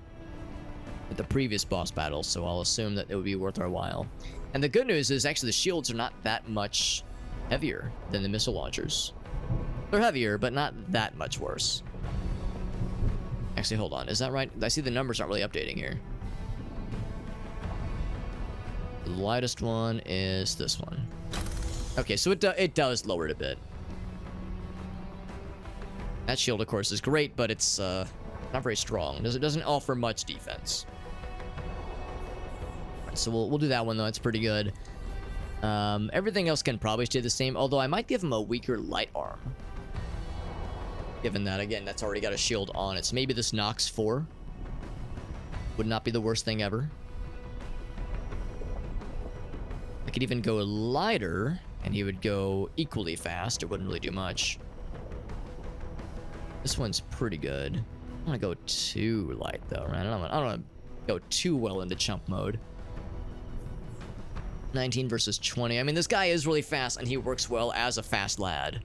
with the previous boss battle, so I'll assume that it would be worth our while. And the good news is actually the shields are not that much heavier than the missile launchers. They're heavier, but not that much worse. Actually, hold on. Is that right? I see the numbers aren't really updating here. The lightest one is this one. Okay, so it does lower it a bit. That shield, of course, is great, but it's not very strong. It doesn't offer much defense. Right, so we'll do that one, though. It's pretty good. Everything else can probably stay the same, although I might give him a weaker light arm. Given that, again, that's already got a shield on it. So maybe this Nox 4 would not be the worst thing ever. I could even go lighter, and he would go equally fast. It wouldn't really do much. This one's pretty good. I don't want to go too light, though, right? I don't want to go too well into chump mode. 19 versus 20. I mean, this guy is really fast, and he works well as a fast lad.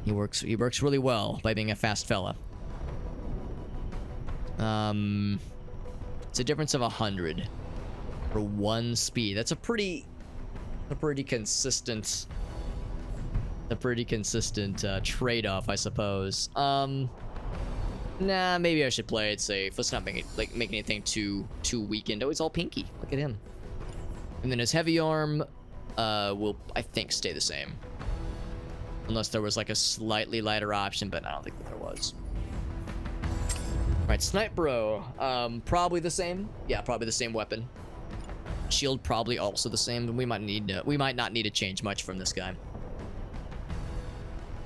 He works really well by being a fast fella. It's a difference of 100 for 1 speed. That's a pretty consistent a pretty consistent trade-off, I suppose. Nah, maybe I should play it safe. Let's not make it make anything too weakened. Oh, he's all pinky. Look at him. And then his heavy arm will, I think, stay the same. Unless there was like a slightly lighter option, but I don't think that there was. All right, Snipe Bro. Probably the same. Yeah, probably the same weapon. Shield probably also the same, but we might not need to change much from this guy.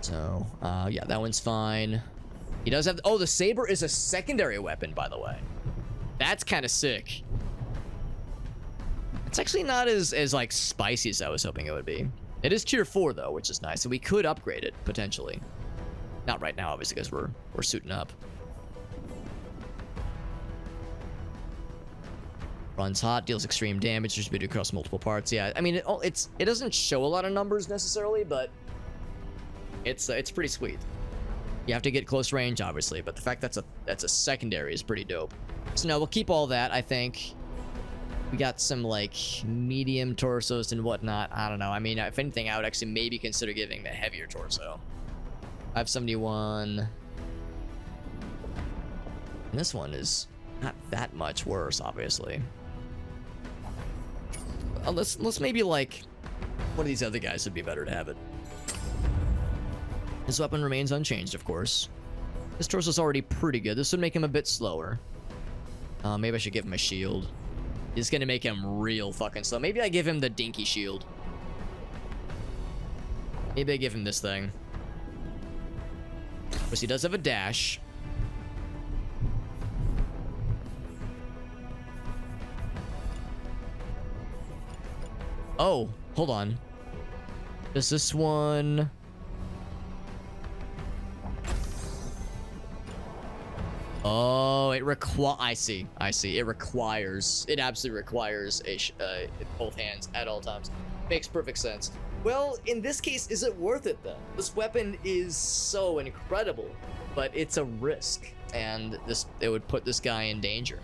So, yeah, that one's fine. He does have... Oh, the saber is a secondary weapon, by the way. That's kind of sick. It's actually not as like spicy as I was hoping it would be. It is tier 4 though, which is nice, so we could upgrade it potentially. Not right now, obviously, because we're suiting up. Runs hot, deals extreme damage, distributed across multiple parts. Yeah, I mean, it doesn't show a lot of numbers necessarily, but it's pretty sweet. You have to get close range, obviously, but the fact that's a secondary is pretty dope. So no, we'll keep all that, I think. We got some, like, medium torsos and whatnot. I don't know. I mean, if anything, I would actually maybe consider giving the heavier torso. 571. And this one is not that much worse, obviously. Let's maybe, like, one of these other guys would be better to have it. His weapon remains unchanged, of course. This torso's already pretty good. This would make him a bit slower. Maybe I should give him a shield. It's gonna make him real fucking slow. Maybe I give him the dinky shield. Maybe I give him this thing. Of course, he does have a dash. Oh, hold on. Does this one... Oh, I see. It absolutely requires both hands at all times. Makes perfect sense. Well, in this case, is it worth it then? This weapon is so incredible, but it's a risk, and it would put this guy in danger.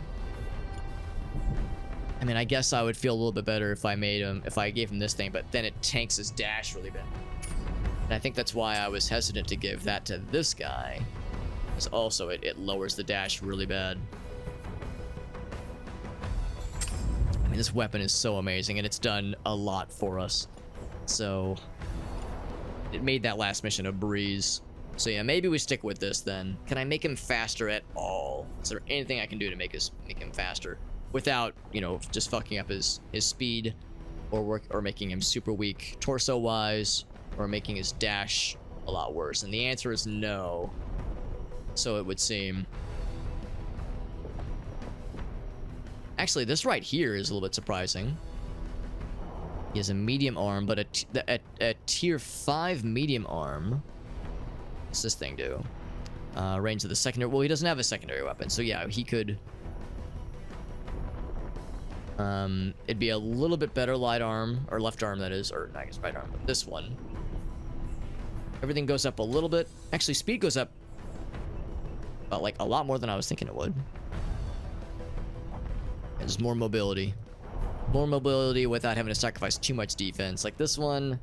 I mean, I guess I would feel a little bit better if I gave him this thing, but then it tanks his dash really bad. And I think that's why I was hesitant to give that to this guy. Because also it lowers the dash really bad. I mean, this weapon is so amazing, and it's done a lot for us. So it made that last mission a breeze. So yeah, maybe we stick with this then. Can I make him faster at all? Is there anything I can do to make him faster without, you know, just fucking up his speed or making him super weak torso wise, or making his dash a lot worse? And the answer is no. So it would seem. Actually, this right here is a little bit surprising. He has a medium arm, but a tier 5 medium arm. What's this thing do? Range of the secondary. Well, he doesn't have a secondary weapon, so yeah, he could. It'd be a little bit better light arm, or left arm, that is, or I guess right arm. But this one, everything goes up a little bit. Actually, speed goes up. Like a lot more than I was thinking it would. There's more mobility. More mobility without having to sacrifice too much defense. Like this one,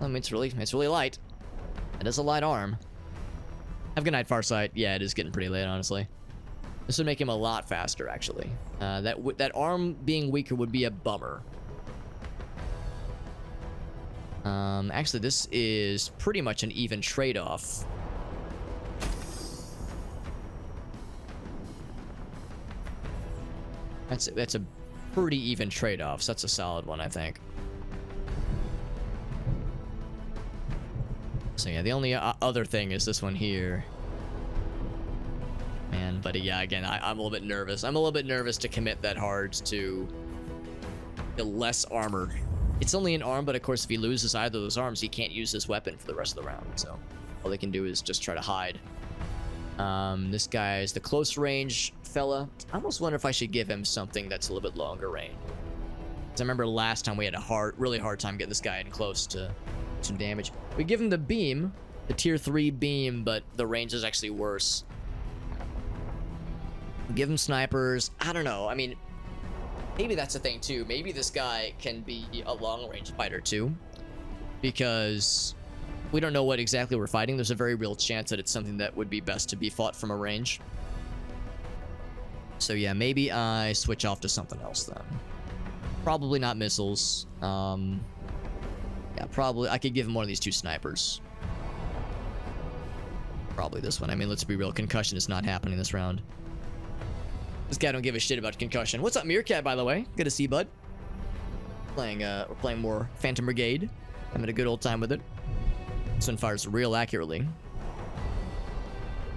I mean, it's really light. It is a light arm. Have a good night, Farsight. Yeah, it is getting pretty late, honestly. This would make him a lot faster, actually. That arm being weaker would be a bummer. Actually, this is pretty much an even trade-off. That's a pretty even trade-off, so that's a solid one, I think. So yeah, the only other thing is this one here. Man, but yeah, again, I'm a little bit nervous. I'm a little bit nervous to commit that hard to the less armor. It's only an arm, but of course, if he loses either of those arms, he can't use this weapon for the rest of the round. So all they can do is just try to hide. This guy is the close range fella. I almost wonder if I should give him something that's a little bit longer range. Because I remember last time we had a really hard time getting this guy in close to some damage. We give him the beam, the tier 3 beam, but the range is actually worse. Give him snipers. I don't know. I mean, maybe that's the thing too. Maybe this guy can be a long range fighter too, because we don't know what exactly we're fighting. There's a very real chance that it's something that would be best to be fought from a range. So yeah, maybe I switch off to something else then. Probably not missiles. Yeah, probably I could give him one of these 2 snipers. Probably this one. I mean, let's be real. Concussion is not happening this round. This guy don't give a shit about concussion. What's up, Meerkat, by the way? Good to see you, bud. We're playing more Phantom Brigade. Having a good old time with it. This one fires real accurately.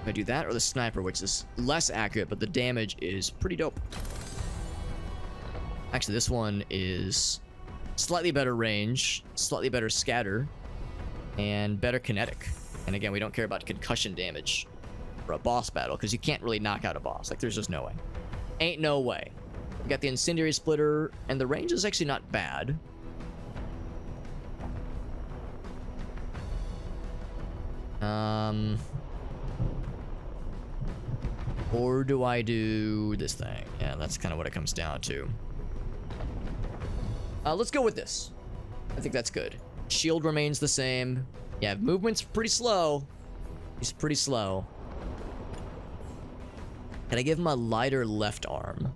I do that or the sniper, which is less accurate, but the damage is pretty dope. Actually, this one is slightly better range, slightly better scatter, and better kinetic. And again, we don't care about concussion damage for a boss battle because you can't really knock out a boss. Like, there's just no way. Ain't no way. We got the incendiary splitter, and the range is actually not bad. Or do I do this thing? Yeah, that's kind of what it comes down to. Let's go with this. I think that's good. Shield remains the same. Yeah, movement's pretty slow. He's pretty slow. Can I give him a lighter left arm?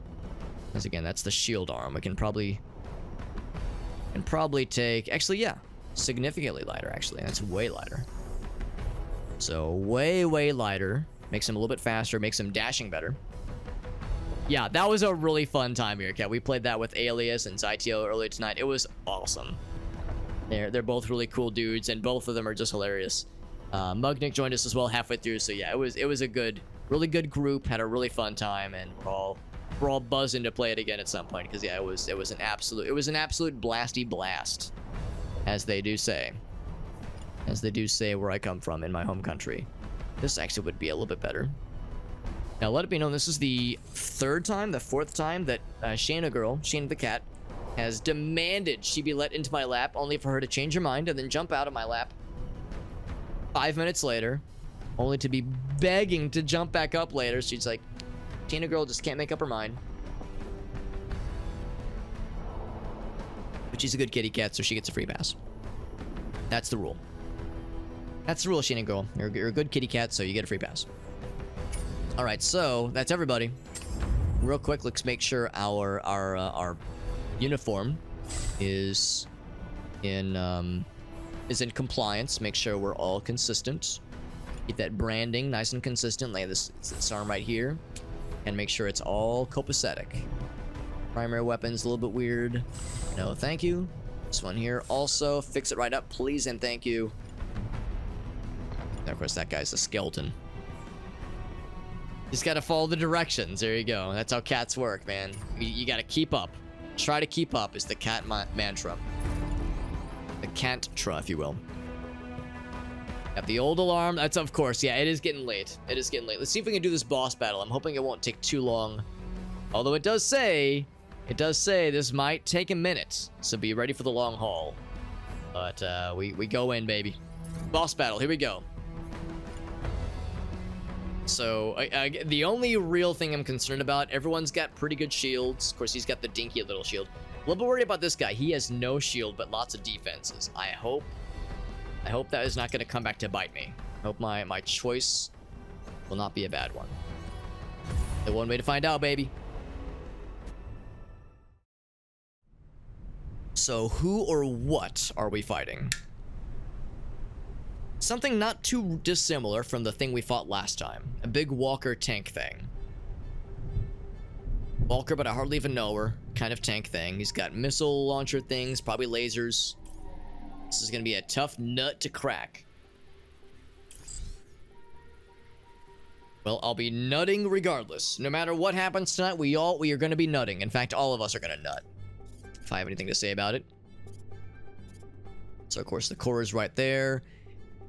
Because again, that's the shield arm. We can probably take... Actually, yeah. Significantly lighter, actually. That's way lighter. So, way, way lighter. Makes him a little bit faster. Makes him dashing better. Yeah, that was a really fun time here, Cat. We played that with Alias and Zytio earlier tonight. It was awesome. They're both really cool dudes, and both of them are just hilarious. Mugnik joined us as well halfway through, so yeah, it was a good, really good group. Had a really fun time, and we're all buzzing to play it again at some point because yeah, it was an absolute blasty blast, as they do say where I come from in my home country. This actually would be a little bit better. Now let it be known, this is the fourth time that Shayna the cat, has demanded she be let into my lap, only for her to change her mind and then jump out of my lap 5 minutes later, only to be begging to jump back up later. She's like, Tina girl just can't make up her mind. But she's a good kitty cat, so she gets a free pass. That's the rule. That's the rule, Shayna girl. You're a good kitty cat, so you get a free pass. All right, so that's everybody. Real quick, let's make sure our uniform is in compliance. Make sure we're all consistent. Keep that branding nice and consistent. Lay this arm right here, and make sure it's all copacetic. Primary weapons a little bit weird. No, thank you. This one here also fix it right up, please and thank you. And of course, that guy's a skeleton. Just gotta follow the directions. There you go. That's how cats work, man. You gotta keep up. Try to keep up is the cat mantra. The cantra, if you will. Got the old alarm. That's, of course, yeah, it is getting late. It is getting late. Let's see if we can do this boss battle. I'm hoping it won't take too long. Although it does say this might take a minute. So be ready for the long haul. But we go in, baby. Boss battle. Here we go. So, the only real thing I'm concerned about, everyone's got pretty good shields. Of course, he's got the dinky little shield. A little bit worried about this guy. He has no shield, but lots of defenses. I hope that is not going to come back to bite me. I hope my choice will not be a bad one. The one way to find out, baby. So, who or what are we fighting? Something not too dissimilar from the thing we fought last time. A big walker tank thing. Walker, but I hardly even know her. Kind of tank thing. He's got missile launcher things, probably lasers. This is going to be a tough nut to crack. Well, I'll be nutting regardless. No matter what happens tonight, we are going to be nutting. In fact, all of us are going to nut. If I have anything to say about it. So, of course, the core is right there.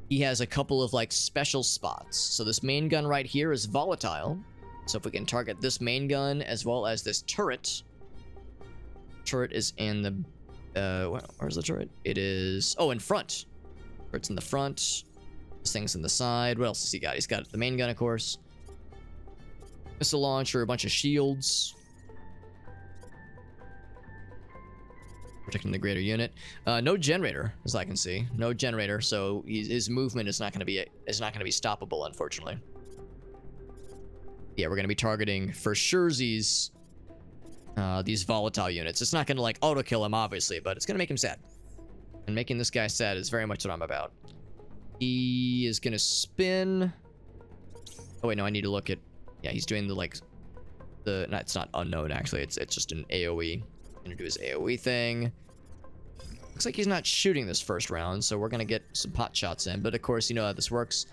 He has a couple of, like, special spots. So this main gun right here is volatile. So if we can target this main gun as well as this turret. Turret is in the... where's the turret? It is... Oh, in front. Turret's in the front. This thing's in the side. What else has he got? He's got the main gun, of course. Missile launcher, a bunch of shields. Protecting the greater unit. No generator, as I can see. No generator, so his movement is not going to be stoppable, unfortunately. Yeah, we're going to be targeting for sure these volatile units. It's not going to like auto kill him, obviously, but it's going to make him sad. And making this guy sad is very much what I'm about. He is going to spin. Oh wait, no, I need to look at. Yeah, he's doing the like the. No, it's not unknown actually. It's just an AOE. Gonna do his AOE thing. Looks like he's not shooting this first round, so we're gonna get some pot shots in. But of course, you know how this works.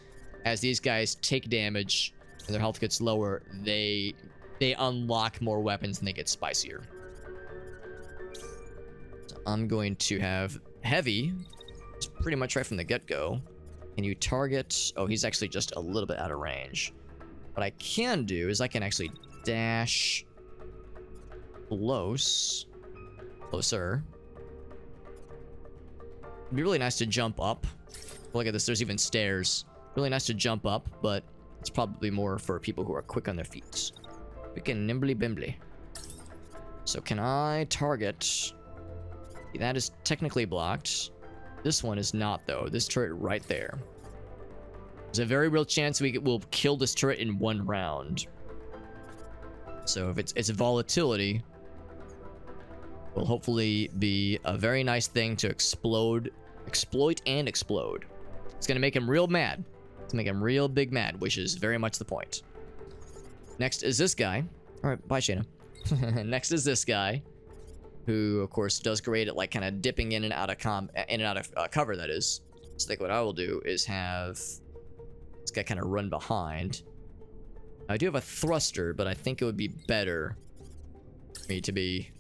As these guys take damage and their health gets lower, they unlock more weapons and they get spicier. So I'm going to have heavy. It's pretty much right from the get-go. Can you target? Oh, he's actually just a little bit out of range. What I can do is I can actually dash closer. It'd be really nice to jump up. Look at this, there's even stairs. Really nice to jump up, but it's probably more for people who are quick on their feet. Quick and nimbly bimbly. So can I target? That is technically blocked. This one is not though. This turret right there. There's a very real chance we'll kill this turret in one round. So if it's volatility, will hopefully be a very nice thing to exploit and explode. It's gonna make him real mad. It's gonna make him real big mad, which is very much the point. Next is this guy. All right, bye, Shayna. Next is this guy, who of course does great at like kind of dipping in and out of cover. That is. So I think what I will do is have this guy kind of run behind. I do have a thruster, but I think it would be better for me to be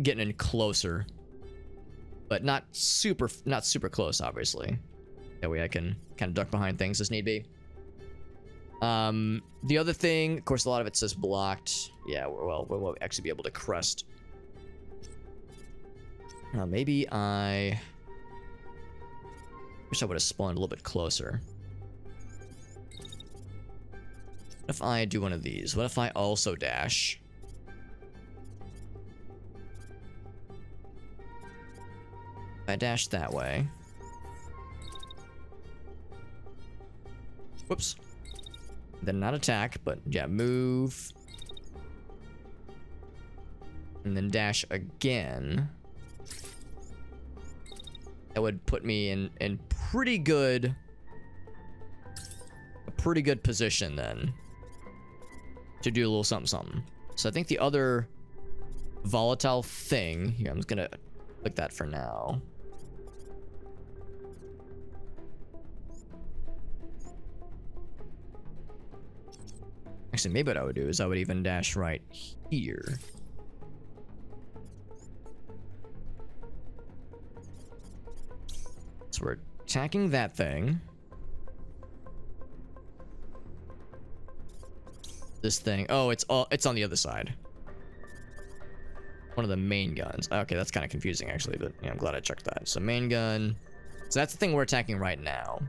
getting in closer, but not super close, obviously. That way I can kind of duck behind things as need be. The other thing, of course, a lot of it says blocked. Yeah, well, we'll actually be able to crest. Maybe I wish I would have spawned a little bit closer. What if I do one of these? What if I also dash? I dash that way. Whoops. Then not attack, but yeah, move. And then dash again. That would put me in a pretty good position then to do a little something. So I think the other volatile thing here, I'm just gonna click that for now. Actually, maybe what I would do is I would even dash right here. So we're attacking that thing. This thing. Oh, it's on the other side. One of the main guns. Okay, that's kind of confusing actually, but yeah, I'm glad I checked that. So main gun. So that's the thing we're attacking right now.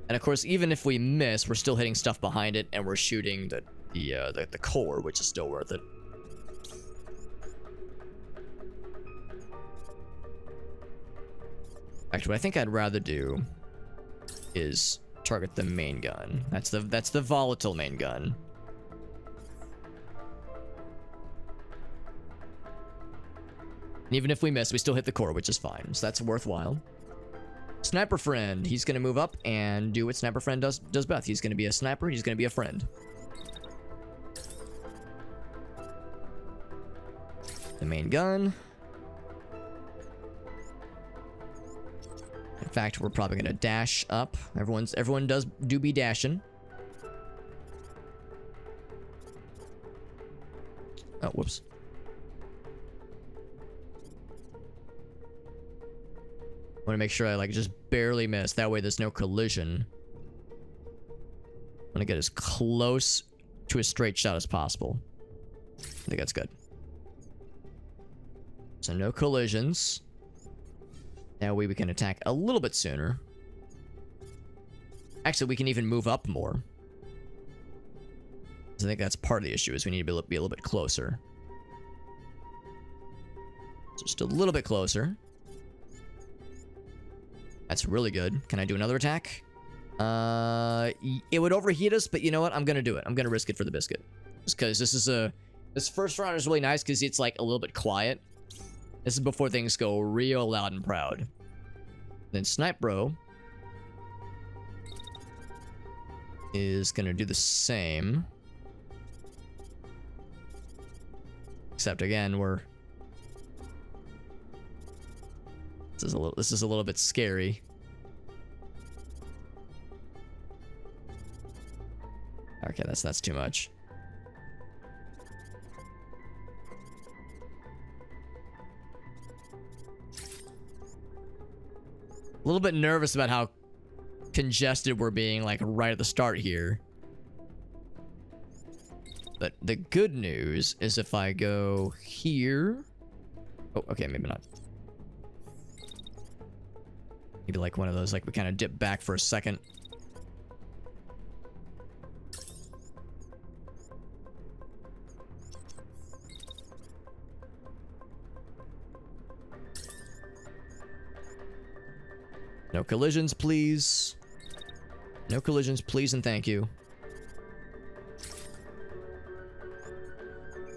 And of course, even if we miss, we're still hitting stuff behind it, and we're shooting the core, which is still worth it. Actually, what I think I'd rather do is target the main gun. That's the volatile main gun. And even if we miss, we still hit the core, which is fine. So that's worthwhile. Sniper friend. He's gonna move up and do what sniper friend does best. He's gonna be a sniper. He's gonna be a friend. The main gun. In fact, we're probably gonna dash up. Everyone do be dashing. Oh, whoops. I want to make sure I like just barely miss. That way there's no collision. I want to get as close to a straight shot as possible. I think that's good. So no collisions. That way we can attack a little bit sooner. Actually, we can even move up more. I think that's part of the issue, is we need to be a little bit closer. Just a little bit closer. That's really good. Can I do another attack? It would overheat us, but you know what? I'm gonna do it. I'm gonna risk it for the biscuit. Just because this first round is really nice because it's like a little bit quiet. This is before things go real loud and proud. Then Snipe Bro is gonna do the same. Except again, this is a little bit scary. Okay, that's too much. A little bit nervous about how congested we're being, like, right at the start here. But the good news is if I go here... Oh, okay, maybe not. Maybe like one of those, like, we kind of dip back for a second. No collisions, please. No collisions, please, and thank you.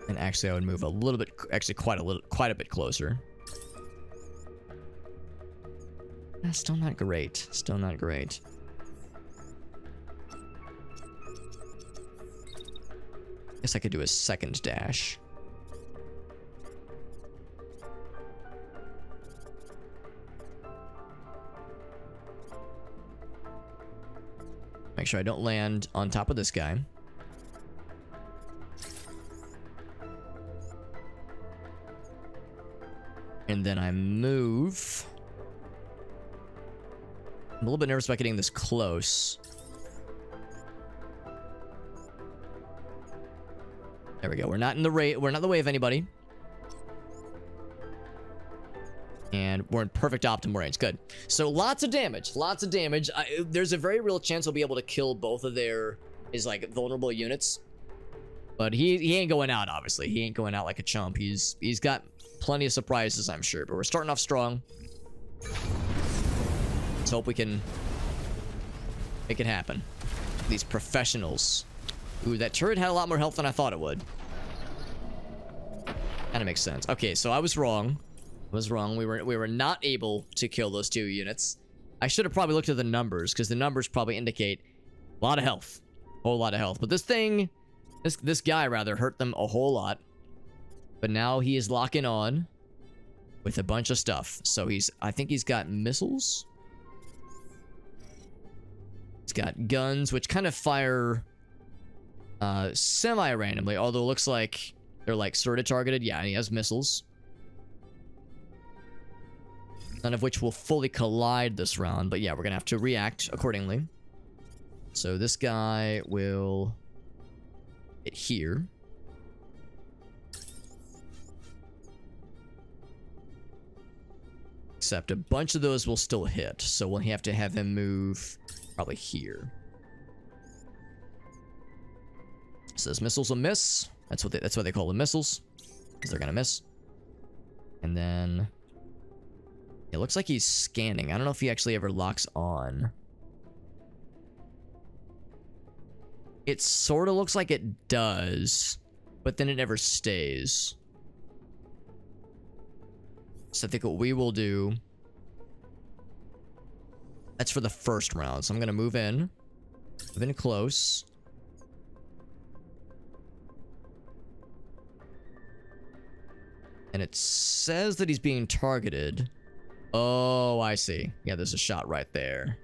And actually, I would move a little bit, actually quite a bit closer. Still not great. Still not great. Guess I could do a second dash. Make sure I don't land on top of this guy. And then I move. I'm a little bit nervous about getting this close. There we go. We're not in the way of anybody. And we're in perfect optimal range. Good. So lots of damage. Lots of damage. There's a very real chance I'll be able to kill both of his like vulnerable units. But he ain't going out, obviously. He ain't going out like a chump. He's got plenty of surprises, I'm sure. But we're starting off strong. Let's hope we can make it happen. These professionals. Ooh, that turret had a lot more health than I thought it would. Kinda makes sense. Okay, so I was wrong. We were not able to kill those two units. I should have probably looked at the numbers, because the numbers probably indicate a lot of health. A whole lot of health. But this guy rather hurt them a whole lot. But now he is locking on with a bunch of stuff. So I think he's got missiles. He's got guns, which kind of fire semi-randomly, although it looks like they're like sort of targeted. Yeah, and he has missiles. None of which will fully collide this round, but yeah, we're gonna have to react accordingly. So this guy will hit here. Except a bunch of those will still hit, so we'll have to have him move probably here. So those missiles will miss. That's what they call the missiles, because they're gonna miss. And then it looks like he's scanning. I don't know if he actually ever locks on. It sort of looks like it does, but then it never stays. So I think what we will do... That's for the first round. So I'm going to move in. Move in close. And it says that he's being targeted. Oh, I see. Yeah, there's a shot right there.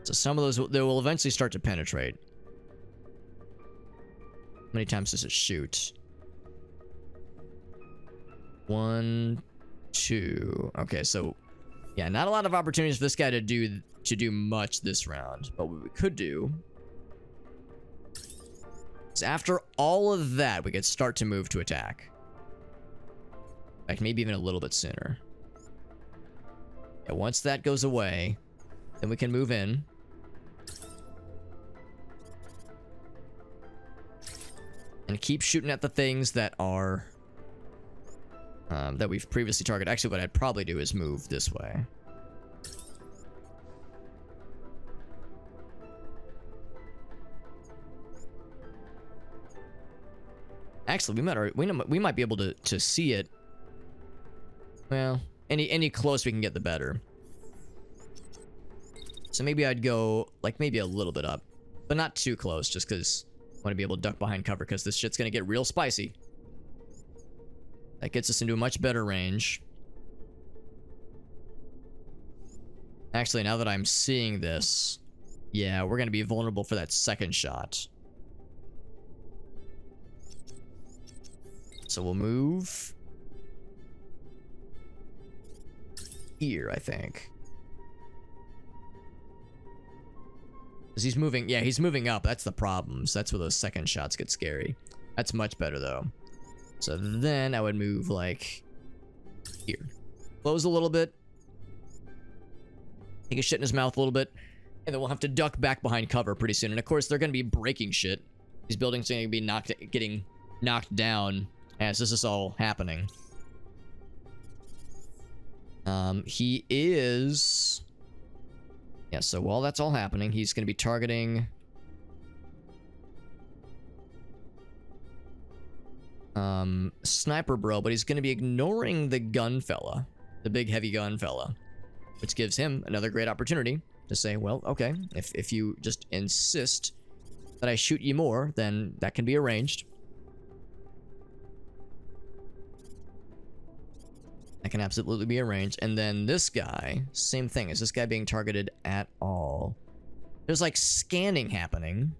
So some of those, they will eventually start to penetrate. How many times does it shoot? 1, 2. Okay, so yeah, not a lot of opportunities for this guy to do much this round. But what we could do is after all of that, we could start to move to attack. In fact, maybe even a little bit sooner. Yeah, once that goes away, Then we can move in. And keep shooting at the things that are... that we've previously targeted. Actually, what I'd probably do is move this way. Actually, we might be able to see it. Well, any close we can get, the better. So maybe I'd go, like, maybe a little bit up. But not too close, just because I want to be able to duck behind cover, because this shit's going to get real spicy. That gets us into a much better range. Actually, now that I'm seeing this, yeah, we're going to be vulnerable for that second shot. So we'll move here, I think. Because he's moving, yeah, he's moving up. That's the problem. So that's where those second shots get scary. That's much better, though. So then I would move, like, here. Close a little bit. Take a shit in his mouth a little bit. And then we'll have to duck back behind cover pretty soon. And of course, they're going to be breaking shit. These buildings are going to be getting knocked down as this is all happening. He is... Yeah, so while that's all happening, he's going to be targeting... Sniper Bro, but he's going to be ignoring the gun fella. The big heavy gun fella. Which gives him another great opportunity to say, well, okay, if you just insist that I shoot you more, then that can be arranged. That can absolutely be arranged. And then this guy, same thing. Is this guy being targeted at all? There's like scanning happening.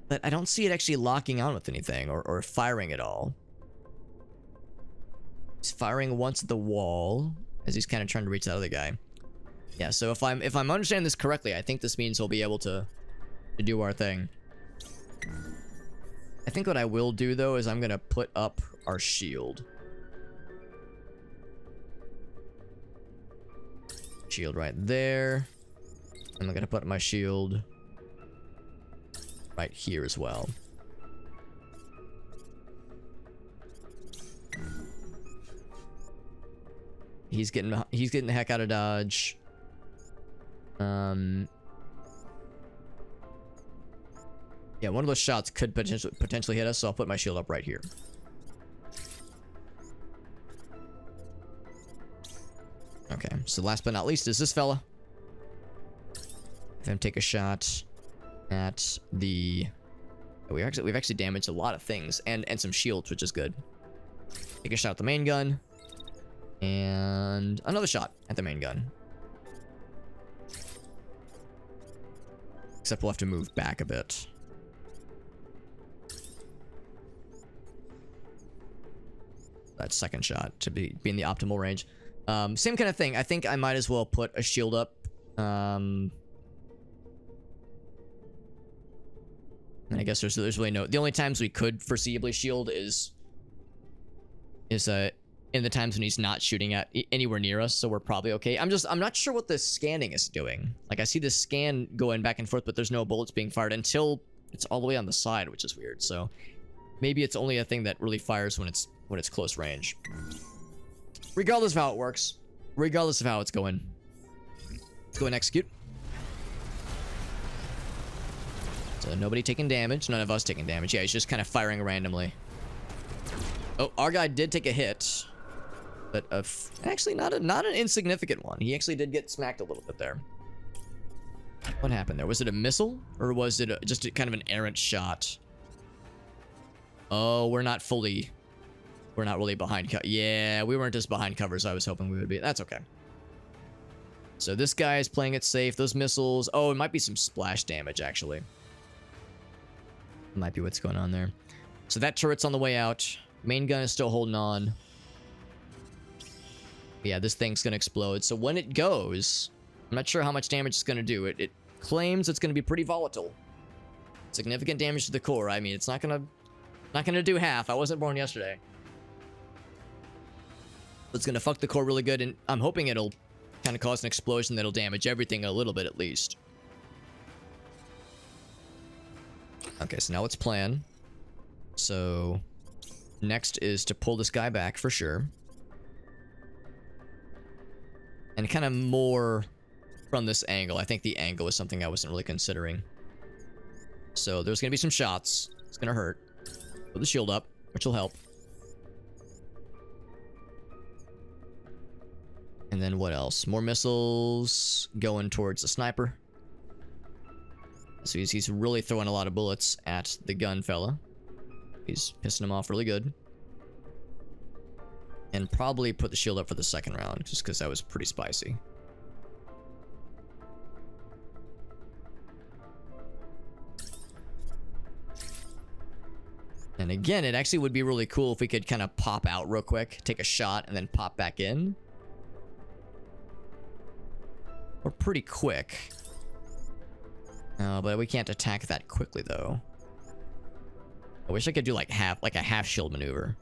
But I don't see it actually locking on with anything or firing at all. He's firing once at the wall as he's kind of trying to reach that other guy. Yeah, so if I'm understanding this correctly, I think this means we'll be able to do our thing. I think what I will do, though, is I'm going to put up our shield. Shield right there. And I'm going to put my shield right here as well. He's getting the heck out of dodge. Yeah, one of those shots could potentially hit us, so I'll put my shield up right here. Okay, so last but not least is this fella. Have him take a shot at the... We've actually damaged a lot of things, and some shields, which is good. Take a shot at the main gun. And another shot at the main gun. Except we'll have to move back a bit. That second shot to be in the optimal range. Same kind of thing. I think I might as well put a shield up. And I guess there's really no... The only times we could foreseeably shield is in the times when he's not shooting at anywhere near us, so we're probably okay. I'm not sure what the scanning is doing. Like, I see the scan going back and forth, but there's no bullets being fired until it's all the way on the side, which is weird. So maybe it's only a thing that really fires when it's close range. Regardless of how it works, regardless of how it's going, let's go and execute. So nobody taking damage, none of us taking damage. Yeah, he's just kind of firing randomly. Oh, our guy did take a hit. But actually not an insignificant one. He actually did get smacked a little bit there. What happened there? Was it a missile? Or was it just kind of an errant shot? Oh, we're not really behind cover. Yeah, we weren't as behind cover as I was hoping we would be. That's okay. So this guy is playing it safe. Those missiles... Oh, it might be some splash damage, actually. Might be what's going on there. So that turret's on the way out. Main gun is still holding on. Yeah, this thing's gonna explode. So when it goes, I'm not sure how much damage it's gonna do. It claims it's gonna be pretty volatile. Significant damage to the core. I mean, it's not gonna do half. I wasn't born yesterday. It's gonna fuck the core really good, and I'm hoping it'll kind of cause an explosion that'll damage everything a little bit at least. Okay, so now let's plan. So next is to pull this guy back for sure. And kind of more from this angle. I think the angle is something I wasn't really considering. So there's going to be some shots. It's going to hurt. Put the shield up, which will help. And then what else? More missiles going towards the sniper. So he's really throwing a lot of bullets at the gun fella. He's pissing him off really good. And probably put the shield up for the second round, just because that was pretty spicy. And again, it actually would be really cool if we could kind of pop out real quick, take a shot, and then pop back in. Or pretty quick. But we can't attack that quickly, though. I wish I could do like a half shield maneuver.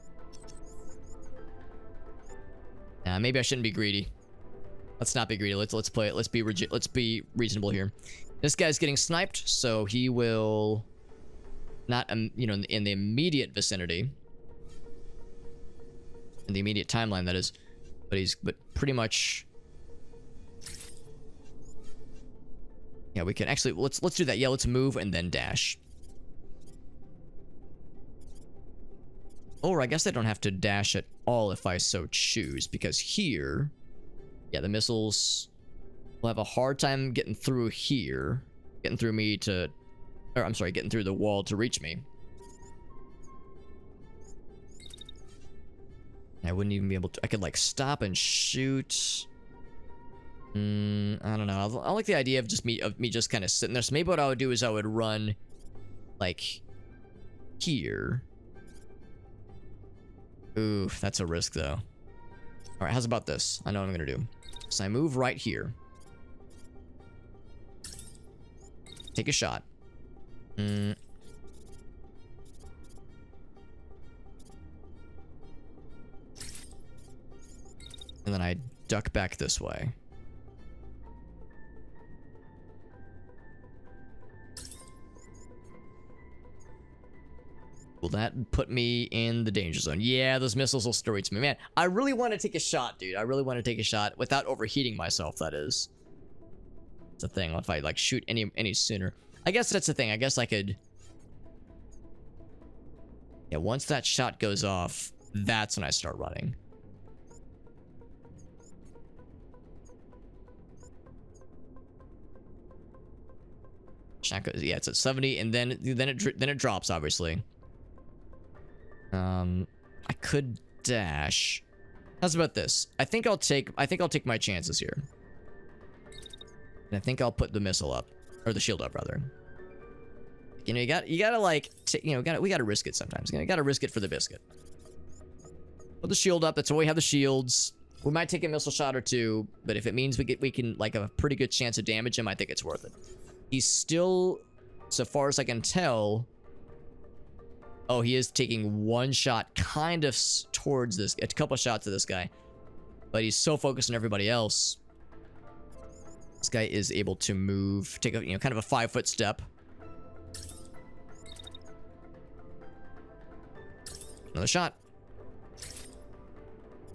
Maybe I shouldn't be greedy. Let's not be greedy. Let's play it. Let's be reasonable here. This guy's getting sniped, so he will not you know, in the immediate vicinity, in the immediate timeline, that is. But pretty much. Yeah, we can actually let's do that. Yeah, let's move and then dash. Or I guess I don't have to dash at all if I so choose, because here, yeah, the missiles will have a hard time getting through here, getting through me to, or I'm sorry, getting through the wall to reach me. I wouldn't even be able to, I could like stop and shoot. I don't know. I like the idea of just me just kind of sitting there. So maybe what I would do is I would run like here. Ooh, that's a risk though. All right, how's about this? I know what I'm gonna do. So I move right here. Take a shot. And then I duck back this way. Will that put me in the danger zone? Yeah, those missiles will still reach me. Man, I really want to take a shot, dude. I really want to take a shot without overheating myself, that is. It's a thing. If I, like, shoot any sooner. I guess that's the thing. I guess I could... Yeah, once that shot goes off, that's when I start running. Shot goes... Yeah, it's at 70, and then it drops, obviously. I could dash. How's about this? I think I'll take my chances here. And I think I'll put the missile up, or the shield up rather. You know, you gotta like, we gotta risk it sometimes. You gotta risk it for the biscuit. Put the shield up. That's why we have the shields. We might take a missile shot or two, but if it means we can like have a pretty good chance to damage him, I think it's worth it. He's still, so far as I can tell. Oh, he is taking one shot kind of towards this, a couple shots of this guy. But he's so focused on everybody else. This guy is able to move, take a, kind of a 5-foot step. Another shot.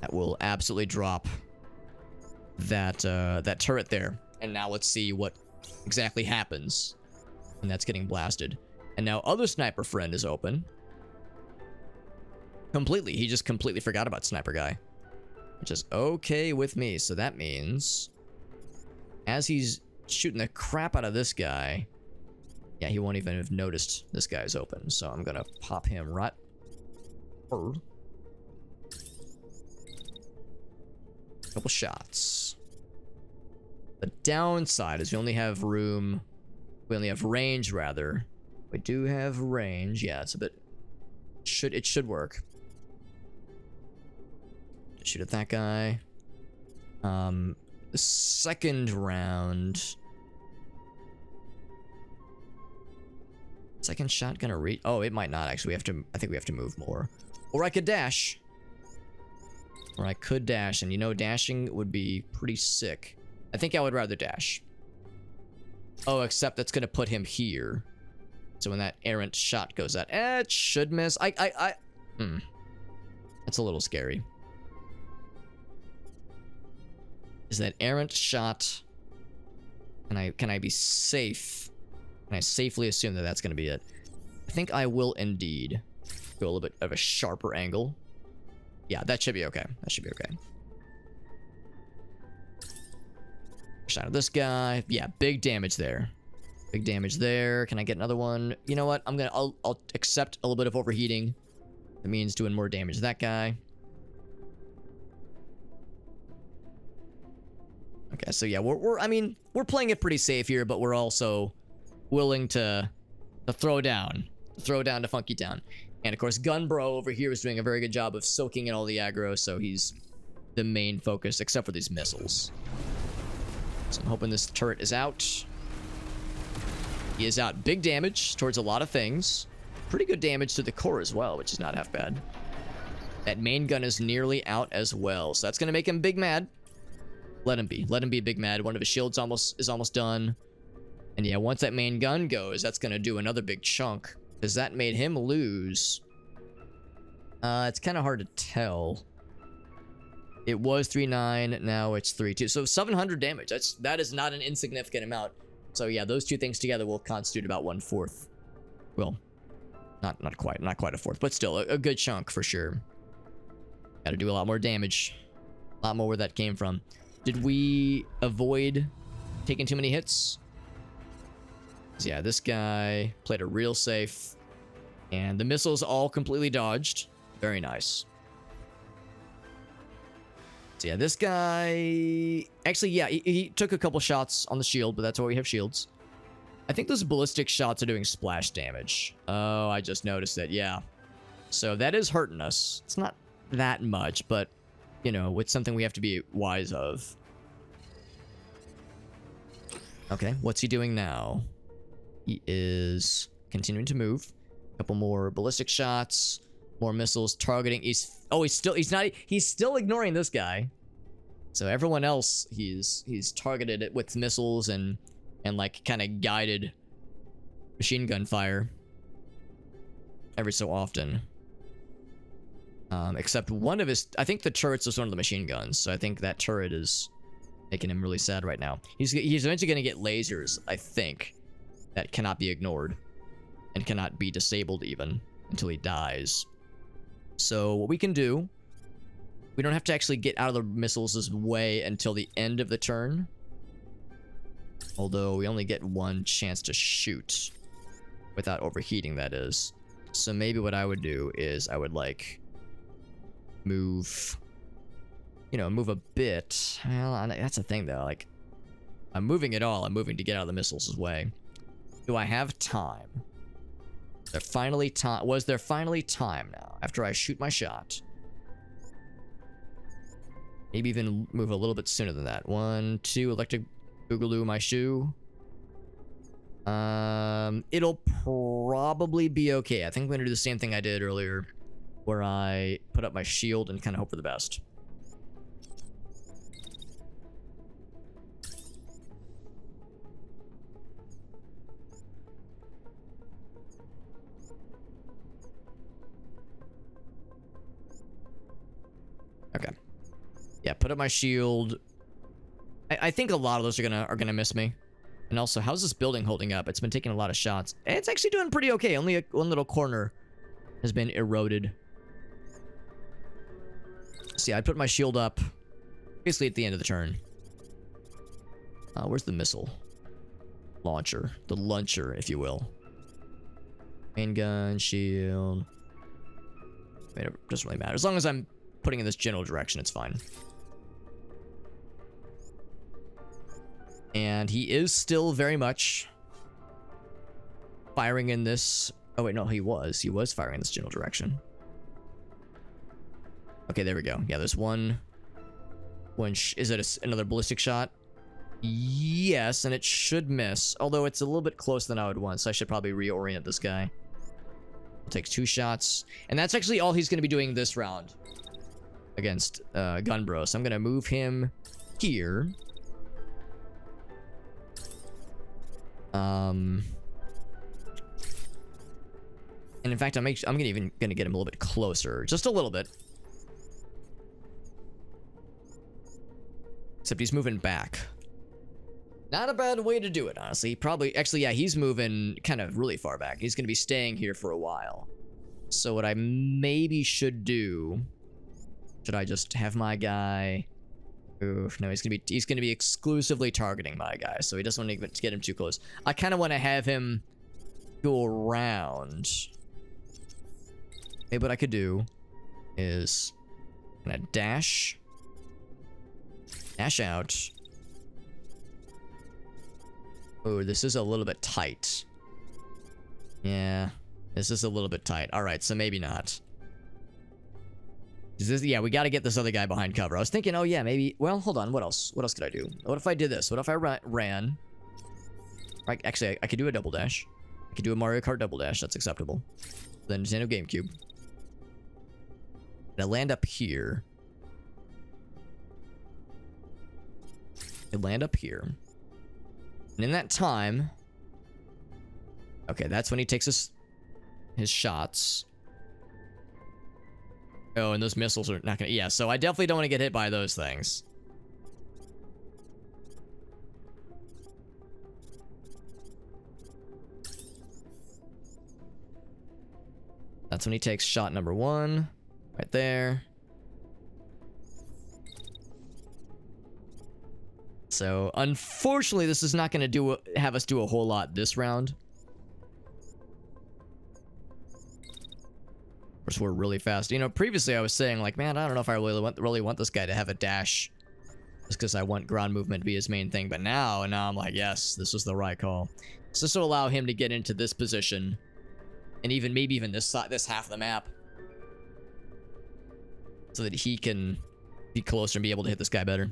That will absolutely drop that, that turret there. And now let's see what exactly happens. And that's getting blasted. And now other sniper friend is open. Completely. He just completely forgot about sniper guy. Which is okay with me. So that means as he's shooting the crap out of this guy, yeah, he won't even have noticed this guy's open. So I'm gonna pop him right. Couple shots. The downside is we only have room. We only have range, rather. We do have range. Yeah, it's a bit. It should work. Shoot at that guy. The second round. Second shot gonna reach. Oh, it might not actually. I think we have to move more. Or I could dash. Or I could dash, and you know, dashing would be pretty sick. I think I would rather dash. Oh, except that's gonna put him here. So when that errant shot goes out, it should miss. That's a little scary. Is that errant shot? Can I be safe? Can I safely assume that that's gonna be it? I think I will indeed go a little bit of a sharper angle. Yeah, that should be okay. That should be okay. Shot of this guy. Yeah, big damage there. Big damage there. Can I get another one? You know what? I'll accept a little bit of overheating. That means doing more damage to that guy. Okay, so yeah, we're playing it pretty safe here, but we're also willing to throw down to Funky Town. And of course, Gunbro over here is doing a very good job of soaking in all the aggro, so he's the main focus, except for these missiles. So I'm hoping this turret is out. He is out. Big damage towards a lot of things. Pretty good damage to the core as well, which is not half bad. That main gun is nearly out as well, so that's going to make him big mad. Let him be. Let him be big mad. One of his shields is almost done. And yeah, once that main gun goes, that's going to do another big chunk. Because that made him lose. It's kind of hard to tell. It was 3-9, now it's 3-2. So 700 damage. That is not an insignificant amount. So yeah, those two things together will constitute about 1/4. Well, not quite a fourth, but still a good chunk for sure. Got to do a lot more damage. A lot more where that came from. Did we avoid taking too many hits? Yeah, this guy played it real safe. And the missiles all completely dodged. Very nice. So yeah, this guy... Actually, yeah, he took a couple shots on the shield, but that's why we have shields. I think those ballistic shots are doing splash damage. Oh, I just noticed it, yeah. So that is hurting us. It's not that much, but, you know, it's something we have to be wise of. Okay, what's he doing now? He is continuing to move. A couple more ballistic shots, more missiles targeting. He's still ignoring this guy. So everyone else he's targeted it with missiles and like kind of guided machine gun fire every so often. Except one of his, I think the turrets is one of the machine guns, so I think that turret is making him really sad right now. He's eventually gonna get lasers, I think, that cannot be ignored and cannot be disabled even until he dies. So what we can do, we don't have to actually get out of the missiles' way until the end of the turn. Although we only get one chance to shoot without overheating, that is. So maybe what I would do is I would like move, you know, move a bit. Well, that's the thing though, like I'm moving at all. I'm moving to get out of the missiles' way. Do I have time? Was there finally time now after I shoot my shot? Maybe even move a little bit sooner than that. 1, 2, electric boogaloo my shoe. It'll probably be okay. I think I'm gonna do the same thing I did earlier, where I put up my shield and kind of hope for the best. Okay. Yeah, put up my shield. I think a lot of those are gonna miss me. And also, how's this building holding up? It's been taking a lot of shots. It's actually doing pretty okay. Only one little corner has been eroded. See, I put my shield up basically at the end of the turn. Where's the missile launcher? The launcher, if you will. Main gun, shield. It doesn't really matter. As long as I'm putting in this general direction, it's fine. And he is still very much firing in this... Oh, wait, no, he was. He was firing in this general direction. Okay, there we go. Yeah, there's one... Is it another ballistic shot? Yes, and it should miss. Although it's a little bit closer than I would want, so I should probably reorient this guy. Takes 2 shots. And that's actually all he's going to be doing this round. against Gunbro. So I'm gonna move him here. And in fact, I'm gonna get him a little bit closer, just a little bit. Except he's moving back. Not a bad way to do it, honestly. Probably, actually, yeah, he's moving kind of really far back. He's gonna be staying here for a while. So what I maybe should do, should I just have my guy? Oof, no, he's gonna be exclusively targeting my guy, so he doesn't want to get him too close. I kind of want to have him go around. Maybe what I could do is gonna dash out. Oh, this is a little bit tight. Yeah, this is a little bit tight. All right, so maybe not. Yeah, we got to get this other guy behind cover. I was thinking, oh yeah, maybe. Well, hold on. What else? What else could I do? What if I did this? What if I ran? Right, actually, I could do a double dash. I could do a Mario Kart double dash. That's acceptable. Then Nintendo GameCube. And I land up here. I land up here. And in that time... Okay, that's when he takes his shots. Oh, and those missiles are not gonna... Yeah, so I definitely don't want to get hit by those things. That's when he takes shot number 1. Right there. So, unfortunately, this is not going to have us do a whole lot this round. Of course, we're really fast. You know, previously I was saying, like, man, I don't know if I really want this guy to have a dash. Just because I want ground movement to be his main thing. But now I'm like, yes, this was the right call. So this will allow him to get into this position. And maybe even this half of the map. So that he can be closer and be able to hit this guy better.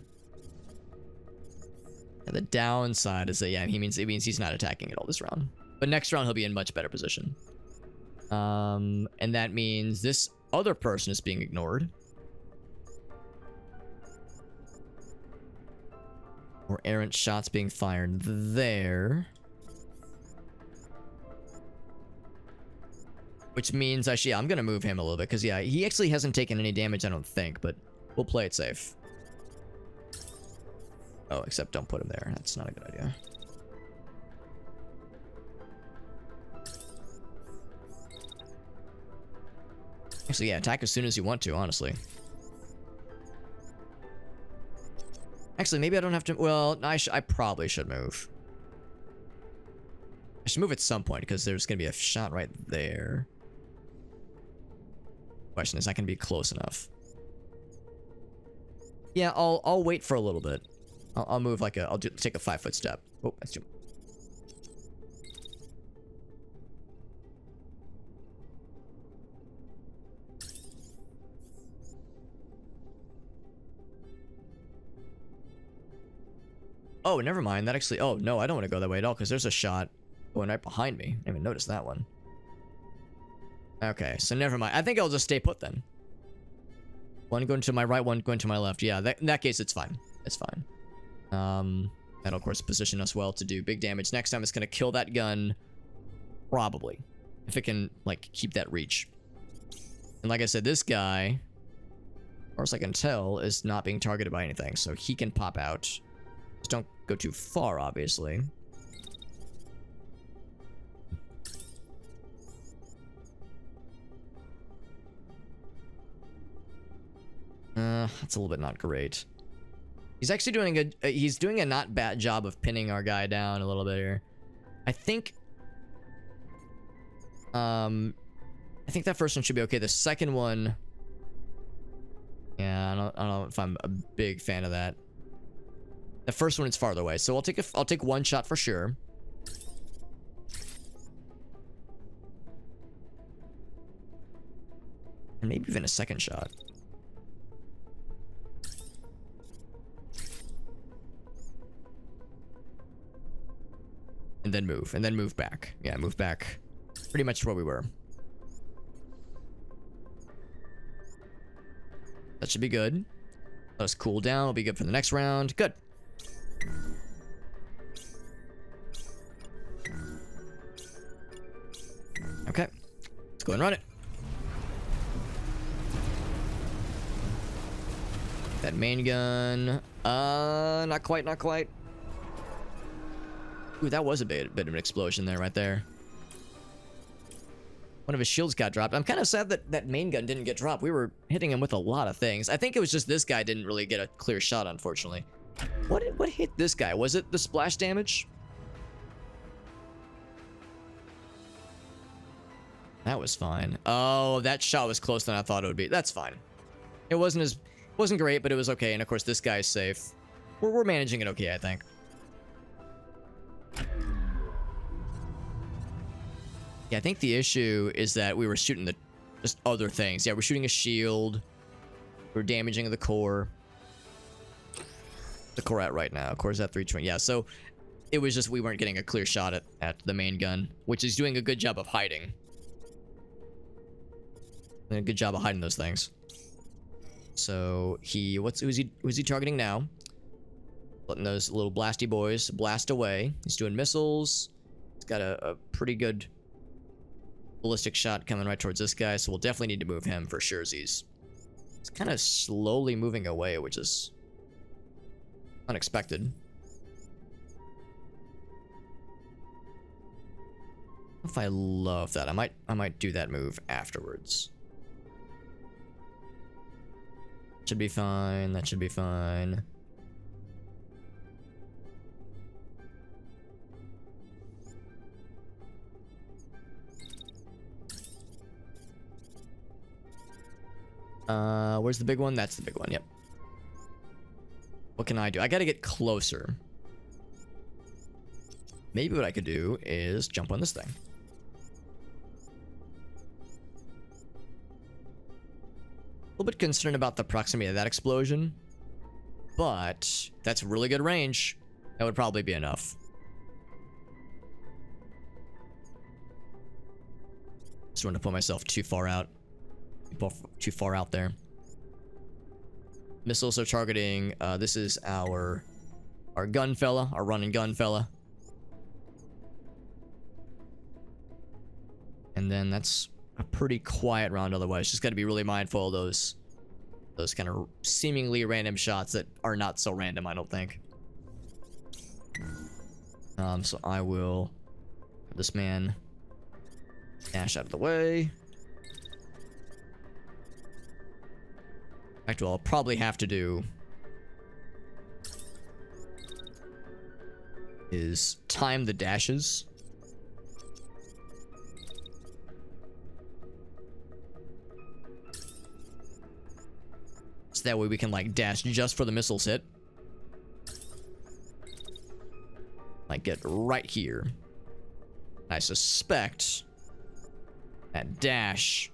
And the downside is that, yeah, it means he's not attacking at all this round. But next round, he'll be in much better position. And that means this other person is being ignored. Or errant shots being fired there. Which means, actually, yeah, I'm going to move him a little bit. Because, yeah, he actually hasn't taken any damage, I don't think. But we'll play it safe. Oh, except don't put him there. That's not a good idea. Actually, yeah, attack as soon as you want to, honestly. Actually, maybe I don't have to... Well, I probably should move. I should move at some point, because there's going to be a shot right there. Question is, I can be close enough. Yeah, I'll wait for a little bit. I'll move like I'll take a 5-foot step. Oh, that's too... Oh, never mind. That actually... Oh, no, I don't want to go that way at all, because there's a shot going right behind me. I didn't even notice that one. Okay, so never mind. I think I'll just stay put then. One going to my right, one going to my left. Yeah, in that case, it's fine. It's fine. That'll, of course, position us well to do big damage. Next time, it's going to kill that gun. Probably. If it can, like, keep that reach. And like I said, this guy, as far as I can tell, is not being targeted by anything. So he can pop out. Just don't go too far, obviously. That's a little bit not great. He's actually doing he's doing a not bad job of pinning our guy down a little bit here. I think that first one should be okay. The second one, yeah, I don't know if I'm a big fan of that. The first one is farther away, so I'll take one shot for sure. And maybe even a second shot. And then move back. Yeah, move back. Pretty much where we were. That should be good. Let us cool down. It'll be good for the next round. Good. Okay. Let's go ahead and run it. That main gun. Not quite, not quite. Ooh, that was a bit of an explosion there, right there. One of his shields got dropped. I'm kind of sad that that main gun didn't get dropped. We were hitting him with a lot of things. I think it was just this guy didn't really get a clear shot, unfortunately. What hit this guy? Was it the splash damage? That was fine. Oh, that shot was closer than I thought it would be. That's fine. It wasn't great, but it was okay. And of course, this guy's safe. We're managing it okay, I think. Yeah, I think the issue is that we were shooting just other things. Yeah, we're shooting a shield. We're damaging the core. The core at right now. Core's at 320. Yeah, so it was just we weren't getting a clear shot at the main gun, which is doing a good job of hiding. Doing a good job of hiding those things. So who's he targeting now? Letting those little blasty boys blast away. He's doing missiles. He's got a pretty good ballistic shot coming right towards this guy, so we'll definitely need to move him for sure. He's kind of slowly moving away, which is unexpected. If I love that, I might do that move afterwards. Should be fine. That should be fine. Where's the big one? That's the big one. Yep. What can I do? I gotta get closer. Maybe what I could do is jump on this thing. A little bit concerned about the proximity of that explosion, but that's really good range. That would probably be enough. Just want to put myself too far out. Too far out there. Missiles are targeting. This is our gun fella, our running gun fella. And then that's a pretty quiet round otherwise. Just got to be really mindful of those kind of seemingly random shots that are not so random, I don't think. So I will have this man dash out of the way. In fact, what I'll probably have to do is time the dashes. So that way we can like dash just for the missiles hit. Like get right here. I suspect that dash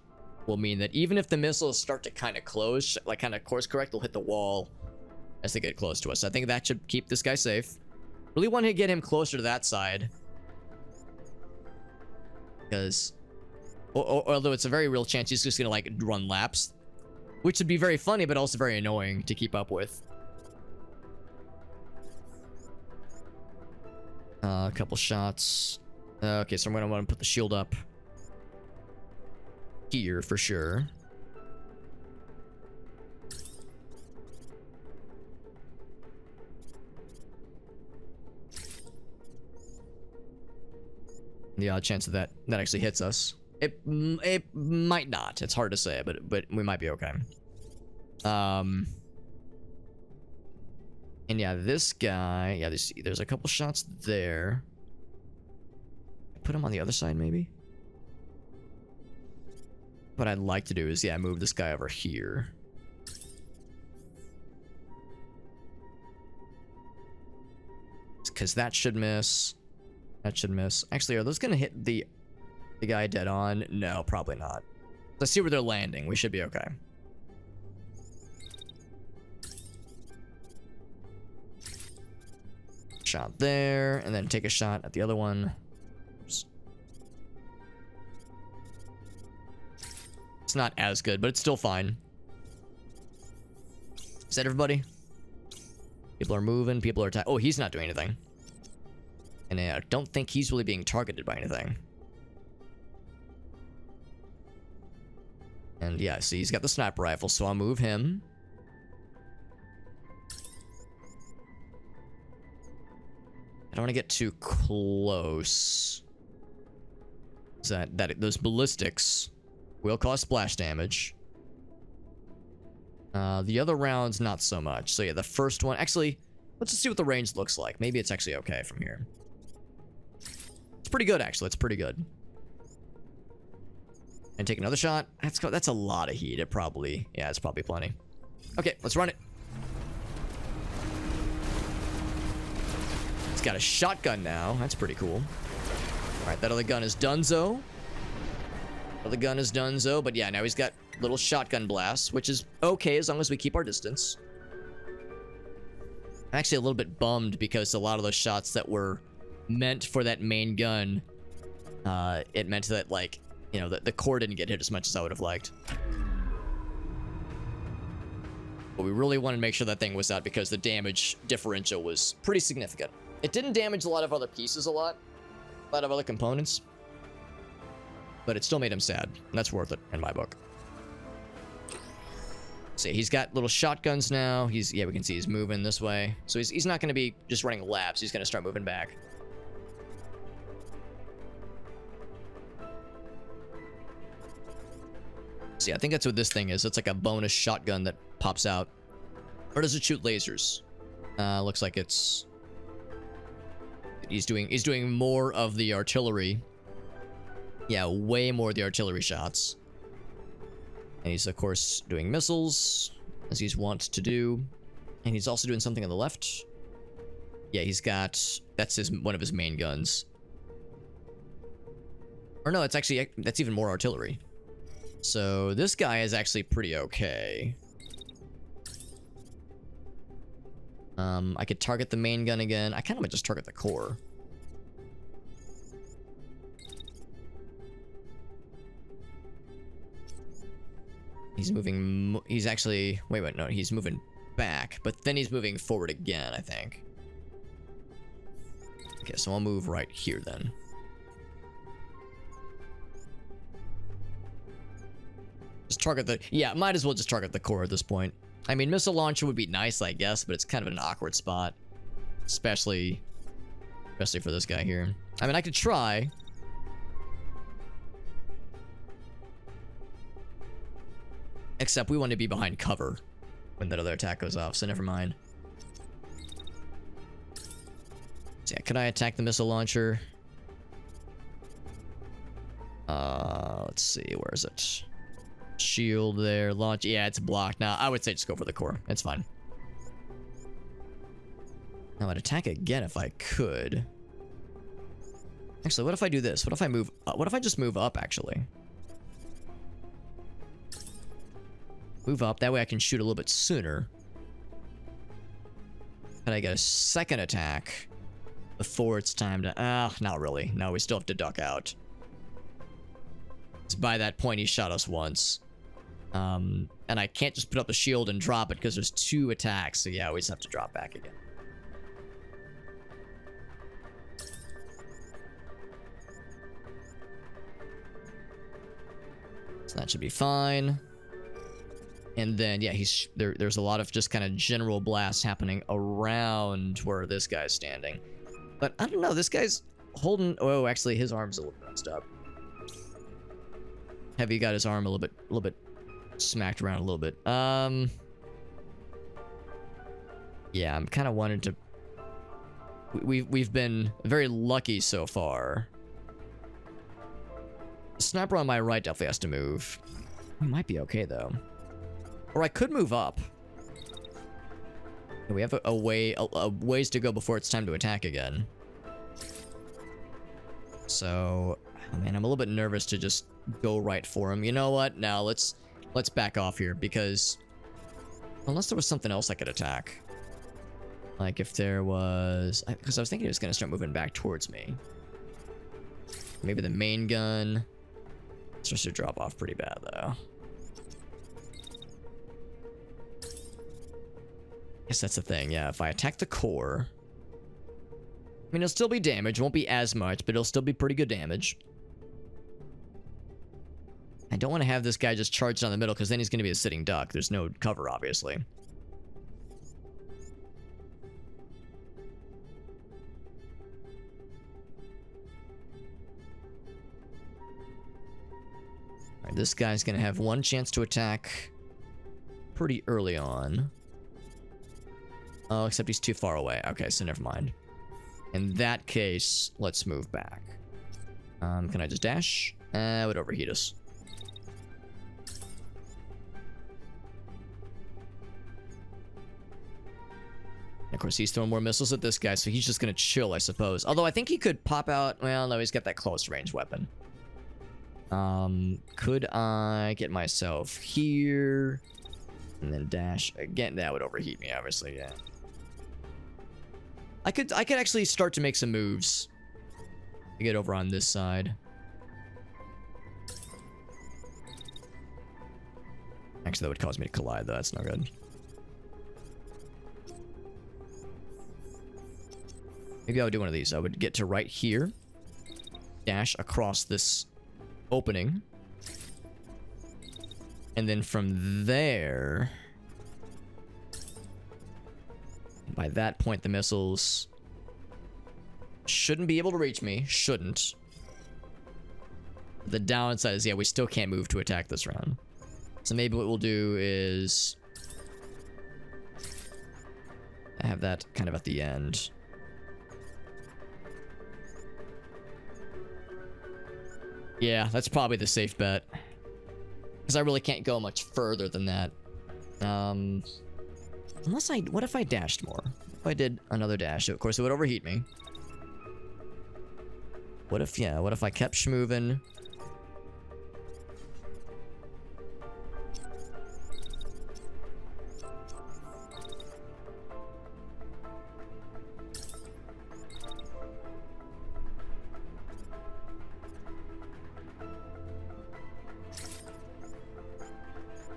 will mean that even if the missiles start to kind of close, like kind of course correct, they'll hit the wall as they get close to us. I think that should keep this guy safe. Really want to get him closer to that side. Because, although it's a very real chance he's just going to like run laps. Which would be very funny, but also very annoying to keep up with. A couple shots. Okay, so I'm going to want to put the shield up here for sure. The odd chance of that actually hits us. It might not. It's hard to say, but we might be okay. And yeah, this guy. Yeah, there's a couple shots there. Put him on the other side, maybe. What I'd like to do is, yeah, move this guy over here. Because that should miss. That should miss. Actually, are those gonna hit the guy dead on? No, probably not. Let's see where they're landing. We should be okay. Shot there, and then take a shot at the other one. Oops. It's not as good, but it's still fine. Is that everybody? People are moving. People are attacking. Oh, he's not doing anything. And I don't think he's really being targeted by anything. And yeah, see, he's got the sniper rifle, so I'll move him. I don't want to get too close. Those ballistics will cause splash damage. The other rounds, not so much. So yeah, the first one... Actually, let's just see what the range looks like. Maybe it's actually okay from here. It's pretty good, actually. It's pretty good. And take another shot. That's a lot of heat. It's probably plenty. Okay, let's run it. He's got a shotgun now. That's pretty cool. Alright, that other gun is donezo. Other gun is donezo, but yeah, now he's got little shotgun blasts, which is okay as long as we keep our distance. I'm actually a little bit bummed because a lot of those shots that were meant for that main gun, it meant that, like, you know, the core didn't get hit as much as I would have liked. But we really wanted to make sure that thing was out because the damage differential was pretty significant. It didn't damage a lot of other pieces a lot of other components, but it still made him sad, and that's worth it in my book. See, he's got little shotguns now. Yeah, we can see he's moving this way. So he's not going to be just running laps. He's going to start moving back. See, I think that's what this thing is. It's like a bonus shotgun that pops out. Or does it shoot lasers? Looks like it's... He's doing more of the artillery. Yeah, way more of the artillery shots. And he's, of course, doing missiles, as he's wont to do. And he's also doing something on the left. Yeah, he's got... That's one of his main guns. Or no, that's even more artillery. So this guy is actually pretty okay. I could target the main gun again. I kind of might just target the core. He's moving... He's actually... Wait, no. He's moving back. But then he's moving forward again, I think. Okay, so I'll move right here then. Just target the... Yeah, might as well just target the core at this point. I mean, missile launcher would be nice, I guess, but it's kind of an awkward spot. Especially for this guy here. I mean, I could try. Except we want to be behind cover when that other attack goes off, so never mind. So yeah, could I attack the missile launcher? Let's see, where is it? Shield there, launch. Yeah, it's blocked now. I would say just go for the core. It's fine. Now I'd attack again if I could. Actually, what if I do this? What if I move up? What if I just move up, actually? Move up. That way I can shoot a little bit sooner. But I get a second attack before it's time to... not really. No, we still have to duck out. By that point, he shot us once. And I can't just put up the shield and drop it because there's 2 attacks. So yeah, we just have to drop back again. So that should be fine. And then, yeah, there's a lot of just kind of general blasts happening around where this guy's standing. But I don't know, this guy's holding... Oh, actually, his arm's a little messed up. Heavy got his arm a little bit smacked around a little bit. Yeah, I'm kind of wanting to... We've been very lucky so far. The sniper on my right definitely has to move. We might be okay, though. Or I could move up. We have a ways to go before it's time to attack again. So, oh man, I'm a little bit nervous to just go right for him. You know what? Now let's back off here because unless there was something else I could attack. Like if there was... Because I was thinking it was going to start moving back towards me. Maybe the main gun. Starts to drop off pretty bad, though. Guess that's the thing. Yeah, if I attack the core, I mean, it'll still be damage. Won't be as much, but it'll still be pretty good damage. I don't want to have this guy just charge down the middle, because then he's going to be a sitting duck. There's no cover, obviously. Alright, this guy's going to have one chance to attack pretty early on. Oh, except he's too far away. Okay, so never mind. In that case, let's move back. Can I just dash? It would overheat us. And of course, he's throwing more missiles at this guy, so he's just gonna chill, I suppose. Although I think he could pop out. Well, no, he's got that close range weapon. Could I get myself here and then dash again? That would overheat me, obviously. Yeah. I could actually start to make some moves to get over on this side. Actually, that would cause me to collide, though. That's no good. Maybe I would do one of these. I would get to right here, dash across this opening, and then from there, by that point, the missiles shouldn't be able to reach me. Shouldn't. The downside is, yeah, we still can't move to attack this round. So maybe what we'll do is I have that kind of at the end. Yeah, that's probably the safe bet. Because I really can't go much further than that. Unless I... What if I dashed more? If I did another dash, of course it would overheat me. What if, yeah, what if I kept schmoving?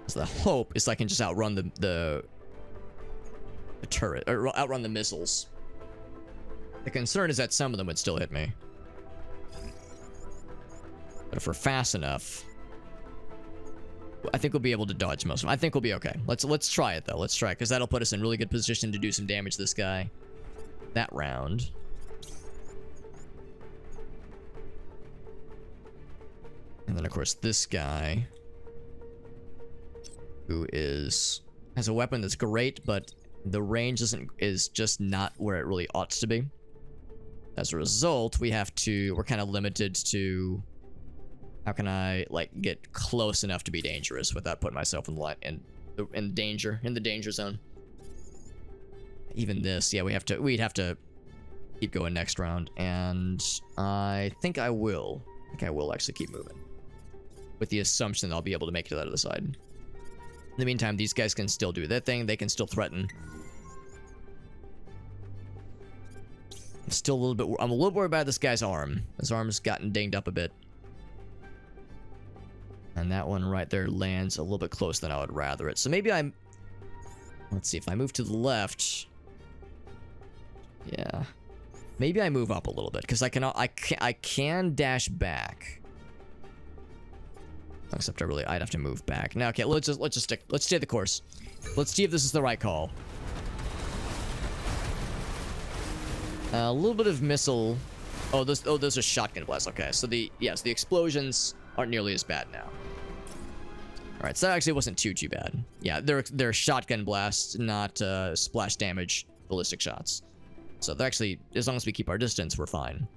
So the hope is I can just outrun the turret, or outrun the missiles. The concern is that some of them would still hit me. But if we're fast enough, I think we'll be able to dodge most of them. I think we'll be okay. Let's try it though. Let's try it, because that'll put us in really good position to do some damage to this guy that round. And then of course this guy, who has a weapon that's great, but the range is just not where it really ought to be. As a result, we're kind of limited to how can I like get close enough to be dangerous without putting myself in the danger zone. Even this, yeah, we'd have to keep going next round, and I think I will actually keep moving, with the assumption that I'll be able to make it to that other side. In the meantime, these guys can still do their thing. They can still threaten. I'm a little worried about this guy's arm. His arm's gotten dinged up a bit. And that one right there lands a little bit closer than I would rather it. So maybe let's see, if I move to the left. Yeah. Maybe I move up a little bit, because I can dash back. Except I'd have to move back. Now, okay, let's stay the course. Let's see if this is the right call. A little bit of missile. Oh, those are shotgun blasts. Okay, so the explosions aren't nearly as bad now. All right, so that actually wasn't too bad. Yeah, they're shotgun blasts, not splash damage ballistic shots. So they're actually, as long as we keep our distance, we're fine.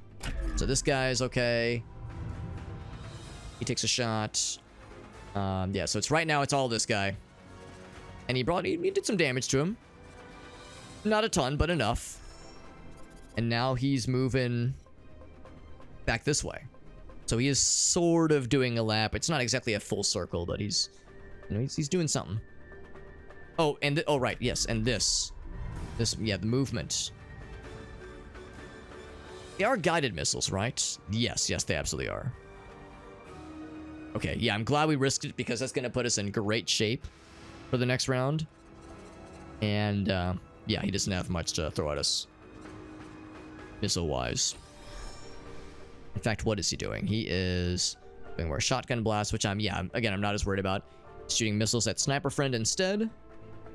So this guy's okay. He takes a shot. Yeah, so right now it's all this guy. And he did some damage to him. Not a ton, but enough. And now he's moving back this way. So he is sort of doing a lap. It's not exactly a full circle, but he's doing something. Oh, and right, yes, and this, yeah, the movement. They are guided missiles, right? Yes, they absolutely are. Okay, yeah, I'm glad we risked it, because that's going to put us in great shape for the next round. And yeah, he doesn't have much to throw at us missile-wise. In fact, what is he doing? He is doing more shotgun blasts, which I'm not as worried about. Shooting missiles at Sniper Friend instead,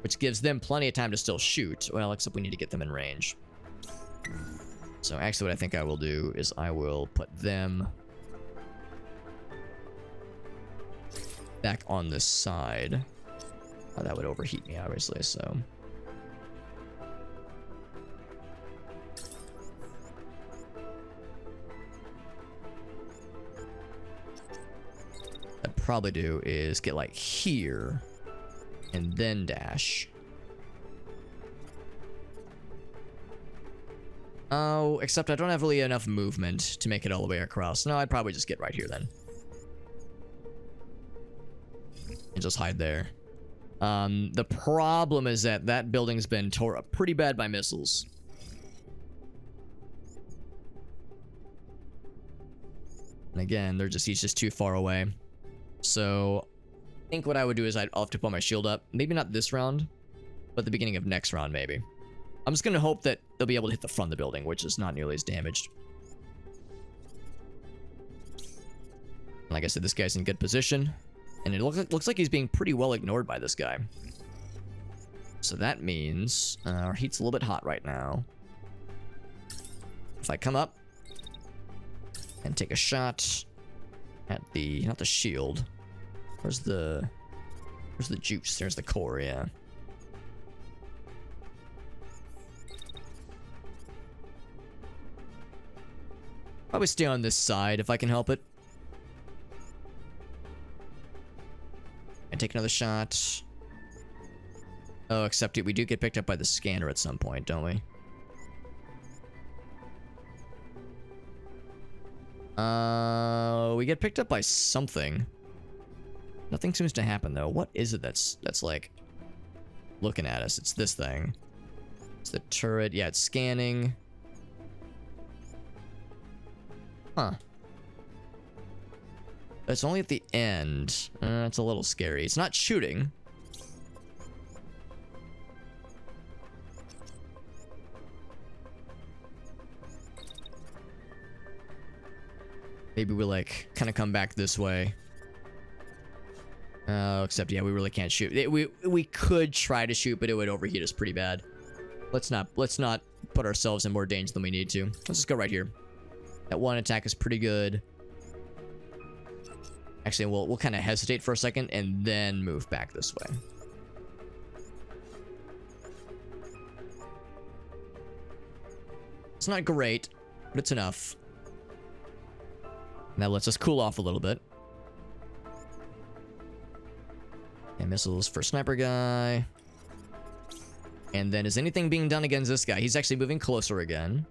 which gives them plenty of time to still shoot. Well, except we need to get them in range. So actually what I think I will do is I will put them back on this side. Oh, that would overheat me, obviously, so... What I'd probably do is get like here and then dash. Oh, except I don't have really enough movement to make it all the way across. No, I'd probably just get right here then. And just hide there. The problem is that that building's been tore up pretty bad by missiles. And again, he's just too far away. So, I think what I would do is I'll have to put my shield up. Maybe not this round, but the beginning of next round, maybe. I'm just going to hope that they'll be able to hit the front of the building, which is not nearly as damaged. Like I said, this guy's in good position. And it looks like he's being pretty well ignored by this guy. So that means our heat's a little bit hot right now. If I come up and take a shot at the, not the shield. Where's the juice? There's the core, yeah. Probably stay on this side if I can help it. And take another shot. Oh, except we do get picked up by the scanner at some point, don't we? We get picked up by something. Nothing seems to happen though. What is it that's like looking at us? It's this thing. It's the turret. Yeah, it's scanning. Huh. It's only at the end. It's a little scary. It's not shooting. Maybe we like kind of come back this way. Except yeah, we really can't shoot. We could try to shoot, but it would overheat us pretty bad. Let's not put ourselves in more danger than we need to. Let's just go right here. That one attack is pretty good. Actually, we'll kind of hesitate for a second and then move back this way. It's not great, but it's enough. That lets us cool off a little bit. And missiles for sniper guy. And then is anything being done against this guy? He's actually moving closer again.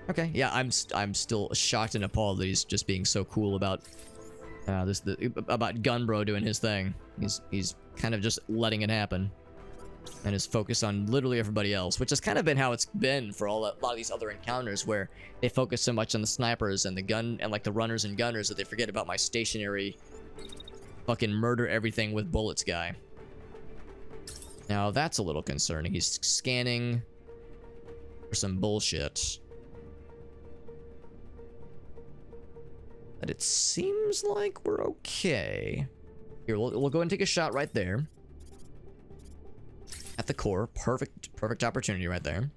Okay, yeah, I'm still shocked and appalled that he's just being so cool about about Gunbro doing his thing. He's kind of just letting it happen, and is focused on literally everybody else, which has kind of been how it's been for a lot of these other encounters, where they focus so much on the snipers and the gun and like the runners and gunners that they forget about my stationary, fucking murder everything with bullets guy. Now that's a little concerning. He's scanning for some bullshit. But it seems like we're okay. Here, we'll go ahead and take a shot right there. At the core. Perfect opportunity right there.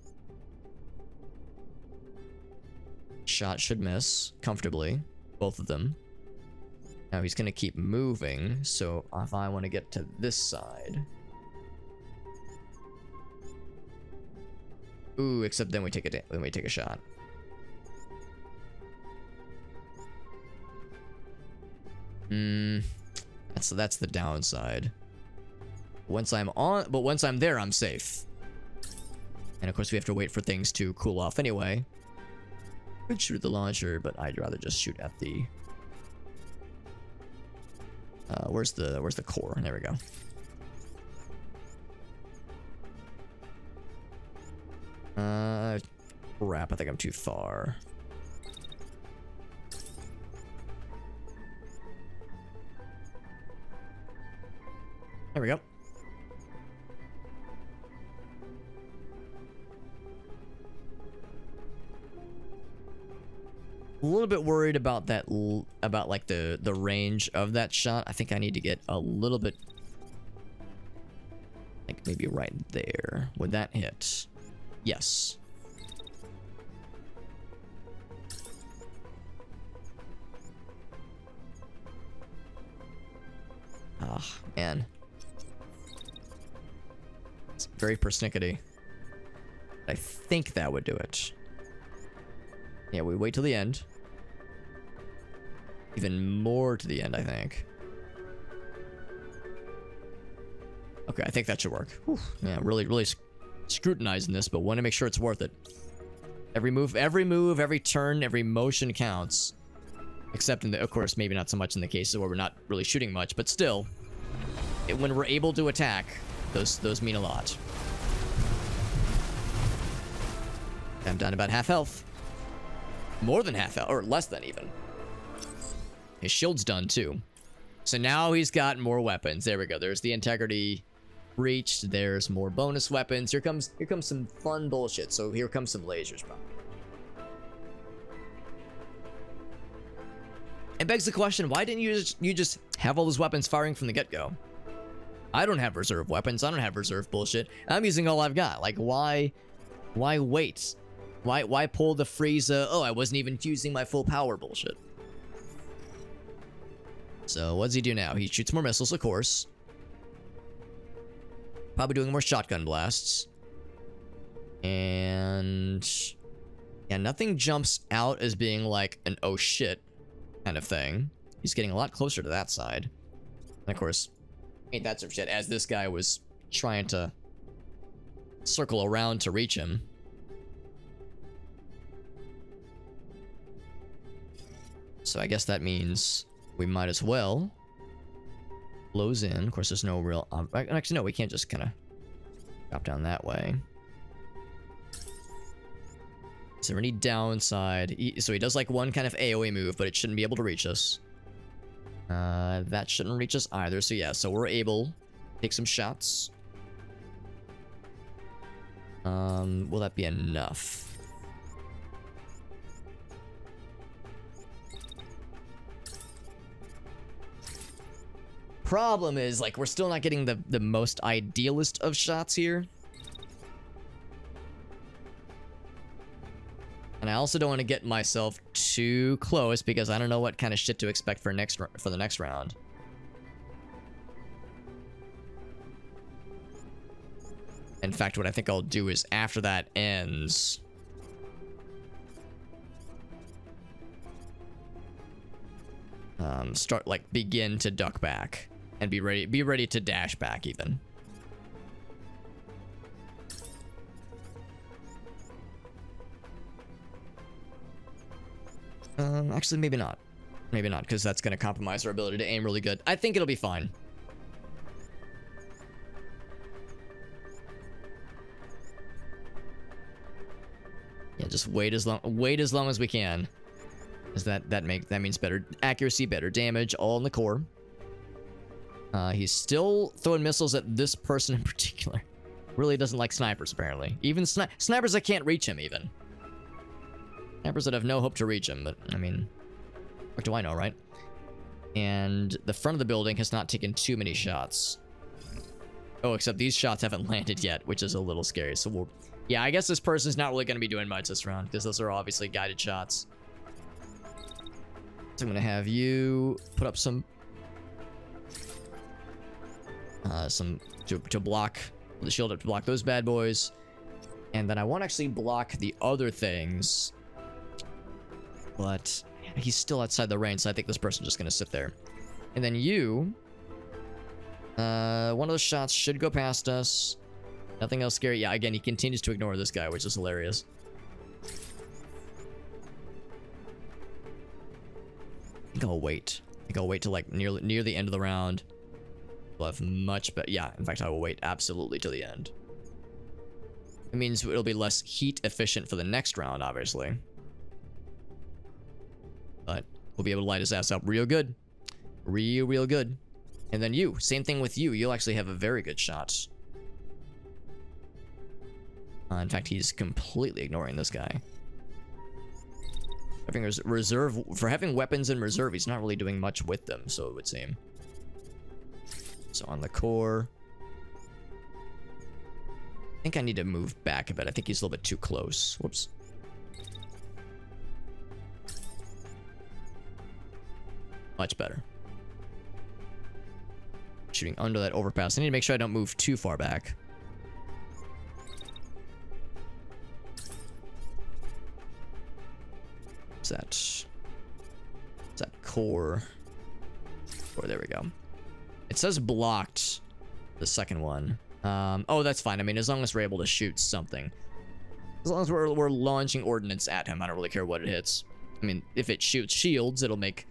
Shot should miss comfortably. Both of them. Now he's going to keep moving. So if I want to get to this side. Ooh, except then we take a shot. That's the downside. Once I'm there, I'm safe. And of course we have to wait for things to cool off anyway. Could shoot at the launcher, but I'd rather just shoot at the where's the core? There we go. Crap, I think I'm too far. There we go. A little bit worried about that, about like the range of that shot. I think I need to get a little bit, like maybe right there. Would that hit? Yes. Ah, man. It's very persnickety. I think that would do it. Yeah, we wait till the end. Even more to the end, I think. Okay, I think that should work. Whew. Yeah, really scrutinizing this, but want to make sure it's worth it. Every move, every turn, every motion counts. Except in the, of course, maybe not so much in the cases where we're not really shooting much, but still, when we're able to attack, those mean a lot. I'm down about half health. More than half health, or less than even. His shield's done too. So now he's got more weapons. There we go. There's the integrity reached. There's more bonus weapons. Here comes some fun bullshit. So here comes some lasers, bro. It begs the question, why didn't you just have all those weapons firing from the get-go? I don't have reserve weapons. I don't have reserve bullshit. I'm using all I've got. Like, why wait? Why pull the Frieza, oh, I wasn't even using my full power bullshit? So, what does he do now? He shoots more missiles, of course. Probably doing more shotgun blasts. And yeah, nothing jumps out as being like an oh shit kind of thing. He's getting a lot closer to that side. And of course, ain't that some shit, as this guy was trying to circle around to reach him. So I guess that means we might as well close in. Of course, there's no real... actually, no, we can't just kind of drop down that way. Is there any downside? So he does like one kind of AoE move, but it shouldn't be able to reach us. That shouldn't reach us either. So yeah, so we're able to take some shots. Will that be enough? Problem is, like, we're still not getting the most idealist of shots here. And I also don't want to get myself too close because I don't know what kind of shit to expect for the next round. In fact, what I think I'll do is after that ends, begin to duck back and be ready to dash back even. Actually, maybe not. Maybe not, because that's going to compromise our ability to aim really good. I think it'll be fine. Yeah, just wait as long as we can. Because that means better accuracy, better damage, all in the core. He's still throwing missiles at this person in particular. Really doesn't like snipers, apparently. Even snipers that can't reach him, even. Snipers that have no hope to reach him, but, I mean, what do I know, right? And the front of the building has not taken too many shots. Oh, except these shots haven't landed yet, which is a little scary. So we'll... Yeah, I guess this person's not really going to be doing much this round, because those are obviously guided shots. So I'm going to have you put up some to block the shield up to block those bad boys. And then I want to actually block the other things. But he's still outside the range, so I think this person's just going to sit there. And then you... one of those shots should go past us. Nothing else scary. Yeah, again, he continues to ignore this guy, which is hilarious. I think I'll wait. I think I'll wait till like near the end of the round. We'll have much better... Yeah, in fact, I will wait absolutely till the end. It means it'll be less heat efficient for the next round, obviously. But we'll be able to light his ass up real good. Real good. And then you. Same thing with you. You'll actually have a very good shot. In fact, he's completely ignoring this guy. Having weapons in reserve, he's not really doing much with them, so it would seem. So on the core, I think I need to move back a bit. I think he's a little bit too close. Whoops. Much better. Shooting under that overpass. I need to make sure I don't move too far back. What's that? What's that core? Oh, there we go. It says blocked, the second one. Oh, that's fine. I mean, as long as we're able to shoot something. As long as we're launching ordnance at him, I don't really care what it hits. I mean, if it shoots shields, it'll make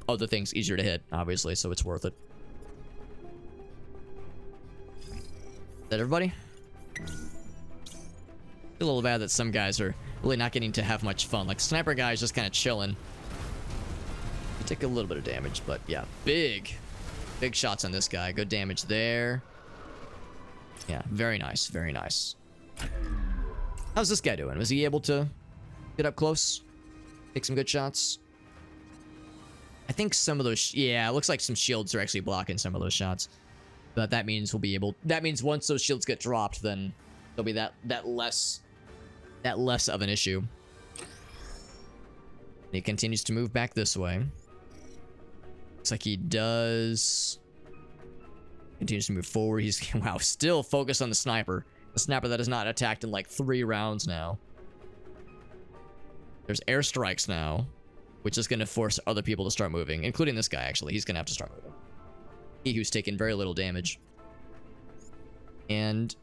other things easier to hit, obviously, so it's worth it. Is that everybody? A little bad that some guys are really not getting to have much fun. Like, sniper guys just kind of chilling. You take a little bit of damage, but yeah, big shots on this guy. Good damage there. Yeah, very nice, very nice. How's this guy doing? Was he able to get up close? Take some good shots? I think some of those, yeah, it looks like some shields are actually blocking some of those shots. But that means we'll be able, that means once those shields get dropped, then there'll be that less of an issue. And he continues to move back this way. Looks like he does. Continues to move forward. He's, wow, still focused on the sniper. The sniper that has not attacked in like 3 rounds now. There's airstrikes now, which is going to force other people to start moving, including this guy, actually. He's going to have to start moving. He who's taken very little damage. And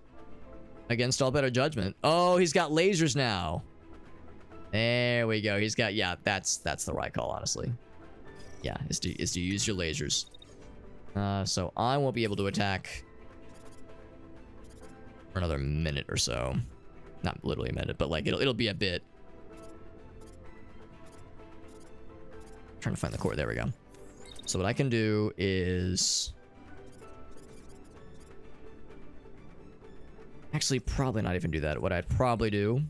against all better judgment. Oh, he's got lasers now. There we go. He's got, yeah, that's the right call, honestly. Yeah, is to use your lasers. So I won't be able to attack for another minute or so. Not literally a minute, but like it'll be a bit. Trying to find the core. There we go. So what I can do is actually probably not even do that. What I'd probably do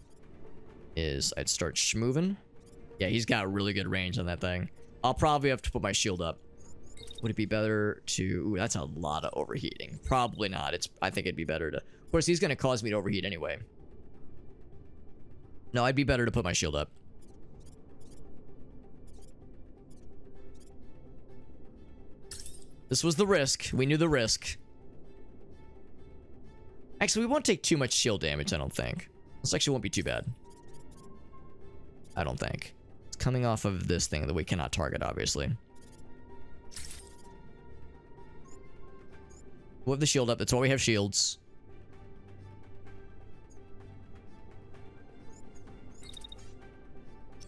is I'd start schmoving. Yeah, he's got really good range on that thing. I'll probably have to put my shield up. Would it be better to... Ooh, that's a lot of overheating. Probably not. I think it'd be better to... Of course, he's going to cause me to overheat anyway. No, I'd be better to put my shield up. This was the risk. We knew the risk. Actually, we won't take too much shield damage, I don't think. This actually won't be too bad. I don't think. It's coming off of this thing that we cannot target, obviously. We'll have the shield up. That's why we have shields.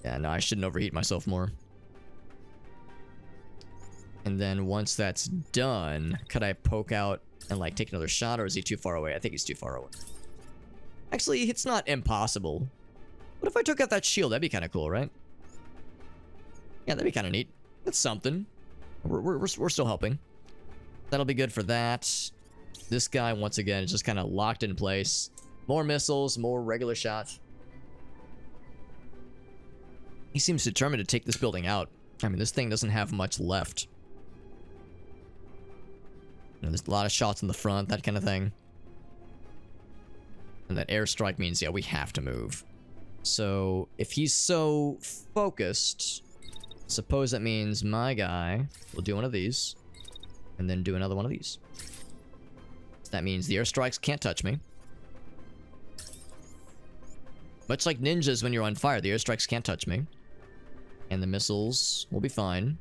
Yeah, no, I shouldn't overheat myself more. And then once that's done, could I poke out and like take another shot, or is he too far away? I think he's too far away. Actually, it's not impossible. What if I took out that shield? That'd be kind of cool, right? Yeah, that'd be kind of neat. That's something. We're still helping. That'll be good for that. This guy, once again, is just kind of locked in place. More missiles, more regular shots. He seems determined to take this building out. I mean, this thing doesn't have much left. You know, there's a lot of shots in the front, that kind of thing. And that airstrike means, yeah, we have to move. So, if he's so focused, suppose that means my guy will do one of these. And then do another one of these. That means the airstrikes can't touch me. Much like ninjas when you're on fire, the airstrikes can't touch me. And the missiles will be fine.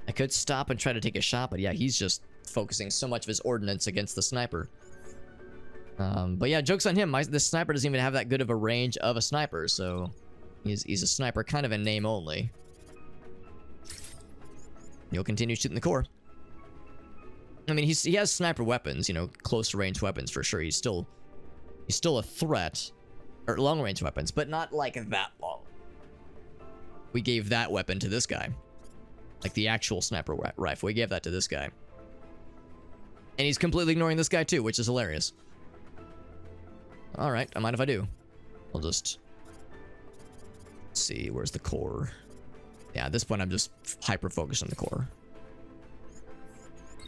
I could stop and try to take a shot, but yeah, he's just focusing so much of his ordnance against the sniper. But yeah, joke's on him. This sniper doesn't even have that good of a range of a sniper, so he's a sniper kind of in name only. He'll continue shooting the core. I mean, he has sniper weapons, you know, close range weapons for sure. He's still a threat, or long range weapons, but not like that long. We gave that weapon to this guy, like the actual sniper rifle. We gave that to this guy, and he's completely ignoring this guy too, which is hilarious. All right, I mind if I do. I'll just Let's see, where's the core? Yeah, at this point, I'm just hyper-focused on the core.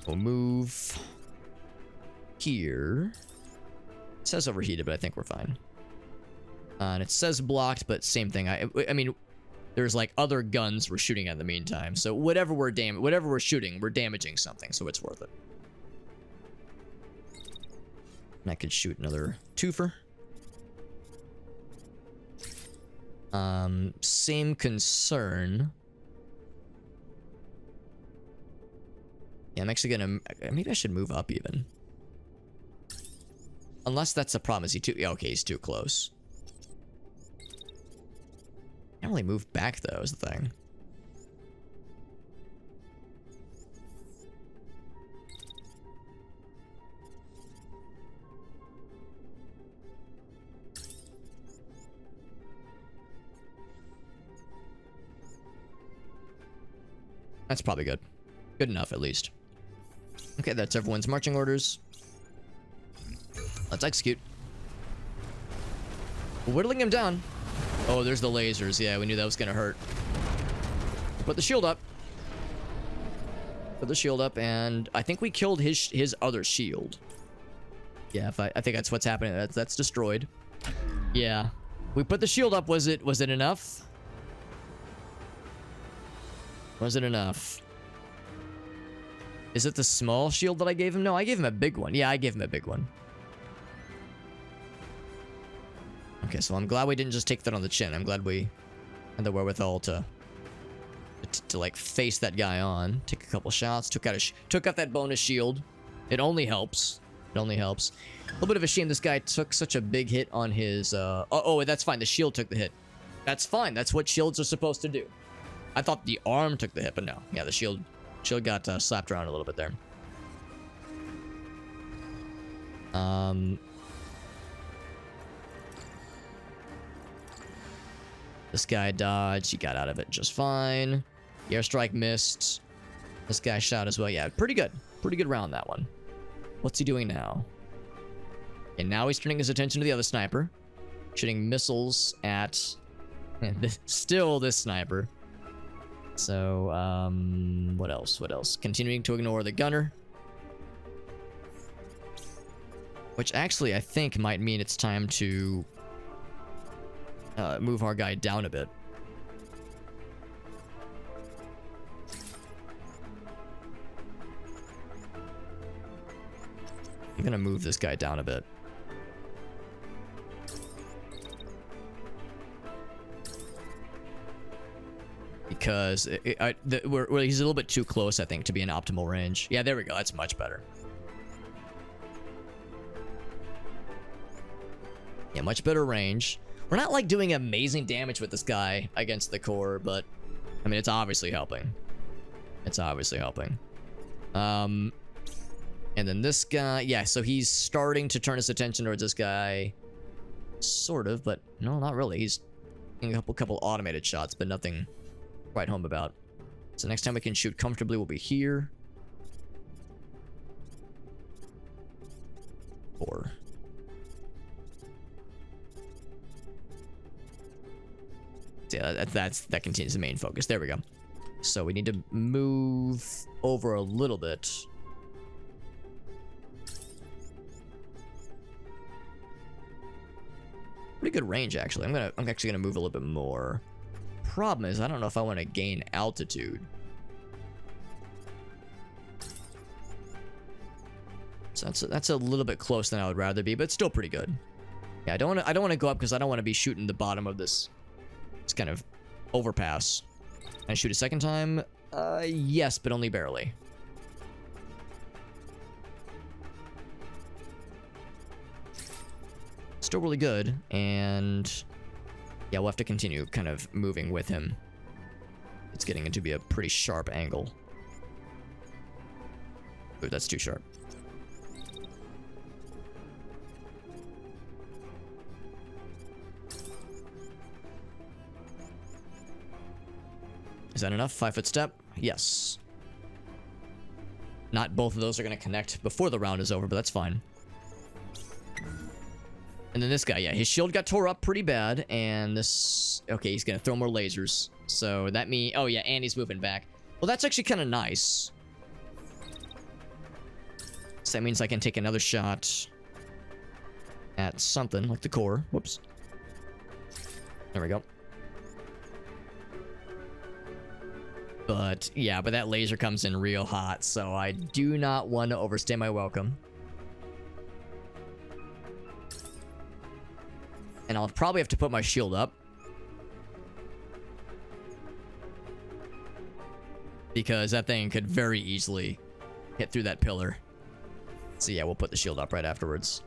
We'll move here. It says overheated, but I think we're fine. And it says blocked, but same thing. I mean, there's like other guns we're shooting at in the meantime. So whatever we're shooting, we're damaging something, so it's worth it. And I could shoot another twofer. Same concern. Yeah, I'm actually gonna... Maybe I should move up even. Unless that's the problem. Is he too... Yeah, okay, he's too close. Can't really move back, though, is the thing. That's probably good. Good enough, at least. Okay, that's everyone's marching orders. Let's execute. Whittling him down. Oh, there's the lasers. Yeah, we knew that was gonna hurt. Put the shield up. Put the shield up, and I think we killed his other shield. Yeah, I think that's what's happening. That's destroyed. Yeah, we put the shield up. Was it enough? Was it enough? Is it the small shield that I gave him? No, I gave him a big one. Yeah, I gave him a big one. Okay, so I'm glad we didn't just take that on the chin. I'm glad we had the wherewithal to like face that guy on. Take a couple shots. Took out that bonus shield. It only helps. It only helps. A little bit of a shame this guy took such a big hit on his... Oh, that's fine. The shield took the hit. That's fine. That's what shields are supposed to do. I thought the arm took the hit, but no. Yeah, the shield got slapped around a little bit there. This guy dodged. He got out of it just fine. The airstrike missed. This guy shot as well. Yeah, pretty good. Pretty good round, that one. What's he doing now? And now he's turning his attention to the other sniper. Shooting missiles at... still this sniper. So, what else? What else? Continuing to ignore the gunner. Which actually, I think, might mean it's time to... move our guy down a bit. I'm gonna move this guy down a bit. Because he's a little bit too close, I think, to be in optimal range. Yeah, there we go. That's much better. Yeah, much better range. We're not, like, doing amazing damage with this guy against the core, but, I mean, it's obviously helping. It's obviously helping. And then this guy, yeah, so he's starting to turn his attention towards this guy. Sort of, but no, not really. He's getting a couple automated shots, but nothing quite home about. So next time we can shoot comfortably will be here. Or... yeah, that continues the main focus. There we go. So we need to move over a little bit. Pretty good range, actually. I'm actually gonna move a little bit more. Problem is, I don't know if I want to gain altitude. So that's a little bit close than I would rather be, but it's still pretty good. Yeah, I don't want to go up because I don't want to be shooting the bottom of this kind of overpass. Can I shoot a second time? Yes, but only barely. Still really good, and yeah, we'll have to continue kind of moving with him. It's getting into be a pretty sharp angle. Ooh, that's too sharp. Is that enough? 5-foot step? Yes. Not both of those are going to connect before the round is over, but that's fine. And then this guy, yeah, his shield got tore up pretty bad. And this... Okay, he's gonna throw more lasers. So that means... Oh, yeah, and he's moving back. Well, that's actually kind of nice. So that means I can take another shot at something like the core. Whoops. There we go. But, yeah, but that laser comes in real hot. So I do not want to overstay my welcome. And I'll probably have to put my shield up. Because that thing could very easily hit through that pillar. So yeah, we'll put the shield up right afterwards.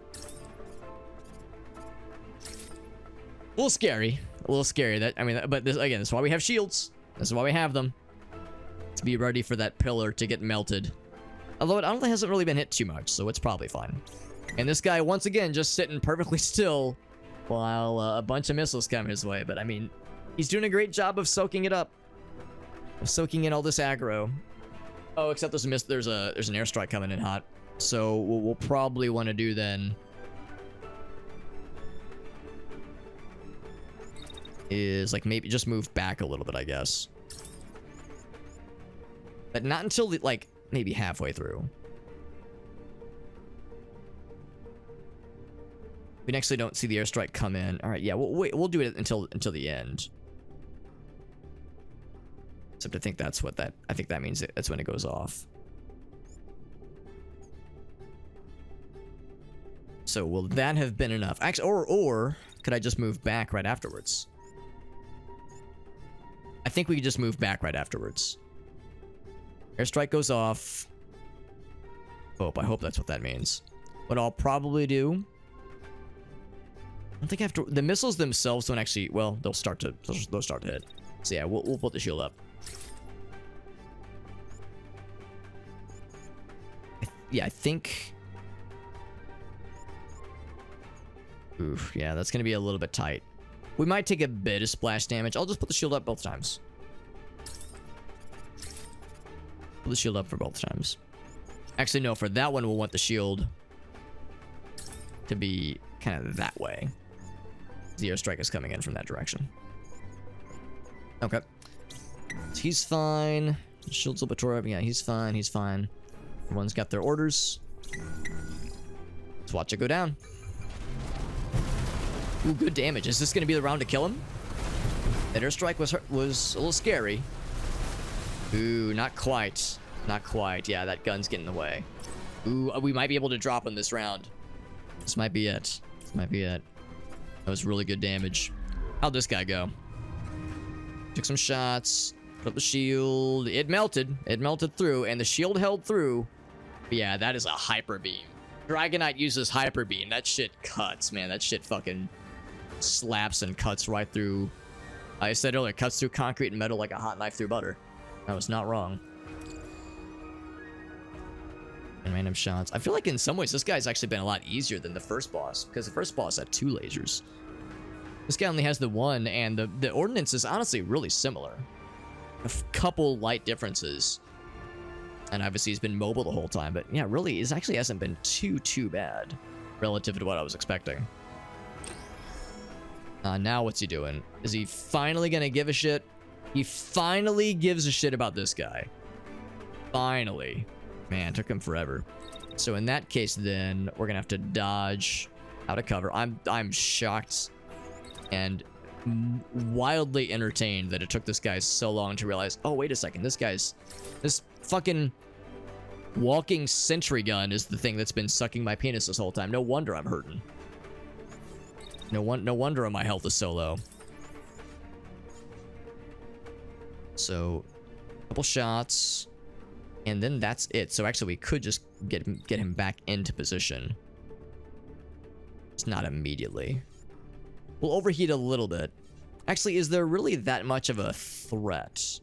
A little scary. A little scary. That, I mean, but this, again, that's why we have shields. This is why we have them. To be ready for that pillar to get melted. Although it hasn't really been hit too much, so it's probably fine. And this guy, once again, just sitting perfectly still while a bunch of missiles come his way. But, I mean, he's doing a great job of soaking it up. Of soaking in all this aggro. Oh, except there's an airstrike coming in hot. So, what we'll probably want to do then is, like, maybe just move back a little bit, I guess. But not until, like, maybe halfway through. We actually don't see the airstrike come in. All right, yeah, we'll do it until the end. Except I think that's what that... I think that means that's when it goes off. So will that have been enough? Actually, or could I just move back right afterwards? I think we could just move back right afterwards. Airstrike goes off. I hope that's what that means. What I'll probably do... I don't think after... The missiles themselves don't actually... Well, they'll start to hit. So yeah, we'll put the shield up. Yeah, I think... Oof, yeah, that's gonna be a little bit tight. We might take a bit of splash damage. I'll just put the shield up both times. Put the shield up for both times. Actually, no, for that one, we'll want the shield to be kind of that way. The airstrike is coming in from that direction. Okay. He's fine. Shield's a little bit tore up. Yeah, he's fine. He's fine. Everyone's got their orders. Let's watch it go down. Ooh, good damage. Is this going to be the round to kill him? That airstrike was a little scary. Ooh, not quite. Not quite. Yeah, that gun's getting in the way. Ooh, we might be able to drop him this round. This might be it. This might be it. That was really good damage. How'd this guy go? Took some shots. Put up the shield. It melted. It melted through, and the shield held through. But yeah, that is a hyper beam. Dragonite uses hyper beam. That shit cuts, man. That shit fucking slaps and cuts right through. I said earlier, cuts through concrete and metal like a hot knife through butter. I was not wrong. And random shots. I feel like in some ways this guy's actually been a lot easier than the first boss, because the first boss had 2 lasers. This guy only has the 1, and the ordnance is honestly really similar. A couple light differences. And obviously he's been mobile the whole time, but yeah, really, it actually hasn't been too bad relative to what I was expecting. Now what's he doing? Is he finally gonna give a shit? He finally gives a shit about this guy. Finally. Man, it took him forever. So in that case, then, we're gonna have to dodge out of cover. I'm shocked and wildly entertained that it took this guy so long to realize, oh, wait a second, this fucking walking sentry gun is the thing that's been sucking my penis this whole time. No wonder I'm hurting. No wonder my health is so low. So, couple shots, and then that's it. So actually, we could just get him back into position. It's not immediately. We'll overheat a little bit. Actually, is there really that much of a threat?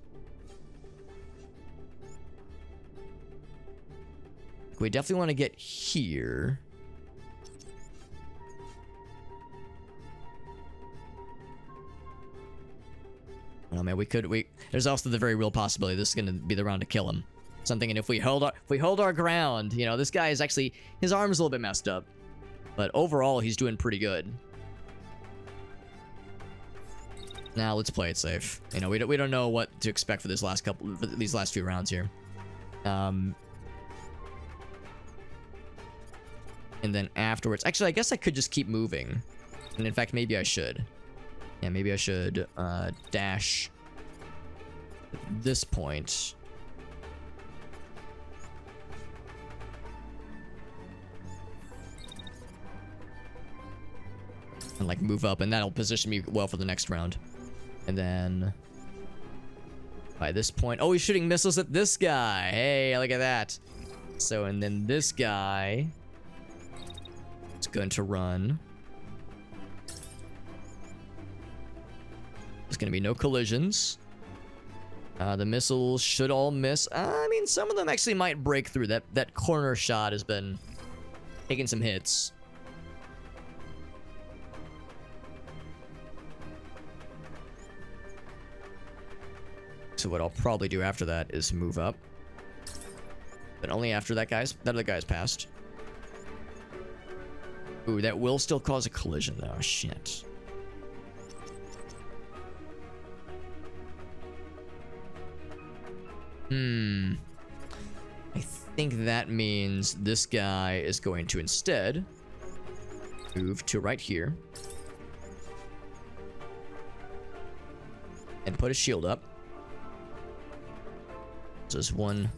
We definitely want to get here. Oh man, there's also the very real possibility this is gonna be the round to kill him. So I'm thinking if we hold our ground, you know, this guy is actually, his arm's a little bit messed up. But overall, he's doing pretty good. Now let's play it safe. You know, we don't know what to expect for these last few rounds here. And then afterwards, actually, I guess I could just keep moving. And in fact, maybe I should. Yeah, maybe I should dash at this point. And like move up, and that'll position me well for the next round. And then by this point, oh, he's shooting missiles at this guy. Hey, look at that. So, and then this guy is going to run. There's going to be no collisions. The missiles should all miss. I mean, some of them actually might break through. That corner shot has been taking some hits. So what I'll probably do after that is move up. But only after that other guy's passed. Ooh, that will still cause a collision though. Shit. I think that means this guy is going to instead move to right here. And put a shield up. So there's one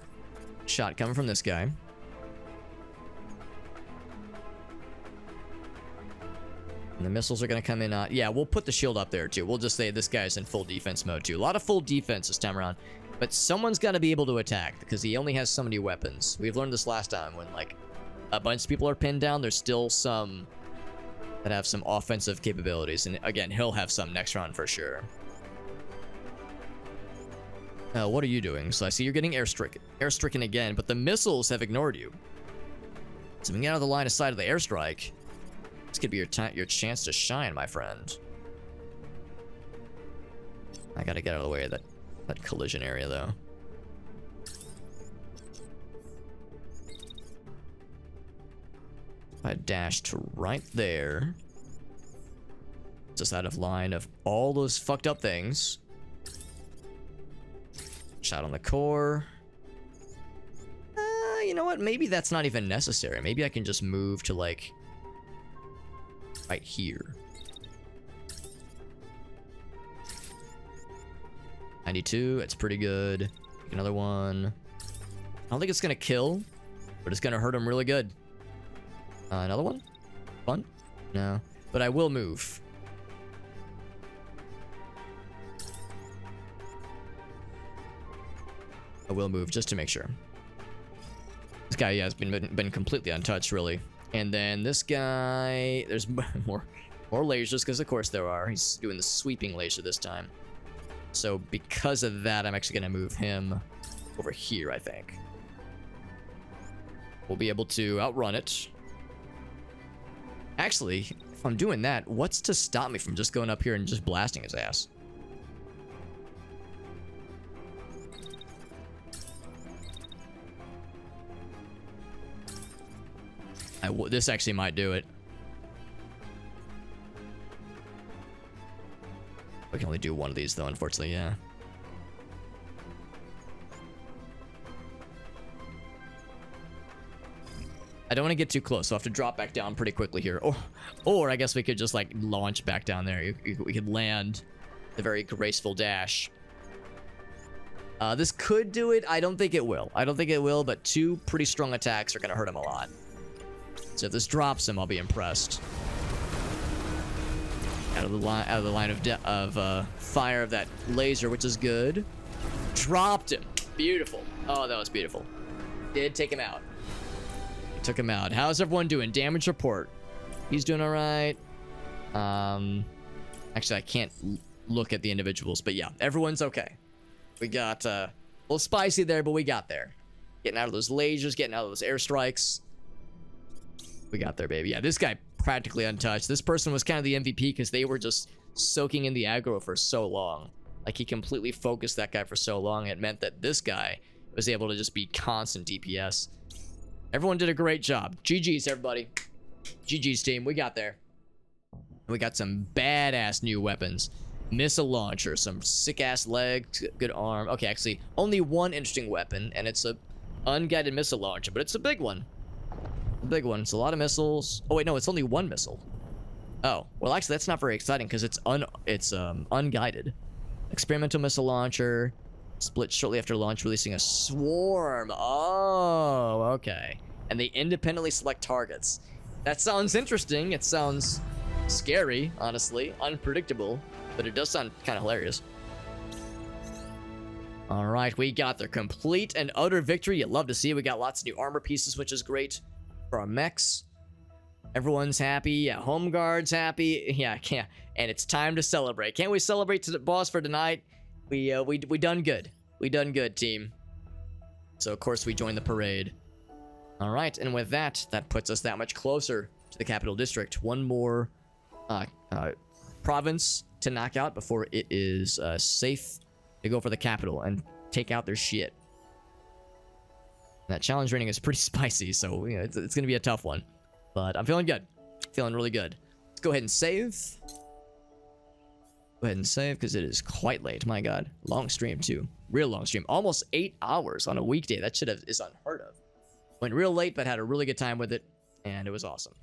shot coming from this guy. And the missiles are going to come in. Yeah, we'll put the shield up there too. We'll just say this guy's in full defense mode too. A lot of full defense this time around. But someone's got to be able to attack because he only has so many weapons. We've learned this last time when like a bunch of people are pinned down. There's still some that have some offensive capabilities. And again, he'll have some next round for sure. What are you doing? So I see you're getting airstricken again, but the missiles have ignored you. So when you get out of the line of sight of the airstrike, this could be your chance to shine, my friend. I gotta get out of the way of that collision area, though. I dash to right there. Just out of line of all those fucked up things. Shot on the core. You know what? Maybe that's not even necessary. Maybe I can just move to like right here. 92. That's pretty good. Another one. I don't think it's gonna kill, but it's gonna hurt him really good. Another one? Fun? No. But I will move. I will move just to make sure. This guy, yeah, has been completely untouched, really. And then this guy, there's more lasers, because of course there are. He's doing the sweeping laser this time. So because of that, I'm actually going to move him over here, I think. We'll be able to outrun it. Actually, if I'm doing that, what's to stop me from just going up here and just blasting his ass? This actually might do it. We can only do one of these, though, unfortunately, yeah. I don't want to get too close, so I have to drop back down pretty quickly here. Or I guess we could just, like, launch back down there. We could land the very graceful dash. This could do it. I don't think it will. I don't think it will, but two pretty strong attacks are going to hurt him a lot. So if this drops him, I'll be impressed. Out of the line of fire of that laser, which is good. Dropped him. Beautiful. Oh, that was beautiful. Did take him out. Took him out. How's everyone doing? Damage report. He's doing all right. Actually, I can't look at the individuals, but yeah, everyone's okay. We got a little spicy there, but we got there. Getting out of those lasers, getting out of those airstrikes. We got there, baby. Yeah, this guy practically untouched. This person was kind of the MVP because they were just soaking in the aggro for so long. Like, he completely focused that guy for so long. It meant that this guy was able to just be constant DPS. Everyone did a great job. GG's, everybody. GG's team, we got there. We got some badass new weapons. Missile launcher, some sick-ass legs, good arm. Okay, actually, only one interesting weapon, and it's a unguided missile launcher, but it's a big one. A big one. It's a lot of missiles. Oh, wait, no, it's only one missile. Oh, well, actually, that's not very exciting, because it's unguided. Experimental missile launcher. Split shortly after launch, releasing a swarm. Oh, okay. And they independently select targets. That sounds interesting. It sounds scary, honestly. Unpredictable. But it does sound kind of hilarious. All right, we got their complete and utter victory. You'd love to see it. We got lots of new armor pieces, which is great for our mechs. Everyone's happy. Yeah, home guard's happy. Yeah, can't. And it's time to celebrate. Can't we celebrate to the boss for tonight? We done good. We done good, team. So of course we join the parade. All right, and with that, that puts us that much closer to the capital district. One more province to knock out before it is safe to go for the capital and take out their shit. That challenge rating is pretty spicy, so you know, it's going to be a tough one. But I'm feeling good. Feeling really good. Let's go ahead and save. Go ahead and save because it is quite late. My God. Long stream, too. Real long stream. Almost 8 hours on a weekday. That is unheard of. Went real late, but had a really good time with it, and it was awesome.